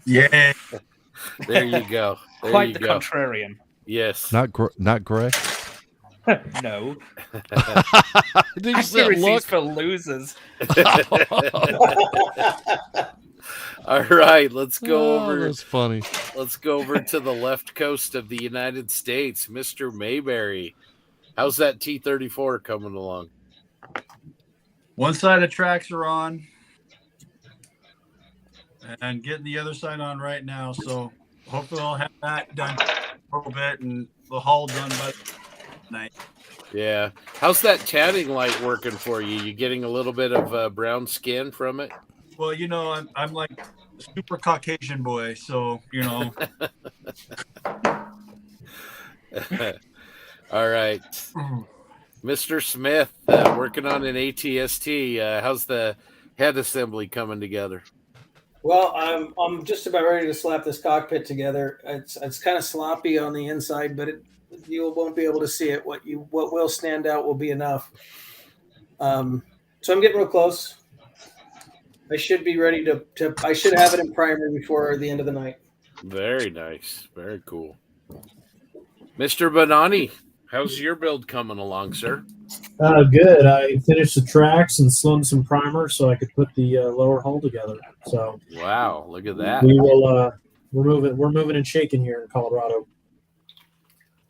Yeah.
There you go. There
Quite
you
the
go.
contrarian.
Yes.
Not gray.
No.
Did you see that
Accuracy's
look?
for losers.
All right, let's go over.
That's funny.
Let's go over to the left coast of the United States, Mr. Mayberry. How's that T-34 coming along?
One side of tracks are on, and getting the other side on right now. So hopefully I'll have that done a little bit, and the hull done by night.
Yeah. How's that tanning light working for you? You getting a little bit of brown skin from it?
Well, I'm like a super Caucasian boy, so
All right. Mr. Smith, working on an ATST. How's the head assembly coming together?
Well, I'm just about ready to slap this cockpit together. It's kind of sloppy on the inside, but you won't be able to see it. What will stand out will be enough. So I'm getting real close. I should be ready to I should have it in primer before the end of the night.
Very nice. Very cool. Mr. Bonani, how's your build coming along, sir?
Good. I finished the tracks and slung some primer so I could put the lower hull together. So
wow, look at that.
We will. We're moving and shaking here in Colorado.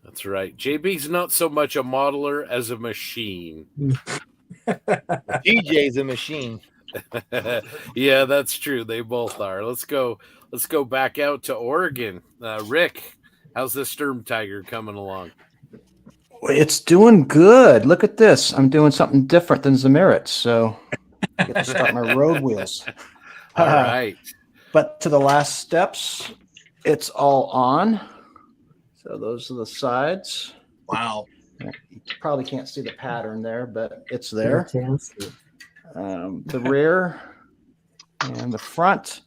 That's right. JB's not so much a modeler as a machine.
DJ's a machine.
Yeah, that's true. They both are. Let's go back out to Oregon. Rick, how's the Sturm Tiger coming along?
It's doing good. Look at this. I'm doing something different than Zemiritz, so I get to start my road wheels.
All right.
But to the last steps, it's all on. So those are the sides.
Wow.
You probably can't see the pattern there, but it's there. The rear and the front.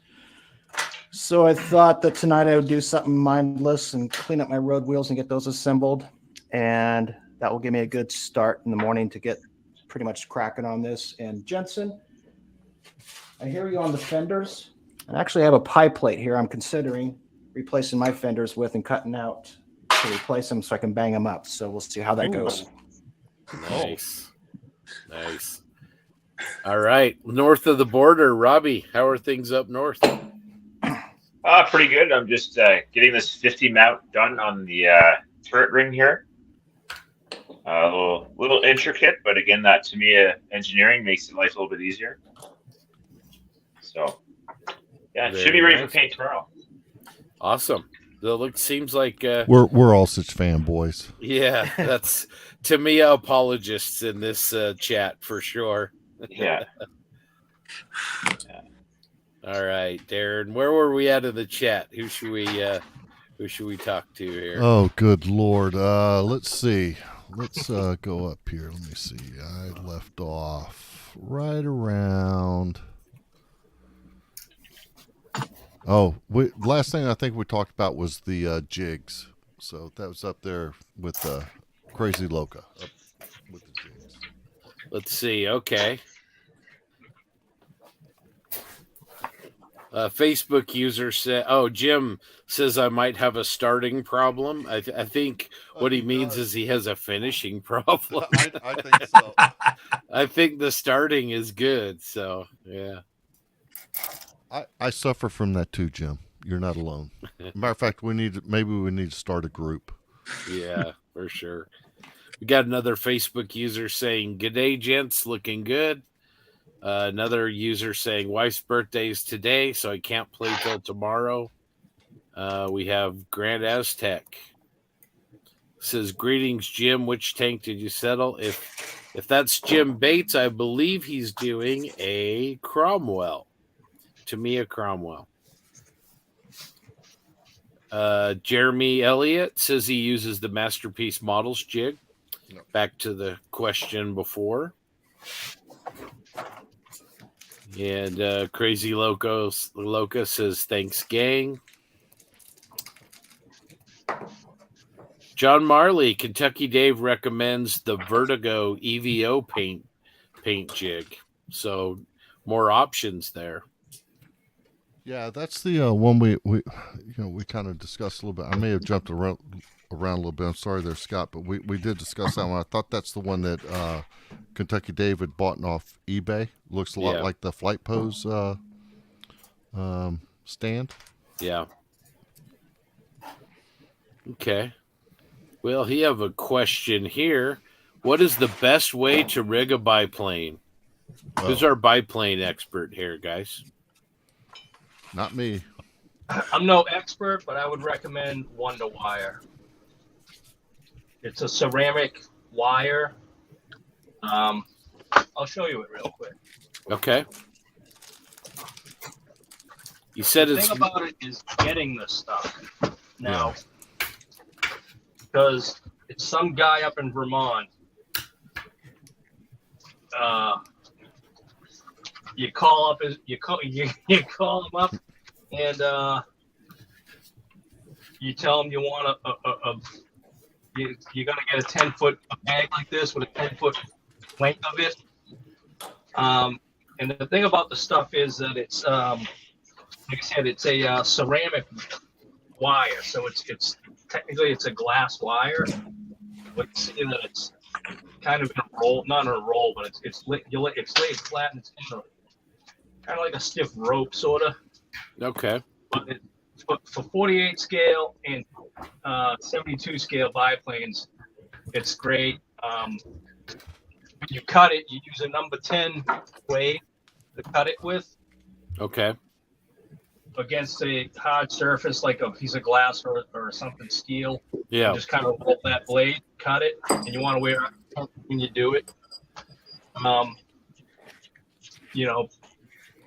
So I thought that tonight I would do something mindless and clean up my road wheels and get those assembled. And that will give me a good start in the morning to get pretty much cracking on this. And Jensen, I hear you on the fenders. And actually I have a pie plate here I'm considering replacing my fenders with and cutting out to replace them so I can bang them up. So we'll see how that goes.
Nice. Nice. All right. North of the border, Robbie, how are things up north?
Pretty good. I'm just getting this 50 mount done on the turret ring here. A little intricate, but again, that to me, engineering makes life a little bit easier. So, yeah, it should be ready for paint tomorrow.
Awesome. Seems like
we're all such fanboys.
Yeah, that's Tamiya apologists in this chat for sure.
Yeah.
All right, Darren, where were we at in the chat? Who should we talk to here?
Oh, good Lord. Let's see. Let's go up here. Let me see. I left off right around. Oh, last thing I think we talked about was the jigs. So that was up there with Crazy Loca. With the jigs.
Let's see. Okay. Facebook user said, Jim says I might have a starting problem. I think what he means is he has a finishing problem.
I think so.
I think the starting is good. So, yeah.
I suffer from that too, Jim. You're not alone. Matter of fact, maybe we need to start a group.
Yeah, for sure. We got another Facebook user saying, "G'day, gents, looking good." Another user saying, "Wife's birthday is today, so I can't play till tomorrow." We have Grand Aztec. Says, "Greetings, Jim. Which tank did you settle?" If that's Jim Bates, I believe he's doing a Cromwell. Tamiya Cromwell. Jeremy Elliott says he uses the Masterpiece Models jig. Back to the question before. And Crazy Loca says, "Thanks, gang." John Marley, Kentucky Dave recommends the Vertigo EVO paint jig. So more options there.
Yeah, that's the one we kind of discussed a little bit. I may have jumped around a little bit. I'm sorry there, Scott, but we did discuss that one. I thought that's the one that Kentucky Dave had bought off eBay. Looks a lot like the Flight Pose stand.
Yeah. Okay. Well, he have a question here. What is the best way to rig a biplane? Who's our biplane expert here, guys?
Not me.
I'm no expert, but I would recommend Wonder Wire. It's a ceramic wire. I'll show you it real quick.
Okay. You said
the
it's...
thing about it is getting the stuff. Now, because it's some guy up in Vermont. You call him up and you tell him you want you're gonna get a 10-foot bag like this with a 10-foot length of it. And the thing about the stuff is that it's like I said, it's a ceramic wire, so it's technically it's a glass wire, but see that it's kind of in a roll, not in a roll, but it's laid flat and it's kind of like a stiff rope, sort of.
Okay.
But for 48 scale and 72 scale biplanes, it's great. When you cut it, you use a number 10 blade to cut it with.
Okay.
Against a hard surface like a piece of glass or something steel.
Yeah.
You just kind of roll that blade, cut it, and you want to wear it when you do it.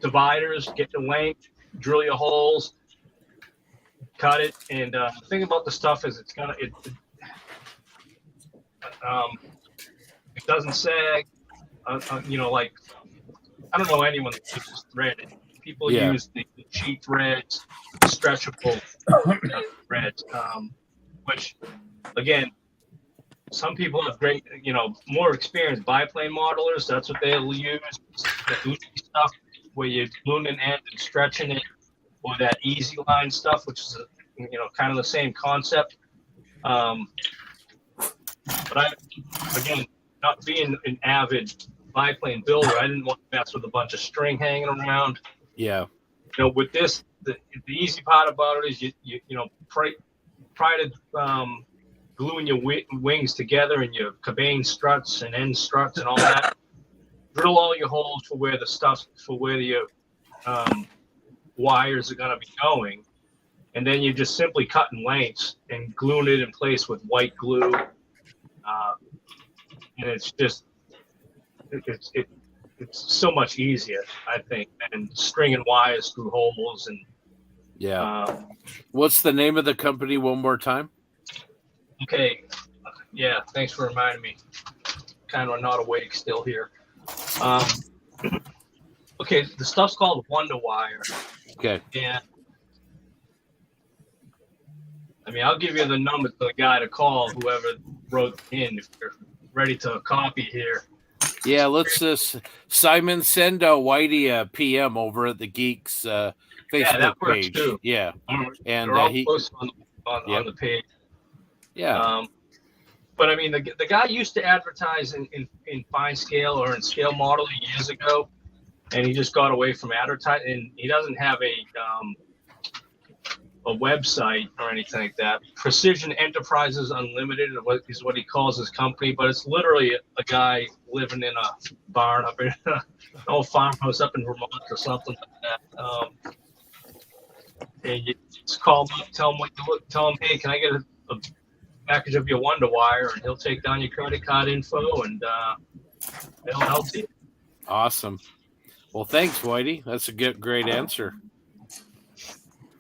Dividers, get the length, drill your holes, cut it, and the thing about the stuff is it's It doesn't sag. Like I don't know anyone that uses threaded. People use the cheap threads, stretchable threads, which again, some people have great, more experienced biplane modelers. That's what they'll use. The Uzi stuff where you're gluing an end and stretching it, or that easy line stuff, which is kind of the same concept. But again, not being an avid biplane builder, I didn't want to mess with a bunch of string hanging around.
Yeah.
With this, the easy part about it is you prior to gluing your wings together and your cabane struts and end struts and all that, drill all your holes for where your wires are going to be going, and then you're just simply cutting lengths and gluing it in place with white glue, and it's just it's so much easier, I think, than stringing wires through holes and.
What's the name of the company one more time?
Okay. Yeah, thanks for reminding me. Kind of not awake still here. Okay, the stuff's called Wonder Wire.
Okay.
And I mean, I'll give you the number to the guy to call, whoever wrote in, if you're ready to copy here.
Yeah, let's just Simon send Whitey a PM over at the Geeks Facebook
that works
page.
too.
Yeah, and
they're all
he
posted on the page.
Yeah.
But I mean, the guy used to advertise in fine scale or in scale modeling years ago, and he just got away from advertising. He doesn't have a website or anything like that. Precision Enterprises Unlimited is what he calls his company, but it's literally a guy living in a barn up in an old farmhouse up in Vermont or something like that. And you just call him up, tell him, hey, can I get a package of your Wonder Wire, and he'll take down your credit card info and it'll help you.
Awesome. Well, thanks, Whitey. That's a great answer.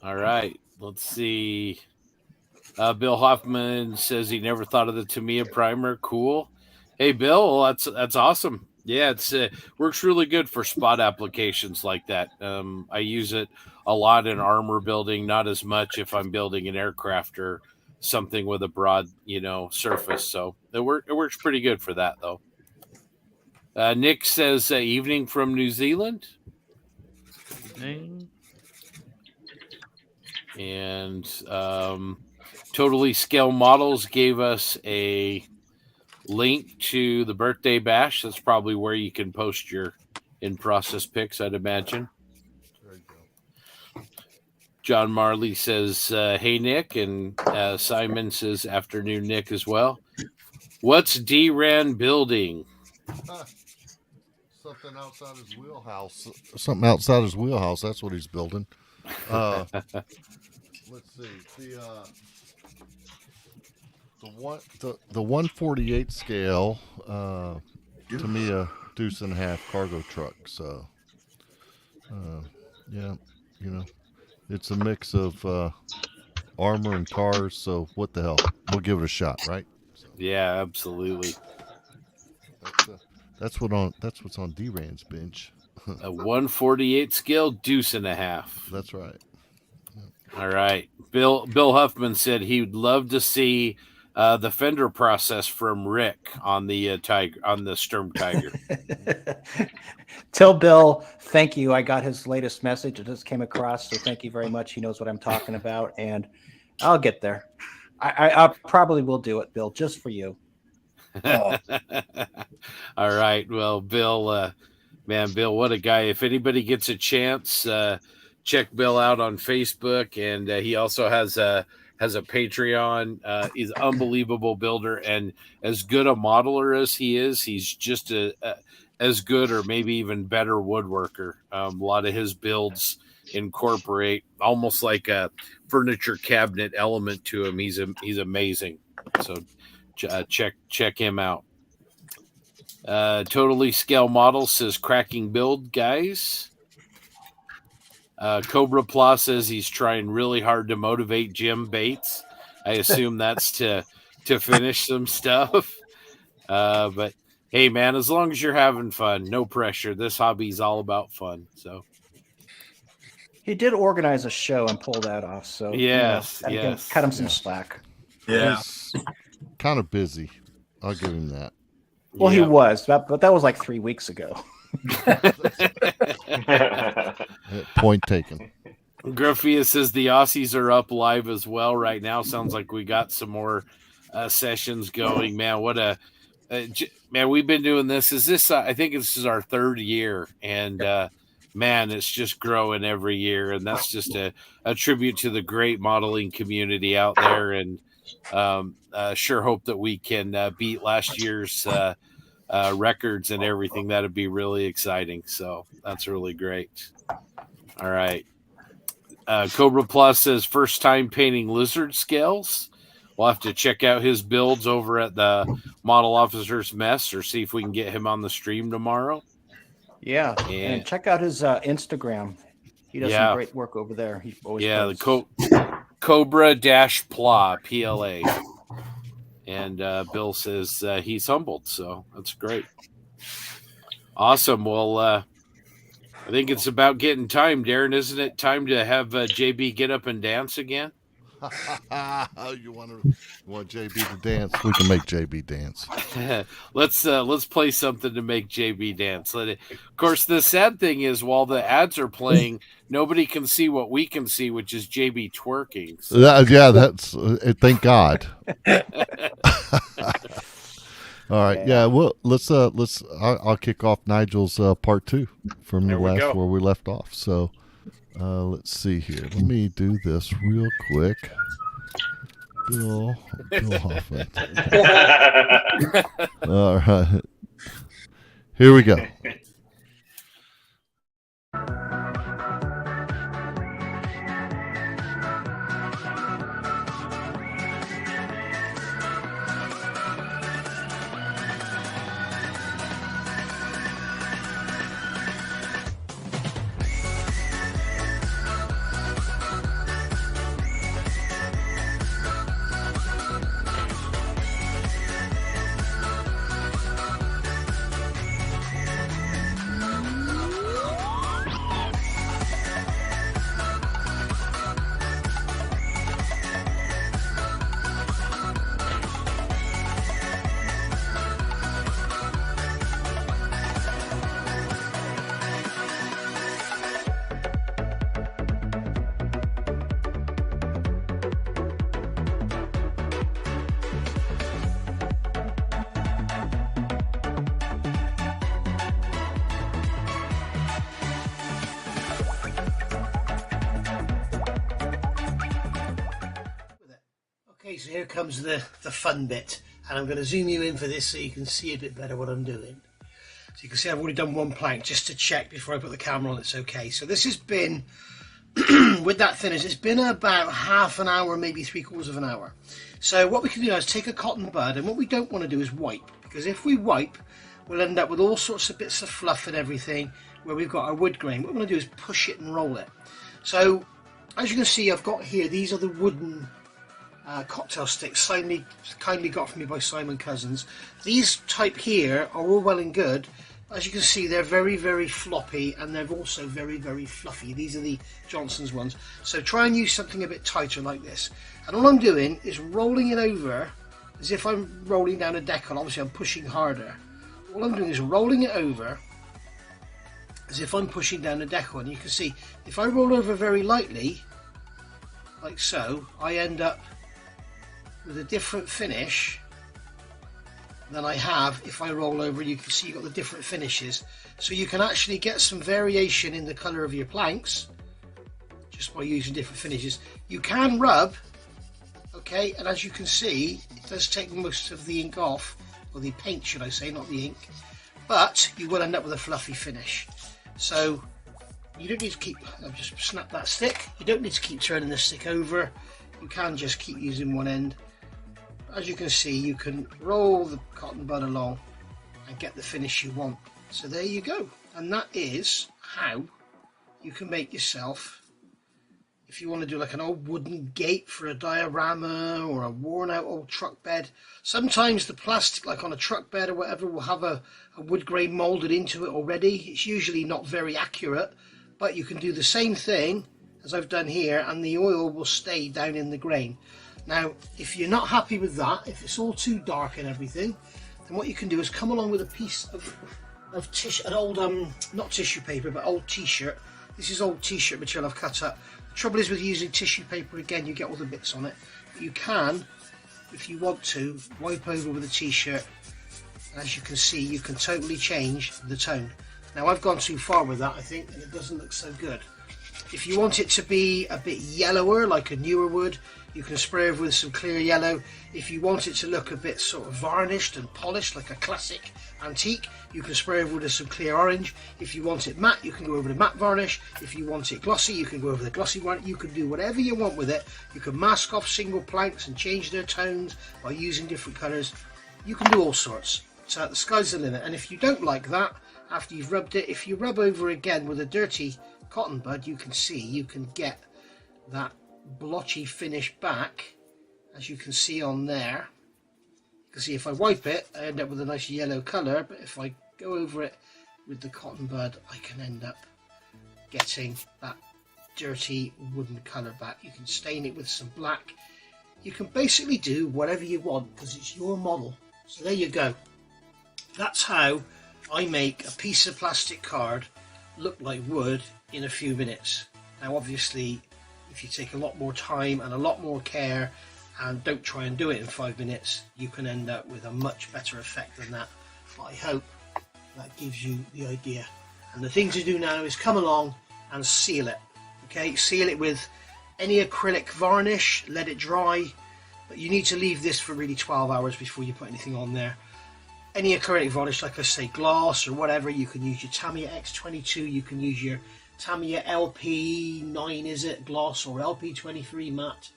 All right. Let's see. Bill Hoffman says he never thought of the Tamiya primer. Cool. Hey, Bill, that's awesome. Yeah, it's works really good for spot applications like that. I use it a lot in armor building, not as much if I'm building an aircraft or something with a broad, surface. So it works pretty good for that, though. Nick says evening from New Zealand.
Evening.
And Totally Scale Models gave us a link to the birthday bash. That's probably where you can post your in-process pics, I'd imagine. John Marley says, hey, Nick. And Simon says, afternoon, Nick, as well. What's D-Ran building?
Something outside his wheelhouse. Something outside his wheelhouse. That's what he's building. Let's see. The 148 scale Tamiya deuce and a half cargo truck. So, yeah, it's a mix of armor and cars. So what the hell? We'll give it a shot, right? So,
yeah, absolutely.
That's what's on D-Ran's bench.
A 148 scale deuce and a half.
That's right.
All right. Bill Huffman said he would love to see the fender process from Rick on the Sturm Tiger.
Tell Bill, thank you. I got his latest message. It just came across, so thank you very much. He knows what I'm talking about, and I'll get there. I probably will do it, Bill, just for you.
Oh. All right. Well, Bill, Bill, what a guy. If anybody gets a chance, check Bill out on Facebook, and he also has a Patreon. He's an unbelievable builder, and as good a modeler as he is, he's just as good or maybe even better woodworker. A lot of his builds incorporate almost like a furniture cabinet element to him. He's amazing. So check him out. Totally Scale Model says cracking build, guys. Cobra Pla says he's trying really hard to motivate Jim Bates. I assume that's to finish some stuff. But hey, man, as long as you're having fun, no pressure. This hobby's all about fun. So
He did organize a show and pull that off. So
yes,
cut him some slack.
Yeah. He's kind of busy. I'll give him that.
Well, he was, but that was like 3 weeks ago.
Point taken.
Gruffia says the Aussies are up live as well right now. Sounds like we got some more sessions going. Man, what a man! We've been doing this. Is this? I think this is our 3rd year, and man, it's just growing every year. And that's just a tribute to the great modeling community out there. And sure hope that we can beat last year's records and everything. That'd be really exciting. So that's really great. All right. Cobra Plus says first time painting lizard scales. We'll have to check out his builds over at the Model Officers Mess or see if we can get him on the stream tomorrow.
Yeah. And check out his Instagram. He does some great work over there. He always
the Cobra-Pla, P-L-A. And Bill says he's humbled, so that's great. Awesome. Well, I think it's about getting time, Darren. Isn't it time to have JB get up and dance again?
You want JB to dance? We can make JB dance.
Let's play something to make JB dance. Of course, the sad thing is, while the ads are playing, nobody can see what we can see, which is JB twerking. So.
That's thank God. All right, well, let's. I'll kick off Nigel's part 2 from the last where we left off. So, let's see here. Let me do this real quick. Bill Hoffman. All right, here we go.
Okay, so here comes the fun bit, and I'm going to zoom you in for this so you can see a bit better what I'm doing. So you can see I've already done one plank just to check before I put the camera on it's okay. So this has been, with that thinners, it's been about half an hour, maybe 3/4 of an hour. So what we can do now is take a cotton bud, and what we don't want to do is wipe, because if we wipe, we'll end up with all sorts of bits of fluff and everything where we've got our wood grain. What we want to do is push it and roll it. So as you can see, I've got here, these are the wooden cocktail sticks kindly got from me by Simon Cousins. These type here are all well and good. As you can see, they're very, very floppy, and they're also very, very fluffy. These are the Johnson's ones. So try and use something a bit tighter like this. And all I'm doing is rolling it over as if I'm rolling down a decal. Obviously I'm pushing harder. All I'm doing is rolling it over as if I'm pushing down a decal. And you can see, if I roll over very lightly, like so, I end up with a different finish than I have if I roll over. You can see you've got the different finishes, so you can actually get some variation in the color of your planks just by using different finishes. You can rub, okay, and as you can see, it does take most of the ink off, or the paint should I say, not the ink, but you will end up with a fluffy finish. So you don't need to keep, I've just snapped that stick, you don't need to keep turning the stick over, you can just keep using one end. As you can see, you can roll the cotton bud along and get the finish you want. So there you go. And that is how you can make yourself if you want to do like an old wooden gate for a diorama or a worn out old truck bed. Sometimes the plastic, like on a truck bed or whatever, will have a wood grain molded into it already. It's usually not very accurate, but you can do the same thing as I've done here, and the oil will stay down in the grain. Now, if you're not happy with that, if it's all too dark and everything, then what you can do is come along with a piece of tissue, an old, not tissue paper, but old t-shirt. This is old t-shirt material I've cut up. The trouble is with using tissue paper, again, you get all the bits on it. But you can, if you want to, wipe over with a t-shirt. As you can see, you can totally change the tone. Now, I've gone too far with that, I think, and it doesn't look so good. If you want it to be a bit yellower, like a newer wood, you can spray over with some clear yellow. If you want it to look a bit sort of varnished and polished, like a classic antique, you can spray over with some clear orange. If you want it matte, you can go over the matte varnish. If you want it glossy, you can go over the glossy one. You can do whatever you want with it. You can mask off single planks and change their tones by using different colours. You can do all sorts. So the sky's the limit. And if you don't like that, after you've rubbed it, if you rub over again with a dirty cotton bud, you can see, you can get that blotchy finish back, as you can see on there. You can see if I wipe it, I end up with a nice yellow colour, but if I go over it with the cotton bud, I can end up getting that dirty wooden colour back. You can stain it with some black. You can basically do whatever you want because it's your model. So there you go. That's how I make a piece of plastic card look like wood in a few minutes. Now obviously, if you take a lot more time and a lot more care and don't try and do it in 5 minutes, you can end up with a much better effect than that. But I hope that gives you the idea. And the thing to do now is come along and seal it. Okay, seal it with any acrylic varnish, let it dry, but you need to leave this for really 12 hours before you put anything on there. Any acrylic varnish, like I say, gloss or whatever, you can use your Tamiya X22, you can use your Tamiya LP9, is it, gloss, or LP23 matte.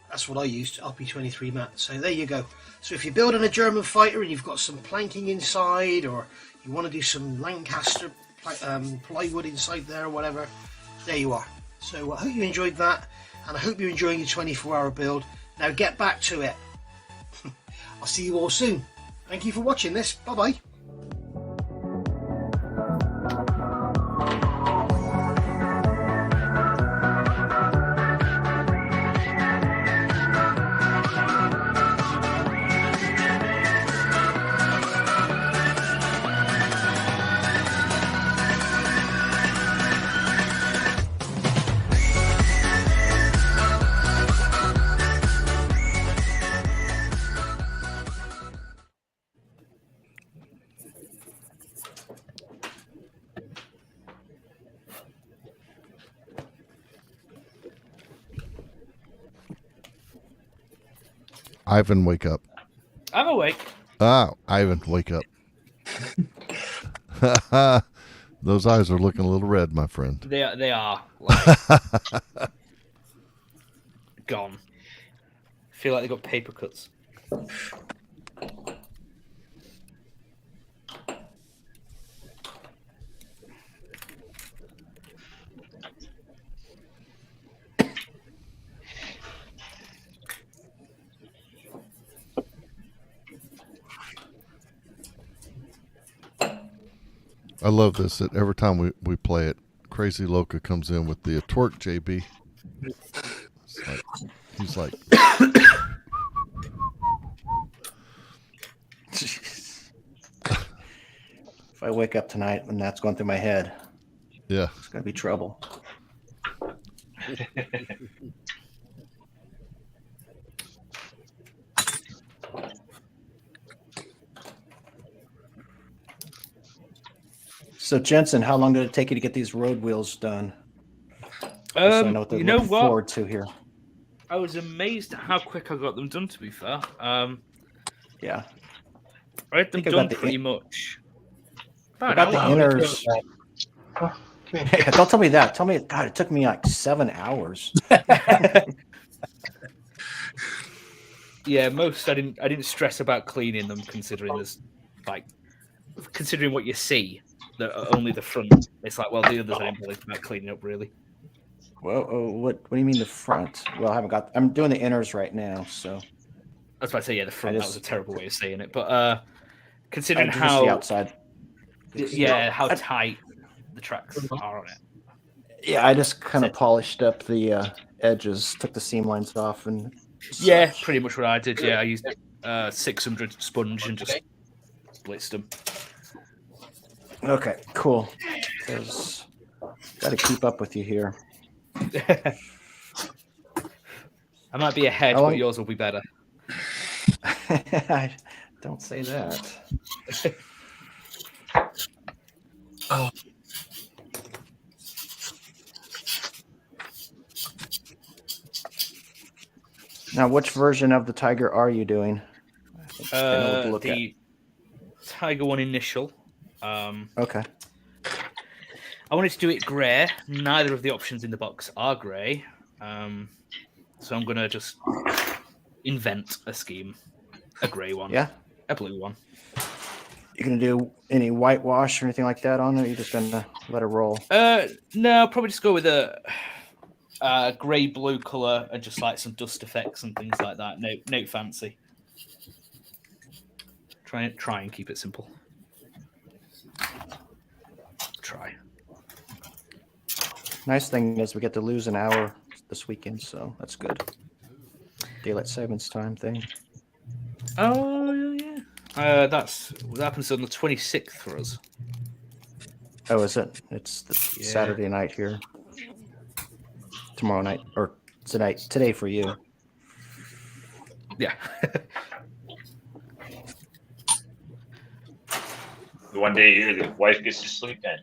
That's what I used, LP23 matte. So there you go. So if you're building a German fighter and you've got some planking inside, or you want to do some Lancaster plywood inside there or whatever, there you are. So I hope you enjoyed that, and I hope you're enjoying your 24-hour build. Now get back to it. I'll see you all soon. Thank you for watching this. Bye-bye.
Ivan, wake up.
I'm awake.
Ah, Ivan, wake up. Those eyes are looking a little red, my friend.
They are like, gone. I feel like they got paper cuts.
I love this. That every time we play it, Crazy Loca comes in with the twerk JB. He's like,
if I wake up tonight and that's going through my head,
yeah,
it's going to be trouble. So Jensen, how long did it take you to get these road wheels done? So I know what they're looking forward to here.
I was amazed at how quick I got them done, to be fair.
Yeah.
I had them done pretty much.
About the inners. Don't tell me that. Tell me, God, it took me like 7 hours.
Yeah, most I didn't stress about cleaning them, considering what you see. Only the front. It's like, well, the others I didn't bother about cleaning up really.
Well, what do you mean the front? Well, I haven't got. I'm doing the inners right now, so.
I was about to say, yeah, the front. That was a terrible way of saying it, but considering
just
how
the outside.
Yeah, how tight the tracks are on it.
Yeah, I just kind of polished up the edges, took the seam lines off, and
yeah, pretty much what I did. Yeah, I used 600 sponge and just blitzed them.
Okay, cool. Because got to keep up with you here.
I might be ahead, but yours will be better.
Don't say that. Now, which version of the Tiger are you doing?
The Tiger One Initial.
Okay.
I wanted to do it grey. Neither of the options in the box are grey. So I'm going to just invent a scheme. A grey one.
Yeah.
A blue one.
You going to do any whitewash or anything like that on it? Or are you just going to let it roll?
No, probably just go with a grey-blue colour and just like some dust effects and things like that. No fancy. Try and keep it simple. Try.
Nice thing is we get to lose an hour this weekend, so that's good. Daylight savings time thing.
Oh yeah. That happens on the 26th for us.
Oh, is it? It's the Saturday night here. Tomorrow night, or today for you.
Yeah.
The one day here, the wife gets to sleep in.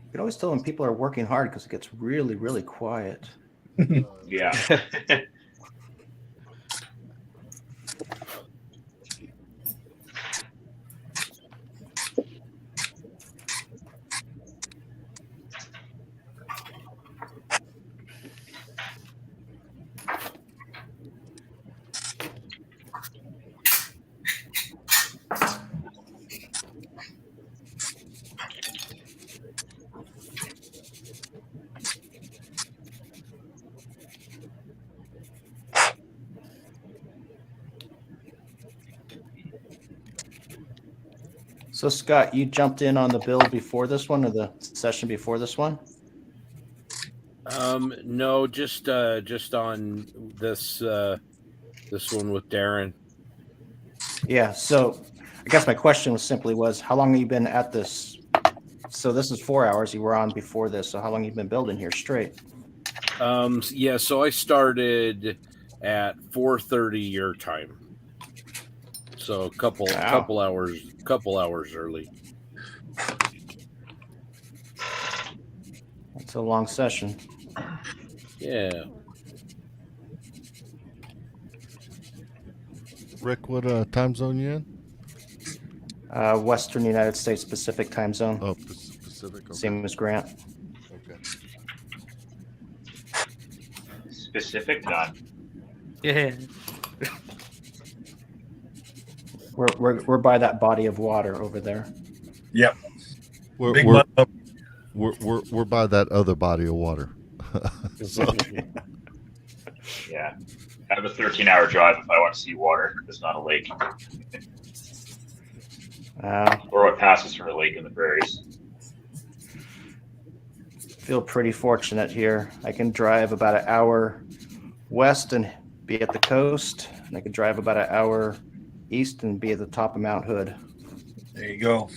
You can always tell when people are working hard because it gets really, really quiet.
Yeah.
So, Scott, you jumped in on the build before this one or the session before this one?
No, just on this one with Darren.
Yeah. So, I guess my question was how long have you been at this? So this is 4 hours you were on before this. So how long have you been building here straight?
Yeah. So I started at 4:30 your time. So a couple hours early.
That's a long session.
Yeah.
Rick, what time zone you in?
Western United States Pacific time zone.
Oh, Pacific. Okay.
Same as Grant.
Okay.
Specific, none.
Yeah.
We're by that body of water over there.
Yep.
We're by that other body of water. So.
Yeah. I have a 13-hour drive if I want to see water. It's not a lake.
Wow.
Or what passes for a lake in the prairies.
feel pretty fortunate here. I can drive about an hour west and be at the coast, and I can drive about an hour east and be at the top of Mount Hood.
There you go.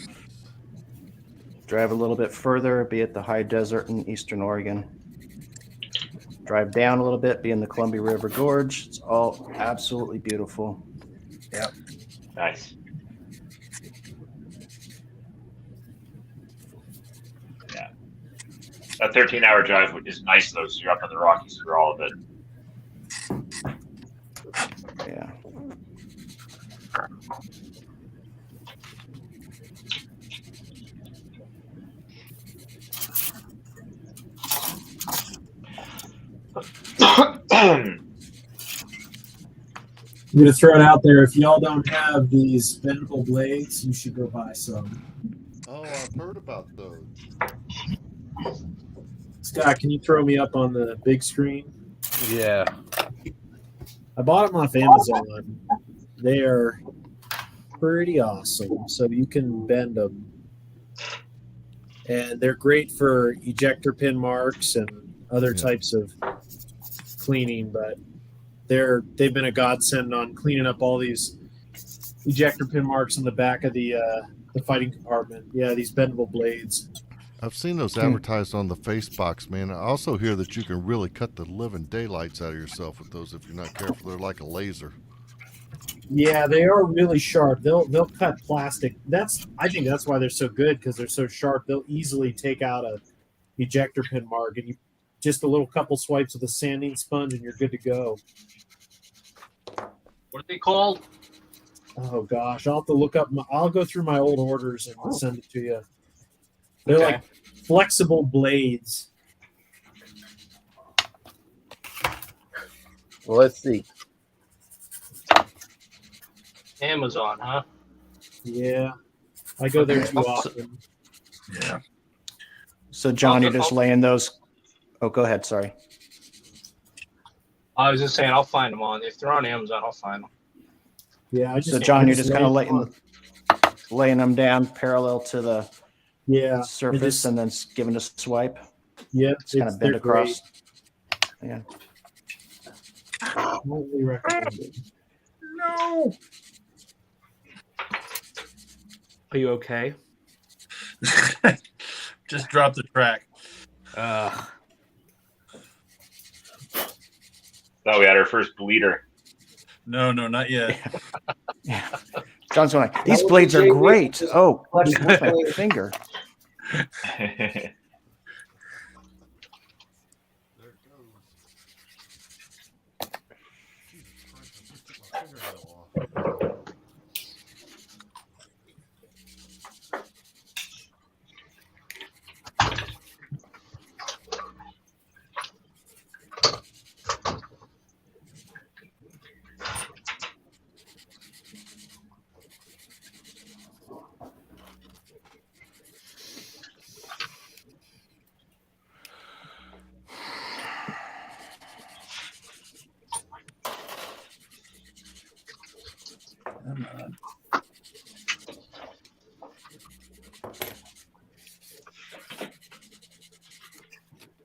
Drive a little bit further, be at the high desert in eastern Oregon. Drive down a little bit, be in the Columbia River Gorge. It's all absolutely beautiful.
Yep.
Nice. Yeah. That 13-hour drive is nice, though, so you're up in the Rockies for all of it.
Yeah.
I'm going to throw it out there. If y'all don't have these bendable blades, you should go buy some.
Oh, I've heard about those.
Scott, can you throw me up on the big screen?
Yeah.
I bought them off Amazon. They are pretty awesome. So you can bend them. And they're great for ejector pin marks and other types of cleaning, but they've been a godsend on cleaning up all these ejector pin marks on the back of the fighting compartment. Yeah, these bendable blades.
I've seen those advertised on the face box, man. I also hear that you can really cut the living daylights out of yourself with those if you're not careful. They're like a laser.
Yeah, they are really sharp. They'll cut plastic. I think that's why they're so good, because they're so sharp. They'll easily take out a ejector pin mark, and you just a little couple swipes with a sanding sponge, and you're good to go.
What are they called?
Oh gosh, I'll have to look up. I'll go through my old orders and send it to you. They're like flexible blades.
Well, let's see.
Amazon, huh?
Yeah, I go there too often.
Yeah.
So, John, you're just laying those. Oh, go ahead. Sorry.
I was just saying, I'll find them on. If they're on Amazon, I'll find them.
Yeah.
So, John, you're just kind of laying them down parallel to the surface and then giving a swipe.
Yep.
Just kind of bend across.
Great.
Yeah.
Totally recommended.
No.
Are you okay?
Just drop the track.
Thought we had our first bleeder.
No, not yet.
Yeah. John's going like, these blades are great. Oh, just with my finger.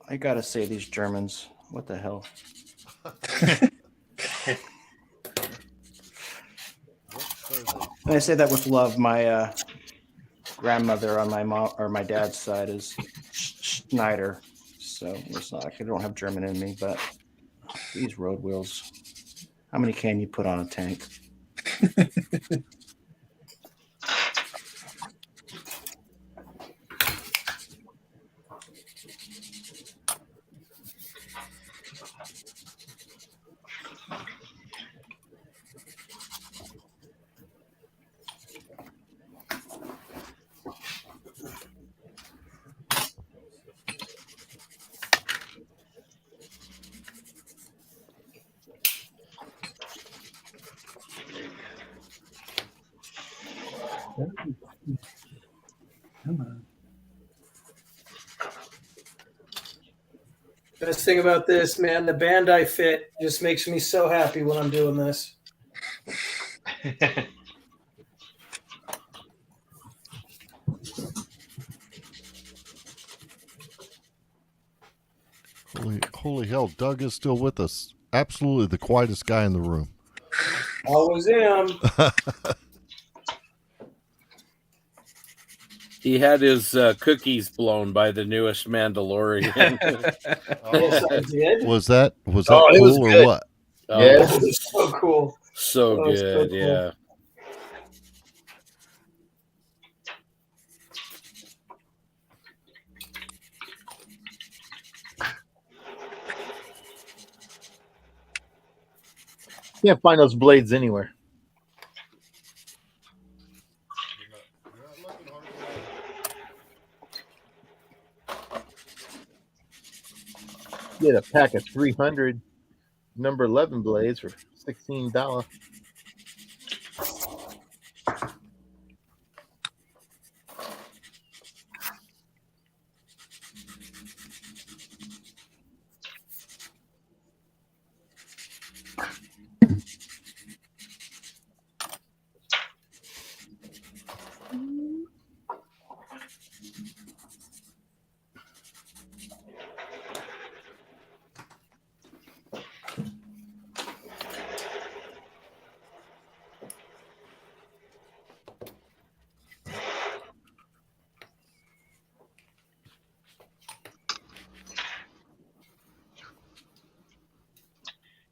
I gotta say, these Germans, what the hell? And I say that with love. My grandmother on my mom or my dad's side is Schneider, so it's not like I don't have German in me, but these road wheels. How many can you put on a tank?
Come on.
Best thing about this, man, the band I fit just makes me so happy when I'm doing this.
Holy hell, Doug is still with us. Absolutely the quietest guy in the room.
Always am.
He had his cookies blown by the newest Mandalorian.
Yes, I did.
Was that
it was
cool or
good.
what?
Yeah,
It was so cool.
so
That was so
good.
cool.
Yeah.
Can't find those blades anywhere. Get a pack of 300 number 11 blades for $16.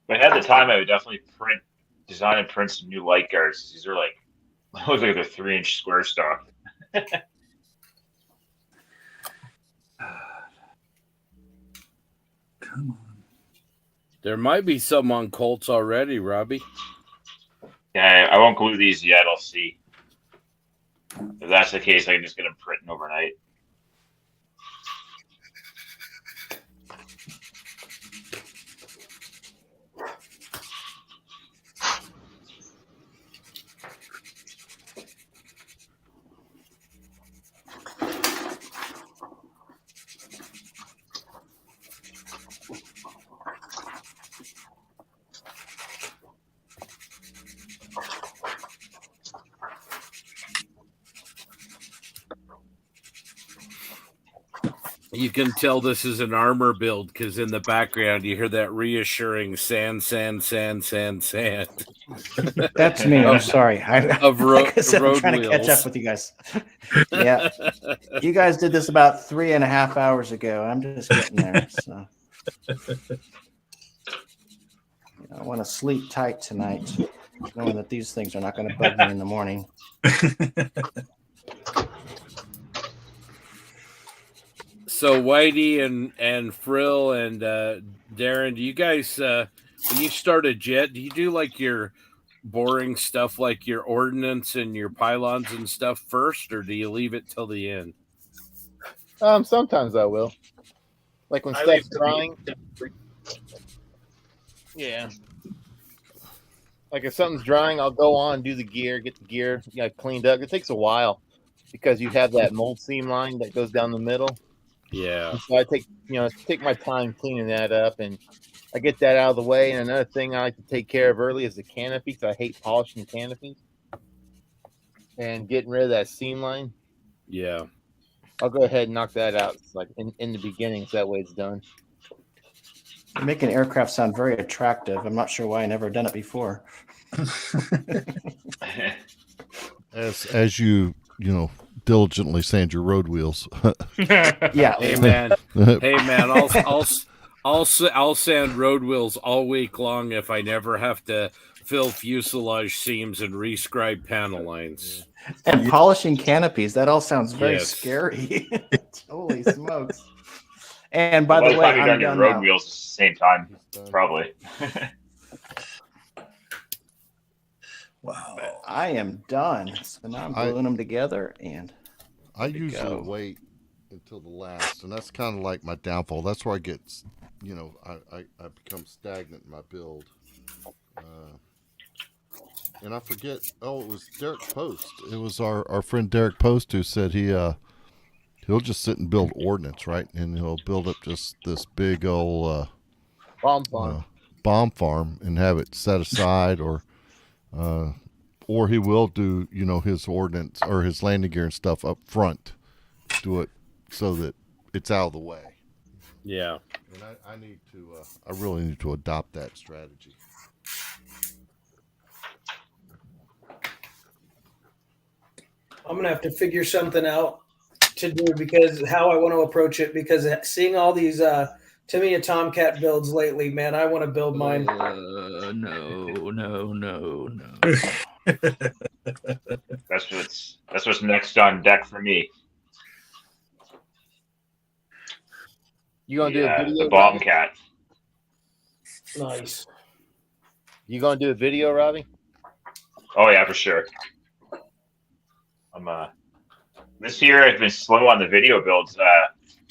If I had the time, I would definitely design and print some new light guards. These are like, looks like they're 3-inch square stock.
Come on.
There might be some on Colts already, Robbie.
Yeah, I won't glue these yet. I'll see. If that's the case, I can just get them printing overnight.
You can tell this is an armor build because in the background you hear that reassuring sand, sand, sand, sand, sand.
That's me. I'm sorry.
Of
Like I said, I'm
road
trying to catch
wheels.
up with you guys. Yeah, you guys did this about 3.5 hours ago. I'm just getting there. So I want to sleep tight tonight, knowing that these things are not going to bug me in the morning.
So Whitey and Frill and Darren, do you guys when you start a jet, do you do like your boring stuff like your ordnance and your pylons and stuff first, or do you leave it till the end?
Sometimes I will. Like when stuff's drying. Yeah. Like if something's drying, I'll go on, do the gear, get the gear cleaned up. It takes a while because you have that mold seam line that goes down the middle.
Yeah.
And so I take my time cleaning that up, and I get that out of the way. And another thing I like to take care of early is the canopy, because I hate polishing canopies and getting rid of that seam line.
Yeah.
I'll go ahead and knock that out like in the beginning, so that way it's done.
You're making aircraft sound very attractive. I'm not sure why I never done it before.
As you diligently sand your road wheels.
Yeah.
Hey man. Hey man, I'll sand road wheels all week long if I never have to fill fuselage seams and rescribe panel lines.
And polishing canopies. That all sounds very
Yes.
scary. Holy smokes. And by
By
the way,
time you're
I'm
done your
done
road
now.
wheels at the same time, probably.
Wow.
I am done. So now I'm gluing them together, and
I usually wait until the last, and that's kind of like my downfall. That's where I get, I become stagnant in my build. And I forget. Oh, it was Derek Post. It was our friend Derek Post who said he'll just sit and build ordnance, right? And he'll build up just this big old
bomb farm
and have it set aside, or he will do his ordnance or his landing gear and stuff up front, do it so that it's out of the way.
Yeah.
And I need to. I really need to adopt that strategy.
I'm gonna have to figure something out to do because how I want to approach it. Because seeing all these Tamiya Tomcat builds lately, man, I want to build mine.
No.
That's what's next on deck for me.
You gonna do a video?
The bomb cat.
Nice.
You gonna do a video, Robbie?
Oh yeah, for sure. I'm this year I've been slow on the video builds.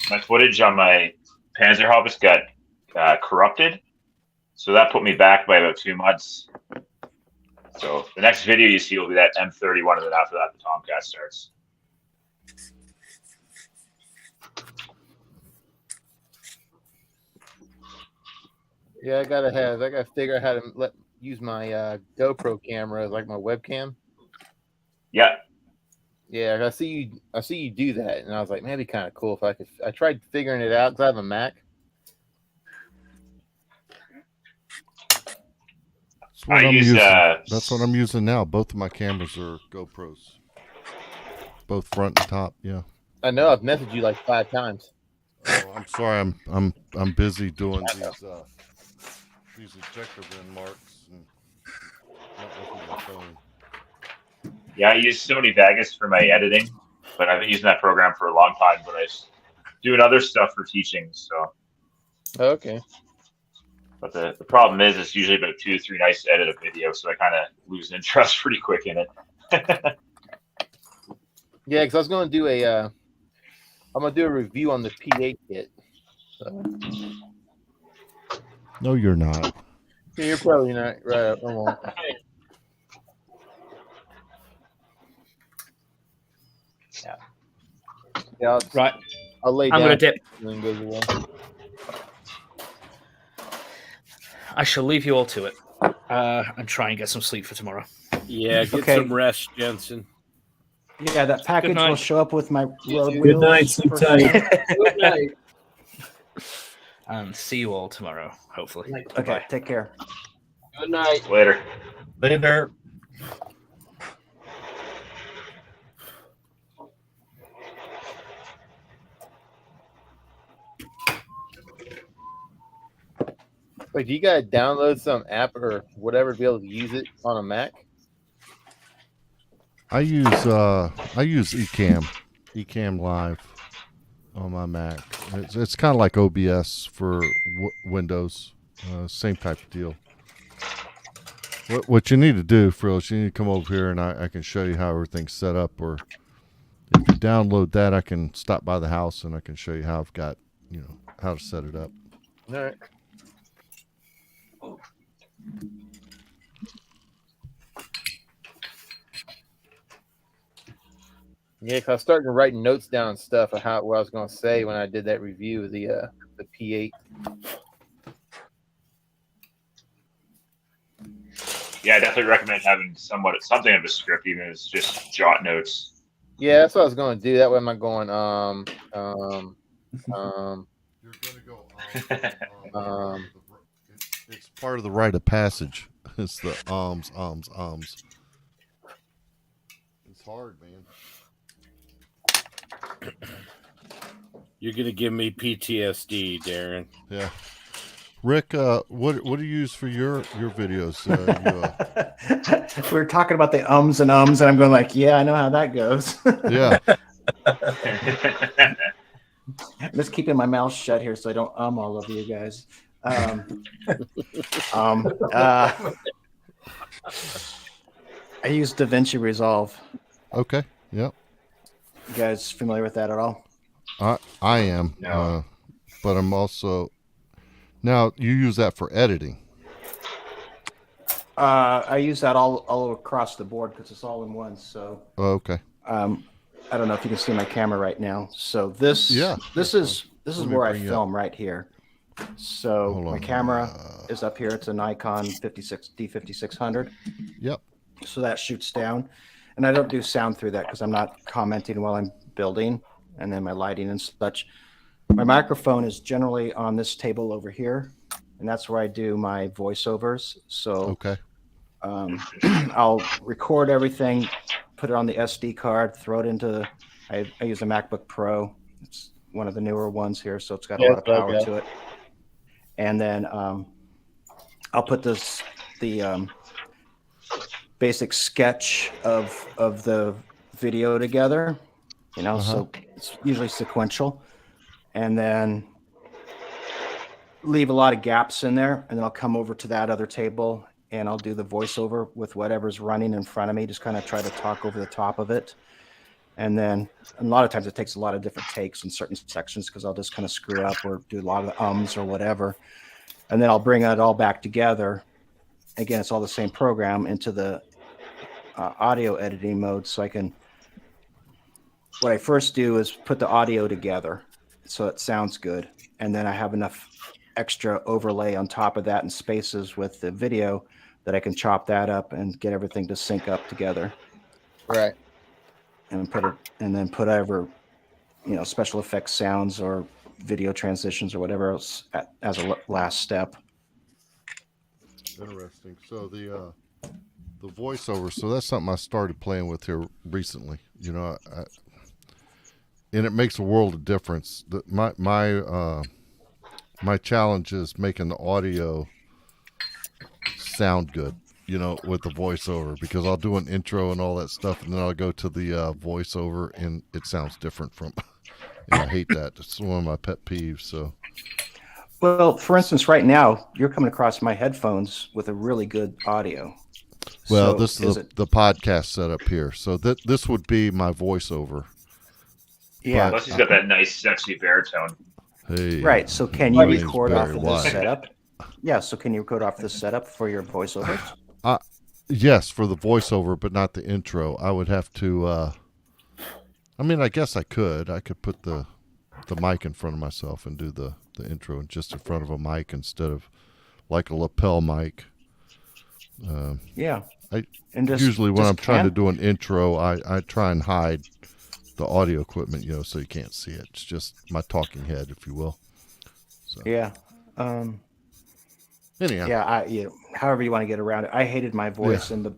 My footage on my Panzerhaubitze got corrupted, so that put me back by about 2 months. So the next video you see will be that M31, and then after that the Tomcat starts.
Yeah, I gotta figure out how to use my GoPro camera as like my webcam.
Yeah.
Yeah, I see you do that, and I was like, man, it'd be kind of cool if I could. I tried figuring it out because I have a Mac.
That's what I'm using now. Both of my cameras are GoPros, both front and top. Yeah.
I know. I've messaged you like 5 times.
Oh, I'm sorry. I'm busy doing these ejector bin marks and not looking at my phone.
Yeah, I use Sony Vegas for my editing, but I've been using that program for a long time. But I was doing other stuff for teaching. So.
Okay.
But the problem is, it's usually about 2 to 3 nights to edit a video, so I kind of lose interest pretty quick in it.
Yeah, because I was going to do I'm gonna do a review on the P8 kit. So.
No, you're not.
Yeah, you're probably not. Right. I won't. Yeah.
Right.
I'll lay down.
I'm gonna dip.
And then go to the wall.
I shall leave you all to it and try and get some sleep for tomorrow.
Yeah, get
Okay.
some rest, Jensen.
Yeah, that package will show up with my road
Good
wheels.
night, sleep
for-
tight.
Good night.
And see you all tomorrow, hopefully.
Okay, take care.
Good night.
Later.
Later.
Wait, do you gotta download some app or whatever to be able to use it on a Mac?
I use Ecamm Live on my Mac. It's kind of like OBS for Windows, same type of deal. What you need to do, Frills, you need to come over here and I can show you how everything's set up. Or if you download that, I can stop by the house and I can show you how I've got, how to set it up.
All right. Yeah, cause I was starting writing notes down and stuff of what I was going to say when I did that review of the P8.
Yeah, I definitely recommend having something of a script, even if it's just jot notes.
Yeah, that's what I was going to do. That way I'm not going
You're gonna go it's part of the rite of passage. It's the ums. It's hard, man.
You're gonna give me PTSD, Darren.
Yeah. Rick, what do you use for your videos?
We were talking about the ums, and I'm going like, yeah, I know how that goes.
Yeah.
I'm just keeping my mouth shut here so I don't all over you guys. I use DaVinci Resolve.
Okay. Yep.
You guys familiar with that at all?
I am.
No.
But I'm also now you use that for editing.
I use that all across the board because it's all in one. So.
Oh, okay.
I don't know if you can see my camera right now. So this is where I film right here. So my camera is up here. It's a Nikon D5600.
Yep.
So that shoots down, and I don't do sound through that because I'm not commenting while I'm building, and then my lighting and such. my microphone is generally on this table over here, and that's where I do my voiceovers. So
okay.
I'll record everything, put it on the SD card, throw it into. I use a MacBook Pro. It's one of the newer ones here, so it's got a lot of power to it. And then I'll put the basic sketch of the video together, so it's usually sequential, and then leave a lot of gaps in there, and then I'll come over to that other table and I'll do the voiceover with whatever's running in front of me, just kind of try to talk over the top of it. And then a lot of times it takes a lot of different takes in certain sections because I'll just kind of screw up or do a lot of ums or whatever. And then I'll bring it all back together. Again, it's all the same program into the audio editing mode. So what I first do is put the audio together so it sounds good. And then I have enough extra overlay on top of that and spaces with the video that I can chop that up and get everything to sync up together.
Right.
And put over, special effects sounds or video transitions or whatever else as a last step.
Interesting. So the voiceover. So that's something I started playing with here recently. And it makes a world of difference. My challenge is making the audio sound good, with the voiceover, because I'll do an intro and all that stuff, and then I'll go to the voiceover, and it sounds different from. And I hate that. It's one of my pet peeves. So,
well, for instance, right now you're coming across my headphones with a really good audio.
Well, this is the podcast setup here, so this would be my voiceover.
Yeah,
plus he's got that nice, sexy baritone.
Hey,
right. So can you record off of this setup? Yeah. So can you record off this setup for your voiceovers?
Yes, for the voiceover, but not the intro. I would have to. I guess I could. I could put the mic in front of myself and do the intro just in front of a mic instead of like a lapel mic.
Yeah.
Usually when I'm trying to do an intro, I try and hide the audio equipment, so you can't see it. It's just my talking head, if you will. So.
Yeah.
Anyhow.
Yeah. However you want to get around it. I hated my voice, and the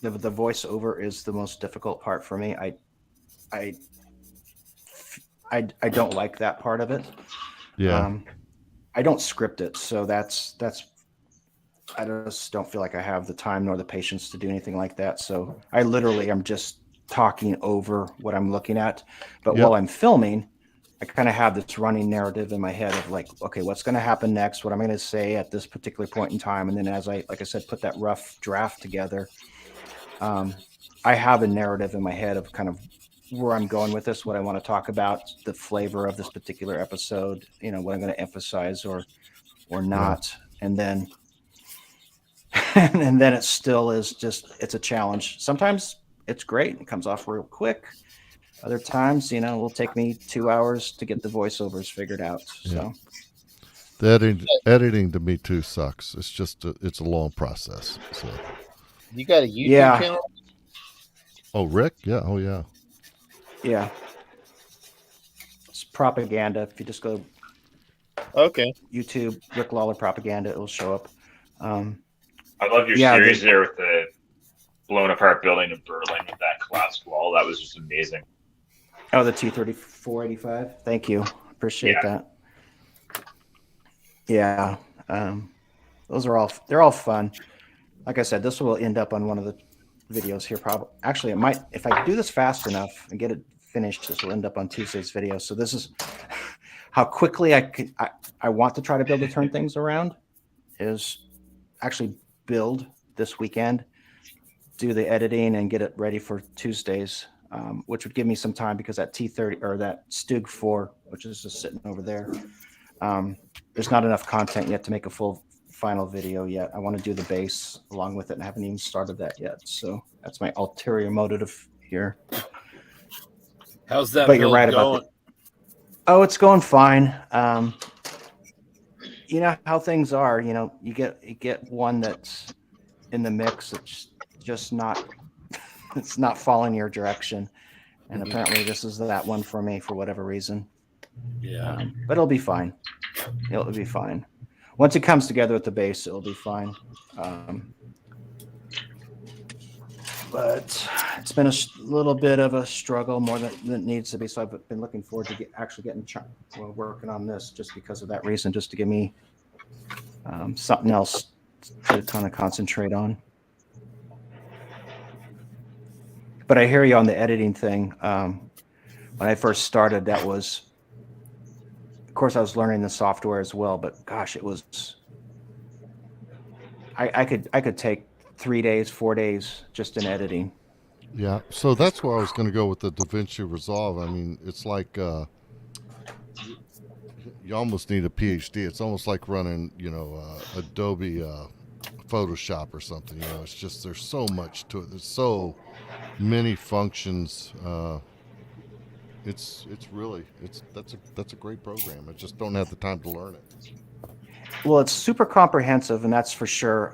voiceover is the most difficult part for me. I don't like that part of it.
Yeah.
I don't script it, so that's. I just don't feel like I have the time nor the patience to do anything like that. So I literally am just talking over what I'm looking at. But while I'm filming, I kind of have this running narrative in my head of like, okay, what's going to happen next? What I'm going to say at this particular point in time. And then as like I said, put that rough draft together, I have a narrative in my head of kind of where I'm going with this, what I want to talk about, the flavor of this particular episode, what I'm going to emphasize or not. Yeah. And then it still is it's a challenge. Sometimes it's great. It comes off real quick. Other times, it will take me 2 hours to get the voiceovers figured out. So
the editing to me too sucks. It's just it's a long process. So
you got a YouTube channel?
Oh, Rick? Yeah. Oh, yeah.
Yeah. It's propaganda. If you just go YouTube, Rick Lawler propaganda, it'll show up.
I love your series there with the blown apart building in Berlin with that collapsed wall. That was just amazing.
Oh, the T-3485. Thank you. Appreciate that. Yeah. They're all fun. Like I said, this will end up on one of the videos here. Probably. Actually, it might, if I do this fast enough and get it finished, this will end up on Tuesday's video. So this is how quickly I want to try to be able to turn things around is actually build this weekend, do the editing and get it ready for Tuesdays, which would give me some time because that T30 or that Stug 4, which is just sitting over there, there's not enough content yet to make a full final video yet. I want to do the base along with it and I haven't even started that yet. So that's my ulterior motive here.
How's that?
But you're right about it. Oh, it's going fine. You know how things are, you get one that's in the mix. It's just not, it's not falling your direction. And apparently this is that one for me for whatever reason.
Yeah.
But it'll be fine. It'll be fine. Once it comes together with the base, it'll be fine. But it's been a little bit of a struggle more than it needs to be. So I've been looking forward to working on this just because of that reason, just to give me something else to kind of concentrate on. But I hear you on the editing thing. When I first started, that was, of course, I was learning the software as well. But gosh, it was. I could take 3 days, 4 days just in editing.
Yeah, so that's where I was going to go with the DaVinci Resolve. I mean, it's like you almost need a PhD. It's almost like running, Adobe Photoshop or something. It's just there's so much to it. There's so many functions. It's that's a great program. I just don't have the time to learn it.
Well, it's super comprehensive, and that's for sure.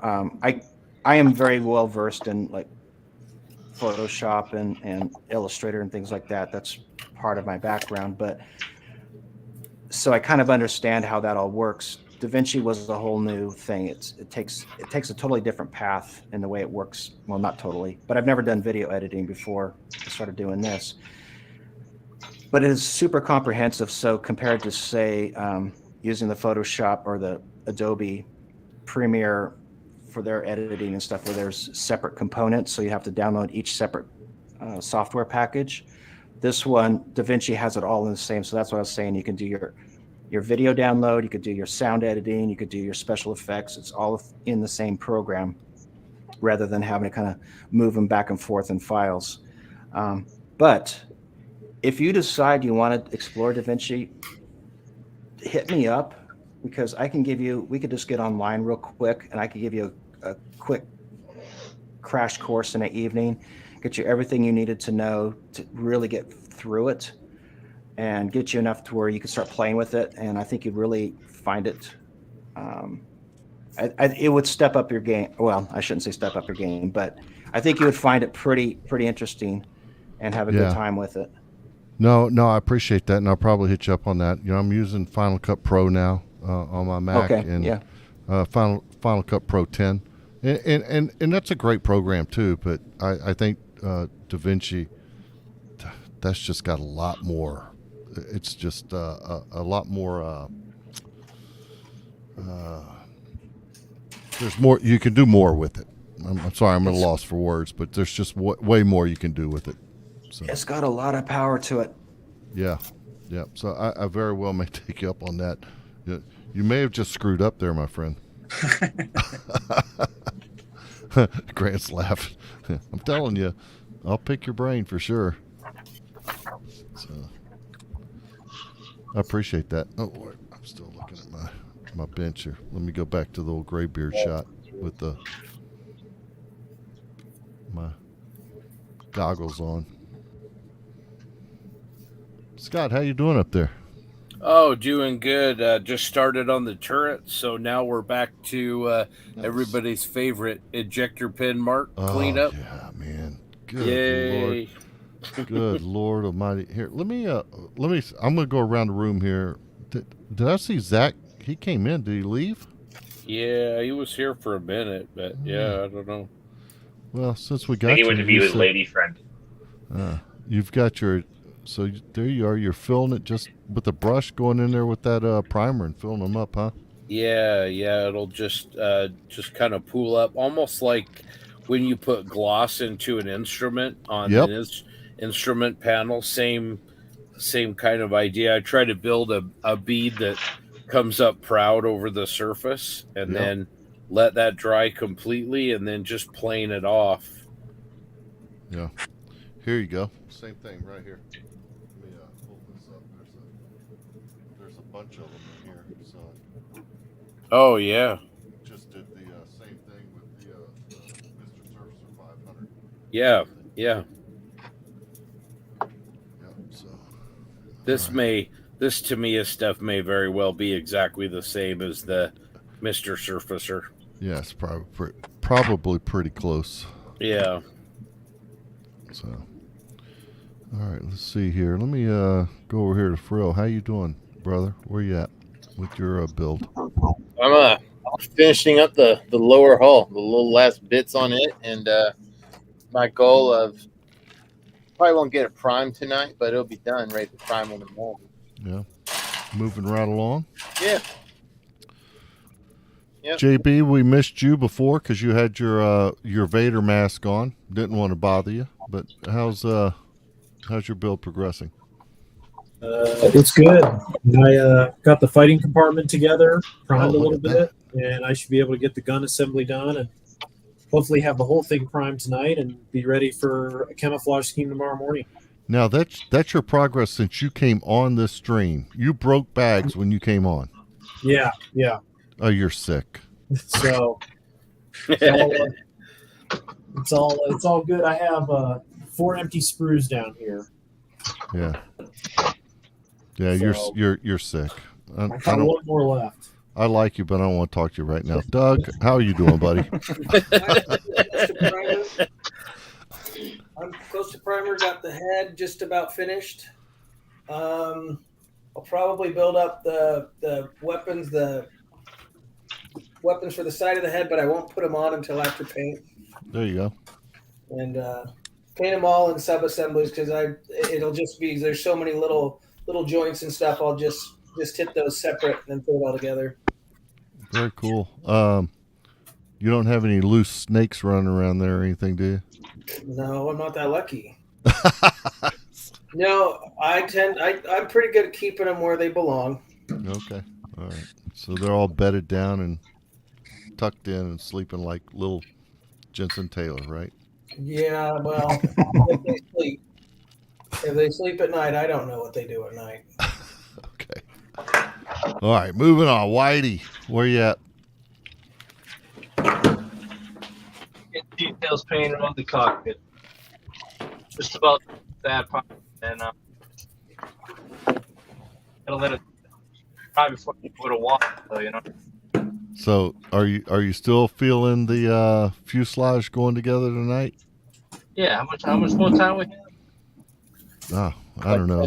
I am very well versed in like Photoshop and Illustrator and things like that. That's part of my background, but so I kind of understand how that all works. DaVinci was a whole new thing. It takes a totally different path in the way it works. Well, not totally, but I've never done video editing before I started doing this. But it is super comprehensive. So compared to say using the Photoshop or the Adobe Premiere for their editing and stuff, where there's separate components, so you have to download each separate software package. This one, DaVinci has it all in the same. So that's what I was saying. You can do your video download, you could do your sound editing, you could do your special effects. It's all in the same program, rather than having to kind of move them back and forth in files. But if you decide you want to explore DaVinci, hit me up, because I can we could just get online real quick, and I could give you a quick crash course in an evening, get you everything you needed to know to really get through it, and get you enough to where you can start playing with it. And I think you'd really find it. It would step up your game. Well, I shouldn't say step up your game, but I think you would find it pretty interesting and have a good time with it.
No, I appreciate that, and I'll probably hit you up on that. I'm using Final Cut Pro now on my Mac, and Final Cut Pro 10, and that's a great program too. But I think DaVinci, that's just got a lot more. It's just a lot more. There's more. You can do more with it. I'm sorry, I'm at a loss for words, but there's just way more you can do with it. So.
It's got a lot of power to it.
Yeah. So I very well may take you up on that. You may have just screwed up there, my friend. Grant's laughing. I'm telling you, I'll pick your brain for sure. So I appreciate that. Oh, Lord, I'm still looking at my bench here. Let me go back to the old graybeard shot with my goggles on. Scott, how you doing up there?
Oh, doing good. Just started on the turret, so now we're back to everybody's favorite ejector pin mark cleanup.
Yeah, man. Good
Yay.
Lord. Good Lord Almighty. Here, let me. I'm gonna go around the room here. Did I see Zach? He came in. Did he leave?
Yeah, he was here for a minute, but yeah, I don't know.
Well, since we got
I think he went to be with his lady friend.
You've got your. So there you are. You're filling it just with the brush, going in there with that primer and filling them up, huh?
Yeah. It'll just kind of pool up, almost like when you put gloss into an instrument on an instrument panel. Same kind of idea. I try to build a bead that comes up proud over the surface, and then let that dry completely, and then just plane it off.
Yeah. Here you go. Same thing right here. Let me pull this up. There's a bunch of them in here. So.
Oh yeah.
Just did the same thing with the Mr. Surfacer 500.
Yeah.
So.
This to me, stuff may very well be exactly the same as the Mr. Surfacer.
Yeah, it's probably pretty close.
Yeah.
So, All right, let's see here. Let me go over here to Frill. How you doing, brother? Where you at with your build?
I'm finishing up the lower hull, the little last bits on it, and my goal of probably won't get it primed tonight, but it'll be done, ready to prime in the morning.
Yeah, moving right along.
Yeah. Yep.
JB, we missed you before because you had your Vader mask on. Didn't want to bother you, but how's your build progressing?
It's good. I got the fighting compartment together, primed a little bit, and I should be able to get the gun assembly done and hopefully have the whole thing primed tonight and be ready for a camouflage scheme tomorrow morning.
Now that's your progress since you came on this stream. You broke bags when you came on.
Yeah.
Oh, you're sick.
So it's all good. I have 4 empty sprues down here.
Yeah,
So,
you're sick.
I got one more left.
I like you, but I don't want to talk to you right now. Doug, how are you doing, buddy?
I'm close to primer. Got the head just about finished. I'll probably build up the weapons for the side of the head, but I won't put them on until after paint.
There you go.
And paint them all in sub assemblies because it'll just be there's so many little joints and stuff. I'll just hit those separate and then put it all together.
Very cool. You don't have any loose snakes running around there or anything, do you?
No, I'm not that lucky. No, I'm pretty good at keeping them where they belong.
Okay. All right. So they're all bedded down and tucked in and sleeping like little Jensen Taylor, right?
Yeah, well, if they sleep at night, I don't know what they do at night.
Okay. All right, moving on. Whitey, where you at?
Get details painted on the cockpit. Just about that part, and gotta let it dry before you put a water. So you know.
So are you still feeling the fuselage going together tonight?
Yeah. How much more time we have?
Oh, I don't know.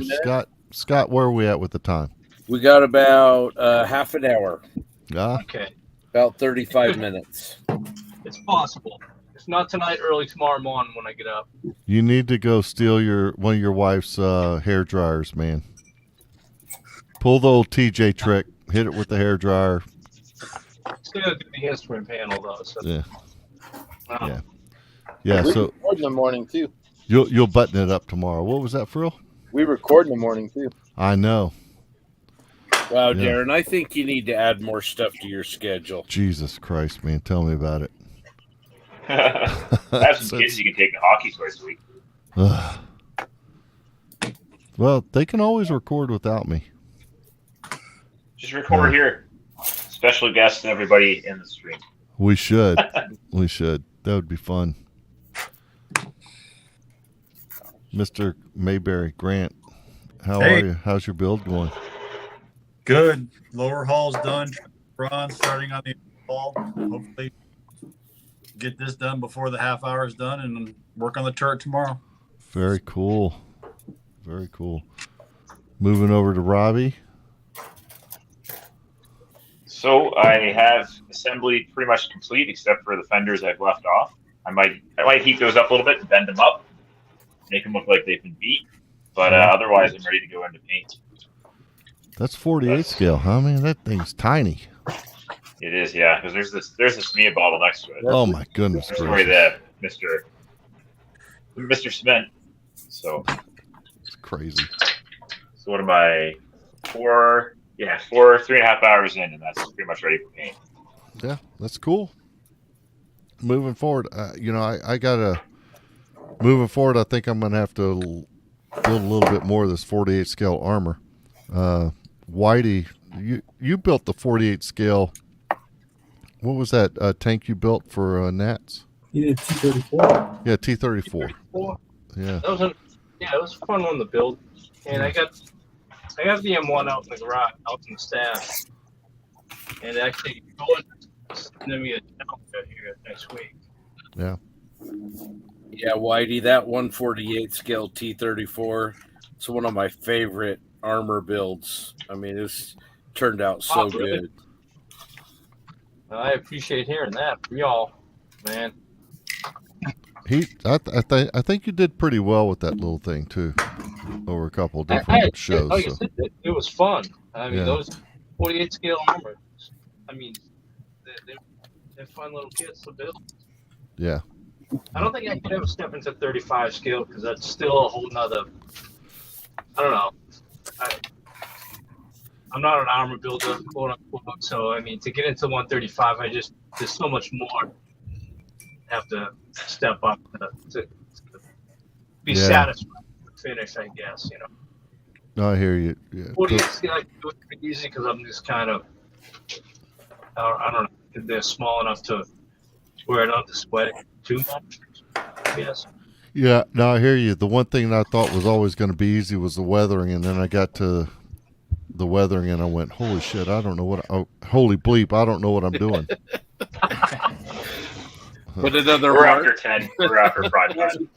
Scott, where are we at with the time?
We got about half an hour.
Yeah.
Okay.
About 35 minutes.
It's possible. If not tonight, early tomorrow morning when I get up.
You need to go steal one of your wife's hair dryers, man. Pull the old TJ trick. Hit it with the hair dryer.
Still gotta do the instrument panel though. So.
Yeah.
Yeah.
Yeah.
We
So
record in the morning too.
you'll button it up tomorrow. What was that, Frill?
We record in the morning too.
I know.
Wow,
Yeah.
Darren, I think you need to add more stuff to your schedule.
Jesus Christ, man. Tell me about it.
I have some kids you can take to hockey twice a week.
Well, they can always record without me.
Just record here. Special guests and everybody in the stream.
We should. We should. That would be fun. Mr. Mayberry, Grant, how
Hey.
are you? How's your build going?
Good. Lower hall's done. Ron starting on the hall. Hopefully get this done before the half hour is done and work on the turret tomorrow.
Very cool. Very cool. Moving over to Robbie.
So I have assembly pretty much complete except for the fenders I've left off. I might heat those up a little bit and bend them up, make them look like they've been beat. But otherwise, I'm ready to go into paint.
That's 48 scale, huh, man? That thing's tiny.
It is, yeah, because there's this Mia bottle next to it.
Oh my goodness
Sorry,
gracious.
the Mr. Cement. So
It's crazy.
So what am I? 3.5 hours in, and that's pretty much ready for paint.
Yeah, that's cool. Moving forward, I gotta. Moving forward, I think I'm gonna have to build a little bit more of this 48 scale armor. Whitey, you built the 48 scale. What was that tank you built for Nats?
You did T-34.
Yeah, T-34. Yeah.
It was a fun one to build, and I got the M1 out in the garage, out in the stash, and actually going to send me a down here next week.
Yeah.
Yeah, Whitey, that 148 scale T-34, it's one of my favorite armor builds. I mean, it's turned out so
really?
good.
I appreciate hearing that from y'all, man.
I think you did pretty well with that little thing too, over a couple of different shows.
Like I
So.
said, it was fun. I mean,
Yeah.
those 48 scale armors. I mean, they're fun little kits to build.
Yeah.
I don't think I could ever step into 35 scale because that's still a whole nother. I don't know. I'm not an armor builder, quote unquote. So I mean, to get into 135, there's so much more. Have to step up to be satisfied with the finish, I guess. You know.
No, I hear you. Yeah.
48 scale I can do it pretty easy because I'm just kind of. I don't know. They're small enough to where I don't have to sweat it too much. I guess.
Yeah, no, I hear you. The one thing that I thought was always going to be easy was the weathering, and then I got to the weathering, and I went, "Holy shit! I don't know what. Holy bleep! I don't know what I'm doing."
But another
We're after 10. We're after prime time.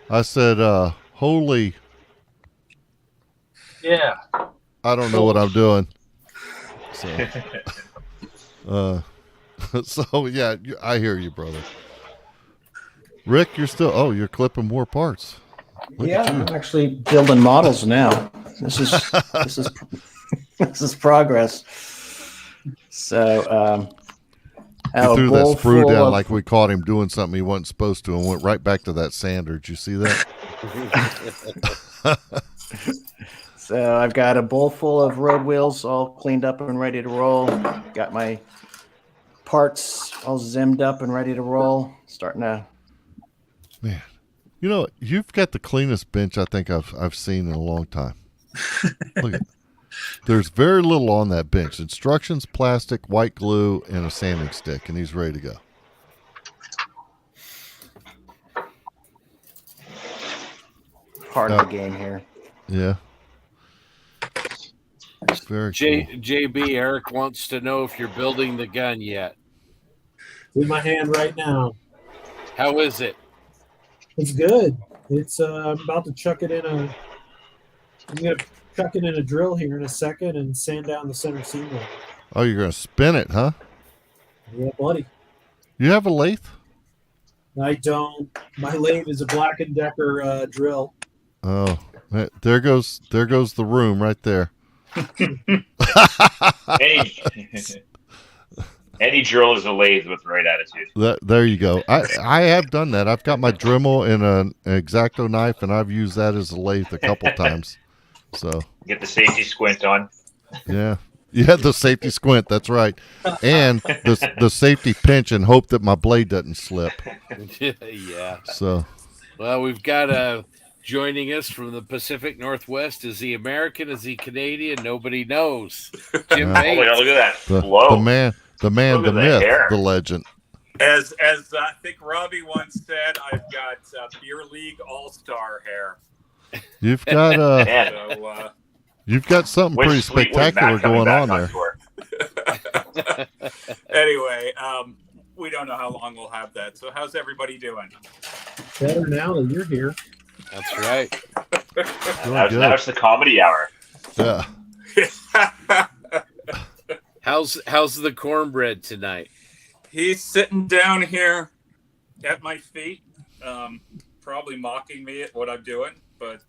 I said, "Holy."
Yeah.
I don't know what I'm doing. So, so yeah, I hear you, brother. Rick, you're still. Oh, you're clipping more parts. Look
Yeah,
at you.
I'm actually building models now. This is progress. So
He threw that sprue down like we caught him doing something he wasn't supposed to, and went right back to that sander. Did you see that?
So I've got a bowl full of road wheels all cleaned up and ready to roll. Got my parts all zimmed up and ready to roll. Starting to.
Man, you know, you've got the cleanest bench I think I've seen in a long time. Look at. There's very little on that bench. Instructions, plastic, white glue, and a sanding stick, and he's ready to go.
Part of the game here.
Yeah. Very cool.
JB, Eric wants to know if you're building the gun yet.
In my hand right now.
How is it?
It's good. It's I'm about to chuck it in a. I'm gonna chuck it in a drill here in a second and sand down the center seam.
Oh, you're gonna spin it, huh?
Yeah, buddy.
You have a lathe?
I don't. My lathe is a Black & Decker drill.
Oh, there goes the room right there.
Any drill is a lathe with the right attitude.
There you go. I have done that. I've got my Dremel in an X-Acto knife, and I've used that as a lathe a couple times. So
Get the safety squint on.
yeah, the safety squint. That's right, and the safety pinch and hope that my blade doesn't slip.
Yeah.
So,
well, we've got joining us from the Pacific Northwest. Is he American? Is he Canadian? Nobody knows. Jim
Yeah.
Bates.
Oh my God, look at that
the
flow.
man,
Look
the
at the
myth,
hair.
the legend.
As I think Robbie once said, I've got beer league all-star hair.
You've got
So,
you've got something
When's
pretty
Fleetwood
spectacular
Mac coming
going
back
on there.
tour?
anyway, we don't know how long we'll have that. So how's everybody doing?
Better now that you're here.
That's right.
Now it's the comedy hour.
Yeah.
How's the cornbread tonight?
He's sitting down here at my feet, probably mocking me at what I'm doing, but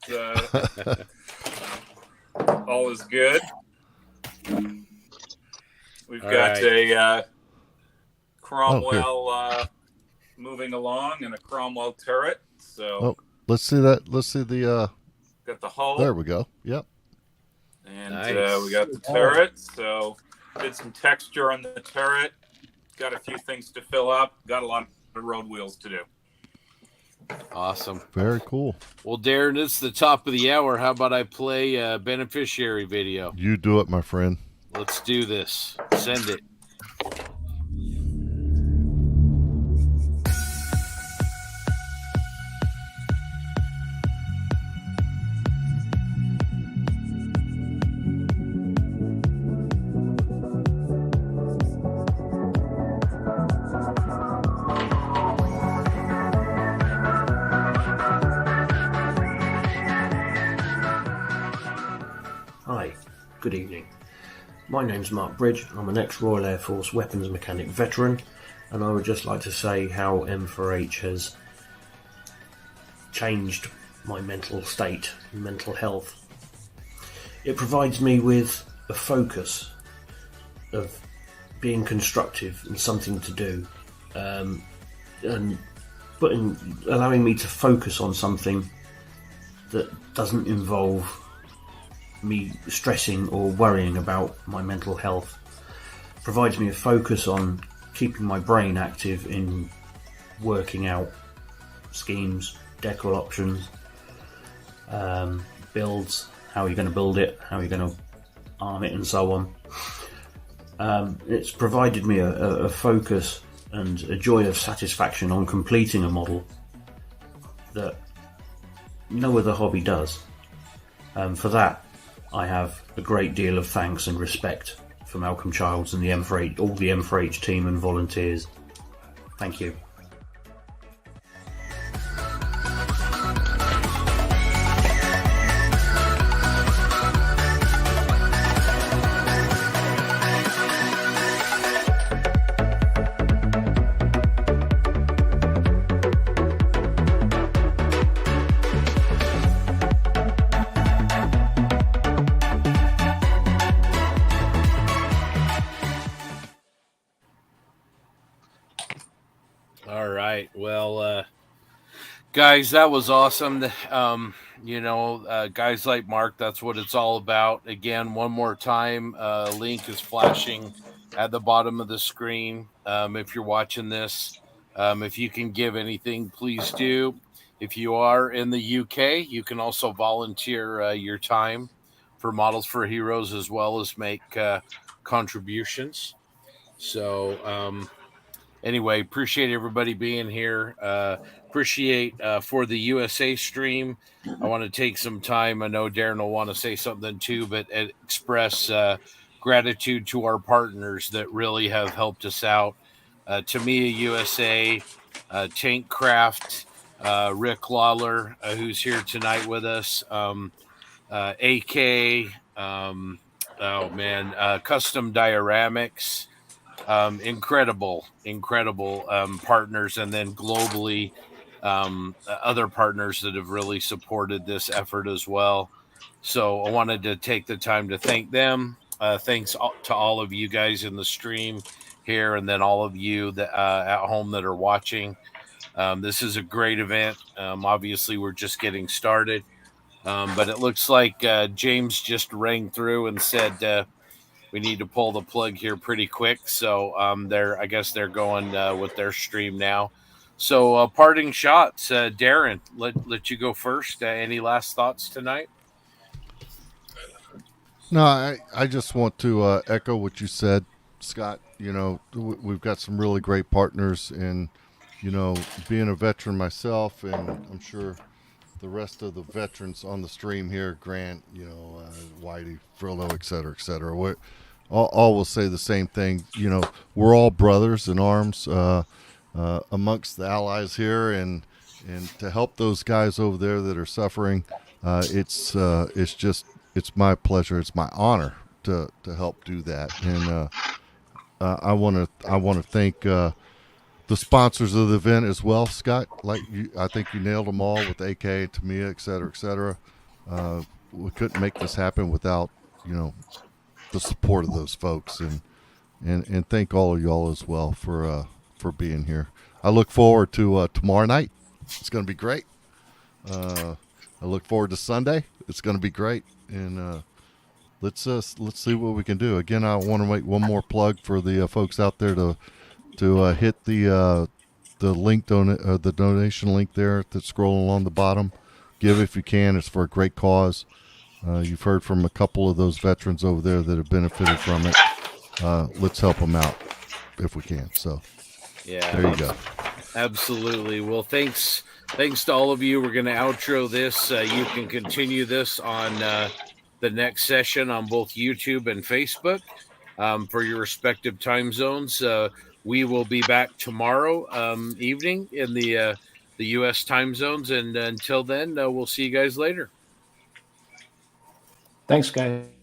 all is good. We've
All
got
right.
a Cromwell moving along and a Cromwell turret. So
Oh, let's see that. Let's see the.
got the hull.
There we go. Yep.
And
Nice.
we got the turret. So did some texture on the turret. Got a few things to fill up. Got a lot of road wheels to do.
Awesome.
Very cool.
Well, Darren, it's the top of the hour. How about I play a beneficiary video?
You do it, my friend.
Let's do this. Send it.
good evening. My name's Mark Bridge. I'm an ex-Royal Air Force weapons mechanic veteran, and I would just like to say how M4H has changed my mental state, mental health. It provides me with a focus of being constructive and something to do, and allowing me to focus on something that doesn't involve me stressing or worrying about my mental health. Provides me a focus on keeping my brain active in working out schemes, decal options, builds, how you're going to build it, how you're going to arm it, and so on. It's provided me a focus and a joy of satisfaction on completing a model that no other hobby does. For that, I have a great deal of thanks and respect for Malcolm Childs and the M4H, all the M4H team and volunteers. Thank you.
All right. Well, guys, that was awesome. Guys like Mark, that's what it's all about. Again, one more time, link is flashing at the bottom of the screen. If you're watching this, if you can give anything, please do. If you are in the UK, you can also volunteer your time for Models for Heroes, as well as make contributions. So, anyway, appreciate everybody being here. Appreciate for the USA stream. I want to take some time. I know Darren will want to say something too, but express gratitude to our partners that really have helped us out. Tamiya USA, Tank Craft, Rick Lawler, who's here tonight with us, AK, Custom Dioramics. Incredible partners, and then globally other partners that have really supported this effort as well. So I wanted to take the time to thank them. Thanks to all of you guys in the stream here, and then all of you that at home that are watching. This is a great event. Obviously we're just getting started, but it looks like James just rang through and said we need to pull the plug here pretty quick. So I guess they're going with their stream now. So parting shots, Darren, let you go first. Any last thoughts tonight?
No, I just want to echo what you said, Scott. We've got some really great partners, and being a veteran myself, and I'm sure the rest of the veterans on the stream here, Grant, Whitey, Frillo, et cetera. All will say the same thing. We're all brothers in arms amongst the allies here, and to help those guys over there that are suffering, it's my pleasure, it's my honor to help do that. And I want to thank the sponsors of the event as well, Scott. I think you nailed them all with AK, Tamiya, et cetera. We couldn't make this happen without the support of those folks, and thank all of y'all as well for being here. I look forward to tomorrow night. It's going to be great. I look forward to Sunday. It's going to be great, and let's see what we can do. Again, I want to make one more plug for the folks out there to hit the link the donation link there that's scrolling along the bottom. Give if you can. It's for a great cause. You've heard from a couple of those veterans over there that have benefited from it. Let's help them out if we can. So, yeah, there you go.
Absolutely. Well, thanks to all of you. We're going to outro this. You can continue this on the next session on both YouTube and Facebook for your respective time zones. We will be back tomorrow evening in the U.S. time zones. And until then, we'll see you guys later.
Thanks, guys.